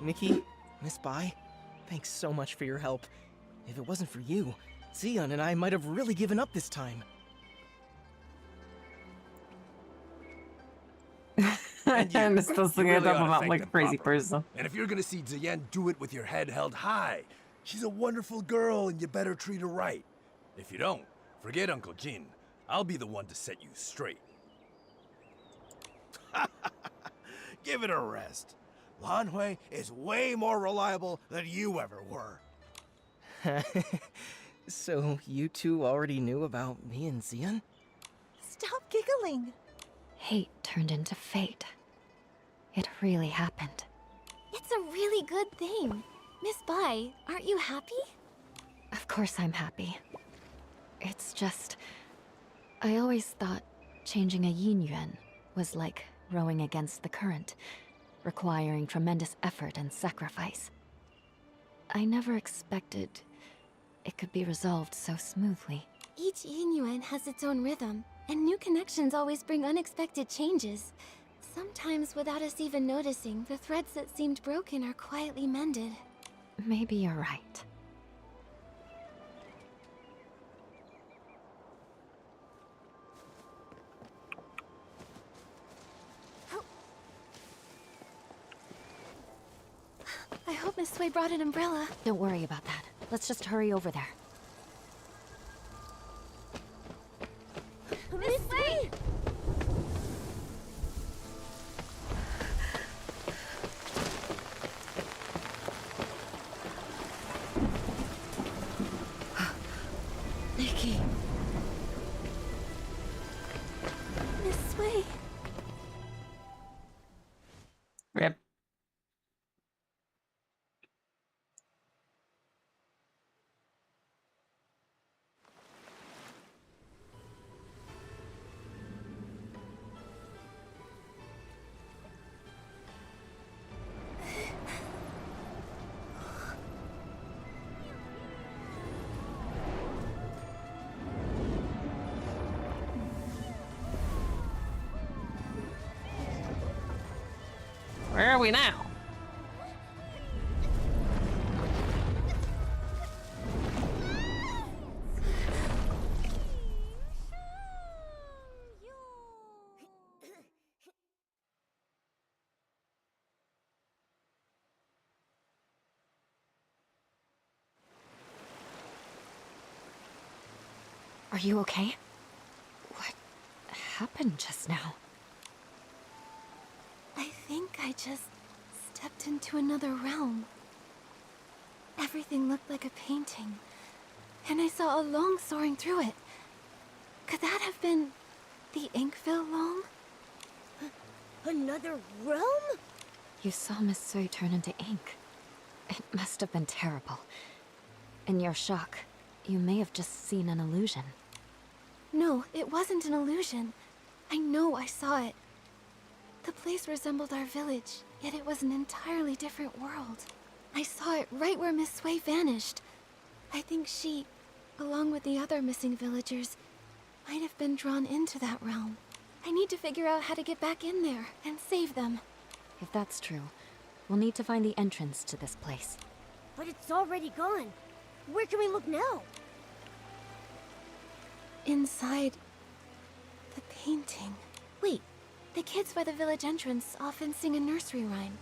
Nikki, Miss Bai, thanks so much for your help. If it wasn't for you, Xion and I might have really given up this time. And you, I'm still you singing really up oughta about thank like a them crazy properly. person. And if you're gonna see Ziyen, do it with your head held high. She's a wonderful girl, and you better treat her right. If you don't, forget Uncle Jin. I'll be the one to set you straight. Give it a rest. Lan Hui is way more reliable than you ever were. So you two already knew about me and Xion? Stop giggling. Hate turned into fate. It really happened. It's a really good thing. Miss Bai, aren't you happy? Of course I'm happy. It's just... I always thought changing a yin yuan was like rowing against the current, requiring tremendous effort and sacrifice. I never expected it could be resolved so smoothly. Each yin yuan has its own rhythm, and new connections always bring unexpected changes. Sometimes, without us even noticing, the threads that seemed broken are quietly mended. Maybe you're right. I hope Miss Sui brought an umbrella. Don't worry about that. Let's just hurry over there. Miss Sui! Nikki. Miss Sui. Rip. Where are we now? Are you okay? What happened just now? I think I just stepped into another realm. Everything looked like a painting, and I saw a long soaring through it. Could that have been the Inkville Long? Another realm? You saw Miss Sui turn into ink. It must have been terrible. In your shock, you may have just seen an illusion. No, it wasn't an illusion. I know I saw it. The place resembled our village, yet it was an entirely different world. I saw it right where Miss Sui vanished. I think she, along with the other missing villagers, might have been drawn into that realm. I need to figure out how to get back in there and save them. If that's true, we'll need to find the entrance to this place. But it's already gone. Where can we look now? Inside the painting. Wait, the kids by the village entrance often sing a nursery rhyme.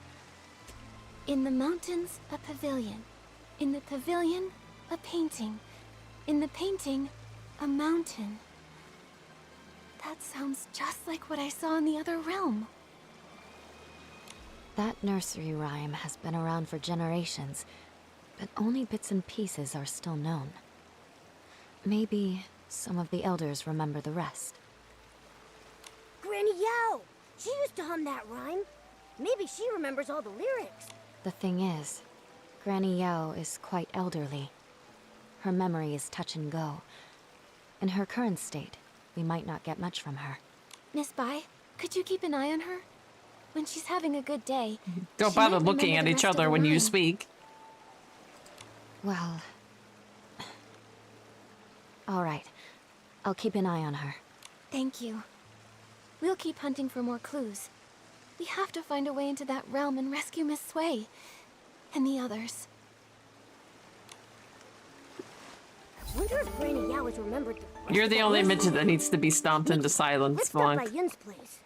In the mountains, a pavilion. In the pavilion, a painting. In the painting, a mountain. That sounds just like what I saw in the other realm. That nursery rhyme has been around for generations, but only bits and pieces are still known. Maybe some of the elders remember the rest. Granny Yao! She used to hum that rhyme. Maybe she remembers all the lyrics. The thing is, Granny Yao is quite elderly. Her memory is touch and go. In her current state, we might not get much from her. Miss Bai, could you keep an eye on her? When she's having a good day, Don't she might bother looking remember at the each rest of other the when you rhyme. speak. I'll keep an eye on her. Thank you. We'll keep hunting for more clues. We have to find a way into that realm and rescue Miss Sway. And the others. I wonder if Granny Yao has remembered the You're the only midget that needs to be stomped into silence, Let's stop by Blanc. Yun's place.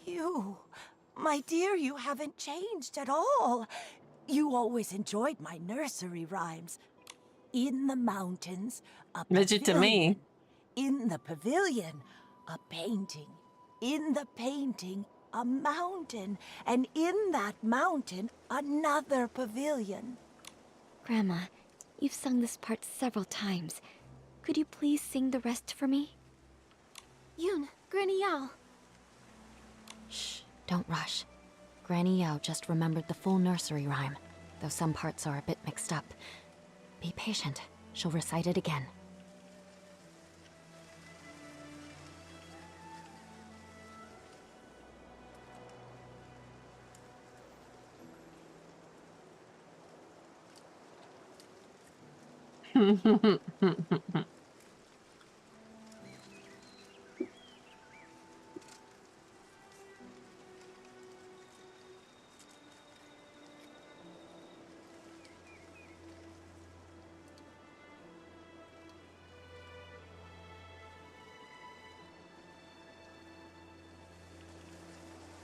You, my dear, you haven't changed at all. You always enjoyed my nursery rhymes. In the mountains, a Midget to me. pavilion. In the pavilion, a painting. In the painting, a mountain. And in that mountain, another pavilion. Grandma, you've sung this part several times. Could you please sing the rest for me? Yun, Granny Yao. Shh, don't rush. Granny Yao just remembered the full nursery rhyme, though some parts are a bit mixed up. Be patient. She'll recite it again.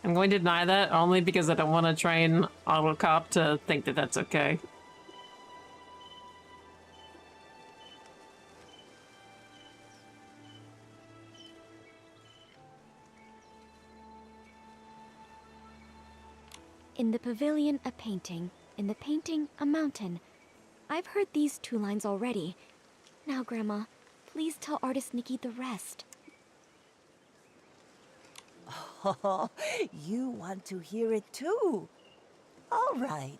I'm going to deny that only because I don't want to train Autocop to think that that's okay. In the pavilion, a painting. In the painting, a mountain. I've heard these 2 lines already. Now, Grandma, please tell artist Nikki the rest. Oh, you want to hear it too? All right.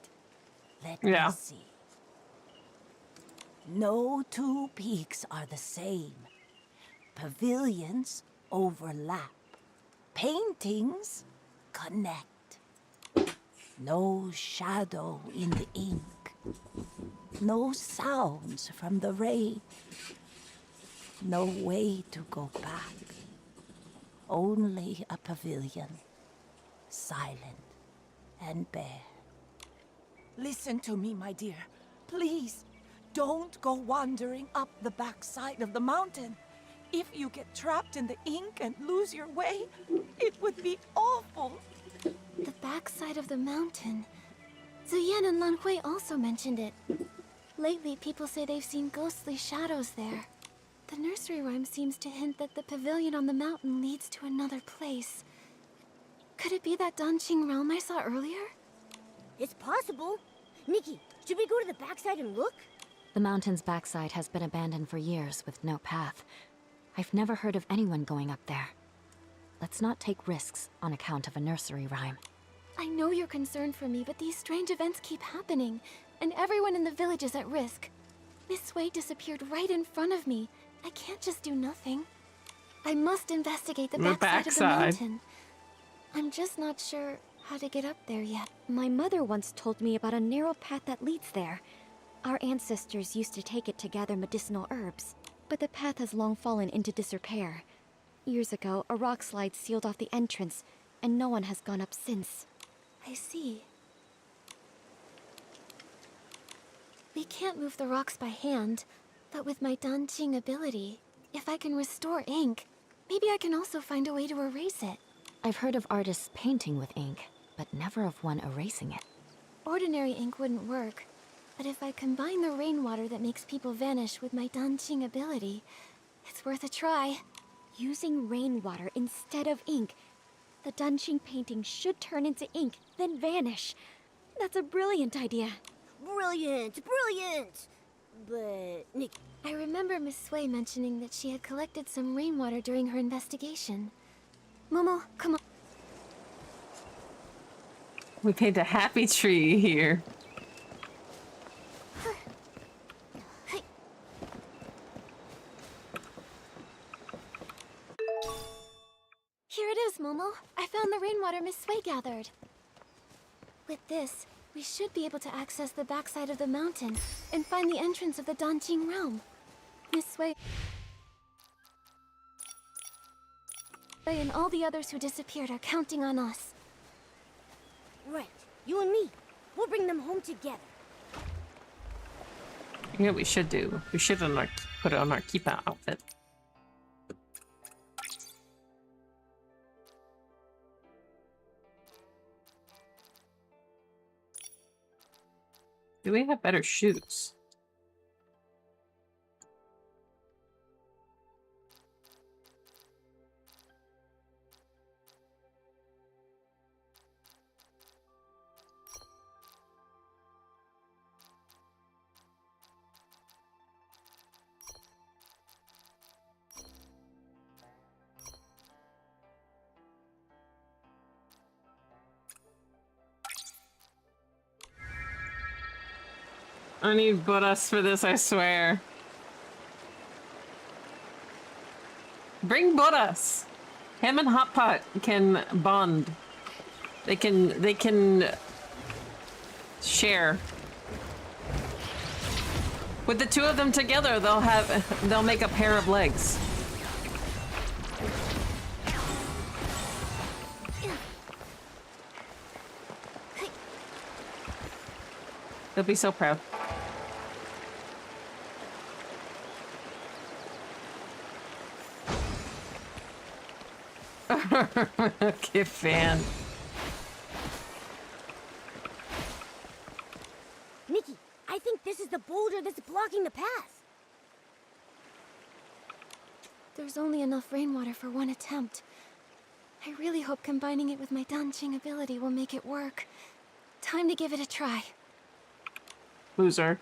Let me see. No 2 peaks are the same. Pavilions overlap. Paintings connect. No shadow in the ink. No sounds from the rain. No way to go back. Only a pavilion. Silent and bare. Listen to me, my dear. Please, don't go wandering up the backside of the mountain. If you get trapped in the ink and lose your way, it would be awful. The backside of the mountain. Zuyan and Lan Hui also mentioned it. Lately, people say they've seen ghostly shadows there. The nursery rhyme seems to hint that the pavilion on the mountain leads to another place. Could it be that Danqing realm I saw earlier? It's possible. Nikki, should we go to the backside and look? The mountain's backside has been abandoned for years with no path. I've never heard of anyone going up there. Let's not take risks on account of a nursery rhyme. I know you're concerned for me, but these strange events keep happening, and everyone in the village is at risk. Miss Wei disappeared right in front of me. I can't just do nothing. I must investigate the backside of the mountain. I'm just not sure how to get up there yet. My mother once told me about a narrow path that leads there. Our ancestors used to take it to gather medicinal herbs, but the path has long fallen into disrepair. Years ago, a rock slide sealed off the entrance, and no one has gone up since. I see. We can't move the rocks by hand, but with my Danqing ability, if I can restore ink, maybe I can also find a way to erase it. I've heard of artists painting with ink, but never of one erasing it. Ordinary ink wouldn't work, but if I combine the rainwater that makes people vanish with my Danqing ability, it's worth a try. Using rainwater instead of ink, the Danqing painting should turn into ink, then vanish. That's a brilliant idea. Brilliant! Brilliant! But, Nick... I remember Miss Sway mentioning that she had collected some rainwater during her investigation. Momo, come on. We paint a happy tree here. Here it is, Momo. I found the rainwater Miss Sway gathered. With this, we should be able to access the backside of the mountain and find the entrance of the Danjing realm. Miss Sway and all the others who disappeared are counting on us. Right. You and me. We'll bring them home together. You know what we should do? We should put on our Keepa outfit. Do we have better shoes? I need Buddhas for this, I swear. Bring Buddhas. Him and Hot Pot can bond. They can share. With the two of them together, they'll make a pair of legs. They'll be so proud. Okay, fan. Nikki, I think this is the boulder that's blocking the path. There's only enough rainwater for one attempt. I really hope combining it with my Danjing ability will make it work. Time to give it a try. Loser.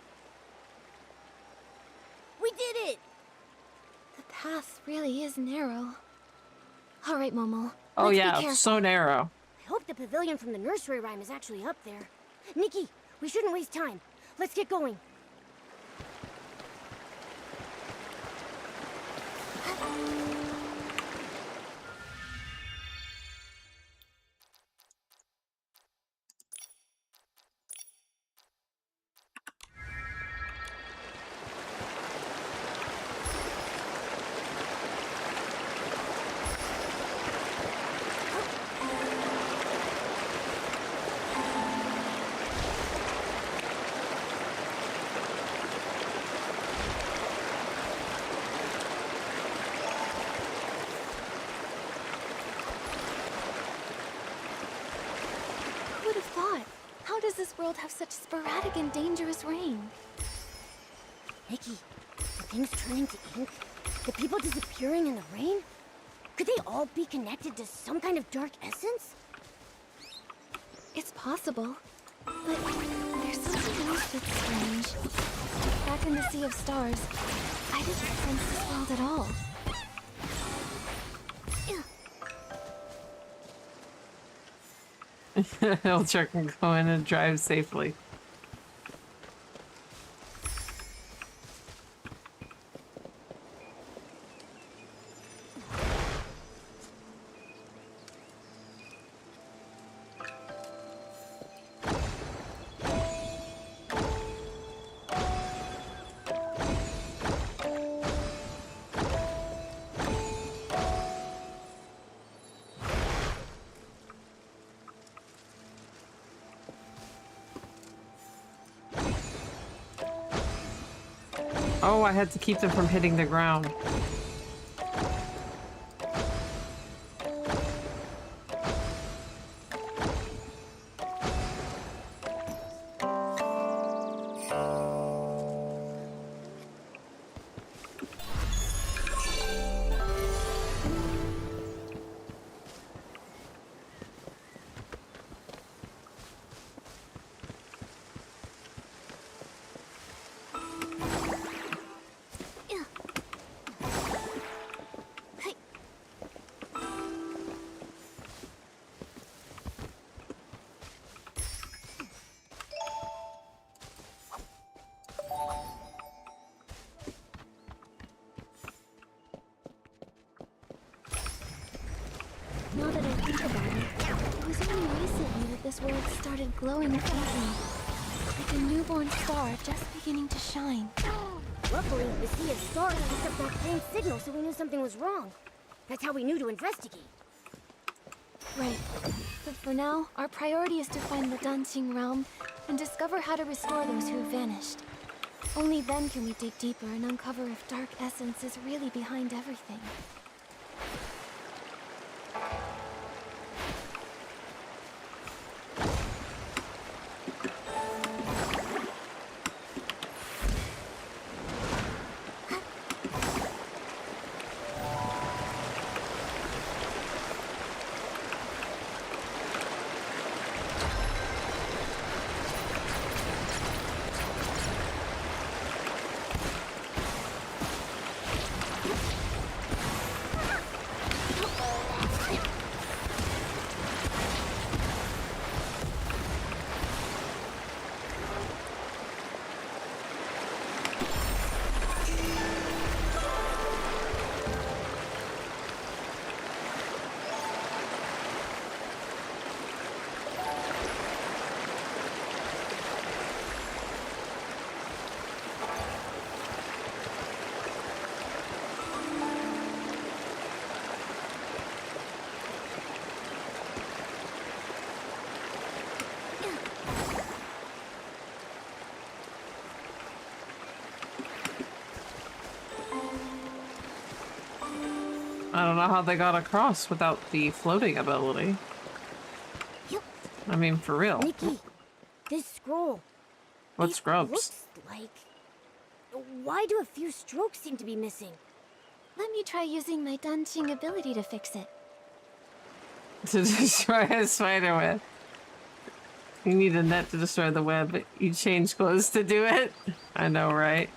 We did it! The path really is narrow. All right, Momo. Oh let's be yeah, careful. so narrow. I hope the pavilion from the nursery rhyme is actually up there. Nikki, we shouldn't waste time. Let's get going. This world have such sporadic and dangerous rain? Nikki, the things turning to ink, the people disappearing in the rain, could they all be connected to some kind of dark essence? It's possible, but there's something else that's strange. Back in the Sea of Stars, I didn't sense this world at all. He'll check and go in and drive safely. Oh, I had to keep them from hitting the ground. this world started glowing faintly, like a newborn star just beginning to shine. Luckily, the Sea of Stars picked up that faint signal, so we knew something was wrong. That's how we knew to investigate. Right. But for now, our priority is to find the Dancing Realm and discover how to restore those who have vanished. Only then can we dig deeper and uncover if Dark Essence is really behind everything. I don't know how they got across without the floating ability. I mean, for real. Nikki, this scroll. What it scrubs? Looks like... Why do a few strokes seem to be missing? Let me try using my dancing ability to fix it. To destroy a spider web. You need a net to destroy the web, but you change clothes to do it? I know, right?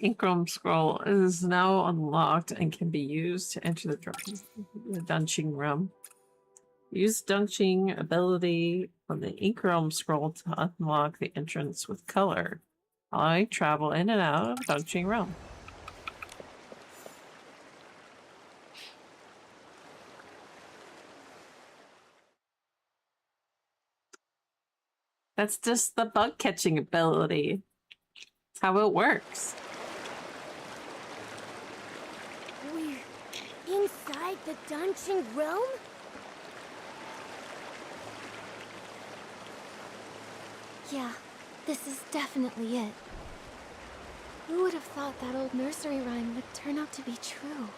Inkrom scroll is now unlocked and can be used to enter the Dunching Realm. Use Dunching ability on the Inkrom scroll to unlock the entrance with color, allowing travel in and out of Dunching Realm. That's just the bug catching ability. That's how it works. Inside the Dancing Realm? Yeah, this is definitely it. Who would have thought that old nursery rhyme would turn out to be true?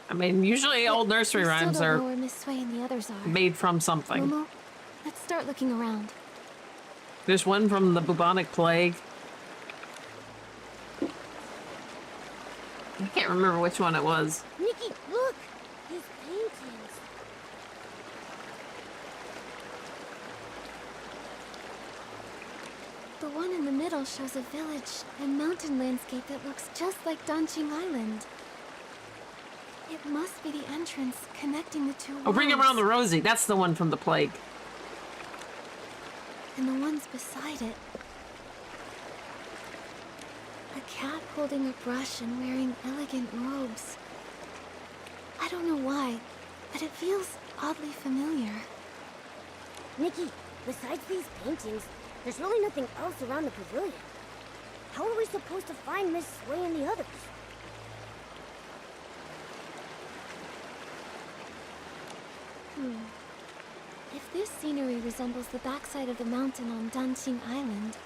I mean, usually old nursery rhymes are where Miss Sway and the others are. made from something. Momo, let's start looking around. There's one from the bubonic plague. I can't remember which one it was. Nikki, look! These paintings. The one in the middle shows a village and mountain landscape that looks just like Dancing Island. It must be the entrance connecting the two worlds. Oh, bring around the Rosie. That's the one from the plague. And the ones beside it. A cat holding a brush and wearing elegant robes. I don't know why, but it feels oddly familiar. Nikki, besides these paintings, there's really nothing else around the pavilion. How are we supposed to find Miss Sway and the others? If this scenery resembles the backside of the mountain on Dancing Island,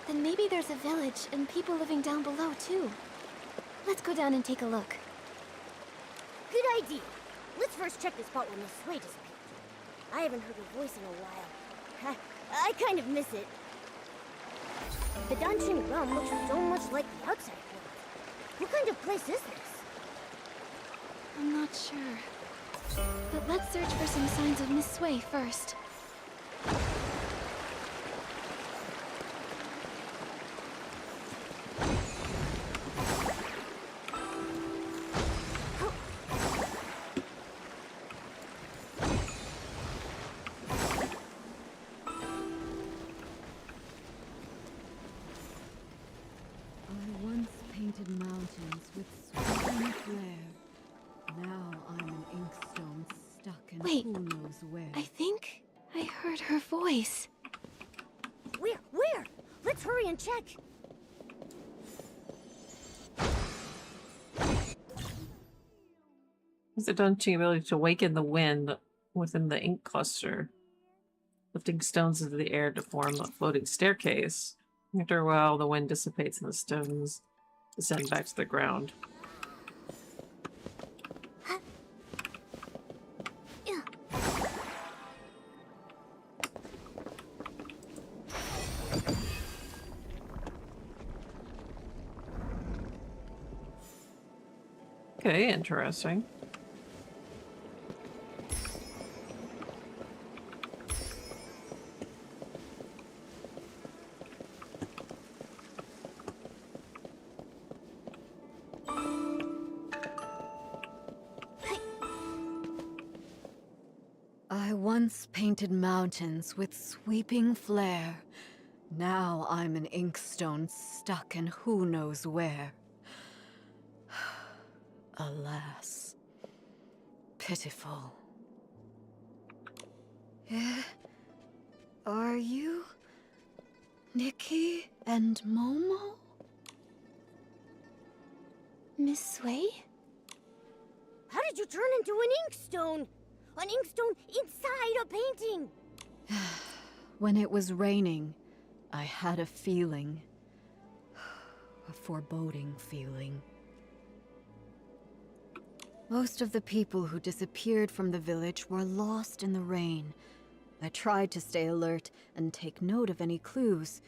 then maybe there's a village and people living down below too. Let's go down and take a look. Good idea. Let's first check the spot where Miss Sway disappeared. I haven't heard her voice in a while. I kind of miss it. The Dancing Realm looks so much like the outside world. What kind of place is this? I'm not sure. But let's search for some signs of Miss Sway first. heard her voice. Where? Let's hurry and check. Has the daunting ability to awaken the wind within the ink cluster, lifting stones into the air to form a floating staircase. After a while, the wind dissipates and the stones descend back to the ground. Okay, interesting. I once painted mountains with sweeping flair. Now I'm an inkstone stuck in who knows where. Alas. Pitiful. Are you Nikki and Momo? Miss Sui? How did you turn into an inkstone? An inkstone inside a painting! When it was raining, I had a feeling. A foreboding feeling. Most of the people who disappeared from the village were lost in the rain. I tried to stay alert and take note of any clues,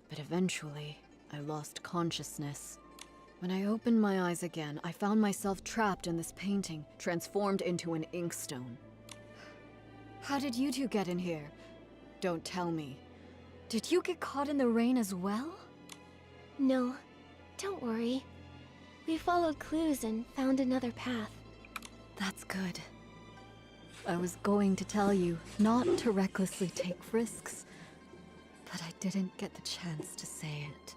but eventually I lost consciousness. When I opened my eyes again, I found myself trapped in this painting, transformed into an inkstone. How did you two get in here? Don't tell me. Did you get caught in the rain as well? No, don't worry. We followed clues and found another path. That's good. I was going to tell you not to recklessly take risks, but I didn't get the chance to say it.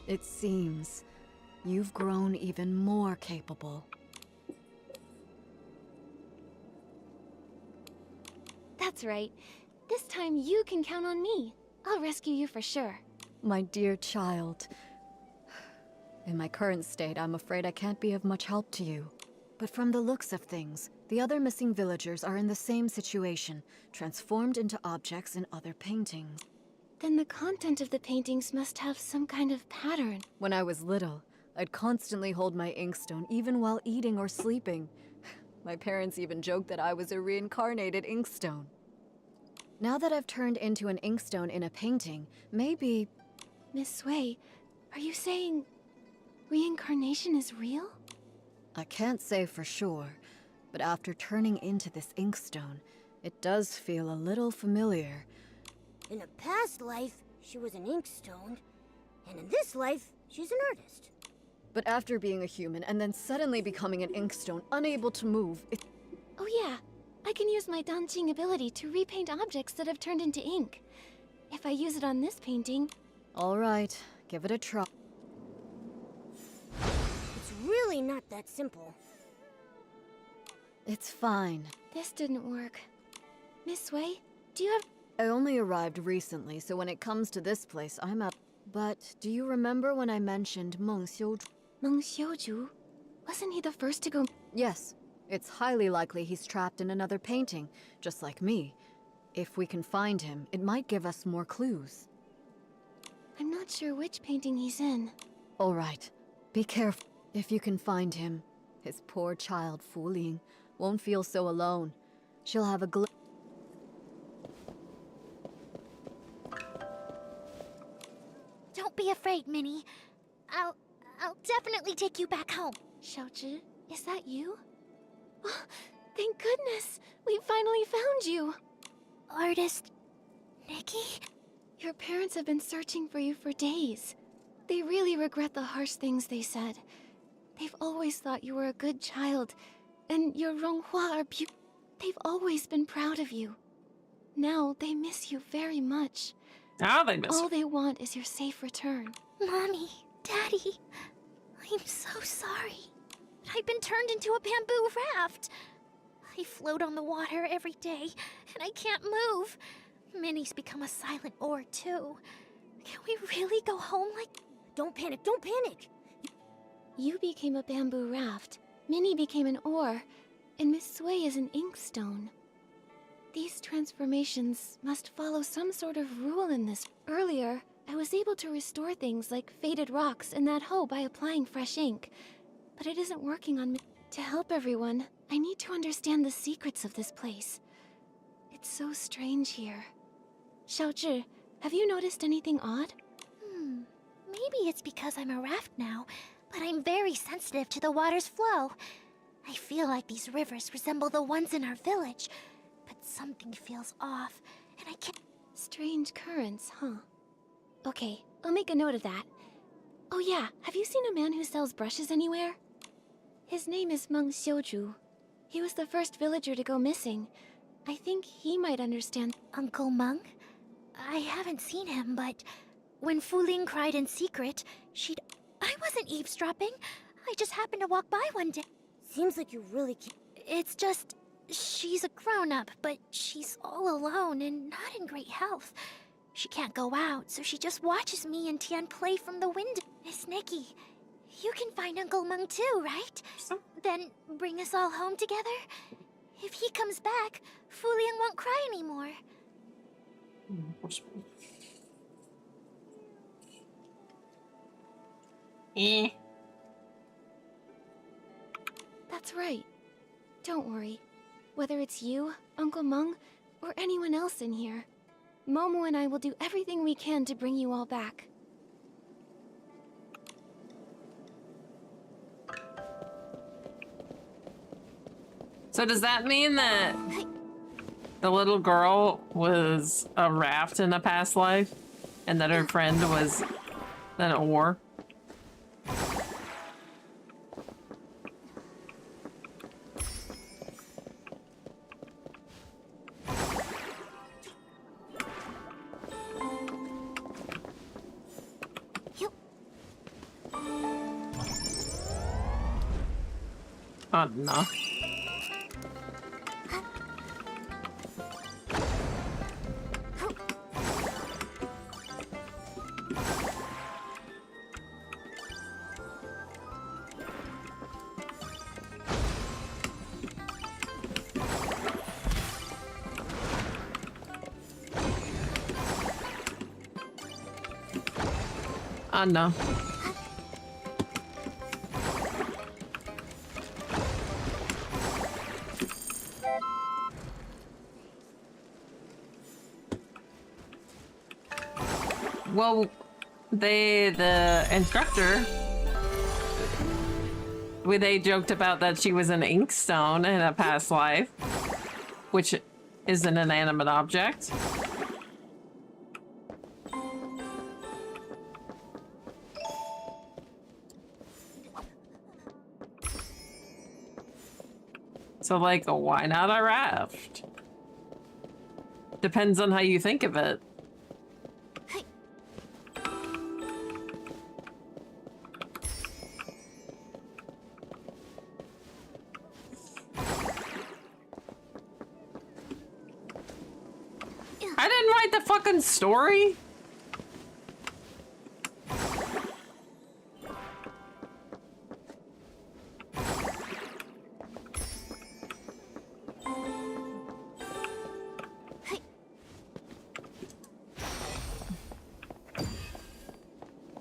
It seems you've grown even more capable. That's right. This time you can count on me. I'll rescue you for sure. My dear child. In my current state, I'm afraid I can't be of much help to you. But from the looks of things, the other missing villagers are in the same situation, transformed into objects in other paintings. Then the content of the paintings must have some kind of pattern. When I was little, I'd constantly hold my inkstone even while eating or sleeping. My parents even joked that I was a reincarnated inkstone. Now that I've turned into an inkstone in a painting, maybe... Miss Sui, are you saying reincarnation is real? I can't say for sure, but after turning into this inkstone, it does feel a little familiar. In a past life, she was an inkstone, and in this life, she's an artist. But after being a human and then suddenly becoming an inkstone, unable to move, Oh yeah, I can use my Danqing ability to repaint objects that have turned into ink. If I use it on this painting... All right, give it a try. It's really not that simple. It's fine. This didn't work. Miss Sui, do you have... I only arrived recently, so when it comes to this place, I'm up. But do you remember when I mentioned Meng Xiuzhu? Meng Xiuzhu? Wasn't he the first to go... Yes. It's highly likely he's trapped in another painting, just like me. If we can find him, it might give us more clues. I'm not sure which painting he's in. All right. Be careful. If you can find him, his poor child, Fu Ling, won't feel so alone. She'll have a Don't be afraid, Minnie. I'll definitely take you back home. Xiaozhi, is that you? Oh, thank goodness! We finally found you! Artist... Nikki? Your parents have been searching for you for days. They really regret the harsh things they said. They've always thought you were a good child, and your Ronghua are beautiful. They've always been proud of you. Now they miss you very much. Now they miss All you. they want is your safe return. Mommy, Daddy, I'm so sorry. I've been turned into a bamboo raft. I float on the water every day, and I can't move. Minnie's become a silent oar, too. Can we really go home like... Don't panic, don't panic! You became a bamboo raft, Minnie became an oar, and Miss Sway is an inkstone. These transformations must follow some sort of rule in this. Earlier, I was able to restore things like faded rocks in that hoe by applying fresh ink. But it isn't working on me. To help everyone, I need to understand the secrets of this place. It's so strange here. Xiaozhi, have you noticed anything odd? Maybe it's because I'm a raft now, but I'm very sensitive to the water's flow. I feel like these rivers resemble the ones in our village, but something feels off, and I can't... Strange currents, huh? Okay, I'll make a note of that. Oh yeah, have you seen a man who sells brushes anywhere? His name is Meng Xiuzhu. He was the first villager to go missing. I think he might understand. Uncle Meng? I haven't seen him, but when Fu Ling cried in secret, she'd... I wasn't eavesdropping. I just happened to walk by one day. Seems like you really can't... It's just... she's a grown-up, but she's all alone and not in great health. She can't go out, so she just watches me and Tian play from the window. Miss Nikki, you can find Uncle Meng too, right? Then bring us all home together? If he comes back, Fu Ling won't cry anymore. That's right. Don't worry. Whether it's you, Uncle Meng, or anyone else in here, Momo and I will do everything we can to bring you all back. So does that mean that the little girl was a raft in a past life, and that her friend was an oar? Oh, no. Oh, no. Well, the instructor, they joked about that she was an inkstone in a past life, which is an inanimate object. So, like, why not a raft? Depends on how you think of it. I didn't write the fucking story.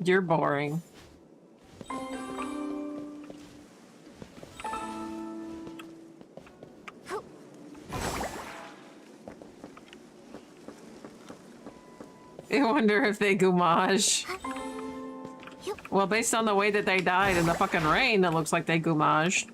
You're boring. I wonder if they goumage. Well, based on the way that they died in the fucking rain, it looks like they goumaged.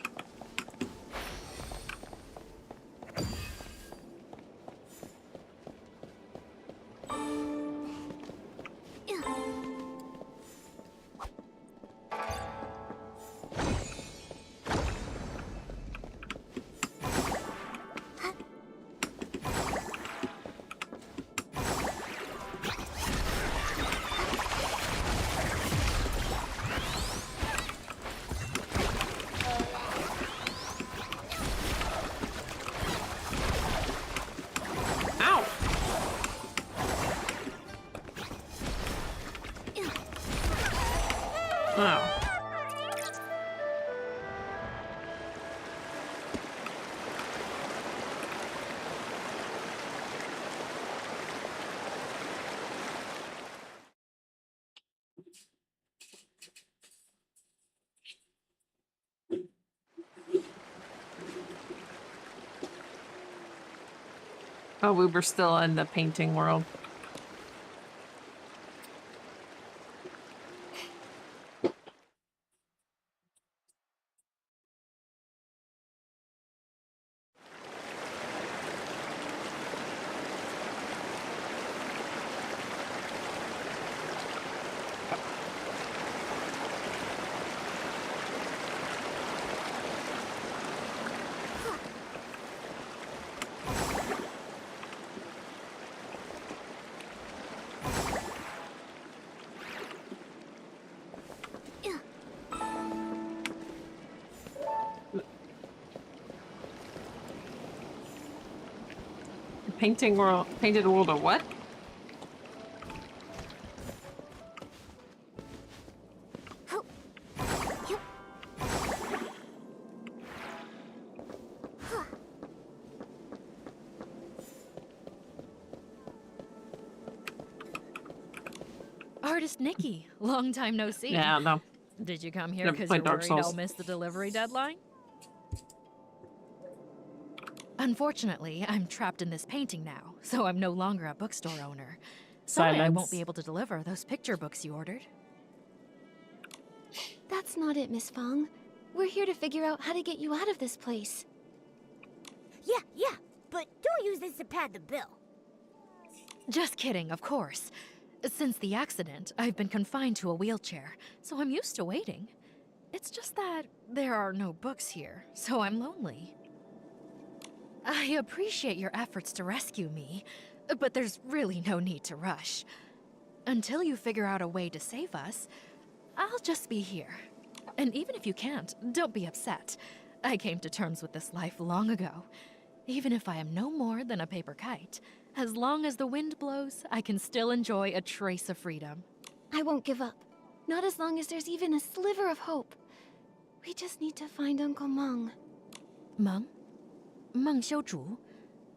Oh. Oh, we were still in the painting world. Painting world, painted world of what? Artist Nikki, long time no see. Yeah, no. Did you come here Never because played you're Dark worried Souls. I'll miss the delivery deadline? Unfortunately, I'm trapped in this painting now, so I'm no longer a bookstore owner. Sorry I won't Silence. be able to deliver those picture books you ordered. That's not it, Miss Fong. We're here to figure out how to get you out of this place. Yeah, but don't use this to pad the bill. Just kidding, of course. Since the accident, I've been confined to a wheelchair, so I'm used to waiting. It's just that there are no books here, so I'm lonely. I appreciate your efforts to rescue me, but there's really no need to rush. Until you figure out a way to save us, I'll just be here. And even if you can't, don't be upset. I came to terms with this life long ago. Even if I am no more than a paper kite, as long as the wind blows, I can still enjoy a trace of freedom. I won't give up. Not as long as there's even a sliver of hope. We just need to find Uncle Meng. Meng? Meng Xiuzhu?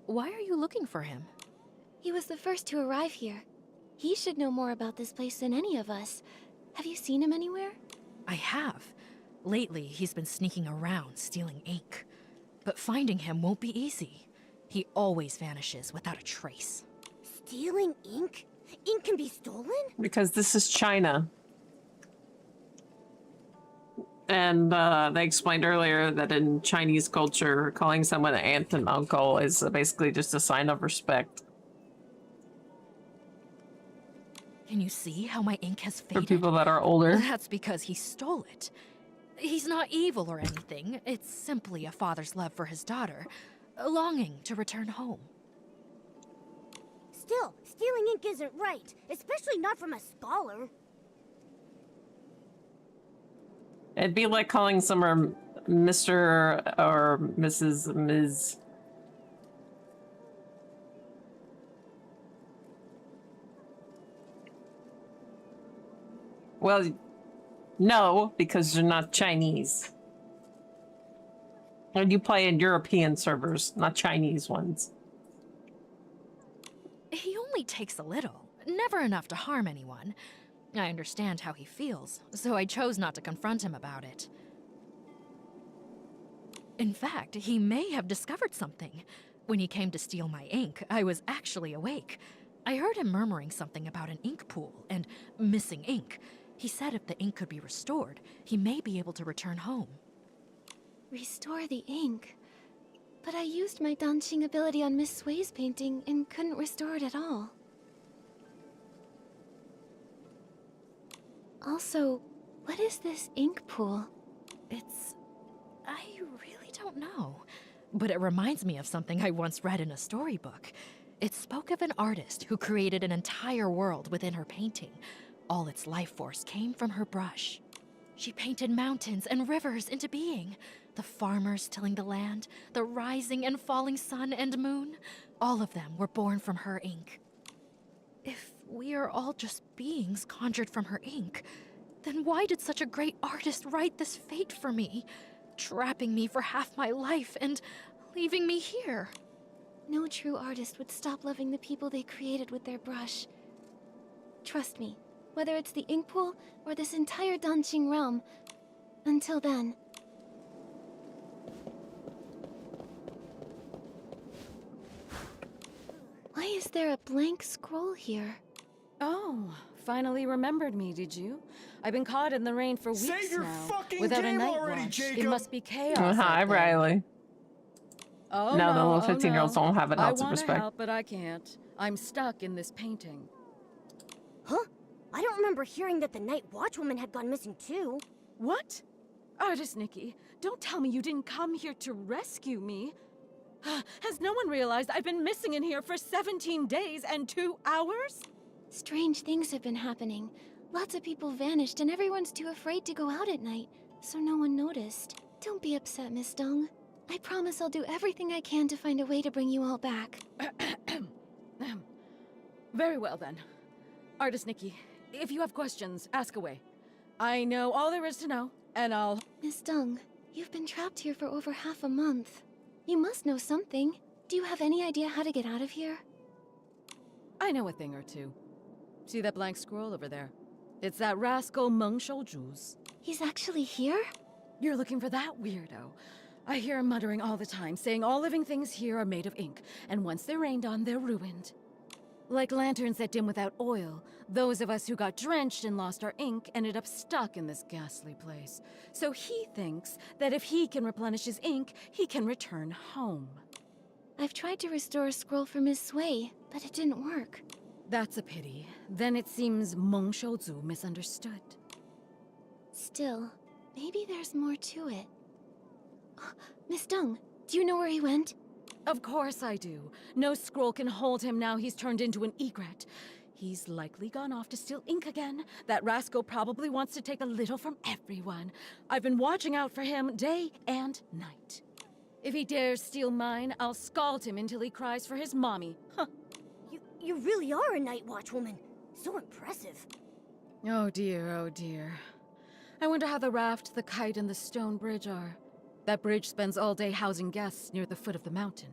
Why are you looking for him? He was the first to arrive here. He should know more about this place than any of us. Have you seen him anywhere? I have. Lately, he's been sneaking around, stealing ink. But finding him won't be easy. He always vanishes without a trace. Stealing ink? Ink can be stolen? Because this is China. And they explained earlier that in Chinese culture, calling someone an aunt and uncle is basically just a sign of respect. Can you see how my ink has For faded? people that are older. That's because he stole it. He's not evil or anything. It's simply a father's love for his daughter, a longing to return home. Still, stealing ink isn't right, especially not from a scholar. It'd be like calling someone Mr. or Mrs. Ms. Well, no, because you're not Chinese. And you play in European servers, not Chinese ones. He only takes a little, never enough to harm anyone. I understand how he feels, so I chose not to confront him about it. In fact, he may have discovered something. When he came to steal my ink, I was actually awake. I heard him murmuring something about an ink pool and missing ink. He said if the ink could be restored, he may be able to return home. Restore the ink. But I used my Danqing ability on Miss Sui's painting and couldn't restore it at all. Also, what is this ink pool? I really don't know. But it reminds me of something I once read in a storybook. It spoke of an artist who created an entire world within her painting. All its life force came from her brush. She painted mountains and rivers into being. The farmers tilling the land, the rising and falling sun and moon, all of them were born from her ink. If we are all just beings conjured from her ink, Then why did such a great artist write this fate for me? Trapping me for half my life and leaving me here. No true artist would stop loving the people they created with their brush. Trust me, whether it's the ink pool or this entire Danqing realm, until then... Why is there a blank scroll here? Oh, finally remembered me, did you? I've been caught in the rain for weeks Save your now, fucking without game a night already, watch. Jacob! It must be chaos. Oh, hi, out there. Riley. Oh No, no, the little 15-year-olds don't have an I ounce of want to respect. help, but I can't. I'm stuck in this painting. Huh? I don't remember hearing that the Night Watchwoman had gone missing too. What? Artist Nikki, don't tell me you didn't come here to rescue me. Has no one realized I've been missing in here for 17 days and 2 hours? Strange things have been happening. Lots of people vanished and everyone's too afraid to go out at night, so no one noticed. Don't be upset, Miss Dong. I promise I'll do everything I can to find a way to bring you all back. Very well then. Artist Nikki, if you have questions, ask away. I know all there is to know, and I'll... Miss Dong, you've been trapped here for over half a month. You must know something. Do you have any idea how to get out of here? I know a thing or two. See that blank scroll over there? It's that rascal Meng Shouju's. He's actually here? You're looking for that weirdo. I hear him muttering all the time, saying all living things here are made of ink, and once they're rained on, they're ruined. Like lanterns that dim without oil, those of us who got drenched and lost our ink ended up stuck in this ghastly place. So he thinks that if he can replenish his ink, he can return home. I've tried to restore a scroll for Miss Sui, but it didn't work. That's a pity. Then it seems Meng Shouzu misunderstood. Still, maybe there's more to it. Miss Dong, do you know where he went? Of course I do. No scroll can hold him now he's turned into an egret. He's likely gone off to steal ink again. That rascal probably wants to take a little from everyone. I've been watching out for him day and night. If he dares steal mine, I'll scald him until he cries for his mommy. Huh. You really are a Night Watchwoman. So impressive. Oh dear, oh dear. I wonder how the raft, the kite, and the stone bridge are. That bridge spends all day housing guests near the foot of the mountain.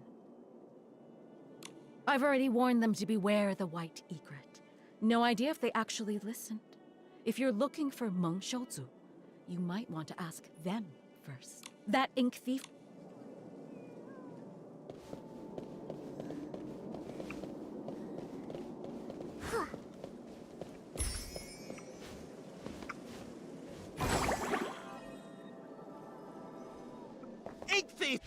I've already warned them to beware the white egret. No idea if they actually listened. If you're looking for Meng Shouzu, you might want to ask them first. That ink thief... Ink thief!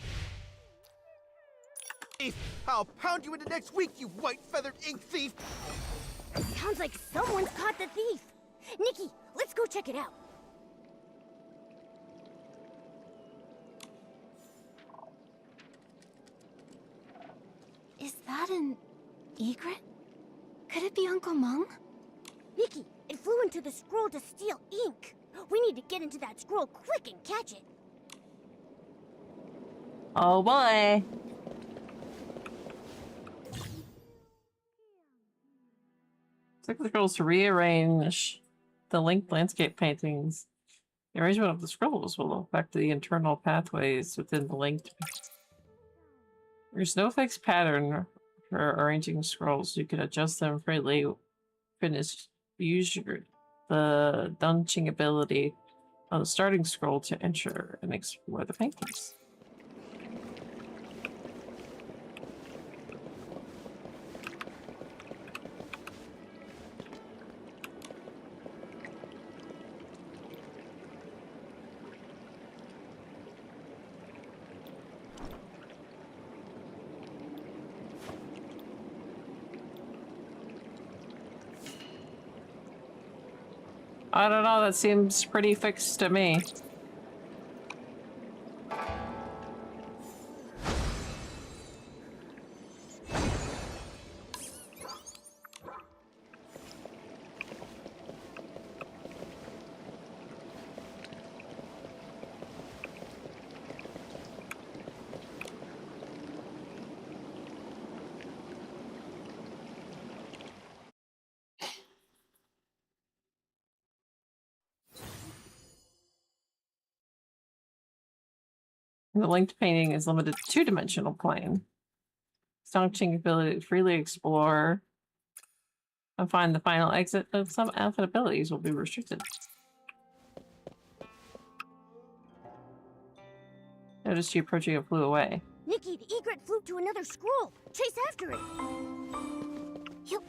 I'll pound you into next week, you white-feathered ink thief! Sounds like someone's caught the thief. Nikki, let's go check it out. Is that an egret? Could it be Uncle Meng? Nikki, it flew into the scroll to steal ink. We need to get into that scroll quick and catch it. Oh boy. Click the scrolls to rearrange the linked landscape paintings. The arrangement of the scrolls will affect the internal pathways within the linked. There's no fixed pattern for arranging scrolls. You can adjust them freely. Use the Danqing ability on the starting scroll to enter and explore the paintings. I don't know, that seems pretty fixed to me. The linked painting is limited to two-dimensional plane. Astonishing ability to freely explore and find the final exit, but some outfit abilities will be restricted. Noticed you approaching and flew away. Nikki, the egret flew to another scroll. Chase after it. Yup.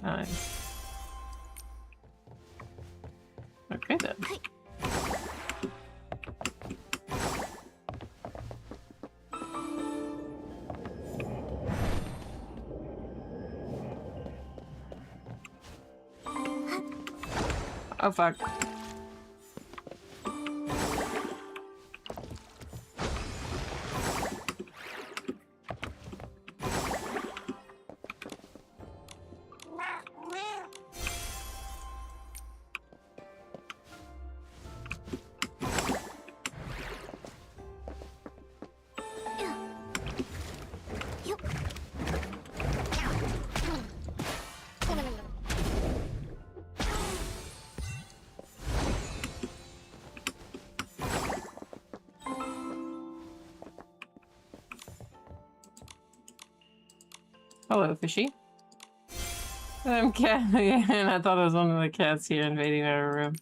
Nice. Okay then. Oh fuck. Hello, fishy. Cat, yeah, and I thought it was one of the cats here invading our room.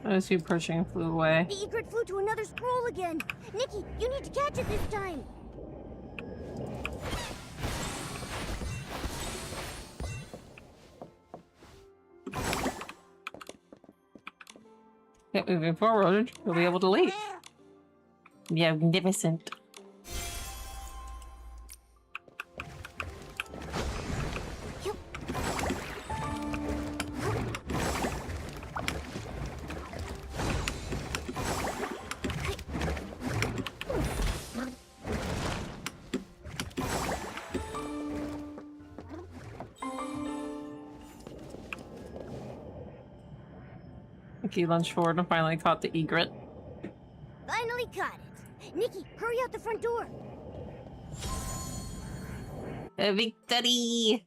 I see Pershing and flew away. The egret flew to another scroll again. Nikki, you need to catch it this time. Keep moving forward, we'll be able to leave. Magnificent. Nikki lunged forward and finally caught the egret. Finally caught it. Nikki, hurry out the front door. A victory!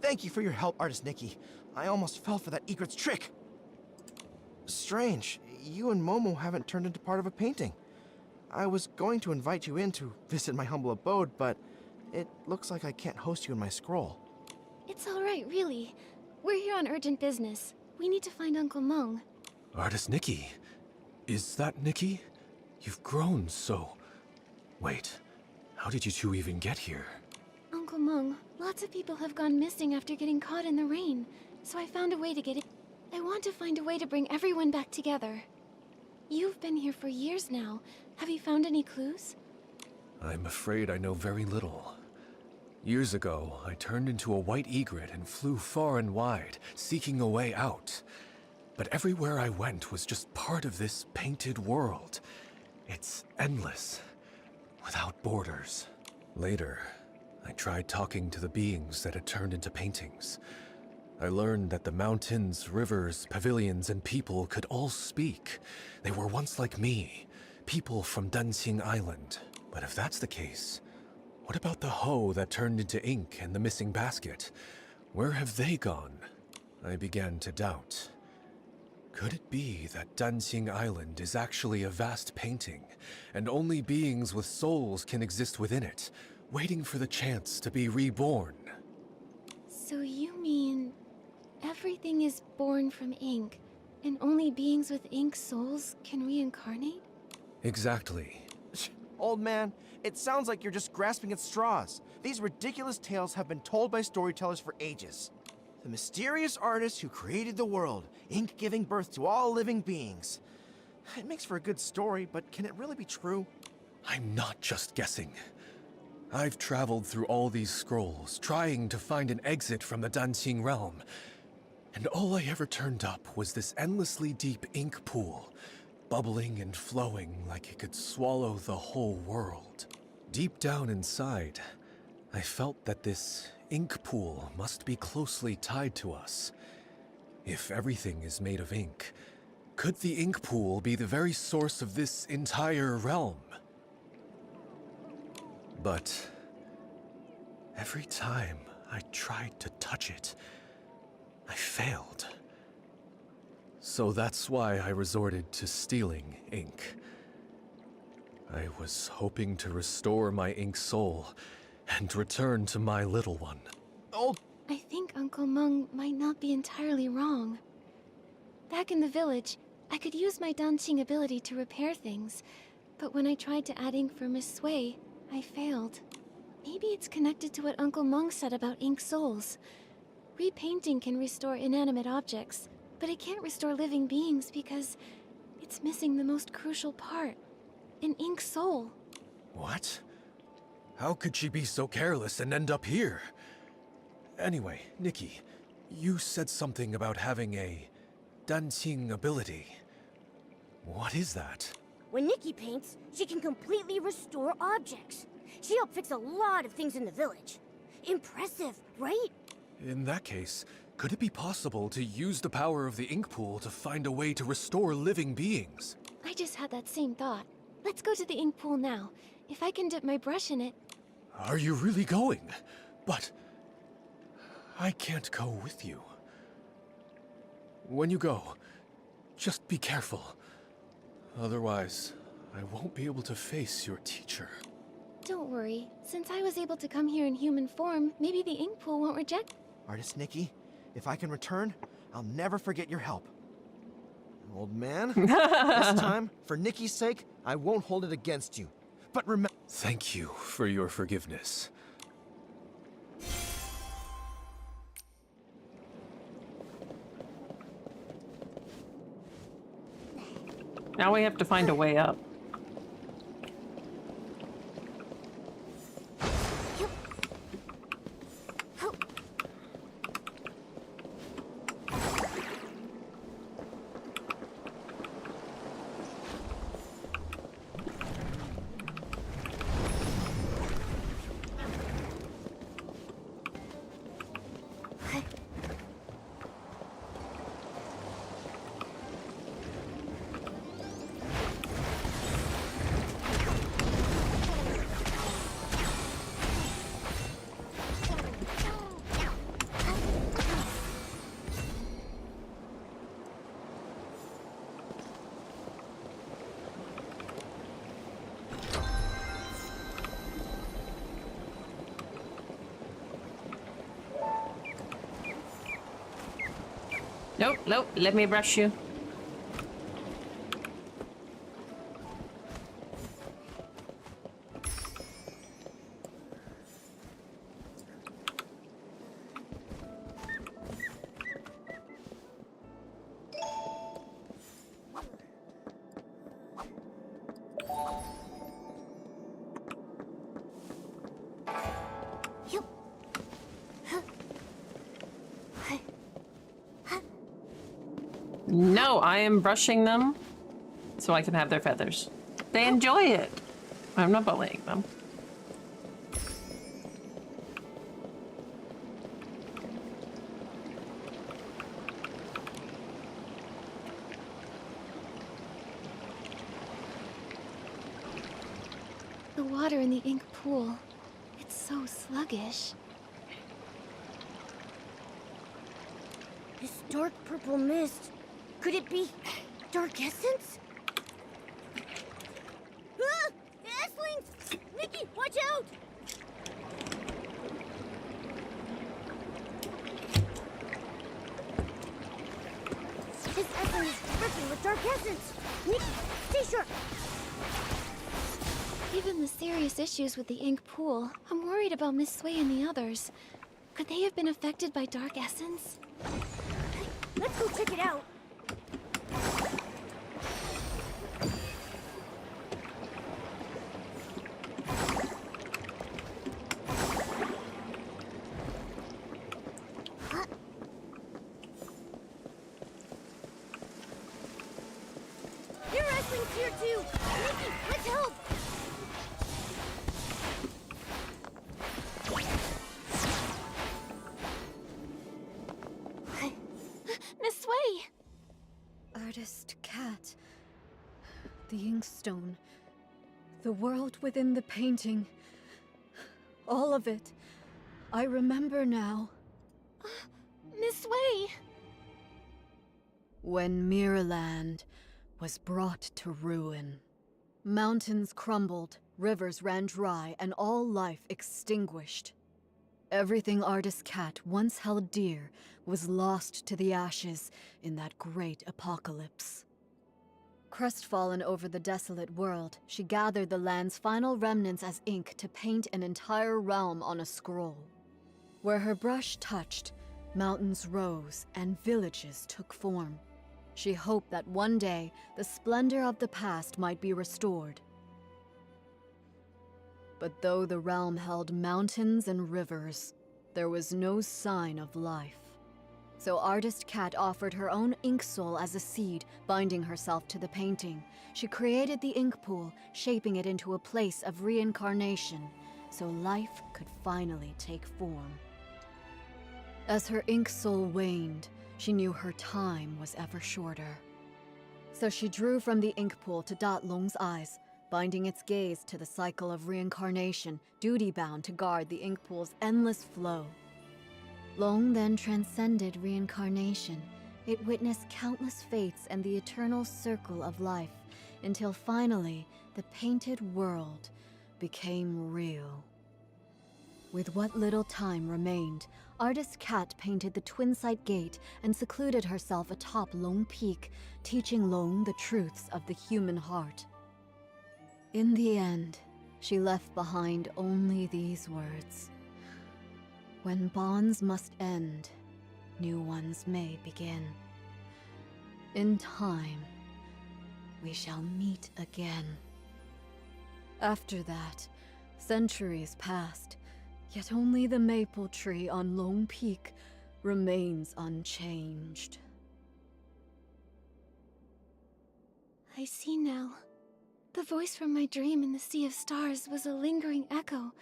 Thank you for your help, Artist Nikki. I almost fell for that egret's trick. Strange, you and Momo haven't turned into part of a painting. I was going to invite you in to visit my humble abode, but it looks like I can't host you in my scroll. It's all right, really. We're here on urgent business. We need to find Uncle Mung. Artist Nikki. Is that Nikki? You've grown so... Wait, how did you two even get here? Uncle Mung, lots of people have gone missing after getting caught in the rain, so I found a way to get it. I want to find a way to bring everyone back together. You've been here for years now. Have you found any clues? I'm afraid I know very little. Years ago, I turned into a white egret and flew far and wide, seeking a way out. But everywhere I went was just part of this painted world. It's endless, without borders. Later, I tried talking to the beings that had turned into paintings. I learned that the mountains, rivers, pavilions, and people could all speak. They were once like me, people from Dancing Island. But if that's the case, what about the hoe that turned into ink and the missing basket? Where have they gone? I began to doubt. Could it be that Dancing Island is actually a vast painting, and only beings with souls can exist within it, waiting for the chance to be reborn? So you mean everything is born from ink, and only beings with ink souls can reincarnate? Exactly. Old man, it sounds like you're just grasping at straws. These ridiculous tales have been told by storytellers for ages. The mysterious artist who created the world, ink giving birth to all living beings. It makes for a good story, but can it really be true? I'm not just guessing. I've traveled through all these scrolls, trying to find an exit from the Dancing realm. And all I ever turned up was this endlessly deep ink pool, bubbling and flowing like it could swallow the whole world. Deep down inside, I felt that this ink pool must be closely tied to us. If everything is made of ink, could the ink pool be the very source of this entire realm? But every time I tried to touch it, I failed. So that's why I resorted to stealing ink. I was hoping to restore my ink soul and return to my little one. Oh! I think Uncle Mung might not be entirely wrong. Back in the village, I could use my dancing ability to repair things, but when I tried to add ink for Miss Sway, I failed. Maybe it's connected to what Uncle Mung said about ink souls. Repainting can restore inanimate objects, but it can't restore living beings because it's missing the most crucial part, an ink soul. What? How could she be so careless and end up here? Anyway, Nikki, you said something about having a dancing ability. What is that? When Nikki paints, she can completely restore objects. She helped fix a lot of things in the village. Impressive, right? In that case, could it be possible to use the power of the ink pool to find a way to restore living beings? I just had that same thought. Let's go to the ink pool now. If I can dip my brush in it... Are you really going? But I can't go with you. When you go, just be careful. Otherwise, I won't be able to face your teacher. Don't worry. Since I was able to come here in human form, maybe the ink pool won't reject... Artist Nikki, if I can return, I'll never forget your help. Old man, this time, for Nikki's sake, I won't hold it against you. But remember... Thank you for your forgiveness. Now we have to find a way up. Nope, nope, let me brush you. No, I am brushing them so I can have their feathers. They enjoy it. I'm not bullying them. The water in the ink pool, it's so sluggish. This dark purple mist, could it be dark essence? Ah! Esslings! Nikki, watch out! This essence is dripping with dark essence! Nikki, stay sharp! Given the serious issues with the ink pool, I'm worried about Miss Sway and the others. Could they have been affected by dark essence? Let's go check it out. Your wrestling's here too. Nikki, let's help. Miss Sway! Artist Cat. The Inkstone. The world within the painting. All of it. I remember now. Miss Sway! When Mirrorland was brought to ruin, mountains crumbled, rivers ran dry, and all life extinguished. Everything Artist Cat once held dear was lost to the ashes in that great apocalypse. Crestfallen over the desolate world, she gathered the land's final remnants as ink to paint an entire realm on a scroll. Where her brush touched, mountains rose and villages took form. She hoped that one day the splendor of the past might be restored. But though the realm held mountains and rivers, there was no sign of life. So Artist Cat offered her own ink soul as a seed, binding herself to the painting. She created the ink pool, shaping it into a place of reincarnation, so life could finally take form. As her ink soul waned, she knew her time was ever shorter. So she drew from the ink pool to dot Long's eyes, binding its gaze to the cycle of reincarnation, duty-bound to guard the ink pool's endless flow. Long then transcended reincarnation. It witnessed countless fates and the eternal circle of life, until finally, the painted world became real. With what little time remained, Artist Cat painted the Twinside Gate and secluded herself atop Long Peak, teaching Long the truths of the human heart. In the end, she left behind only these words. When bonds must end, new ones may begin. In time, we shall meet again. After that, centuries passed, yet only the maple tree on Long Peak remains unchanged. I see now. The voice from my dream in the Sea of Stars was a lingering echo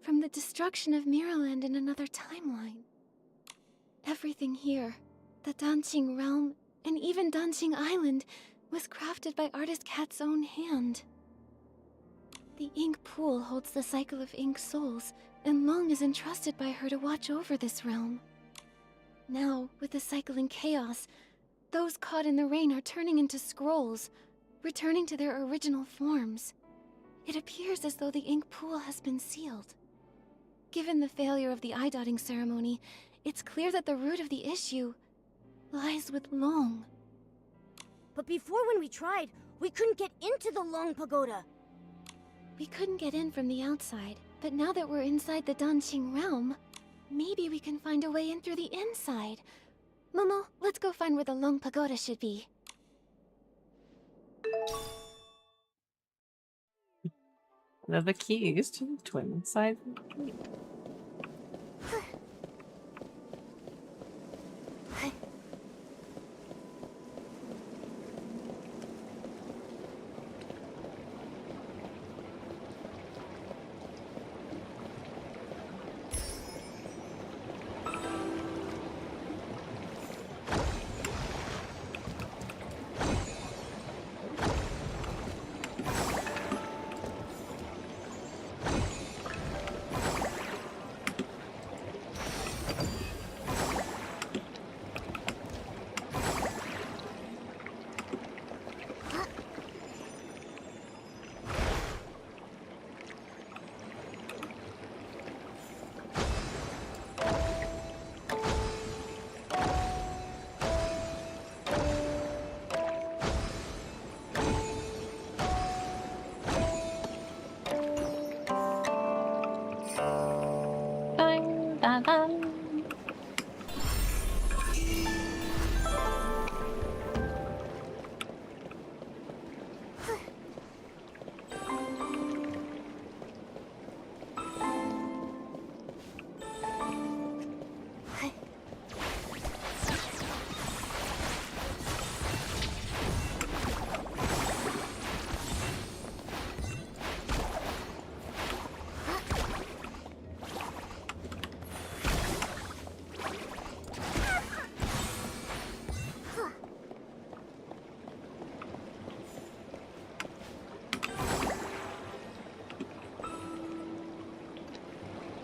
from the destruction of Mirrorland in another timeline. Everything here, the Danqing realm, and even Danqing Island, was crafted by Artist Cat's own hand. The ink pool holds the cycle of ink souls, and Long is entrusted by her to watch over this realm. Now, with the cycle in chaos, those caught in the rain are turning into scrolls, returning to their original forms. It appears as though the ink pool has been sealed. Given the failure of the eye-dotting ceremony, it's clear that the root of the issue lies with Long. But before, when we tried, we couldn't get into the Long Pagoda. We couldn't get in from the outside, but now that we're inside the Danqing realm, maybe we can find a way in through the inside. Momo, let's go find where the Long Pagoda should be. One of the keys to the Twinside.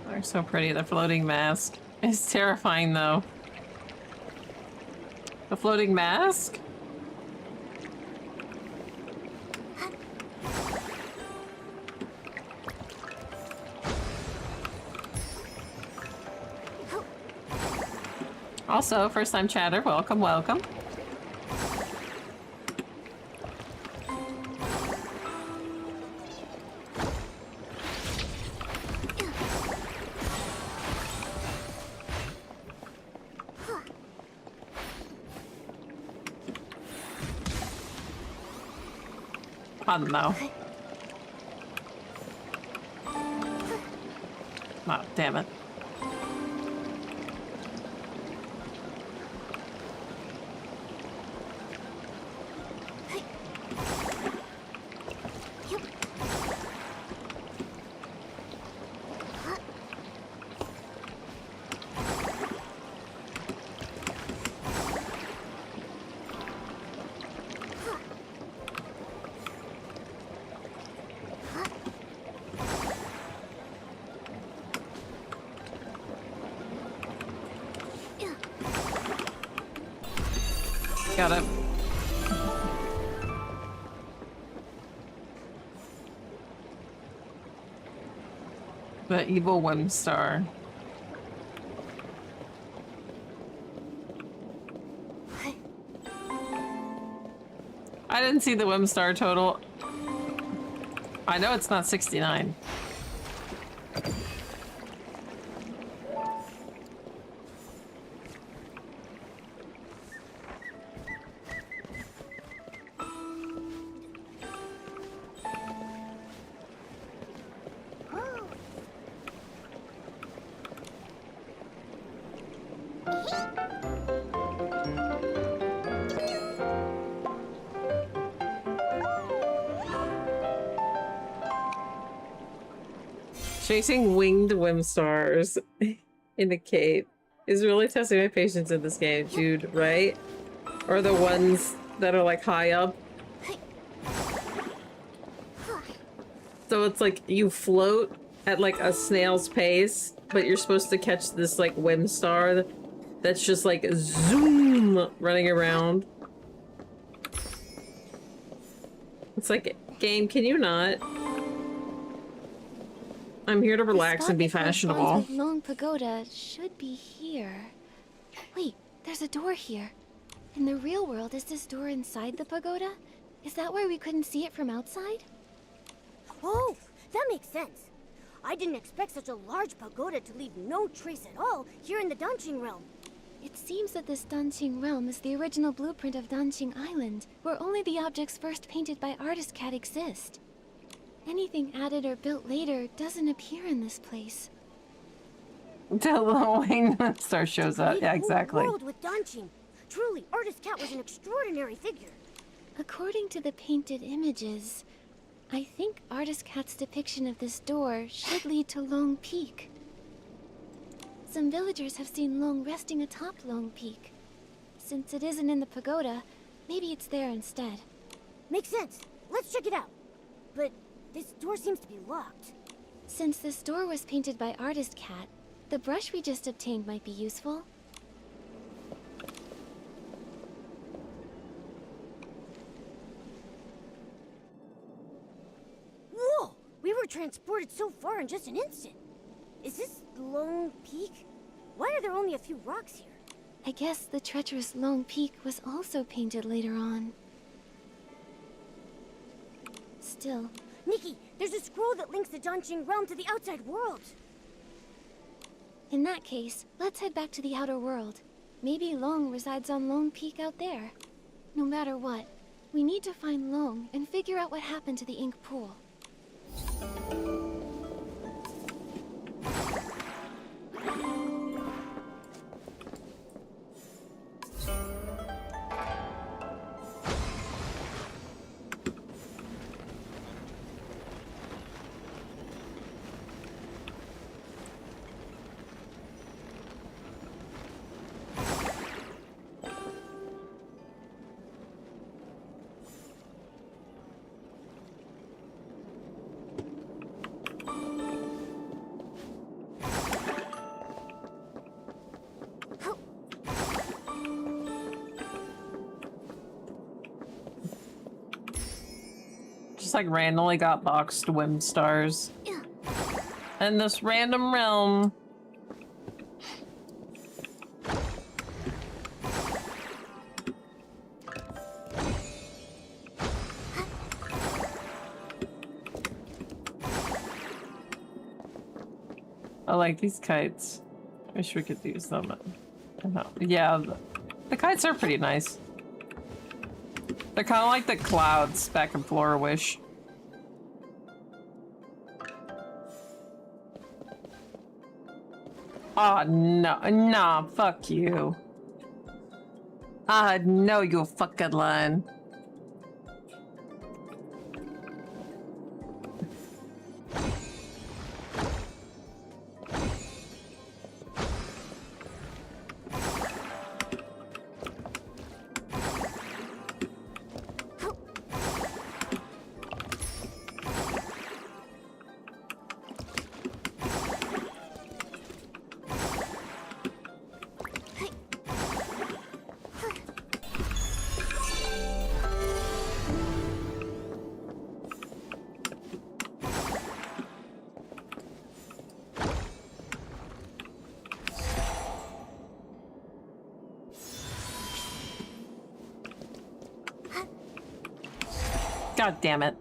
They're so pretty. The floating mask. It's terrifying though. The floating mask? Also, first time chatter, welcome, welcome. I don't know. Oh, damn it. Got it. The evil Wimstar. I didn't see the Wimstar total. I know it's not 69. Chasing winged Wimstars in a cave is really testing my patience in this game, dude, right? Or the ones that are like high up. So it's like you float at like a snail's pace, but you're supposed to catch this like Wimstar that's just like zoom running around. It's like, game, can you not? I'm here to relax and be fashionable. The Long Pagoda should be here. Wait, there's a door here. In the real world, is this door inside the pagoda? Is that why we couldn't see it from outside? Oh, that makes sense. I didn't expect such a large pagoda to leave no trace at all here in the Danqing realm. It seems that this Danqing realm is the original blueprint of Danqing Island, where only the objects first painted by Artist Cat exist. Anything added or built later doesn't appear in this place. Until the winged star shows up. Yeah, exactly. World with Danqing. Truly, Artist Cat was an extraordinary figure. According to the painted images, I think Artist Cat's depiction of this door should lead to Long Peak. Some villagers have seen Long resting atop Long Peak. Since it isn't in the pagoda, maybe it's there instead. Makes sense. Let's check it out. But this door seems to be locked. Since this door was painted by Artist Cat, the brush we just obtained might be useful. Whoa! We were transported so far in just an instant. Is this Long Peak? Why are there only a few rocks here? I guess the treacherous Long Peak was also painted later on. Still, Nikki, there's a scroll that links the Danqing realm to the outside world. in that case, let's head back to the outer world. Maybe Long resides on Long Peak out there. No matter what, we need to find Long and figure out what happened to the ink pool. just like randomly got boxed Whim stars. In this random realm. I like these kites. Wish we could use them. Yeah, the kites are pretty nice. They're kind of like the clouds back in Flora Wish. Oh no, nah, fuck you. No, you fucking lying. God damn it.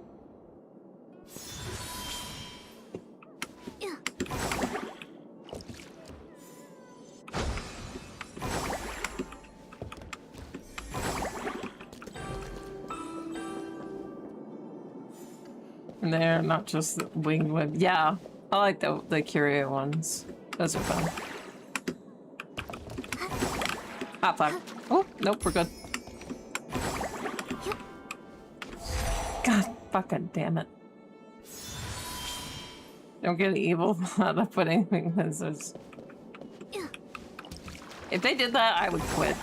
And they're not just the winged web. Yeah, I like the curio ones. Those are fun. Hot flag. Oh, nope, we're good. God fucking damn it. Don't get evil out of putting things. If they did that, I would quit.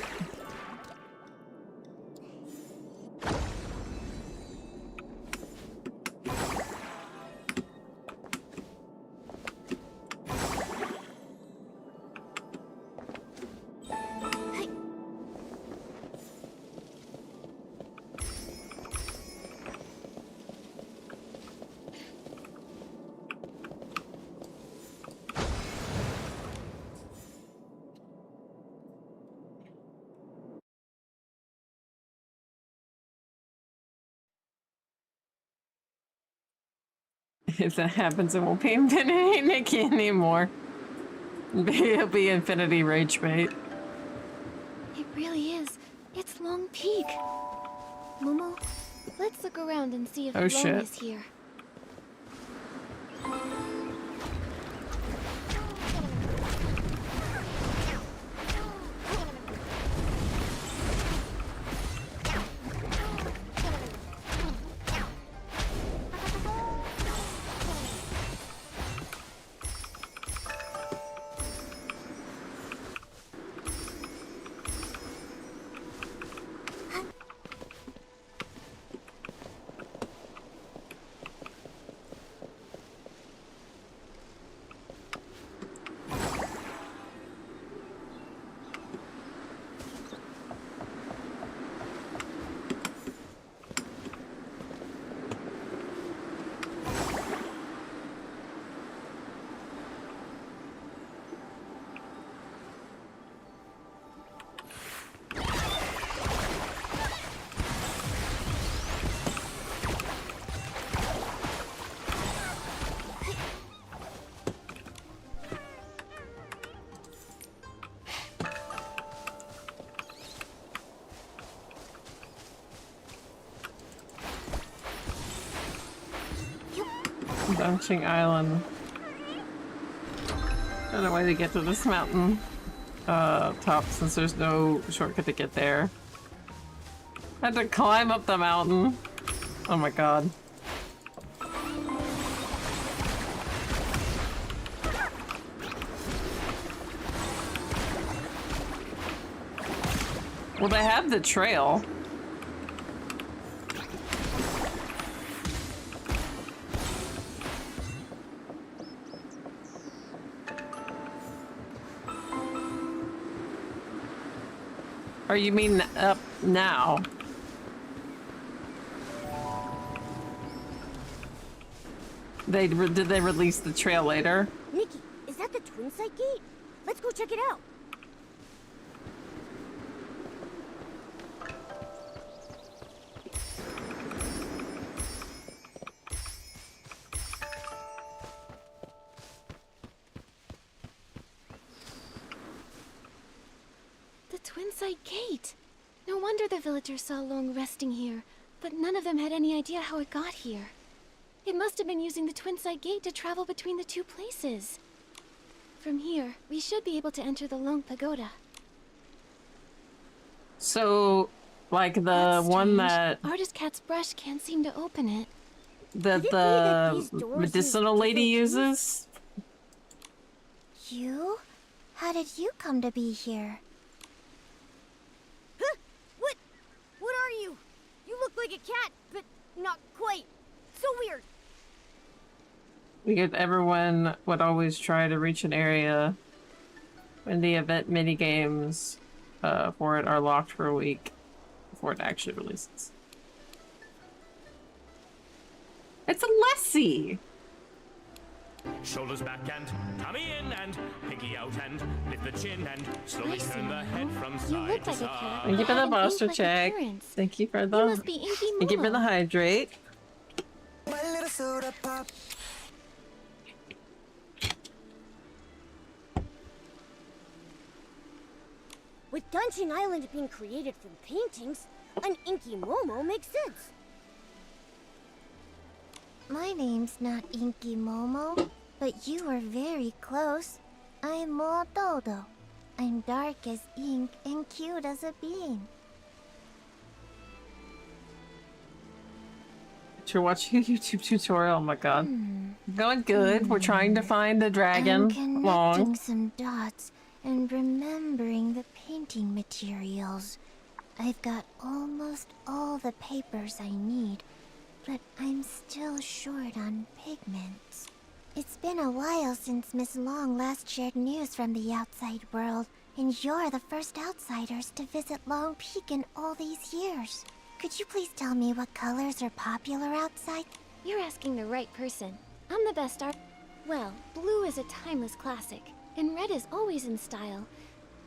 If that happens, it won't be Infinity Nikki anymore. It'll be Infinity Rage Bait. It really is. It's Long Peak. Momo, let's look around and see if Oh, Lone shit. is here. Dunching Island. I don't know way to get to this mountain top since there's no shortcut to get there. I had to climb up the mountain. Oh my god. Well, they have the trail. Or you mean up now? Did they release the trail later? Nikki, is that the Twin Sight Gate? Let's go check it out. The Twin Sight Gate. No wonder the villagers saw Long resting here, but none of them had any idea how it got here. It must have been using the Twin Sight Gate to travel between the two places. From here, we should be able to enter the Long Pagoda. So, like the That's one strange. that Artist Cat's brush can't seem to open it. the medicinal lady uses? You? How did you come to be here? Huh? What? What are you? You look like a cat, but not quite. So weird. Because everyone would always try to reach an area when the event minigames for it are locked for a week before it actually releases. It's a Lessie! Shoulders back and tummy in and piggy out and lift the chin and slowly turn the head from side to side. Thank you for the monster check. Thank you for the Thank you for the hydrate. My little soda pop. With Dungeon Island being created from paintings, an Inky Momo makes sense. My name's not Inky Momo, but you were very close. I'm Mododo. I'm dark as ink and cute as a bean. You're watching a YouTube tutorial, oh my god. Going good. We're trying to find the dragon. I'm connecting Long. some dots and remembering the painting materials. I've got almost all the papers I need, but I'm still short on pigments. It's been a while since Miss Long last shared news from the outside world, and you're the first outsiders to visit Long Peak in all these years. Could you please tell me what colors are popular outside? You're asking the right person. I'm the best art. Well, blue is a timeless classic, and red is always in style.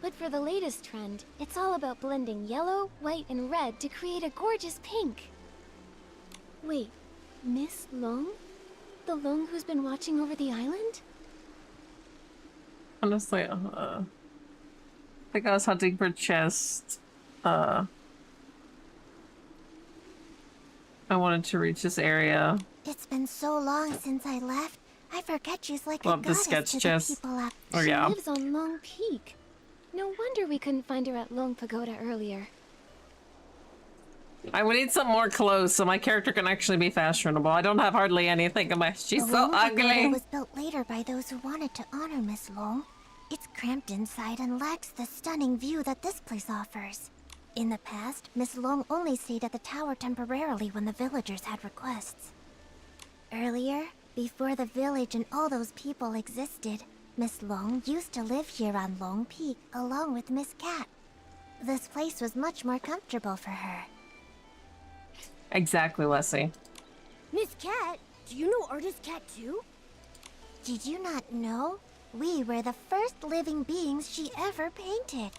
But for the latest trend, it's all about blending yellow, white, and red to create a gorgeous pink. Wait, Miss Long? The Long who's been watching over the island? Honestly, I think I was hunting for chest. I wanted to reach this area. It's been so long since I left. I forget she's like Love a the goddess sketch to chest. the people out. Oh She yeah. lives on Long Peak. No wonder we couldn't find her at Long Pagoda earlier. I would need something more clothes so my character can actually be fashionable. I don't have hardly anything in my. She's The so Long Pagoda ugly. was built later by those who wanted to honor Miss Long. It's cramped inside and lacks the stunning view that this place offers. In the past, Miss Long only stayed at the tower temporarily when the villagers had requests. Earlier, before the village and all those people existed, Miss Long used to live here on Long Peak along with Miss Cat. This place was much more comfortable for her. Exactly, Leslie. Miss Cat, do you know Artist Cat too? Did you not know? We were the first living beings she ever painted.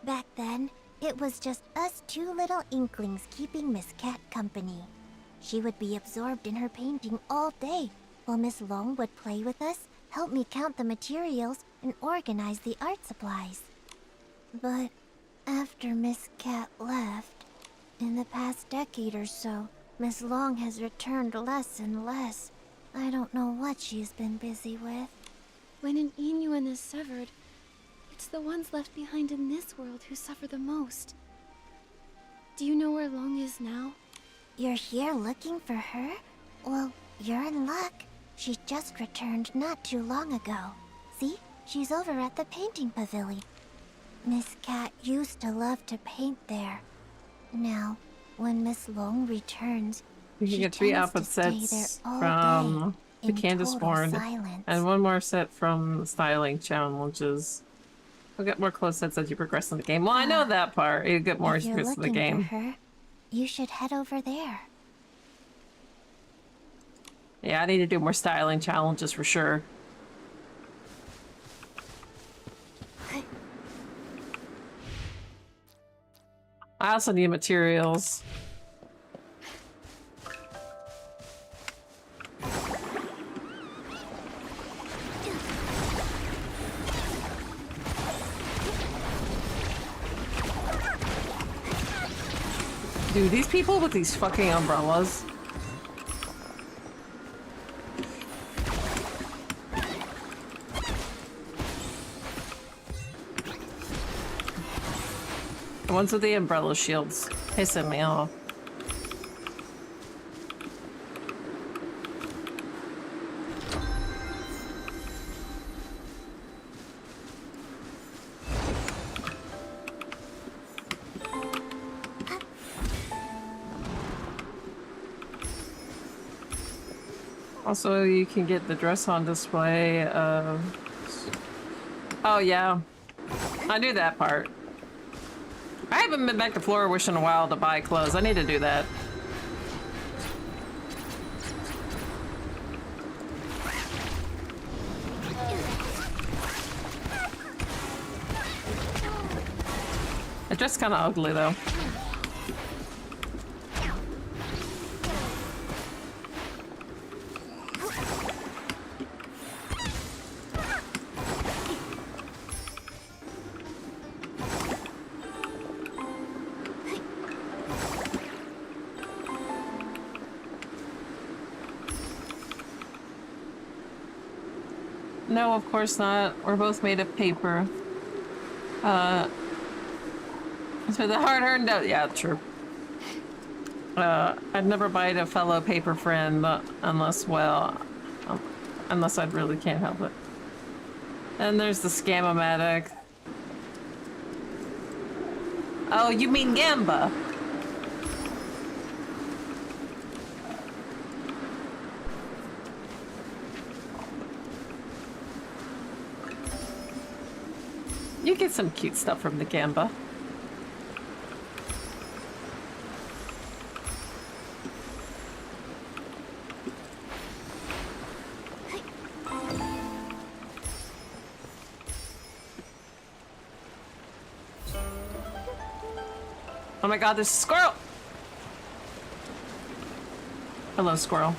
Back then, it was just us two little inklings keeping Miss Cat company. She would be absorbed in her painting all day, while Miss Long would play with us, help me count the materials, and organize the art supplies. But after Miss Cat left, in the past decade or so, Miss Long has returned less and less. I don't know what she's been busy with. When an Inuan is severed, it's the ones left behind in this world who suffer the most. Do you know where Long is now? You're here looking for her? Well, you're in luck. She just returned not too long ago. See? She's over at the painting pavilion. Miss Cat used to love to paint there. Now, when Miss Long returns, We can she get 3 tends outfit to stay there sets all from day the in Candace total Ward silence. and 1 more set from the styling challenges. We'll get more close sets as you progress in the game. Well, I know that part. You get more If as you you're progress in the looking game. for her, you should head over there. Yeah, I need to do more styling challenges for sure. I also need materials. Dude, these people with these fucking umbrellas. The ones with the umbrella shields pissing me off. Also, you can get the dress on display. Oh yeah, I knew that part. I haven't been back to Flora Wish in a while to buy clothes. I need to do that. It's just kind of ugly though. No, of course not. We're both made of paper. So the hard-earned dough. Yeah, true. I'd never bite a fellow paper friend unless, well, unless I really can't help it. And there's the Scam-O-Matic. Oh, you mean Gamba? You get some cute stuff from the Gamba. Oh my god, there's a squirrel! Hello, squirrel.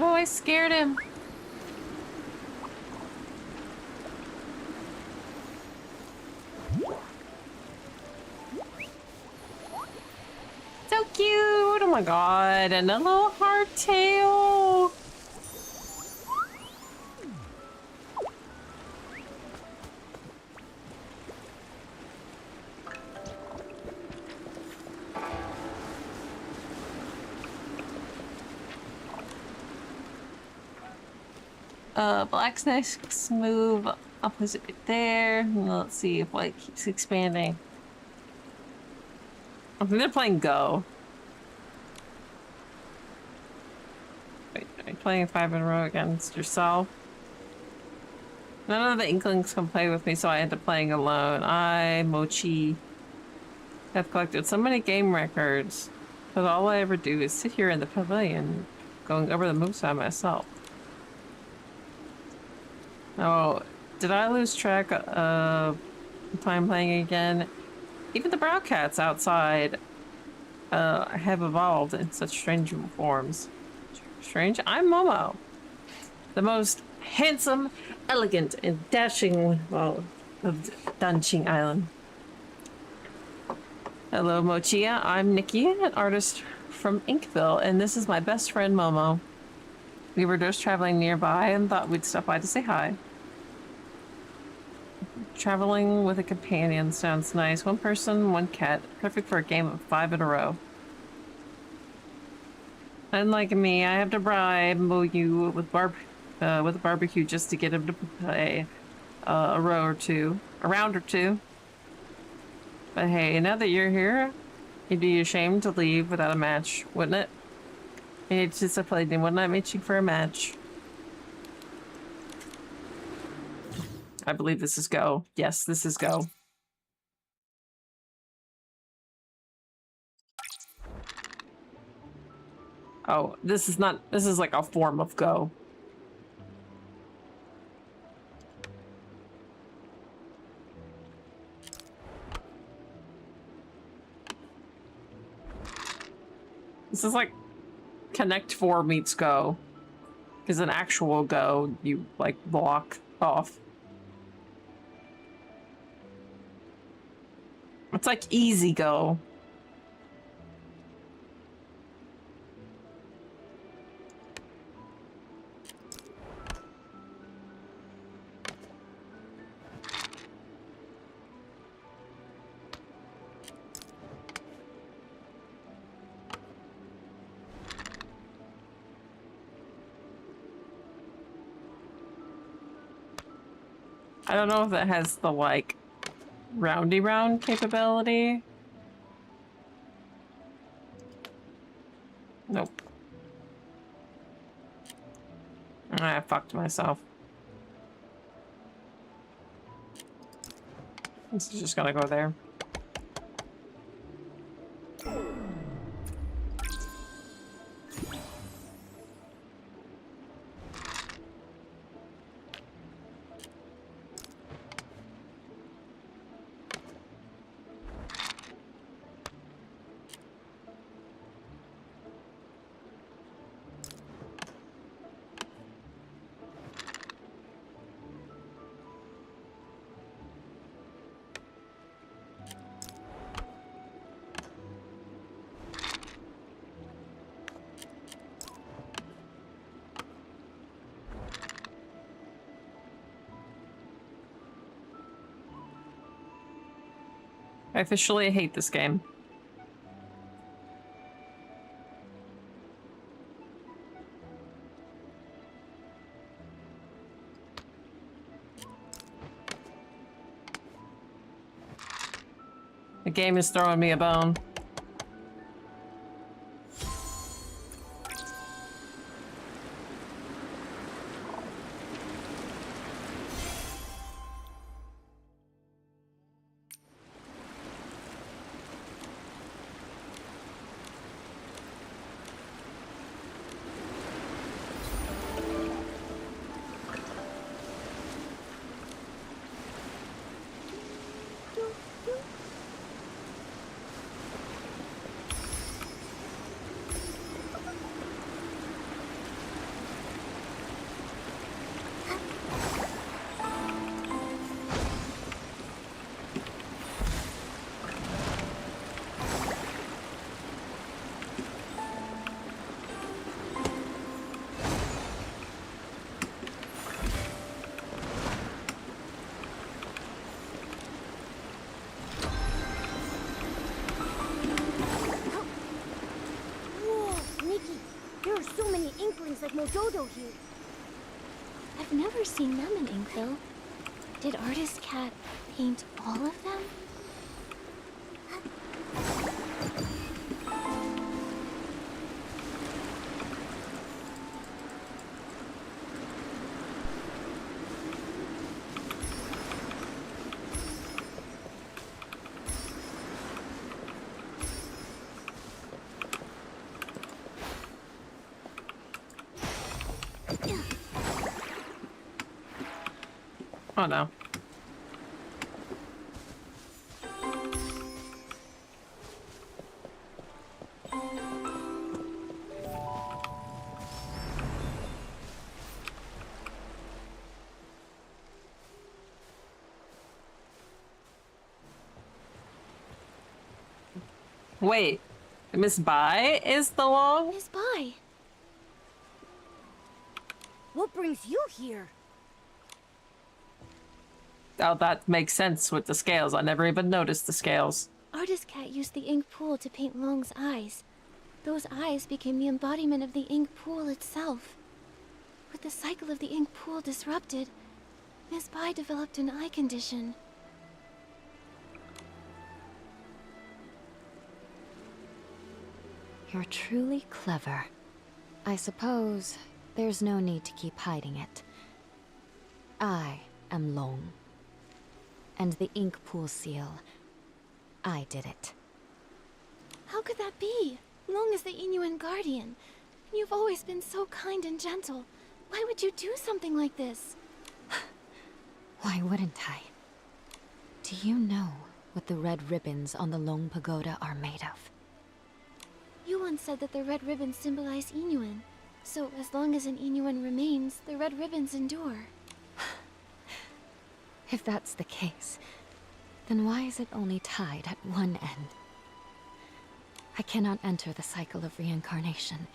Oh, I scared him. So cute! Oh my god, and a little hardtail. Blacksnake's move opposite right there. Let's see if White keeps expanding. I think they're playing Go. Wait, are you playing 5 in a row against yourself? None of the Inklings can play with me, so I end up playing alone. I, Mochi, have collected so many game records, but all I ever do is sit here in the pavilion, going over the moves by myself. Oh, did I lose track of time playing again? Even the brown cats outside have evolved in such strange forms. Strange? I'm Momo, the most handsome, elegant, and dashing, well, of Danqing Island. Hello, Mochia. I'm Nikki, an artist from Inkville, and this is my best friend, Momo. We were just traveling nearby and thought we'd stop by to say hi. Traveling with a companion sounds nice. One person, one cat. Perfect for a game of 5 in a row. Unlike me, I have to bribe Moyu with a barbecue just to get him to play a round or two. But hey, now that you're here, you'd be ashamed to leave without a match, wouldn't it? It's disappointing, wouldn't I, meet for a match? I believe this is Go. Yes, this is Go. Oh, this is not. This is like a form of Go. This is like Connect 4 meets Go. Because an actual Go, you like block off. It's like Easy Go. I don't know if it has the, like, roundy round capability. Nope. I fucked myself. This is just gonna go there. I officially hate this game. The game is throwing me a bone. Like Mododo here. I've never seen them in Inkville. Did Artist Cat paint all of them? Oh no. Wait, Miss Bai is the Long? Miss Bai. What brings you here? Oh, that makes sense with the scales. I never even noticed the scales. Artist Cat used the ink pool to paint Long's eyes. Those eyes became the embodiment of the ink pool itself. With the cycle of the ink pool disrupted, Miss Bai developed an eye condition. You're truly clever. I suppose there's no need to keep hiding it. I am Long. And the ink pool seal, I did it. How could that be? Long is the Inuan guardian. You've always been so kind and gentle. Why would you do something like this? Why wouldn't I? Do you know what the red ribbons on the Long Pagoda are made of? You once said that the red ribbons symbolize Inuan. So as long as an Inuan remains, the red ribbons endure. If that's the case, then why is it only tied at one end? I cannot enter the cycle of reincarnation,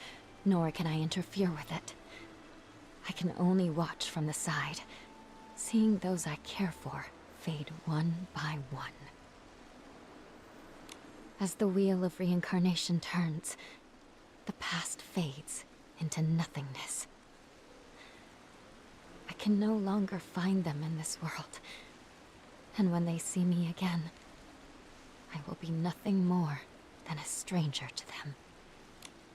nor can I interfere with it. I can only watch from the side, seeing those I care for fade one by one. As the wheel of reincarnation turns, the past fades into nothingness. I can no longer find them in this world, and when they see me again, I will be nothing more than a stranger to them.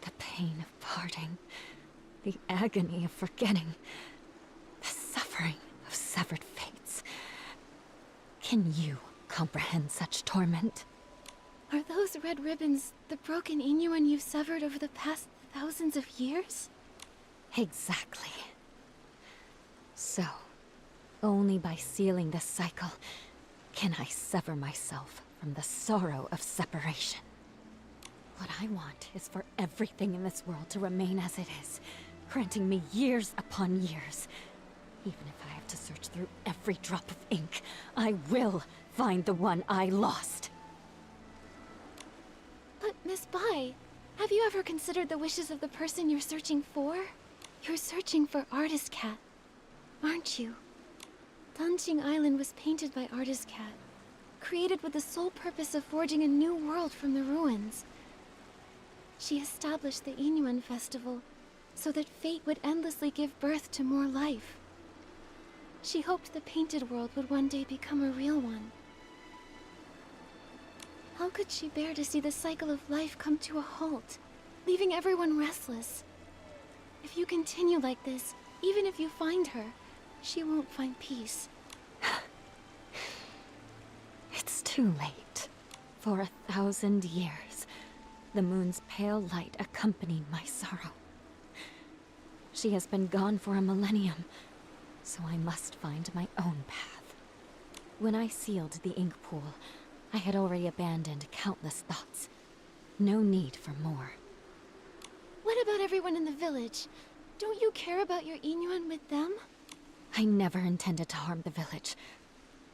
The pain of parting, the agony of forgetting, the suffering of severed fates. Can you comprehend such torment? Are those red ribbons the broken Inuan you've severed over the past thousands of years? Exactly. So, only by sealing this cycle can I sever myself from the sorrow of separation. What I want is for everything in this world to remain as it is, granting me years upon years. Even if I have to search through every drop of ink, I will find the one I lost. But Miss Bai, have you ever considered the wishes of the person you're searching for? You're searching for Artist Cat, aren't you? Danqing Island was painted by Artist Cat, created with the sole purpose of forging a new world from the ruins. She established the Inuan Festival so that fate would endlessly give birth to more life. She hoped the painted world would one day become a real one. How could she bear to see the cycle of life come to a halt, leaving everyone restless? If you continue like this, even if you find her, she won't find peace. It's too late. For 1,000 years, the moon's pale light accompanied my sorrow. She has been gone for a millennium, so I must find my own path. When I sealed the ink pool, I had already abandoned countless thoughts. No need for more. What about everyone in the village? Don't you care about your Inuan with them? I never intended to harm the village.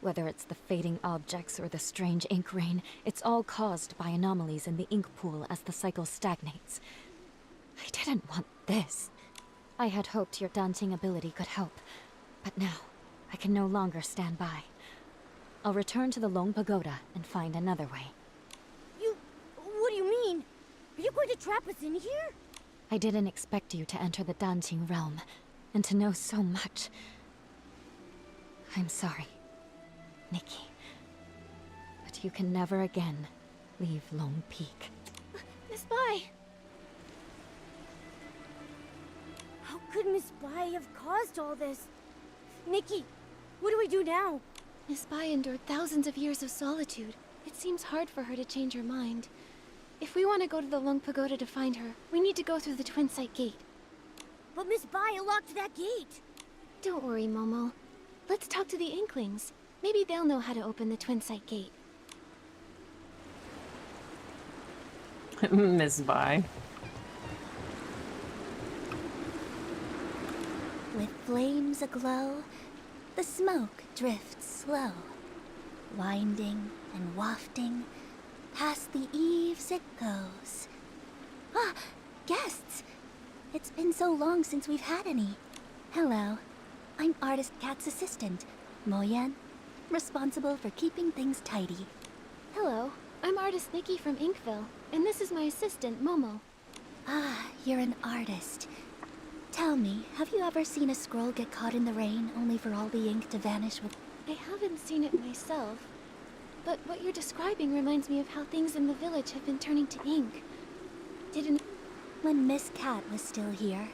Whether it's the fading objects or the strange ink rain, it's all caused by anomalies in the ink pool as the cycle stagnates. I didn't want this. I had hoped your dancing ability could help, but now I can no longer stand by. I'll return to the Long Pagoda and find another way. What do you mean? Are you going to trap us in here? I didn't expect you to enter the dancing realm, and to know so much. I'm sorry, Nikki. But you can never again leave Lone Peak. Miss Bai! How could Miss Bai have caused all this? Nikki, what do we do now? Miss Bai endured thousands of years of solitude. It seems hard for her to change her mind. If we want to go to the Long Pagoda to find her, we need to go through the Twin Sight Gate. But Miss Bai locked that gate! Don't worry, Momo. Let's talk to the Inklings. Maybe they'll know how to open the Twin Sight Gate. Miss Bai. With flames aglow, the smoke drifts slow, winding and wafting, past the eaves it goes. Ah, guests! It's been so long since we've had any. Hello, I'm Artist Cat's assistant, Moyen, responsible for keeping things tidy. Hello, I'm Artist Nikki from Inkville, and this is my assistant, Momo. Ah, you're an artist. Tell me, have you ever seen a scroll get caught in the rain only for all the ink to vanish with... I haven't seen it myself, but what you're describing reminds me of how things in the village have been turning to ink. When Miss Cat was still here,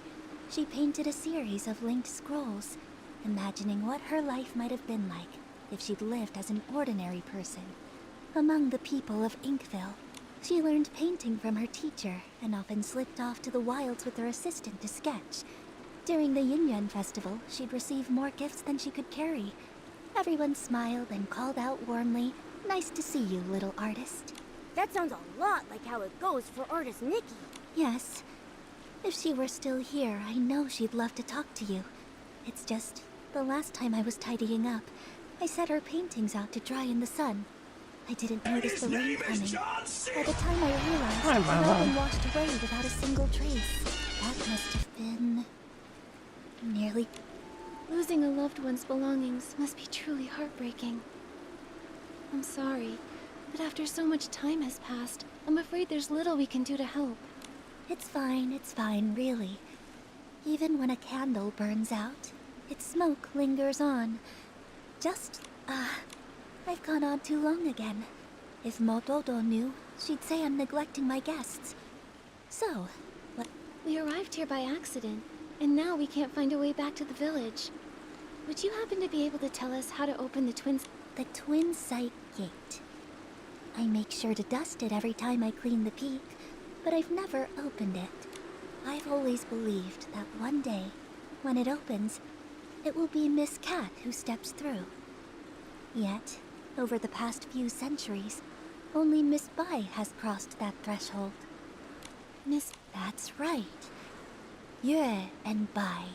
she painted a series of linked scrolls, imagining what her life might have been like if she'd lived as an ordinary person among the people of Inkville. She learned painting from her teacher and often slipped off to the wilds with her assistant to sketch. During the Yunyuan festival, she'd receive more gifts than she could carry. Everyone smiled and called out warmly, "Nice to see you, little artist." That sounds a lot like how it goes for artist Nikki. Yes. If she were still here, I know she'd love to talk to you. It's just, the last time I was tidying up, I set her paintings out to dry in the sun. I didn't notice the rain coming. By the time I realized, they'd all been washed away without a single trace. That must have been... nearly... Losing a loved one's belongings must be truly heartbreaking. I'm sorry, but after so much time has passed, I'm afraid there's little we can do to help. It's fine, really. Even when a candle burns out, its smoke lingers on. Just, I've gone on too long again. If Motodo knew, she'd say I'm neglecting my guests. So, what? We arrived here by accident, and now we can't find a way back to the village. Would you happen to be able to tell us how to open the Twin Sight Gate. I make sure to dust it every time I clean the peak, but I've never opened it. I've always believed that one day, when it opens, it will be Miss Cat who steps through. Yet, over the past few centuries, only Miss Bai has crossed that threshold. That's right. Yue and Bai.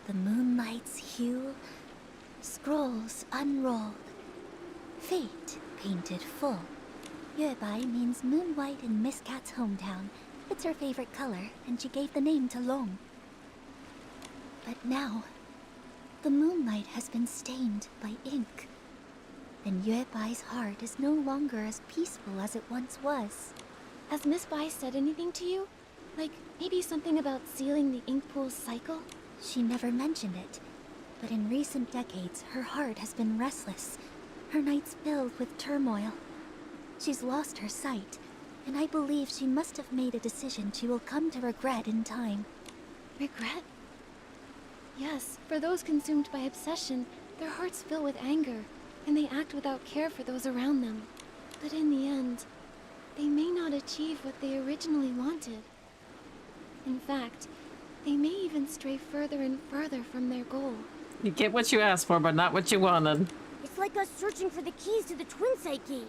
The moonlight's hue, scrolls unrolled, fate painted full. Yue Bai means moon white in Miss Cat's hometown. It's her favorite color, and she gave the name to Long. But now, the moonlight has been stained by ink, and Yue Bai's heart is no longer as peaceful as it once was. Has Miss Bai said anything to you? Like, maybe something about sealing the ink pool's cycle? She never mentioned it, but in recent decades, her heart has been restless, her nights filled with turmoil. She's lost her sight, and I believe she must have made a decision she will come to regret in time. Regret? Yes, for those consumed by obsession, their hearts fill with anger, and they act without care for those around them. But in the end, they may not achieve what they originally wanted. In fact, they may even stray further and further from their goal. You get what you asked for, but not what you wanted. It's like us searching for the keys to the Twin Sight Gate.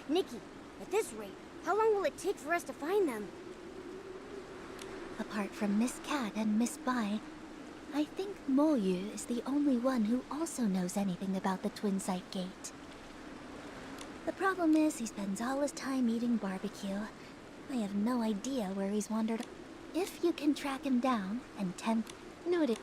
Nikki, at this rate, how long will it take for us to find them? Apart from Miss Cat and Miss Bai, I think Mo Yu is the only one who also knows anything about the Twin Sight Gate. The problem is he spends all his time eating barbecue. I have no idea where he's wandered. If you can track him down and tempt... Noted.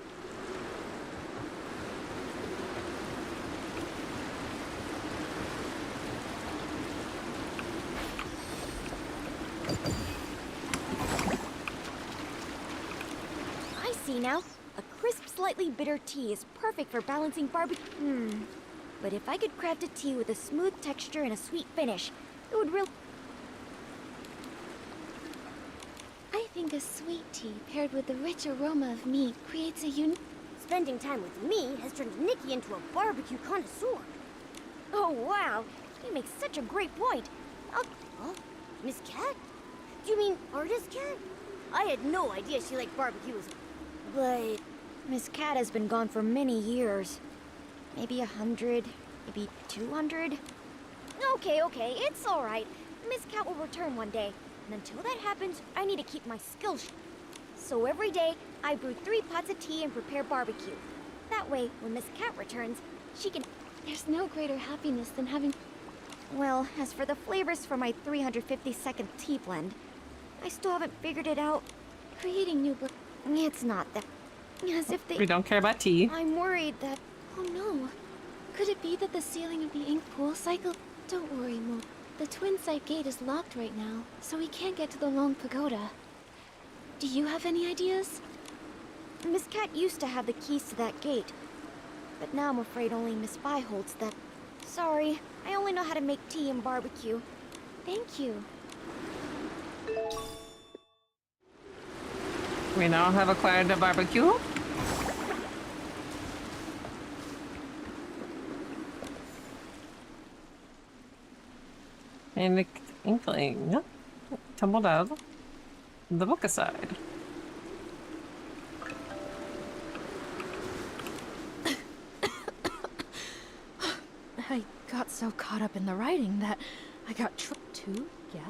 I see now. A crisp, slightly bitter tea is perfect for balancing barbecue. But if I could craft a tea with a smooth texture and a sweet finish, it would really... I think a sweet tea paired with the rich aroma of meat creates a unique... Spending time with me has turned Nikki into a barbecue connoisseur. Oh, wow. You make such a great point. Huh? Miss Cat? Do you mean Artist Cat? I had no idea she liked barbecue as... But Miss Cat has been gone for many years. Maybe 100, maybe 200. Okay, it's all right. Miss Cat will return one day. And until that happens, I need to keep my skills. So every day, I brew 3 pots of tea and prepare barbecue. That way, when Miss Cat returns, she can... There's no greater happiness than having... Well, as for the flavors for my 350-second tea blend, I still haven't figured it out. Creating new... It's not that... As if they... We don't care about tea. I'm worried that... Oh no. Could it be that the sealing of the ink pool cycle... Don't worry, Mo. The Twin Sight Gate is locked right now, so we can't get to the Long Pagoda. Do you have any ideas? Miss Cat used to have the keys to that gate. But now I'm afraid only Miss Bai holds that. Sorry, I only know how to make tea and barbecue. Thank you. We now have acquired a barbecue. And Inkling tumbled out of the book aside. I got so caught up in the writing that I got to guess.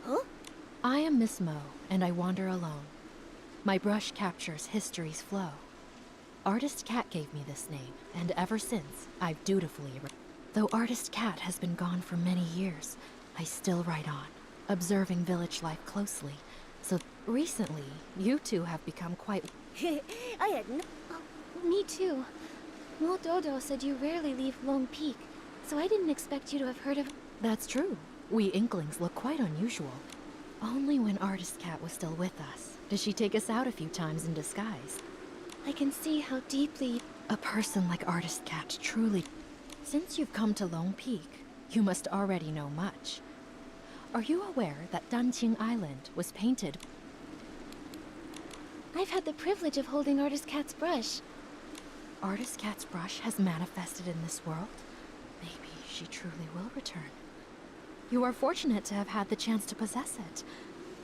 Huh? I am Miss Mo, and I wander alone. My brush captures history's flow. Artist Cat gave me this name, and ever since, I've dutifully Though Artist Cat has been gone for many years, I still write on, observing village life closely. So recently, you two have become quite... I had no... Oh, me too. Mo Dodo said you rarely leave Long Peak, so I didn't expect you to have heard of... That's true. We Inklings look quite unusual. Only when Artist Cat was still with us did she take us out a few times in disguise. I can see how deeply... A person like Artist Cat truly... Since you've come to Lone Peak, you must already know much. Are you aware that Danqing Island was painted? I've had the privilege of holding Artist Cat's brush. Artist Cat's brush has manifested in this world. Maybe she truly will return. You are fortunate to have had the chance to possess it.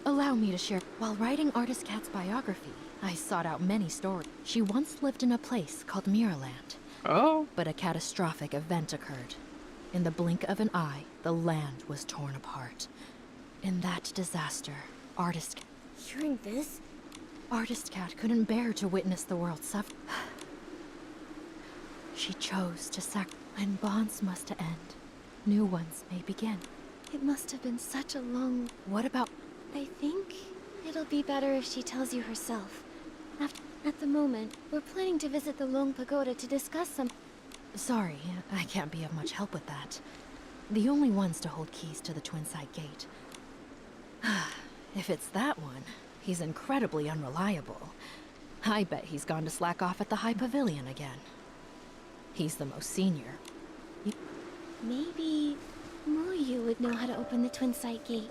Allow me to share. While writing Artist Cat's biography, I sought out many stories. She once lived in a place called Miraland. Oh. But a catastrophic event occurred. In the blink of an eye, the land was torn apart. In that disaster, Hearing this? Artist Cat couldn't bear to witness the world suffer. She chose to when bonds must end, new ones may begin. It must have been such a long... What about... I think it'll be better if she tells you herself. At the moment, we're planning to visit the Long Pagoda to discuss some... Sorry, I can't be of much help with that. The only ones to hold keys to the Twinside Gate. If it's that one, he's incredibly unreliable. I bet he's gone to slack off at the High Pavilion again. He's the most senior. Maybe Moyu would know how to open the Twinside Gate.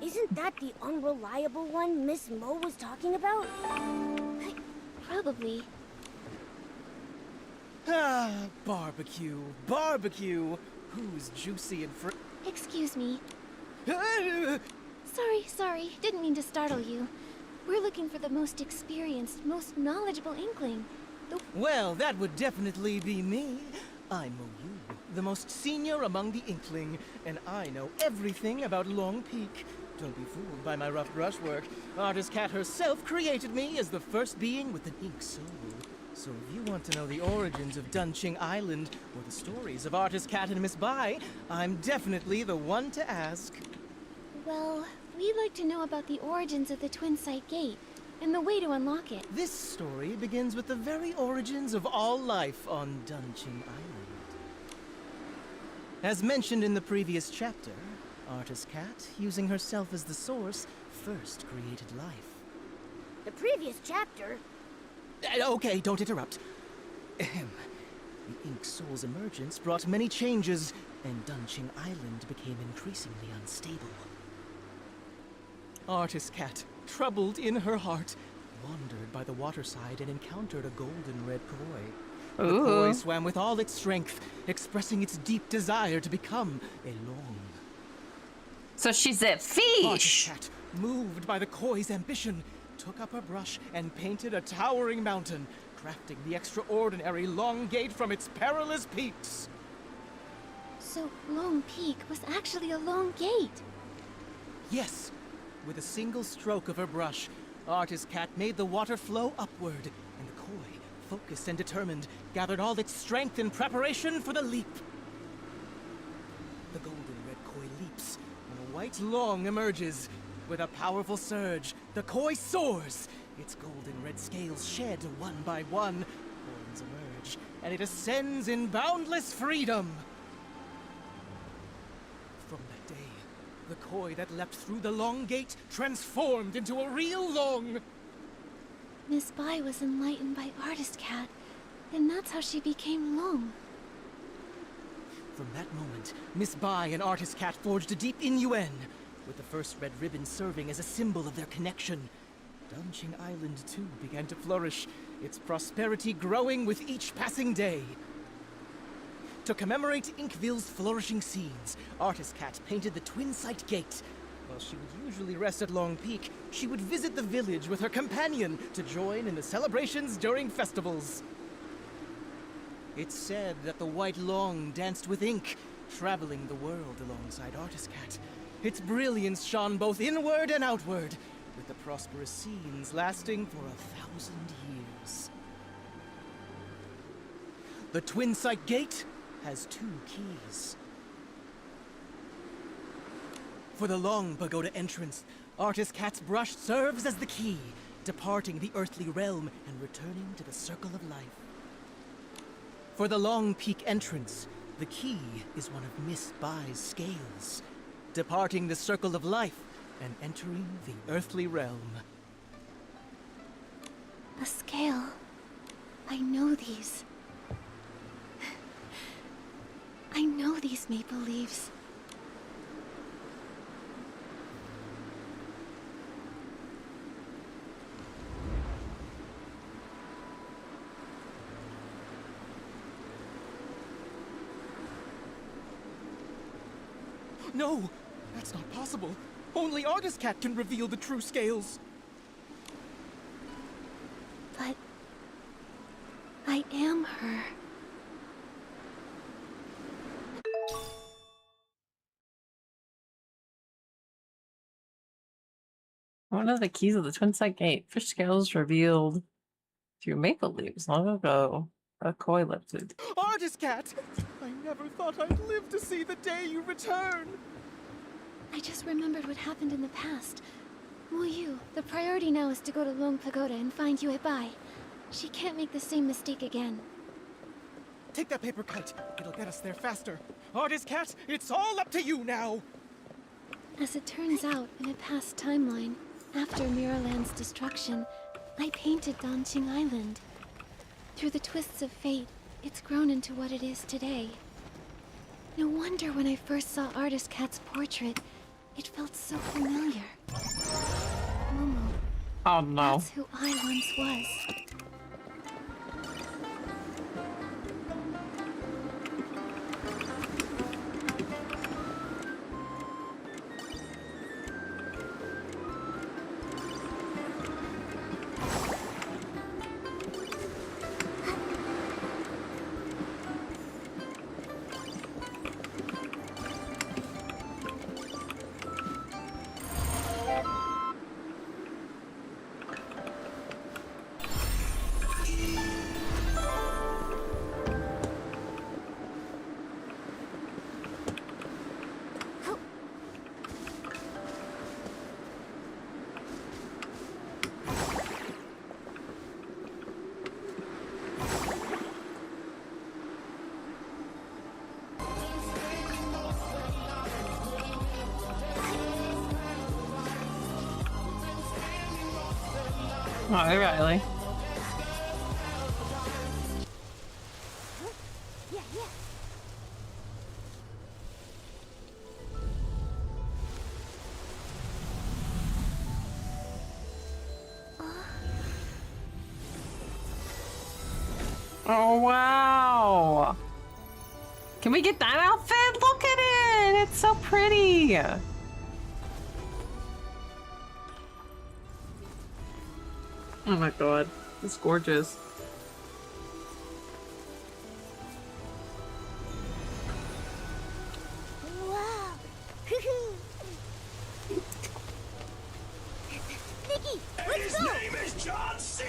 Isn't that the unreliable one Miss Mo was talking about? Probably. Ah, barbecue, barbecue. Who's juicy and Excuse me. Sorry. Didn't mean to startle you. We're looking for the most experienced, most knowledgeable Inkling. Well, that would definitely be me. I'm Moyu, the most senior among the Inkling, and I know everything about Long Peak. Don't be fooled by my rough brushwork. Artist Cat herself created me as the first being with an ink soul. So if you want to know the origins of Danqing Island, or the stories of Artist Cat and Miss Bai, I'm definitely the one to ask. Well, we'd like to know about the origins of the Twinside Gate, and the way to unlock it. This story begins with the very origins of all life on Danqing Island. As mentioned in the previous chapter, Artist Cat, using herself as the source, first created life. The previous chapter? Okay, don't interrupt. Ahem. The Ink Soul's emergence brought many changes, and Danqing Island became increasingly unstable. Artist Cat, troubled in her heart, wandered by the waterside and encountered a golden red koi. The koi swam with all its strength, expressing its deep desire to become a long. So she's a fish! Artist Cat, moved by the koi's ambition, took up her brush and painted a towering mountain, crafting the extraordinary Long Gate from its perilous peaks. So Long Peak was actually a long gate. Yes. With a single stroke of her brush, Artist Cat made the water flow upward, and the koi, focused and determined, gathered all its strength in preparation for the leap. The golden red koi leaps, and a white long emerges. With a powerful surge, the koi soars. Its golden red scales shed one by one. Horns emerge, and it ascends in boundless freedom. From that day, the koi that leapt through the Long Gate transformed into a real long. Miss Bai was enlightened by Artist Cat, and that's how she became Long. From that moment, Miss Bai and Artist Cat forged a deep innuendo, with the first red ribbon serving as a symbol of their connection. Danqing Island, too, began to flourish, its prosperity growing with each passing day. To commemorate Inkville's flourishing scenes, Artist Cat painted the Twin Sight Gate. While she would usually rest at Long Peak, she would visit the village with her companion to join in the celebrations during festivals. It's said that the White Long danced with ink, traveling the world alongside Artist Cat. Its brilliance shone both inward and outward, with the prosperous scenes lasting for 1,000 years. The Twin Sight Gate has 2 keys. For the Long Pagoda entrance, Artist Cat's brush serves as the key, departing the earthly realm and returning to the Circle of Life. For the Long Peak entrance, the key is one of Miss Bai's scales, departing the Circle of Life and entering the earthly realm. A scale. I know these. I know these maple leaves. No, that's not possible. Only Artist Cat can reveal the true scales. But I am her. One of the keys of the Twin Sight Gate. Fish scales revealed through maple leaves long ago. A koi lifted. Artist Cat! I never thought I'd live to see the day you return! I just remembered what happened in the past. Wu Yu, the priority now is to go to Long Pagoda and find Yue Bai. She can't make the same mistake again. Take that paper kite. It'll get us there faster. Artist Cat, it's all up to you now! As it turns out, in a past timeline, after Mirrorland's destruction, I painted Danqing Island. Through the twists of fate, it's grown into what it is today. No wonder when I first saw Artist Cat's portrait, it felt so familiar. Momo. Oh no. That's who I once was. Hi, Riley. Yeah, yeah. Oh wow! Can we get that outfit? Look at it! It's so pretty! Oh my god, it's gorgeous. Wow. Nikki, let's go. His name is John C.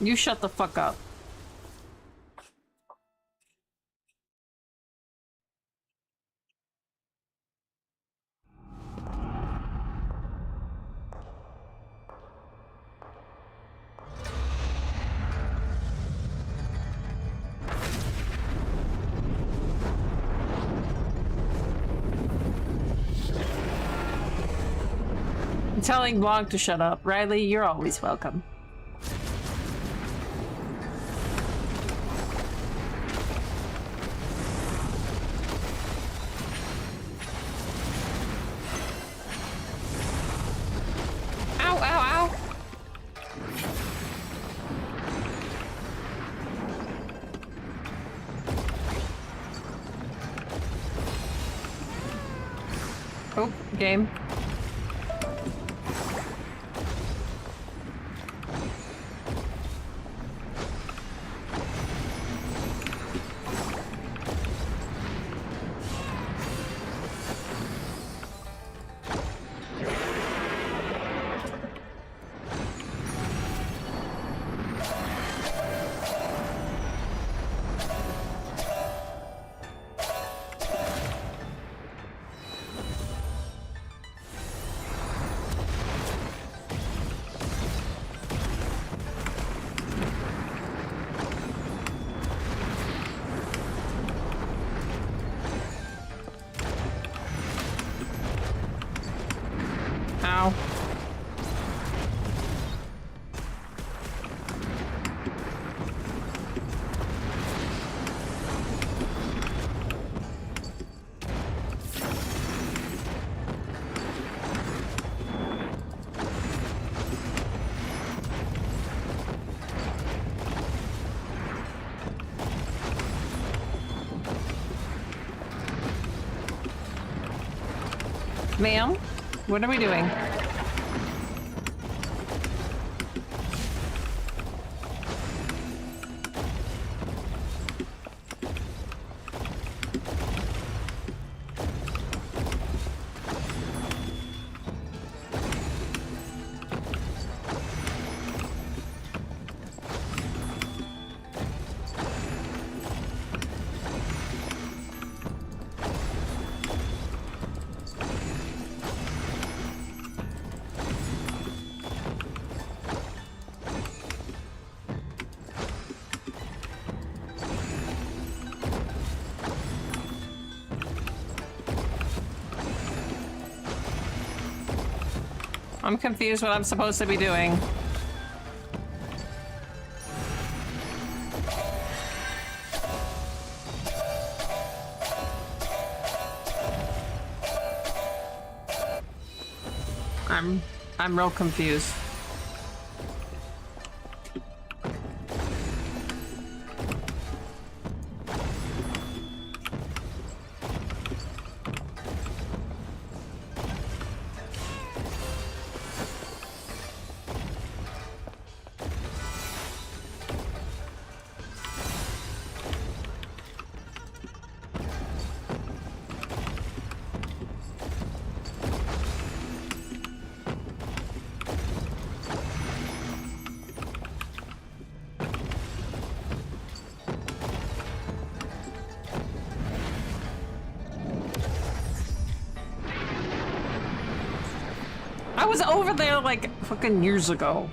You shut the fuck up. I'm telling Blanc to shut up. Riley, you're always welcome. Ow, ow, ow. Oh, game. Ow. Ma'am, what are we doing? I'm confused what I'm supposed to be doing. I'm real confused. I was over there like fucking years ago.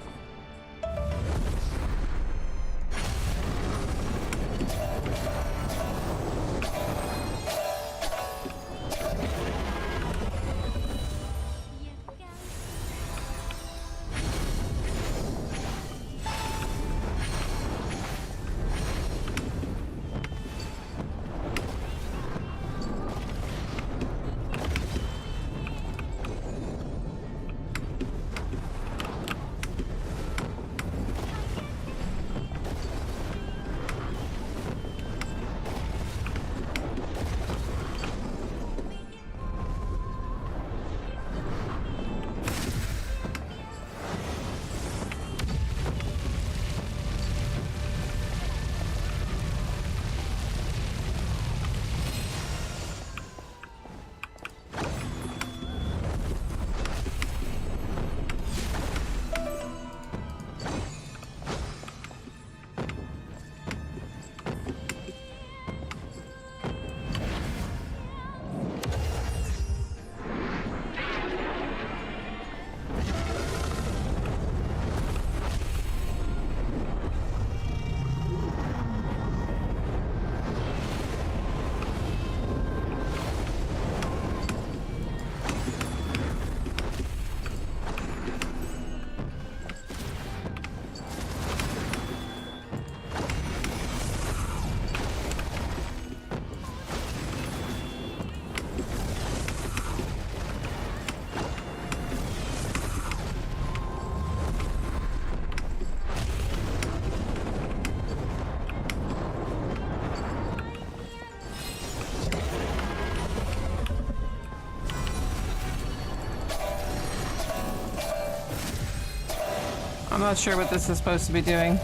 I'm not sure what this is supposed to be doing.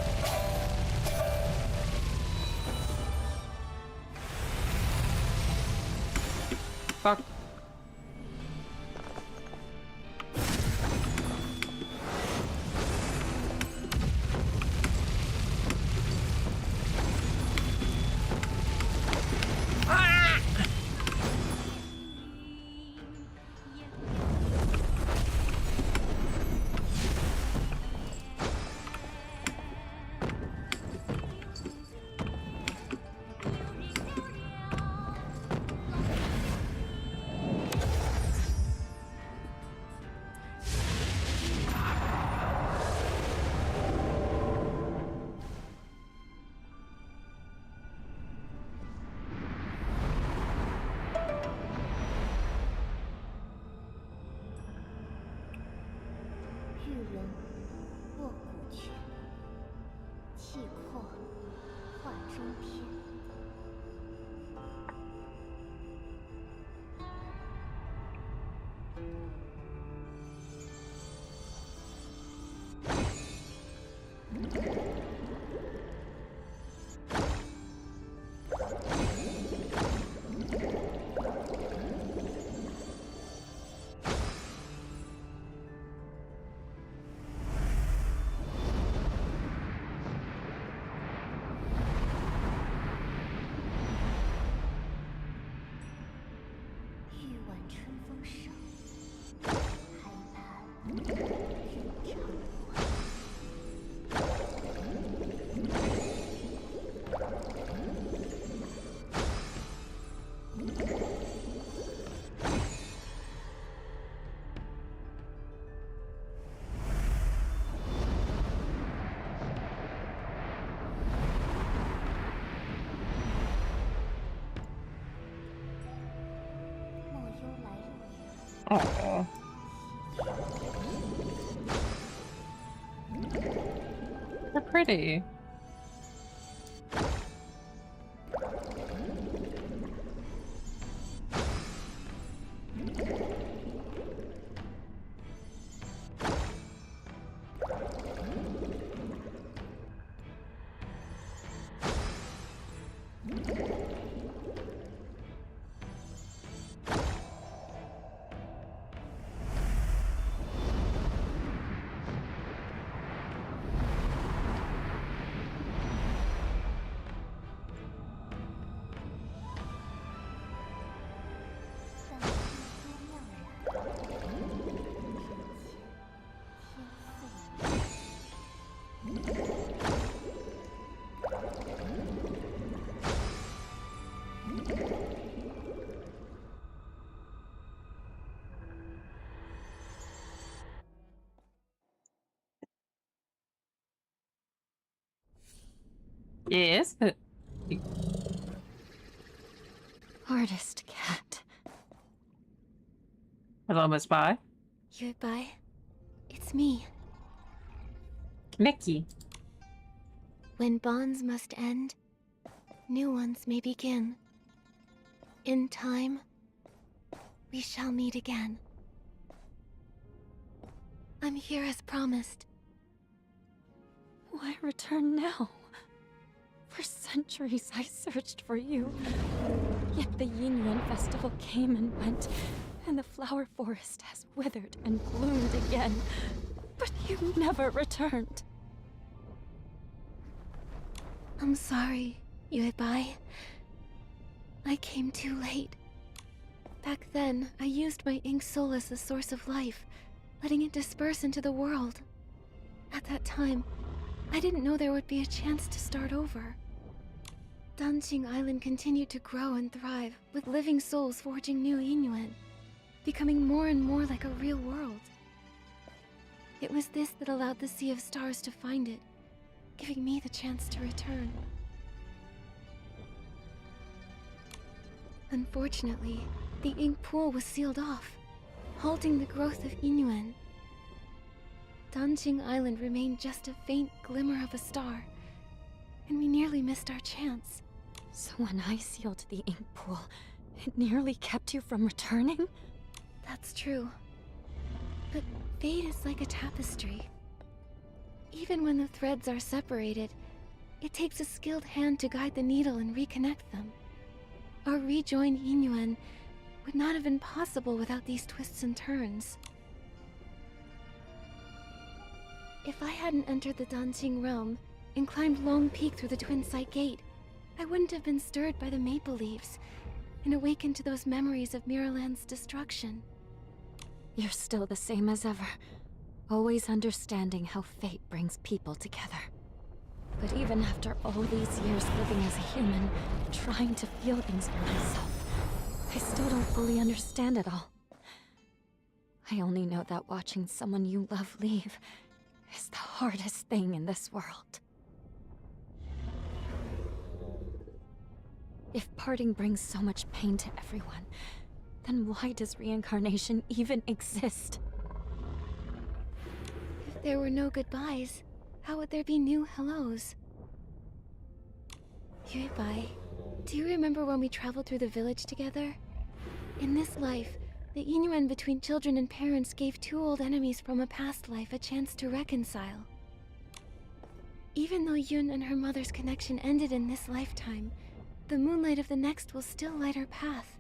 Fuck. Aww. They're pretty. Yes, but... Artist cat. Hello, Miss Bai. Yuebai, it's me. Mickey. When bonds must end, new ones may begin. In time, we shall meet again. I'm here as promised. Why return now? For centuries I searched for you. Yet the Yin Yuan festival came and went, and the flower forest has withered and bloomed again. But you never returned. I'm sorry, Yuebai. I came too late. Back then, I used my ink soul as the source of life, letting it disperse into the world. At that time, I didn't know there would be a chance to start over. Danqing Island continued to grow and thrive, with living souls forging new Yinyuan, becoming more and more like a real world. It was this that allowed the Sea of Stars to find it, giving me the chance to return. Unfortunately, the ink pool was sealed off, halting the growth of Yinyuan. Danqing Island remained just a faint glimmer of a star, and we nearly missed our chance. So when I sealed the ink pool, it nearly kept you from returning? That's true. But fate is like a tapestry. Even when the threads are separated, it takes a skilled hand to guide the needle and reconnect them. Our rejoined Yinyuan would not have been possible without these twists and turns. If I hadn't entered the Danqing realm and climbed Long Peak through the Twin Sight Gate, I wouldn't have been stirred by the maple leaves and awakened to those memories of Miraland's destruction. You're still the same as ever, always understanding how fate brings people together. But even after all these years living as a human, trying to feel things for myself, I still don't fully understand it all. I only know that watching someone you love leave is the hardest thing in this world. If parting brings so much pain to everyone, then why does reincarnation even exist? If there were no goodbyes, how would there be new hellos? Yuebai, do you remember when we traveled through the village together? In this life, the Yinyuan between children and parents gave two old enemies from a past life a chance to reconcile. Even though Yun and her mother's connection ended in this lifetime, the moonlight of the next will still light her path.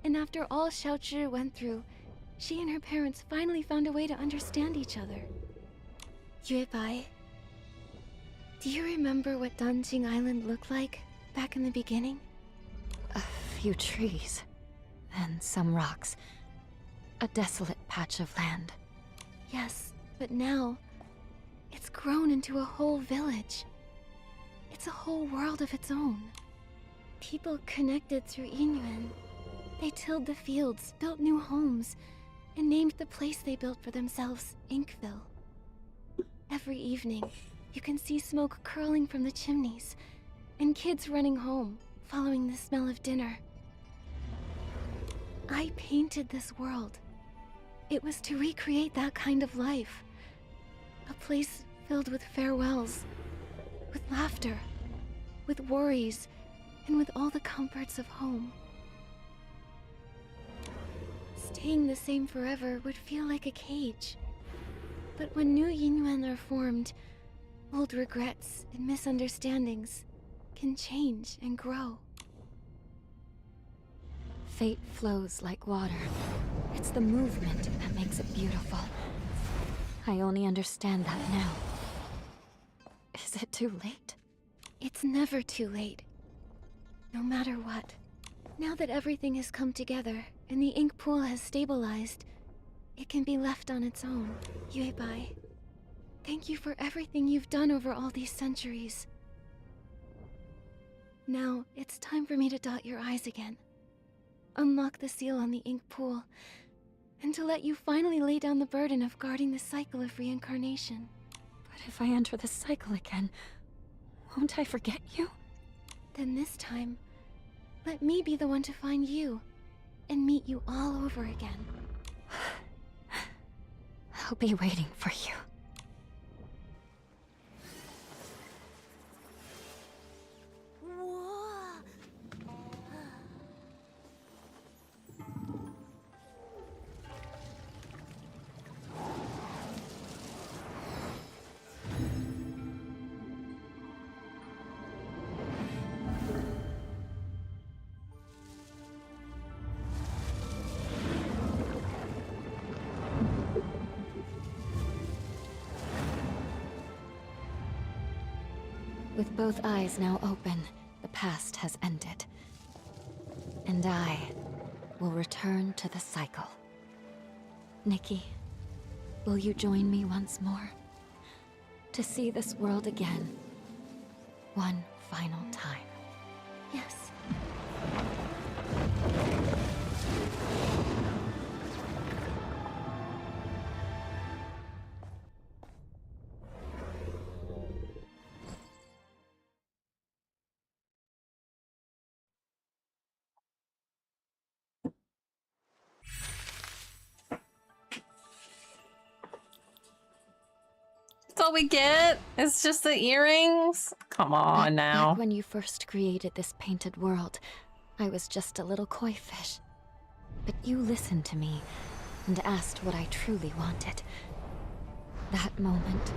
And after all Xiaozhi went through, she and her parents finally found a way to understand each other. Yuebai, do you remember what Danqing Island looked like back in the beginning? A few trees, and some rocks. A desolate patch of land. Yes, but now, it's grown into a whole village. It's a whole world of its own. People connected through Yinyuan. They tilled the fields, built new homes, and named the place they built for themselves Inkville. Every evening, you can see smoke curling from the chimneys, and kids running home, following the smell of dinner. I painted this world. It was to recreate that kind of life. A place filled with farewells, with laughter, with worries, and with all the comforts of home. Staying the same forever would feel like a cage. But when new Yinyuan are formed, old regrets and misunderstandings can change and grow. Fate flows like water. It's the movement that makes it beautiful. I only understand that now. Is it too late? It's never too late. No matter what. Now that everything has come together and the ink pool has stabilized, it can be left on its own. Yuebai, thank you for everything you've done over all these centuries. Now, it's time for me to dot your I's again. Unlock the seal on the ink pool, and to let you finally lay down the burden of guarding the cycle of reincarnation. But if I enter the cycle again, won't I forget you? Then this time, let me be the one to find you, and meet you all over again. I'll be waiting for you. With both eyes now open, the past has ended. And I will return to the cycle. Nikki, will you join me once more? To see this world again, one final time. Yes. That's all we get? It's just the earrings? Come on now. Back when you first created this painted world, I was just a little koi fish. But you listened to me and asked what I truly wanted. That moment,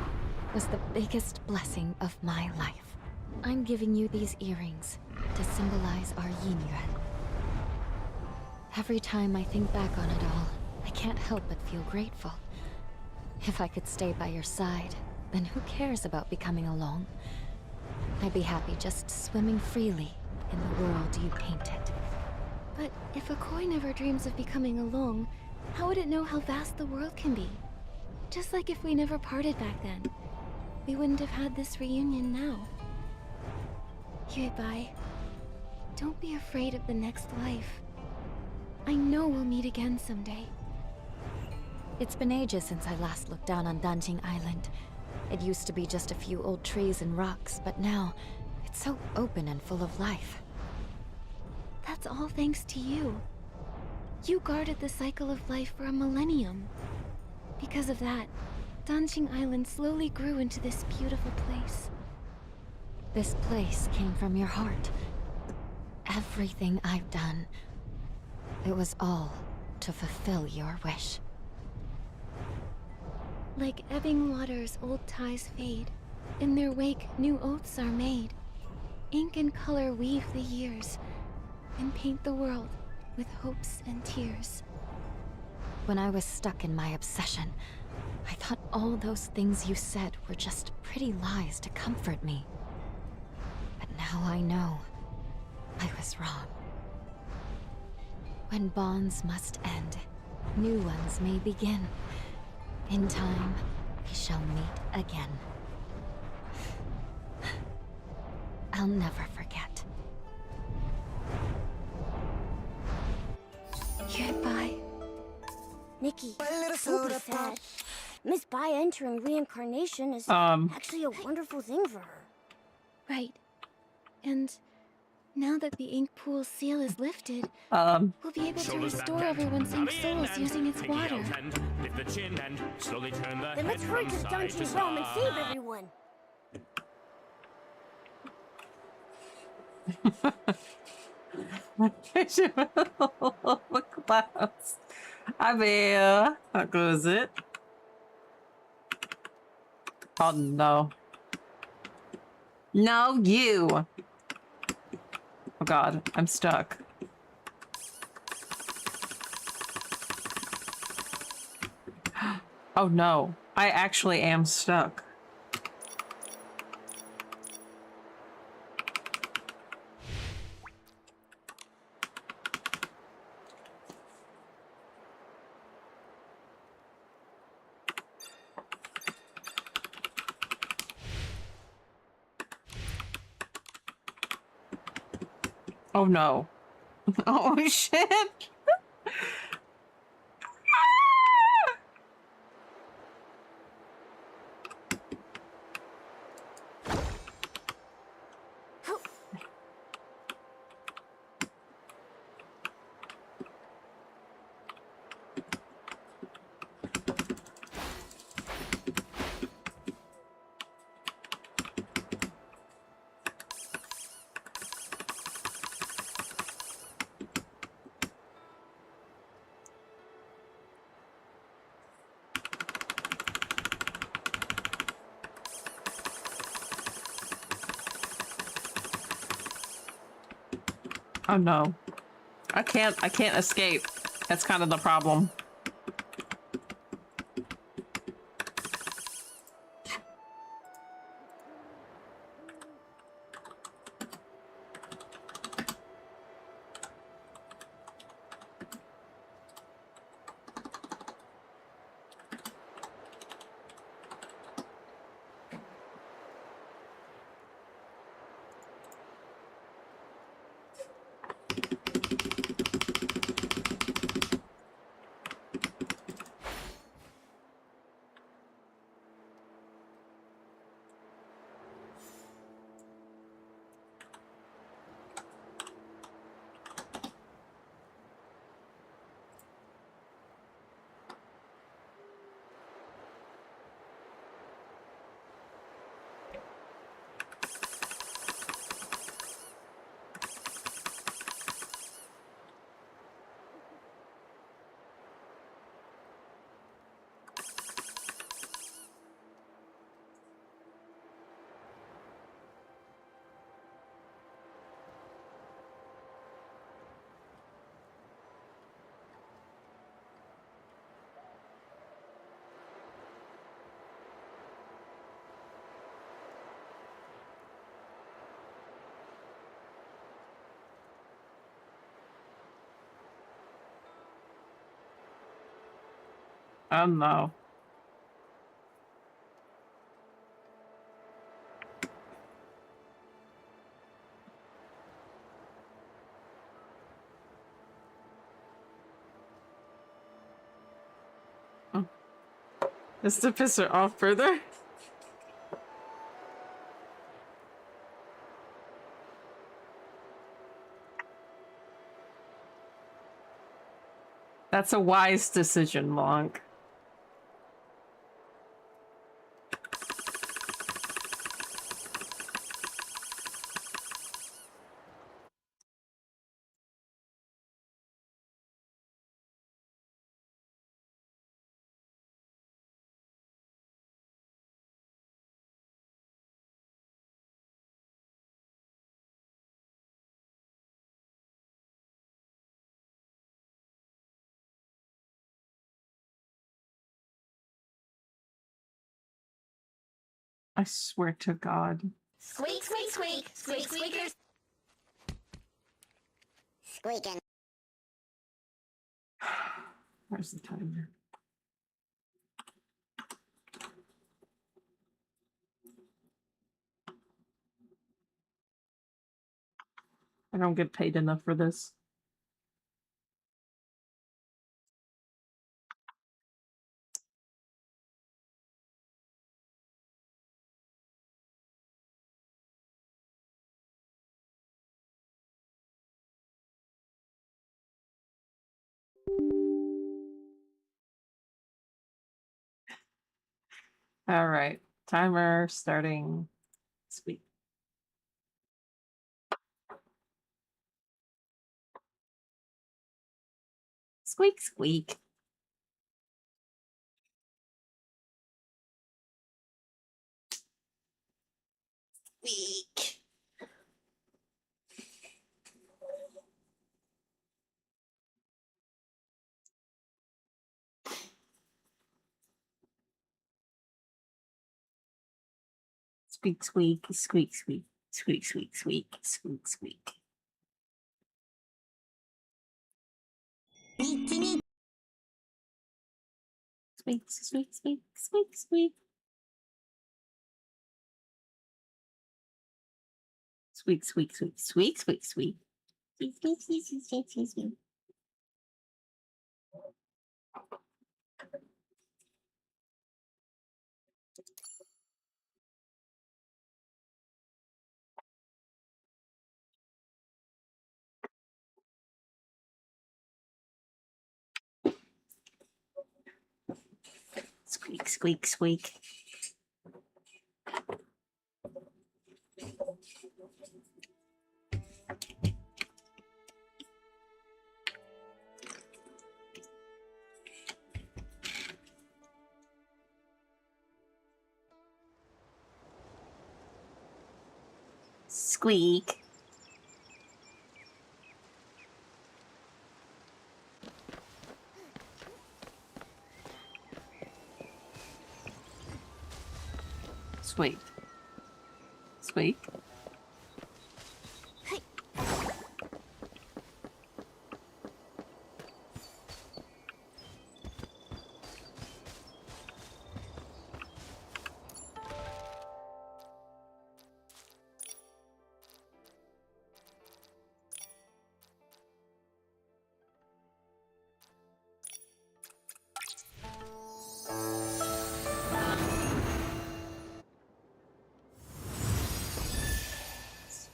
was the biggest blessing of my life. I'm giving you these earrings to symbolize our yin yuan. Every time I think back on it all, I can't help but feel grateful. If I could stay by your side, then who cares about becoming alone? I'd be happy just swimming freely in the world you painted. But if a koi never dreams of becoming alone, how would it know how vast the world can be? Just like if we never parted back then, we wouldn't have had this reunion now. Yuebai, don't be afraid of the next life. I know we'll meet again someday. It's been ages since I last looked down on Danjing Island. It used to be just a few old trees and rocks, but now it's so open and full of life. That's all thanks to you. You guarded the cycle of life for a millennium. Because of that, Danjing Island slowly grew into this beautiful place. This place came from your heart. Everything I've done, it was all to fulfill your wish. Like ebbing waters, old ties fade. In their wake, new oaths are made. Ink and color weave the years, and paint the world with hopes and tears. When I was stuck in my obsession, I thought all those things you said were just pretty lies to comfort me. But now I know I was wrong. When bonds must end, new ones may begin. In time, we shall meet again. I'll never forget. Goodbye. Nikki, don't be sad. Miss Bai entering reincarnation is actually a wonderful thing for her. Right. And now that the ink pool seal is lifted, we'll be able to restore everyone's ink souls using its water. Lift the chin and slowly turn the Then let's hurry to the Danjing realm and save everyone. Look at that. I mean, that goes it. Oh no. No, you. Oh god, I'm stuck. Oh no, I actually am stuck. Oh no. Oh shit. Oh no. I can't escape. That's kind of the problem. Oh no. Is to piss her off further? That's a wise decision, Monk. I swear to God. Squeak, squeak, squeak, squeak, squeakers. Squeaking. Where's the timer? I don't get paid enough for this. All right, timer starting. Squeak. Squeak, squeak. Squeak. Squeak, squeak, squeak, squeak, squeak, squeak, squeak, squeak, squeak. Squeak, squeak, squeak, squeak, squeak. Squeak, squeak, squeak, squeak, squeak, squeak. Squeak, squeak, squeak, squeak, squeak, squeak, squeak. Squeak, squeak, squeak. Squeak. Squeak. Squeak.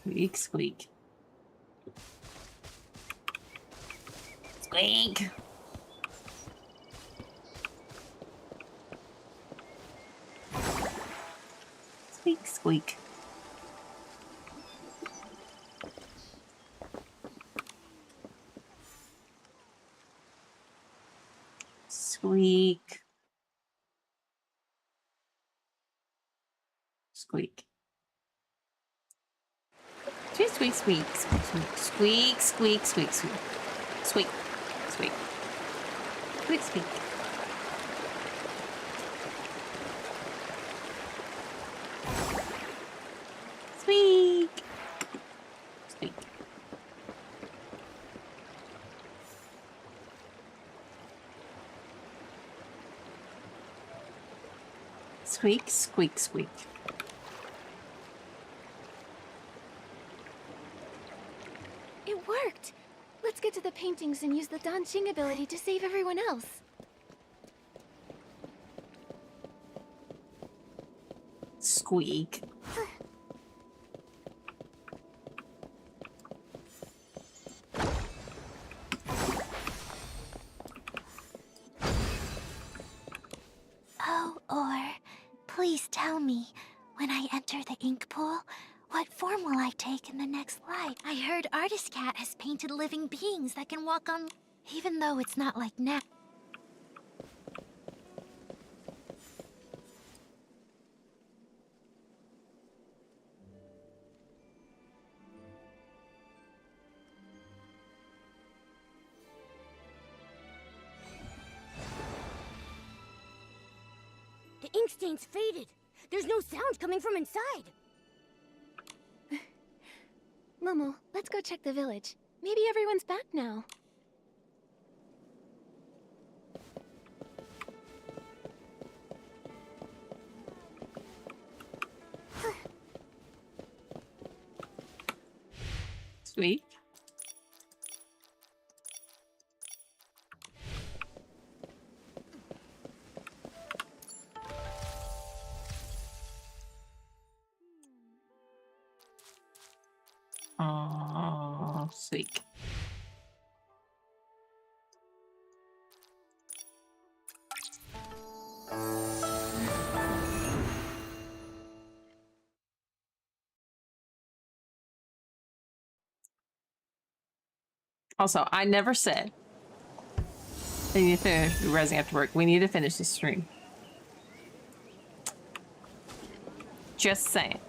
Squeak, squeak. Squeak. Squeak, squeak. Squeak. Squeak. Squeak, squeak, squeak, squeak, squeak, squeak, squeak, squeak, squeak, squeak, squeak, squeak. Squeak. Squeak. Squeak, squeak, squeak. It worked! Let's get to the paintings and use the Danqing ability to save everyone else. Squeak. Oh, or please tell me, when I enter the ink pool, what form will I take in the next life? I heard Artist Cat has painted living beings that can walk on, even though it's not like now. The ink stain's faded. There's no sound coming from inside. Momo, let's go check the village. Maybe everyone's back now. Sweet. Oh, sweet. Also, I never said they need to finish the Rising after work. We need to finish the stream. Just saying.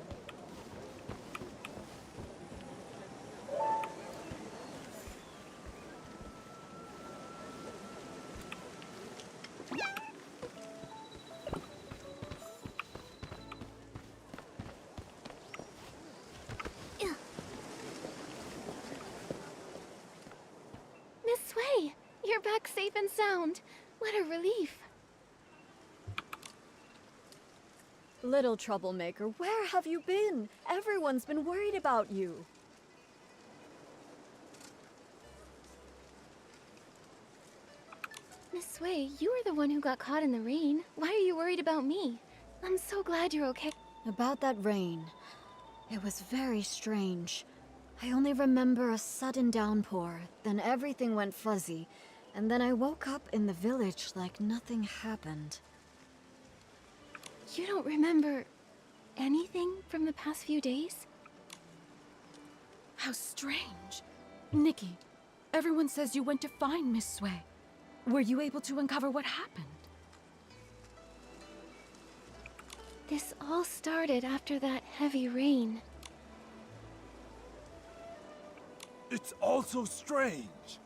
Miss Sui, you're back safe and sound. What a relief. Little troublemaker, where have you been? Everyone's been worried about you. Miss Sui, you were the one who got caught in the rain. Why are you worried about me? I'm so glad you're okay. About that rain. It was very strange. I only remember a sudden downpour, then everything went fuzzy, and then I woke up in the village like nothing happened. You don't remember anything from the past few days? How strange. Nikki, everyone says you went to find Miss Sui. Were you able to uncover what happened? This all started after that heavy rain. It's all so strange.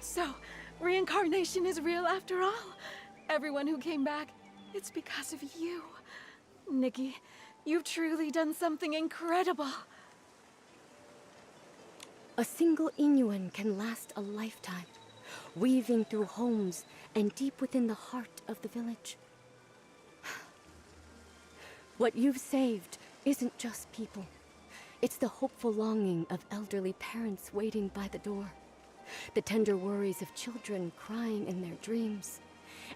So, reincarnation is real after all? Everyone who came back, it's because of you. Nikki, you've truly done something incredible. A single Inuan can last a lifetime, weaving through homes and deep within the heart of the village. What you've saved isn't just people. It's the hopeful longing of elderly parents waiting by the door, the tender worries of children crying in their dreams,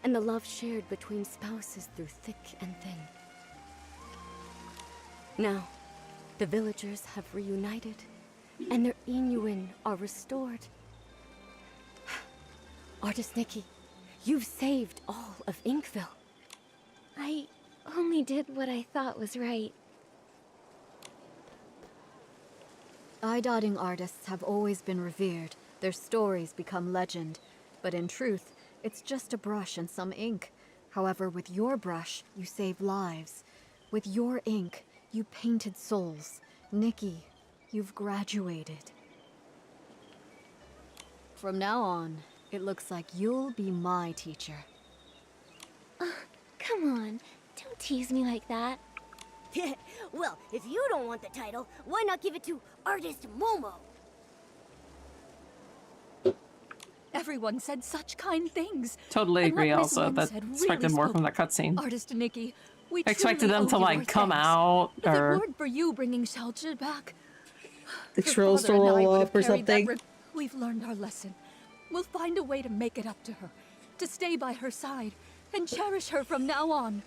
and the love shared between spouses through thick and thin. Now, the villagers have reunited, and their Inuan are restored. Artist Nikki, you've saved all of Inkville. I only did what I thought was right. Eye-dotting artists have always been revered. Their stories become legend. But in truth, it's just a brush and some ink. However, with your brush, you save lives. With your ink, you painted souls. Nikki, you've graduated. From now on, it looks like you'll be my teacher. Come on, don't tease me like that. Well, if you don't want the title, why not give it to Artist Momo? Everyone said such kind things. Totally And agree what Miss also. Wen That said expected really more spoke. from that cutscene. Artist Nikki, We I expected truly them to owe you like our come thanks. out If it or weren't for you bringing Xiaozhi back, the her trolls to father and I roll would up have or carried that something. We've learned our lesson. We'll find a way to make it up to her, to stay by her side, and cherish her from now on.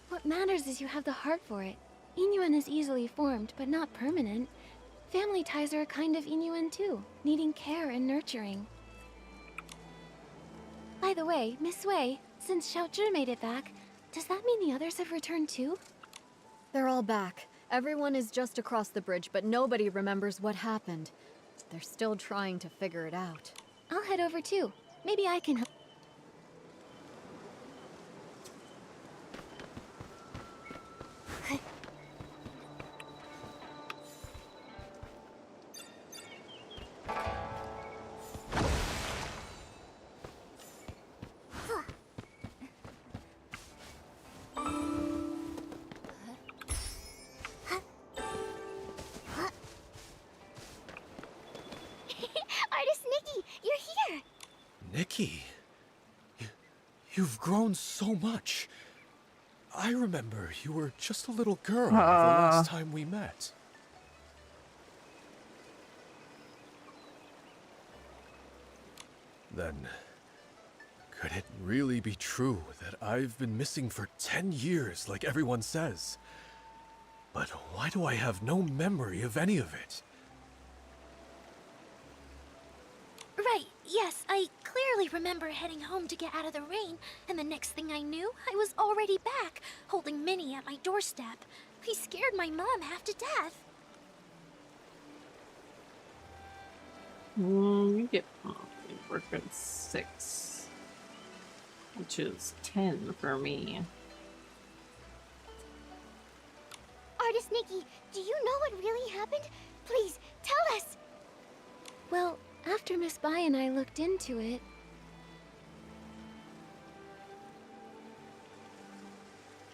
What matters is you have the heart for it. Inyuan is easily formed, but not permanent. Family ties are a kind of Inyuan too, needing care and nurturing. By the way, Miss Wei, since Xiaozhi made it back, does that mean the others have returned too? They're all back. Everyone is just across the bridge, but nobody remembers what happened. They're still trying to figure it out. I'll head over too. Maybe I can help. Artist Nikki, you're here! Nikki, you've grown so much. I remember you were just a little girl the last time we met. Then, could it really be true that I've been missing for 10 years like everyone says? But why do I have no memory of any of it? Right, yes, I clearly remember heading home to get out of the rain, and the next thing I knew, I was already back, holding Minnie at my doorstep. He scared my mom half to death. You get we're good 6, which is 10 for me. Artist Nikki, do you know what really happened? Please, tell us! Well, after Miss Bai and I looked into it...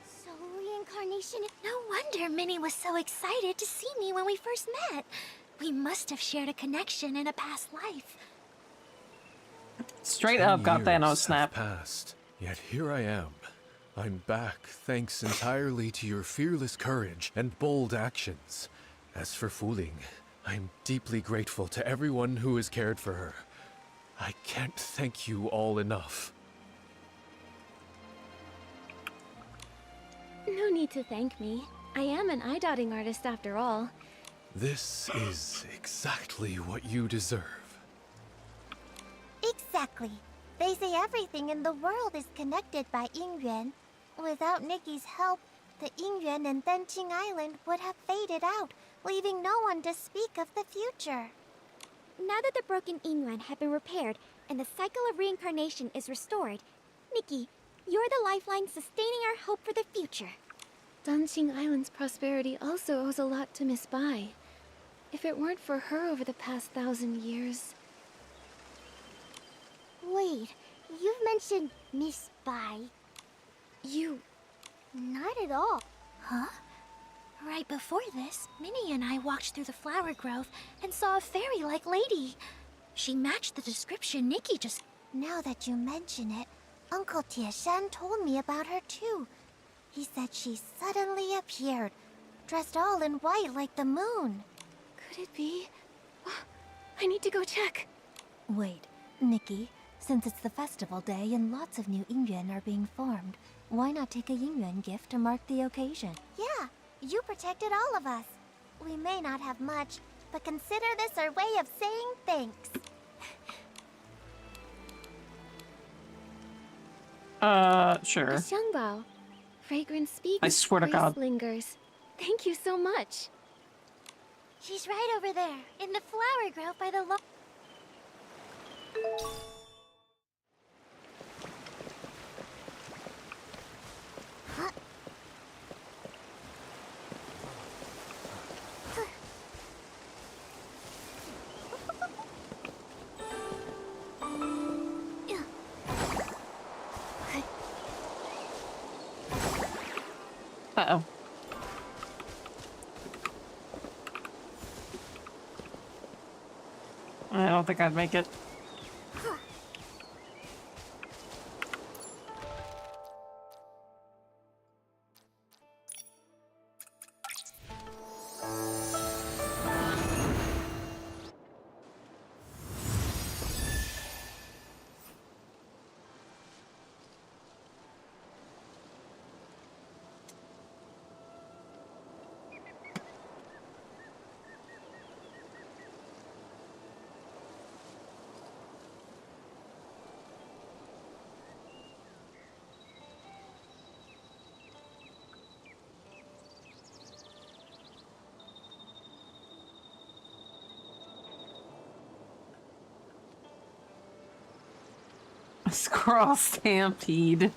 So, reincarnation... No wonder Minnie was so excited to see me when we first met. We must have shared a connection in a past life. Straight 10 up got Thanos years snap. have passed, yet here I am. I'm back thanks entirely to your fearless courage and bold actions. As for Fu Ling, I'm deeply grateful to everyone who has cared for her. I can't thank you all enough. No need to thank me. I am an eye-dotting artist after all. This is exactly what you deserve. Exactly. They say everything in the world is connected by Yingyuan. Without Nikki's help, the Yingyuan and Denqing Island would have faded out, leaving no one to speak of the future. Now that the broken Yingyuan have been repaired and the cycle of reincarnation is restored, Nikki, you're the lifeline sustaining our hope for the future. Denqing Island's prosperity also owes a lot to Miss Bai. If it weren't for her over the past 1,000 years... Wait, you've mentioned Miss Bai. You... Not at all. Huh? Right before this, Minnie and I walked through the flower grove and saw a fairy-like lady. She matched the description Nikki just... Now that you mention it, Uncle Tieshan told me about her too. He said she suddenly appeared, dressed all in white like the moon. Could it be? I need to go check. Wait, Nikki, since it's the festival day and lots of new Yingyuan are being formed, why not take a Yingyuan gift to mark the occasion? Yeah, you protected all of us. We may not have much, but consider this our way of saying thanks. Sure. A Xiangbao. Fragrance speaks. I swear to God. Lingers. Thank you so much. She's right over there, in the flower grove by the Uh-oh. I don't think I'd make it. Squirrel stampede.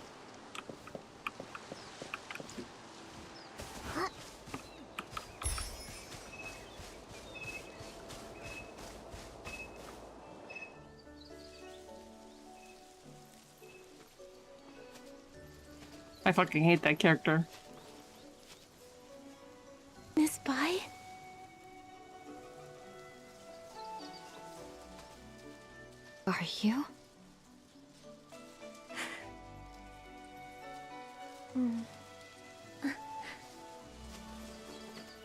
I fucking hate that character. Miss Bai? Are you?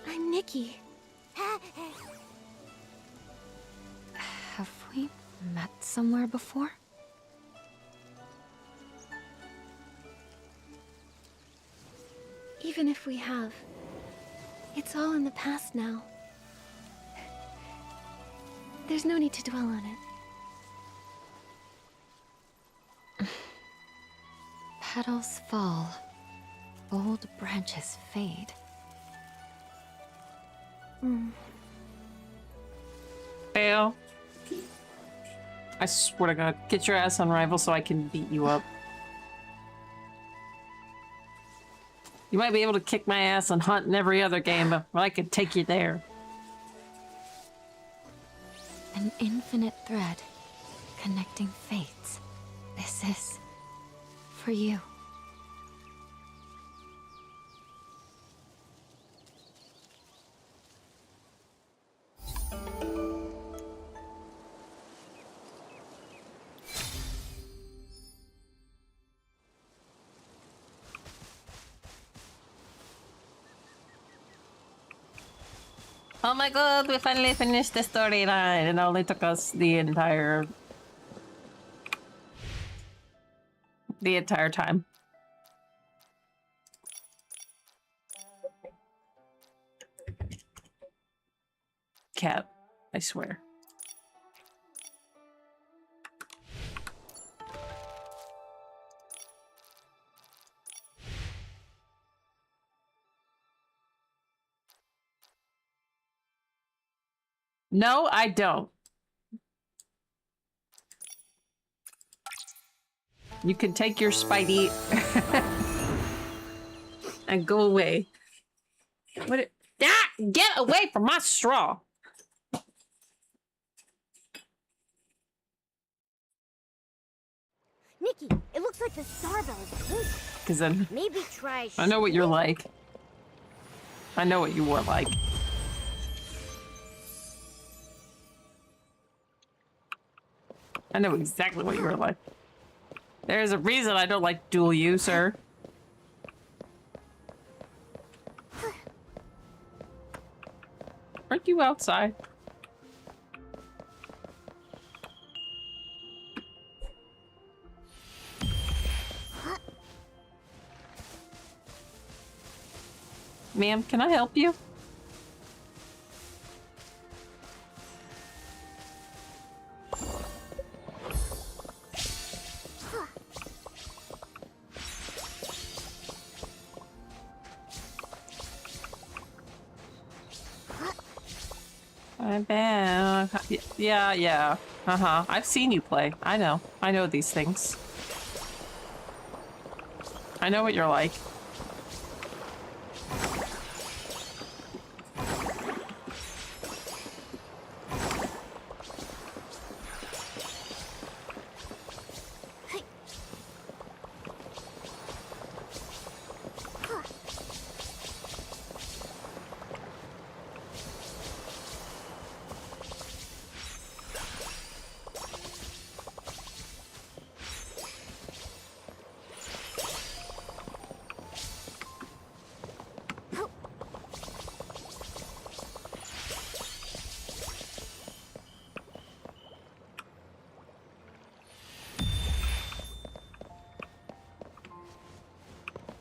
I'm Nikki. Have we met somewhere before? Even if we have, it's all in the past now. There's no need to dwell on it. Petals fall. Old branches fade. Fail. I swear to God, get your ass on Rival so I can beat you up. You might be able to kick my ass on Hunt in every other game, but I could take you there. An infinite thread connecting fates. This is for you. Oh my god, we finally finished the storyline. It only took us the entire time. Cat, I swear. No, I don't. You can take your Spidey and go away. What? Get away from my straw! Nikki, it looks like the Starbell is pink. Because then Maybe try. I know what you're like. I know what you were like. I know exactly what you were like. There's a reason I don't like dual use, sir. Aren't you outside? Ma'am, can I help you? Yeah. Uh-huh. I've seen you play. I know. I know these things. I know what you're like.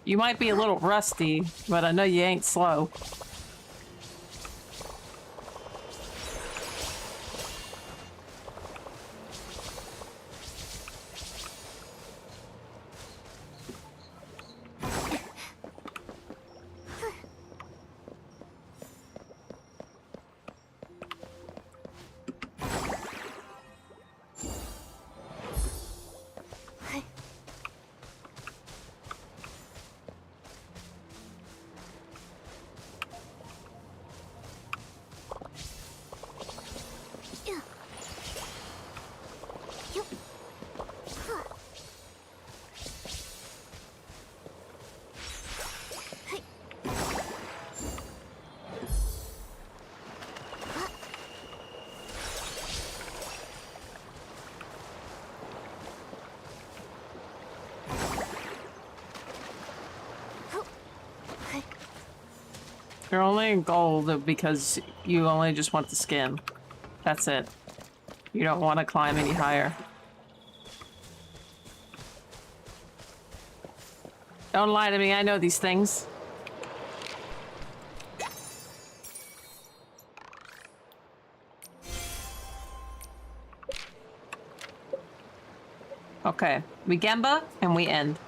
You might be a little rusty, but I know you ain't slow. You're only in gold because you only just want the skin. That's it. You don't want to climb any higher. Don't lie to me, I know these things. Okay, we Gemba and we end.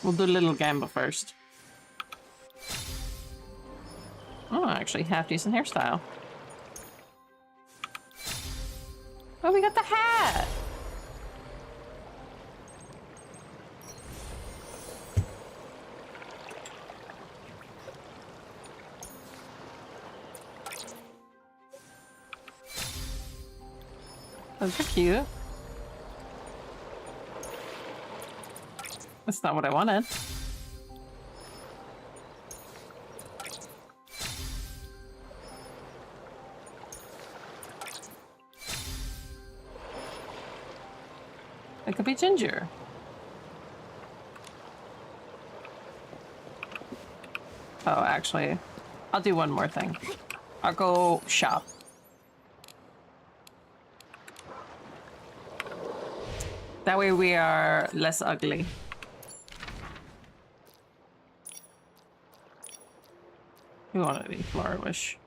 We'll do little Gamba first. Oh, actually, half decent hairstyle. Oh, we got the hat! Those are cute. That's not what I wanted. It could be Ginger. Oh, actually, I'll do one more thing. I'll go shop. That way we are less ugly. We want to be flourish.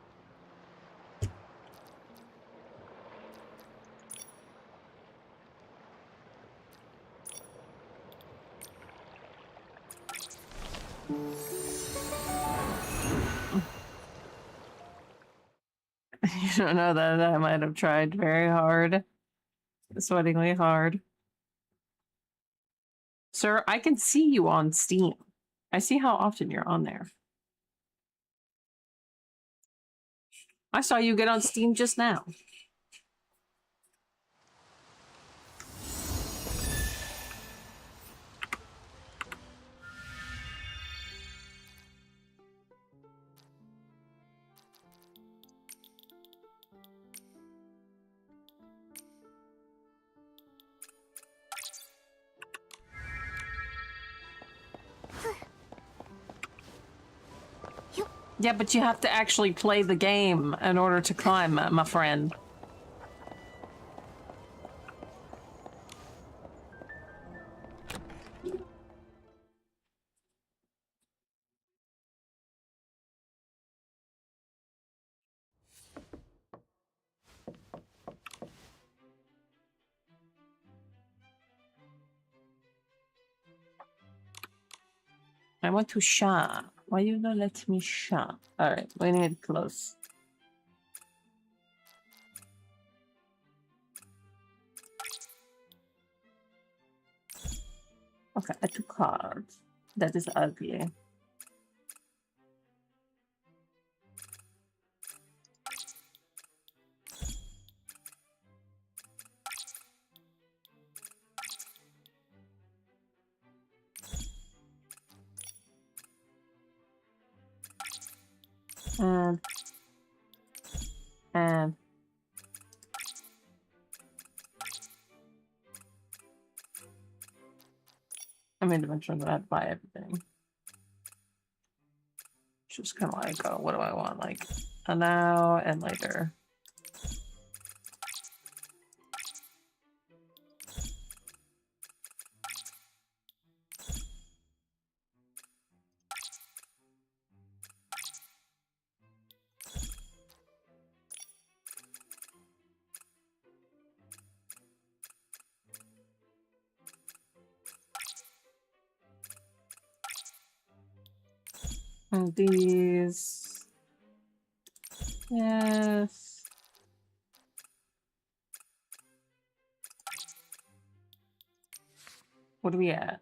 You don't know that I might have tried very hard. Sweatingly hard. Sir, I can see you on Steam. I see how often you're on there. I saw you get on Steam just now. Yeah, but you have to actually play the game in order to climb, my friend. I want to shop. Why you not let me shop? Alright, we need clothes. Okay, I took cards. That is ugly. And I mean, eventually I'd buy everything. Just kind of like, what do I want? Like, a now and later. And these. Yes. What are we at?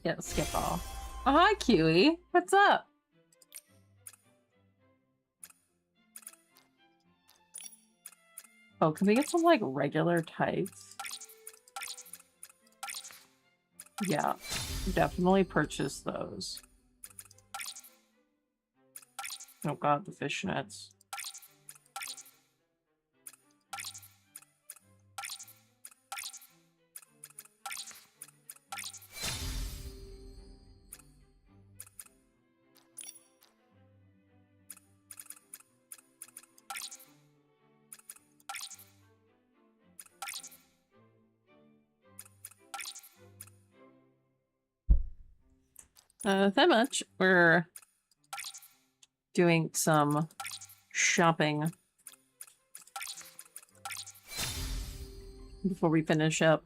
Yeah, skip all. Oh, hi, Kiwi. What's up? Oh, can we get some, like, regular tights? Yeah, definitely purchase those. Oh god, the fishnets. that much. We're doing some shopping before we finish up.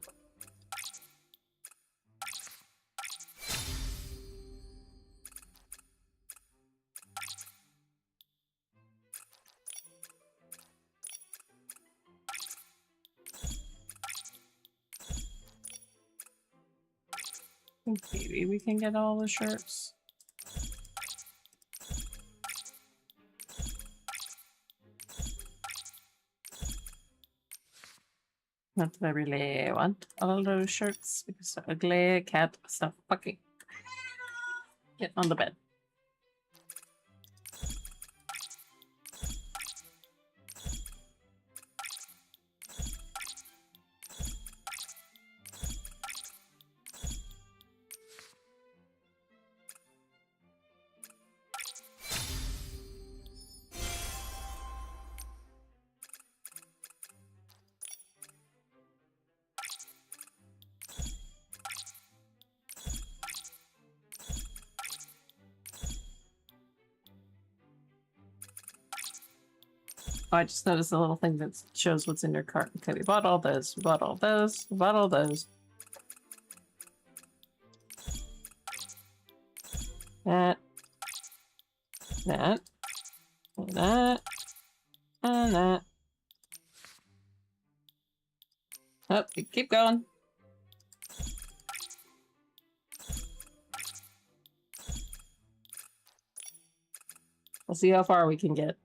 Maybe we can get all the shirts. Not that I really want all those shirts because they're ugly. Cat stuff. Fucking get on the bed. Oh, I just noticed a little thing that shows what's in your cart. Okay, we bought all those. We bought all those. We bought all those. That. That. And that. And that. Oh, keep going. We'll see how far we can get.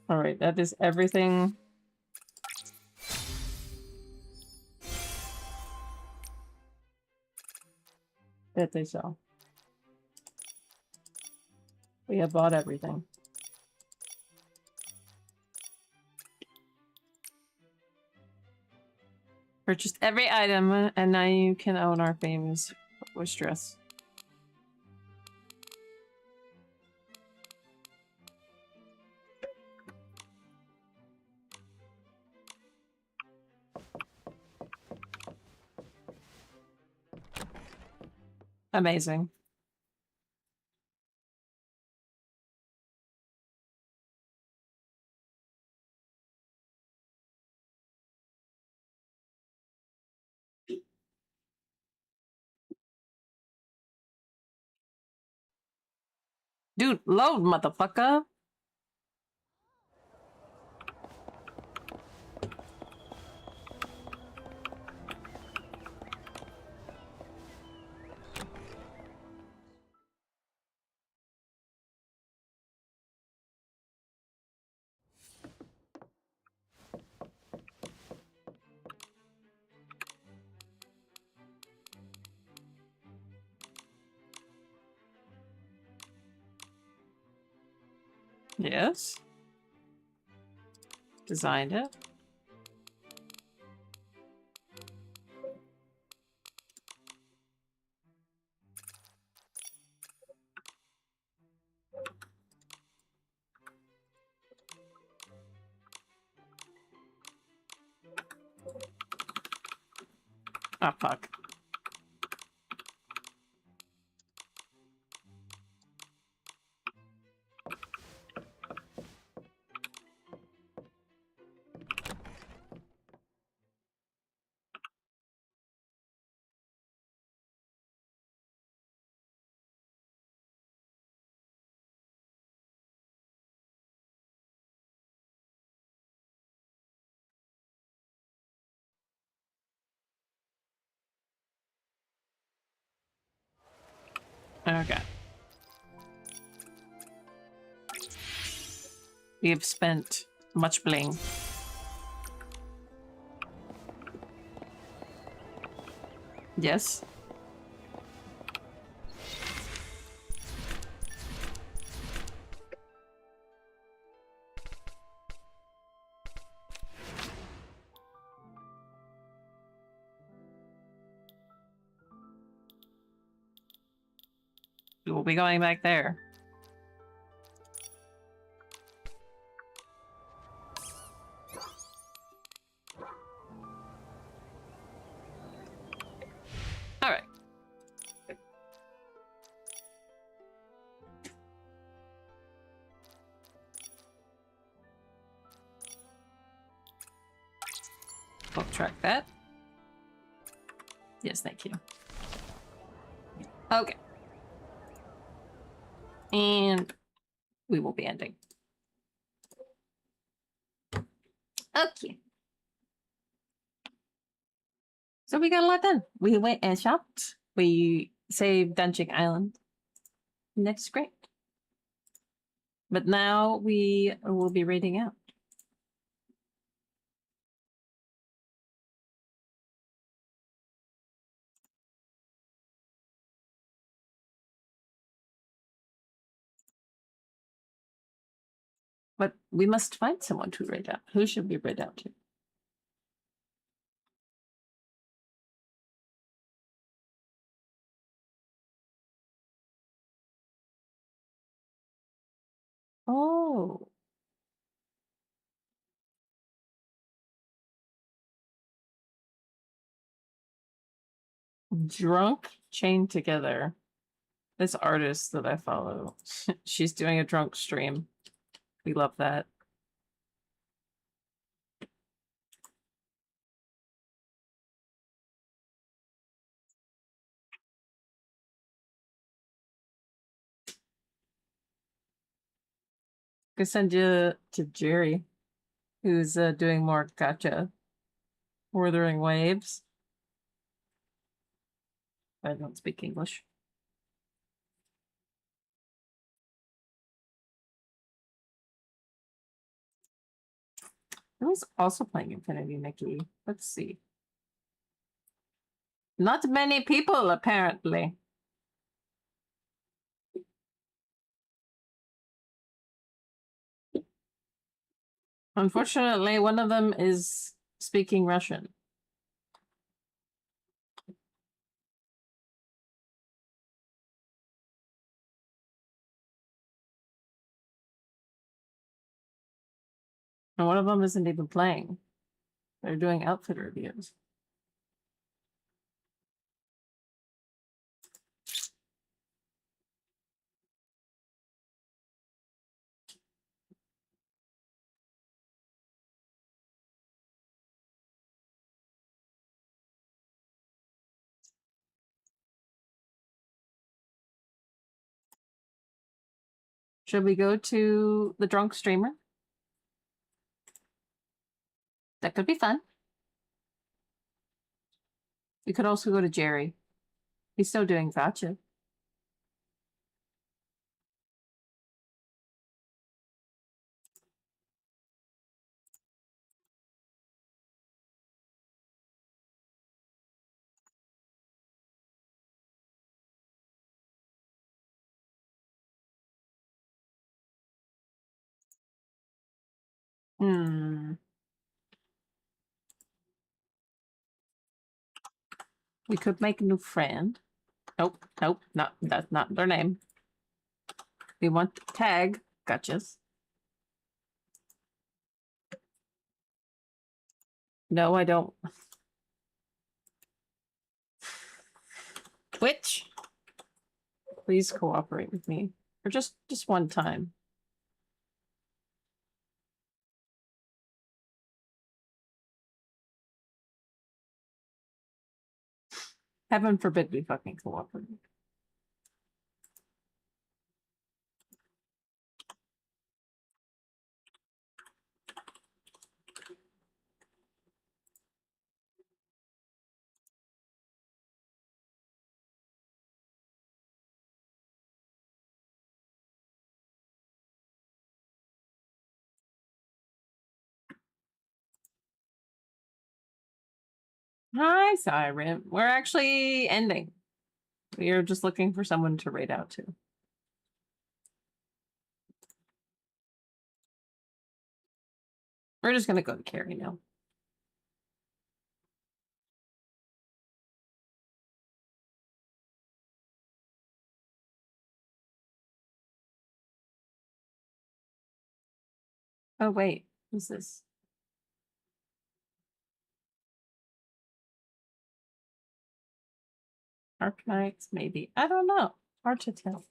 All right, that is everything. That they sell. We have bought everything. Purchased every item, and now you can own our famous wish dress. Amazing. Dude, load, motherfucker. Yes. Designed it. Oh, fuck. Okay. We have spent much bling. Yes. will be going back there. All right. We'll track that. Yes, thank you. Okay. And we will be ending. Okay. So we got a lot done. We went and shopped. We saved Dunching Island. And that's great. But now we will be raiding out. But we must find someone to raid out. Who should we raid out to? Oh. Drunk chained together. This artist that I follow. She's doing a drunk stream. We love that. Could send you to Jerry, who's doing more gacha. Wuthering Waves. I don't speak English. Who's also playing Infinity Nikki? Let's see. Not many people, apparently. Unfortunately, one of them is speaking Russian. And one of them isn't even playing. They're doing outfit reviews. Should we go to the drunk streamer? That could be fun. We could also go to Jerry. He's still doing gacha. We could make a new friend. Nope, nope, that's not their name. We want to tag gotchas. No, I don't. Twitch, please cooperate with me for just one time. Heaven forbid we fucking cooperate. Hi, Siren. We're actually ending. We are just looking for someone to raid out to. We're just gonna go to Carrie now. Oh wait, who's this? Arknights, maybe. I don't know. Hard to tell.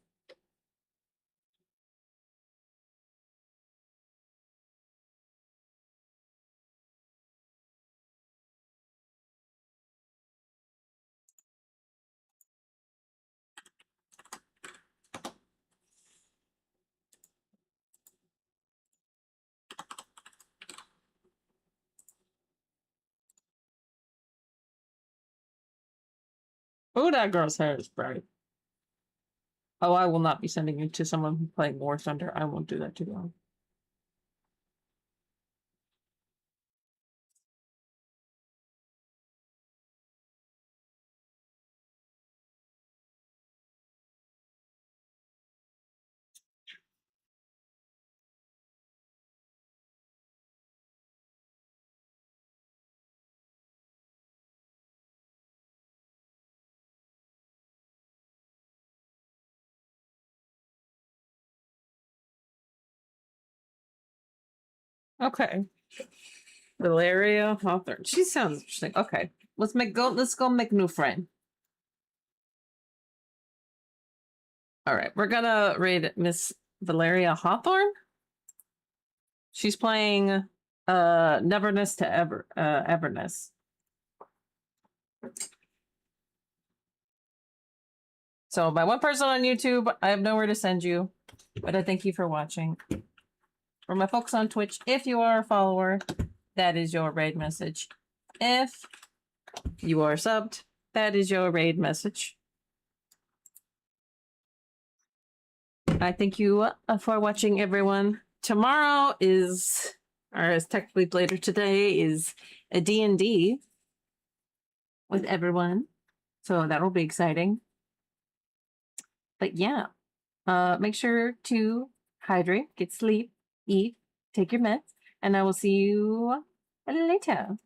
Oh, that girl's hair is bright. Oh, I will not be sending you to someone who's playing War Thunder. I won't do that to them. Okay. Valeria Hawthorne. She sounds interesting. Okay. Let's go make new friend. Alright, we're gonna raid Miss Valeria Hawthorne. She's playing Neverness to Everness. So by one person on YouTube, I have nowhere to send you, but I thank you for watching. For my folks on Twitch, if you are a follower, that is your raid message. If you are subbed, that is your raid message. I thank you for watching, everyone. Tomorrow is, or as technically later today, is a D&D with everyone. So that'll be exciting. But yeah, make sure to hydrate, get sleep, eat, take your meds, and I will see you later.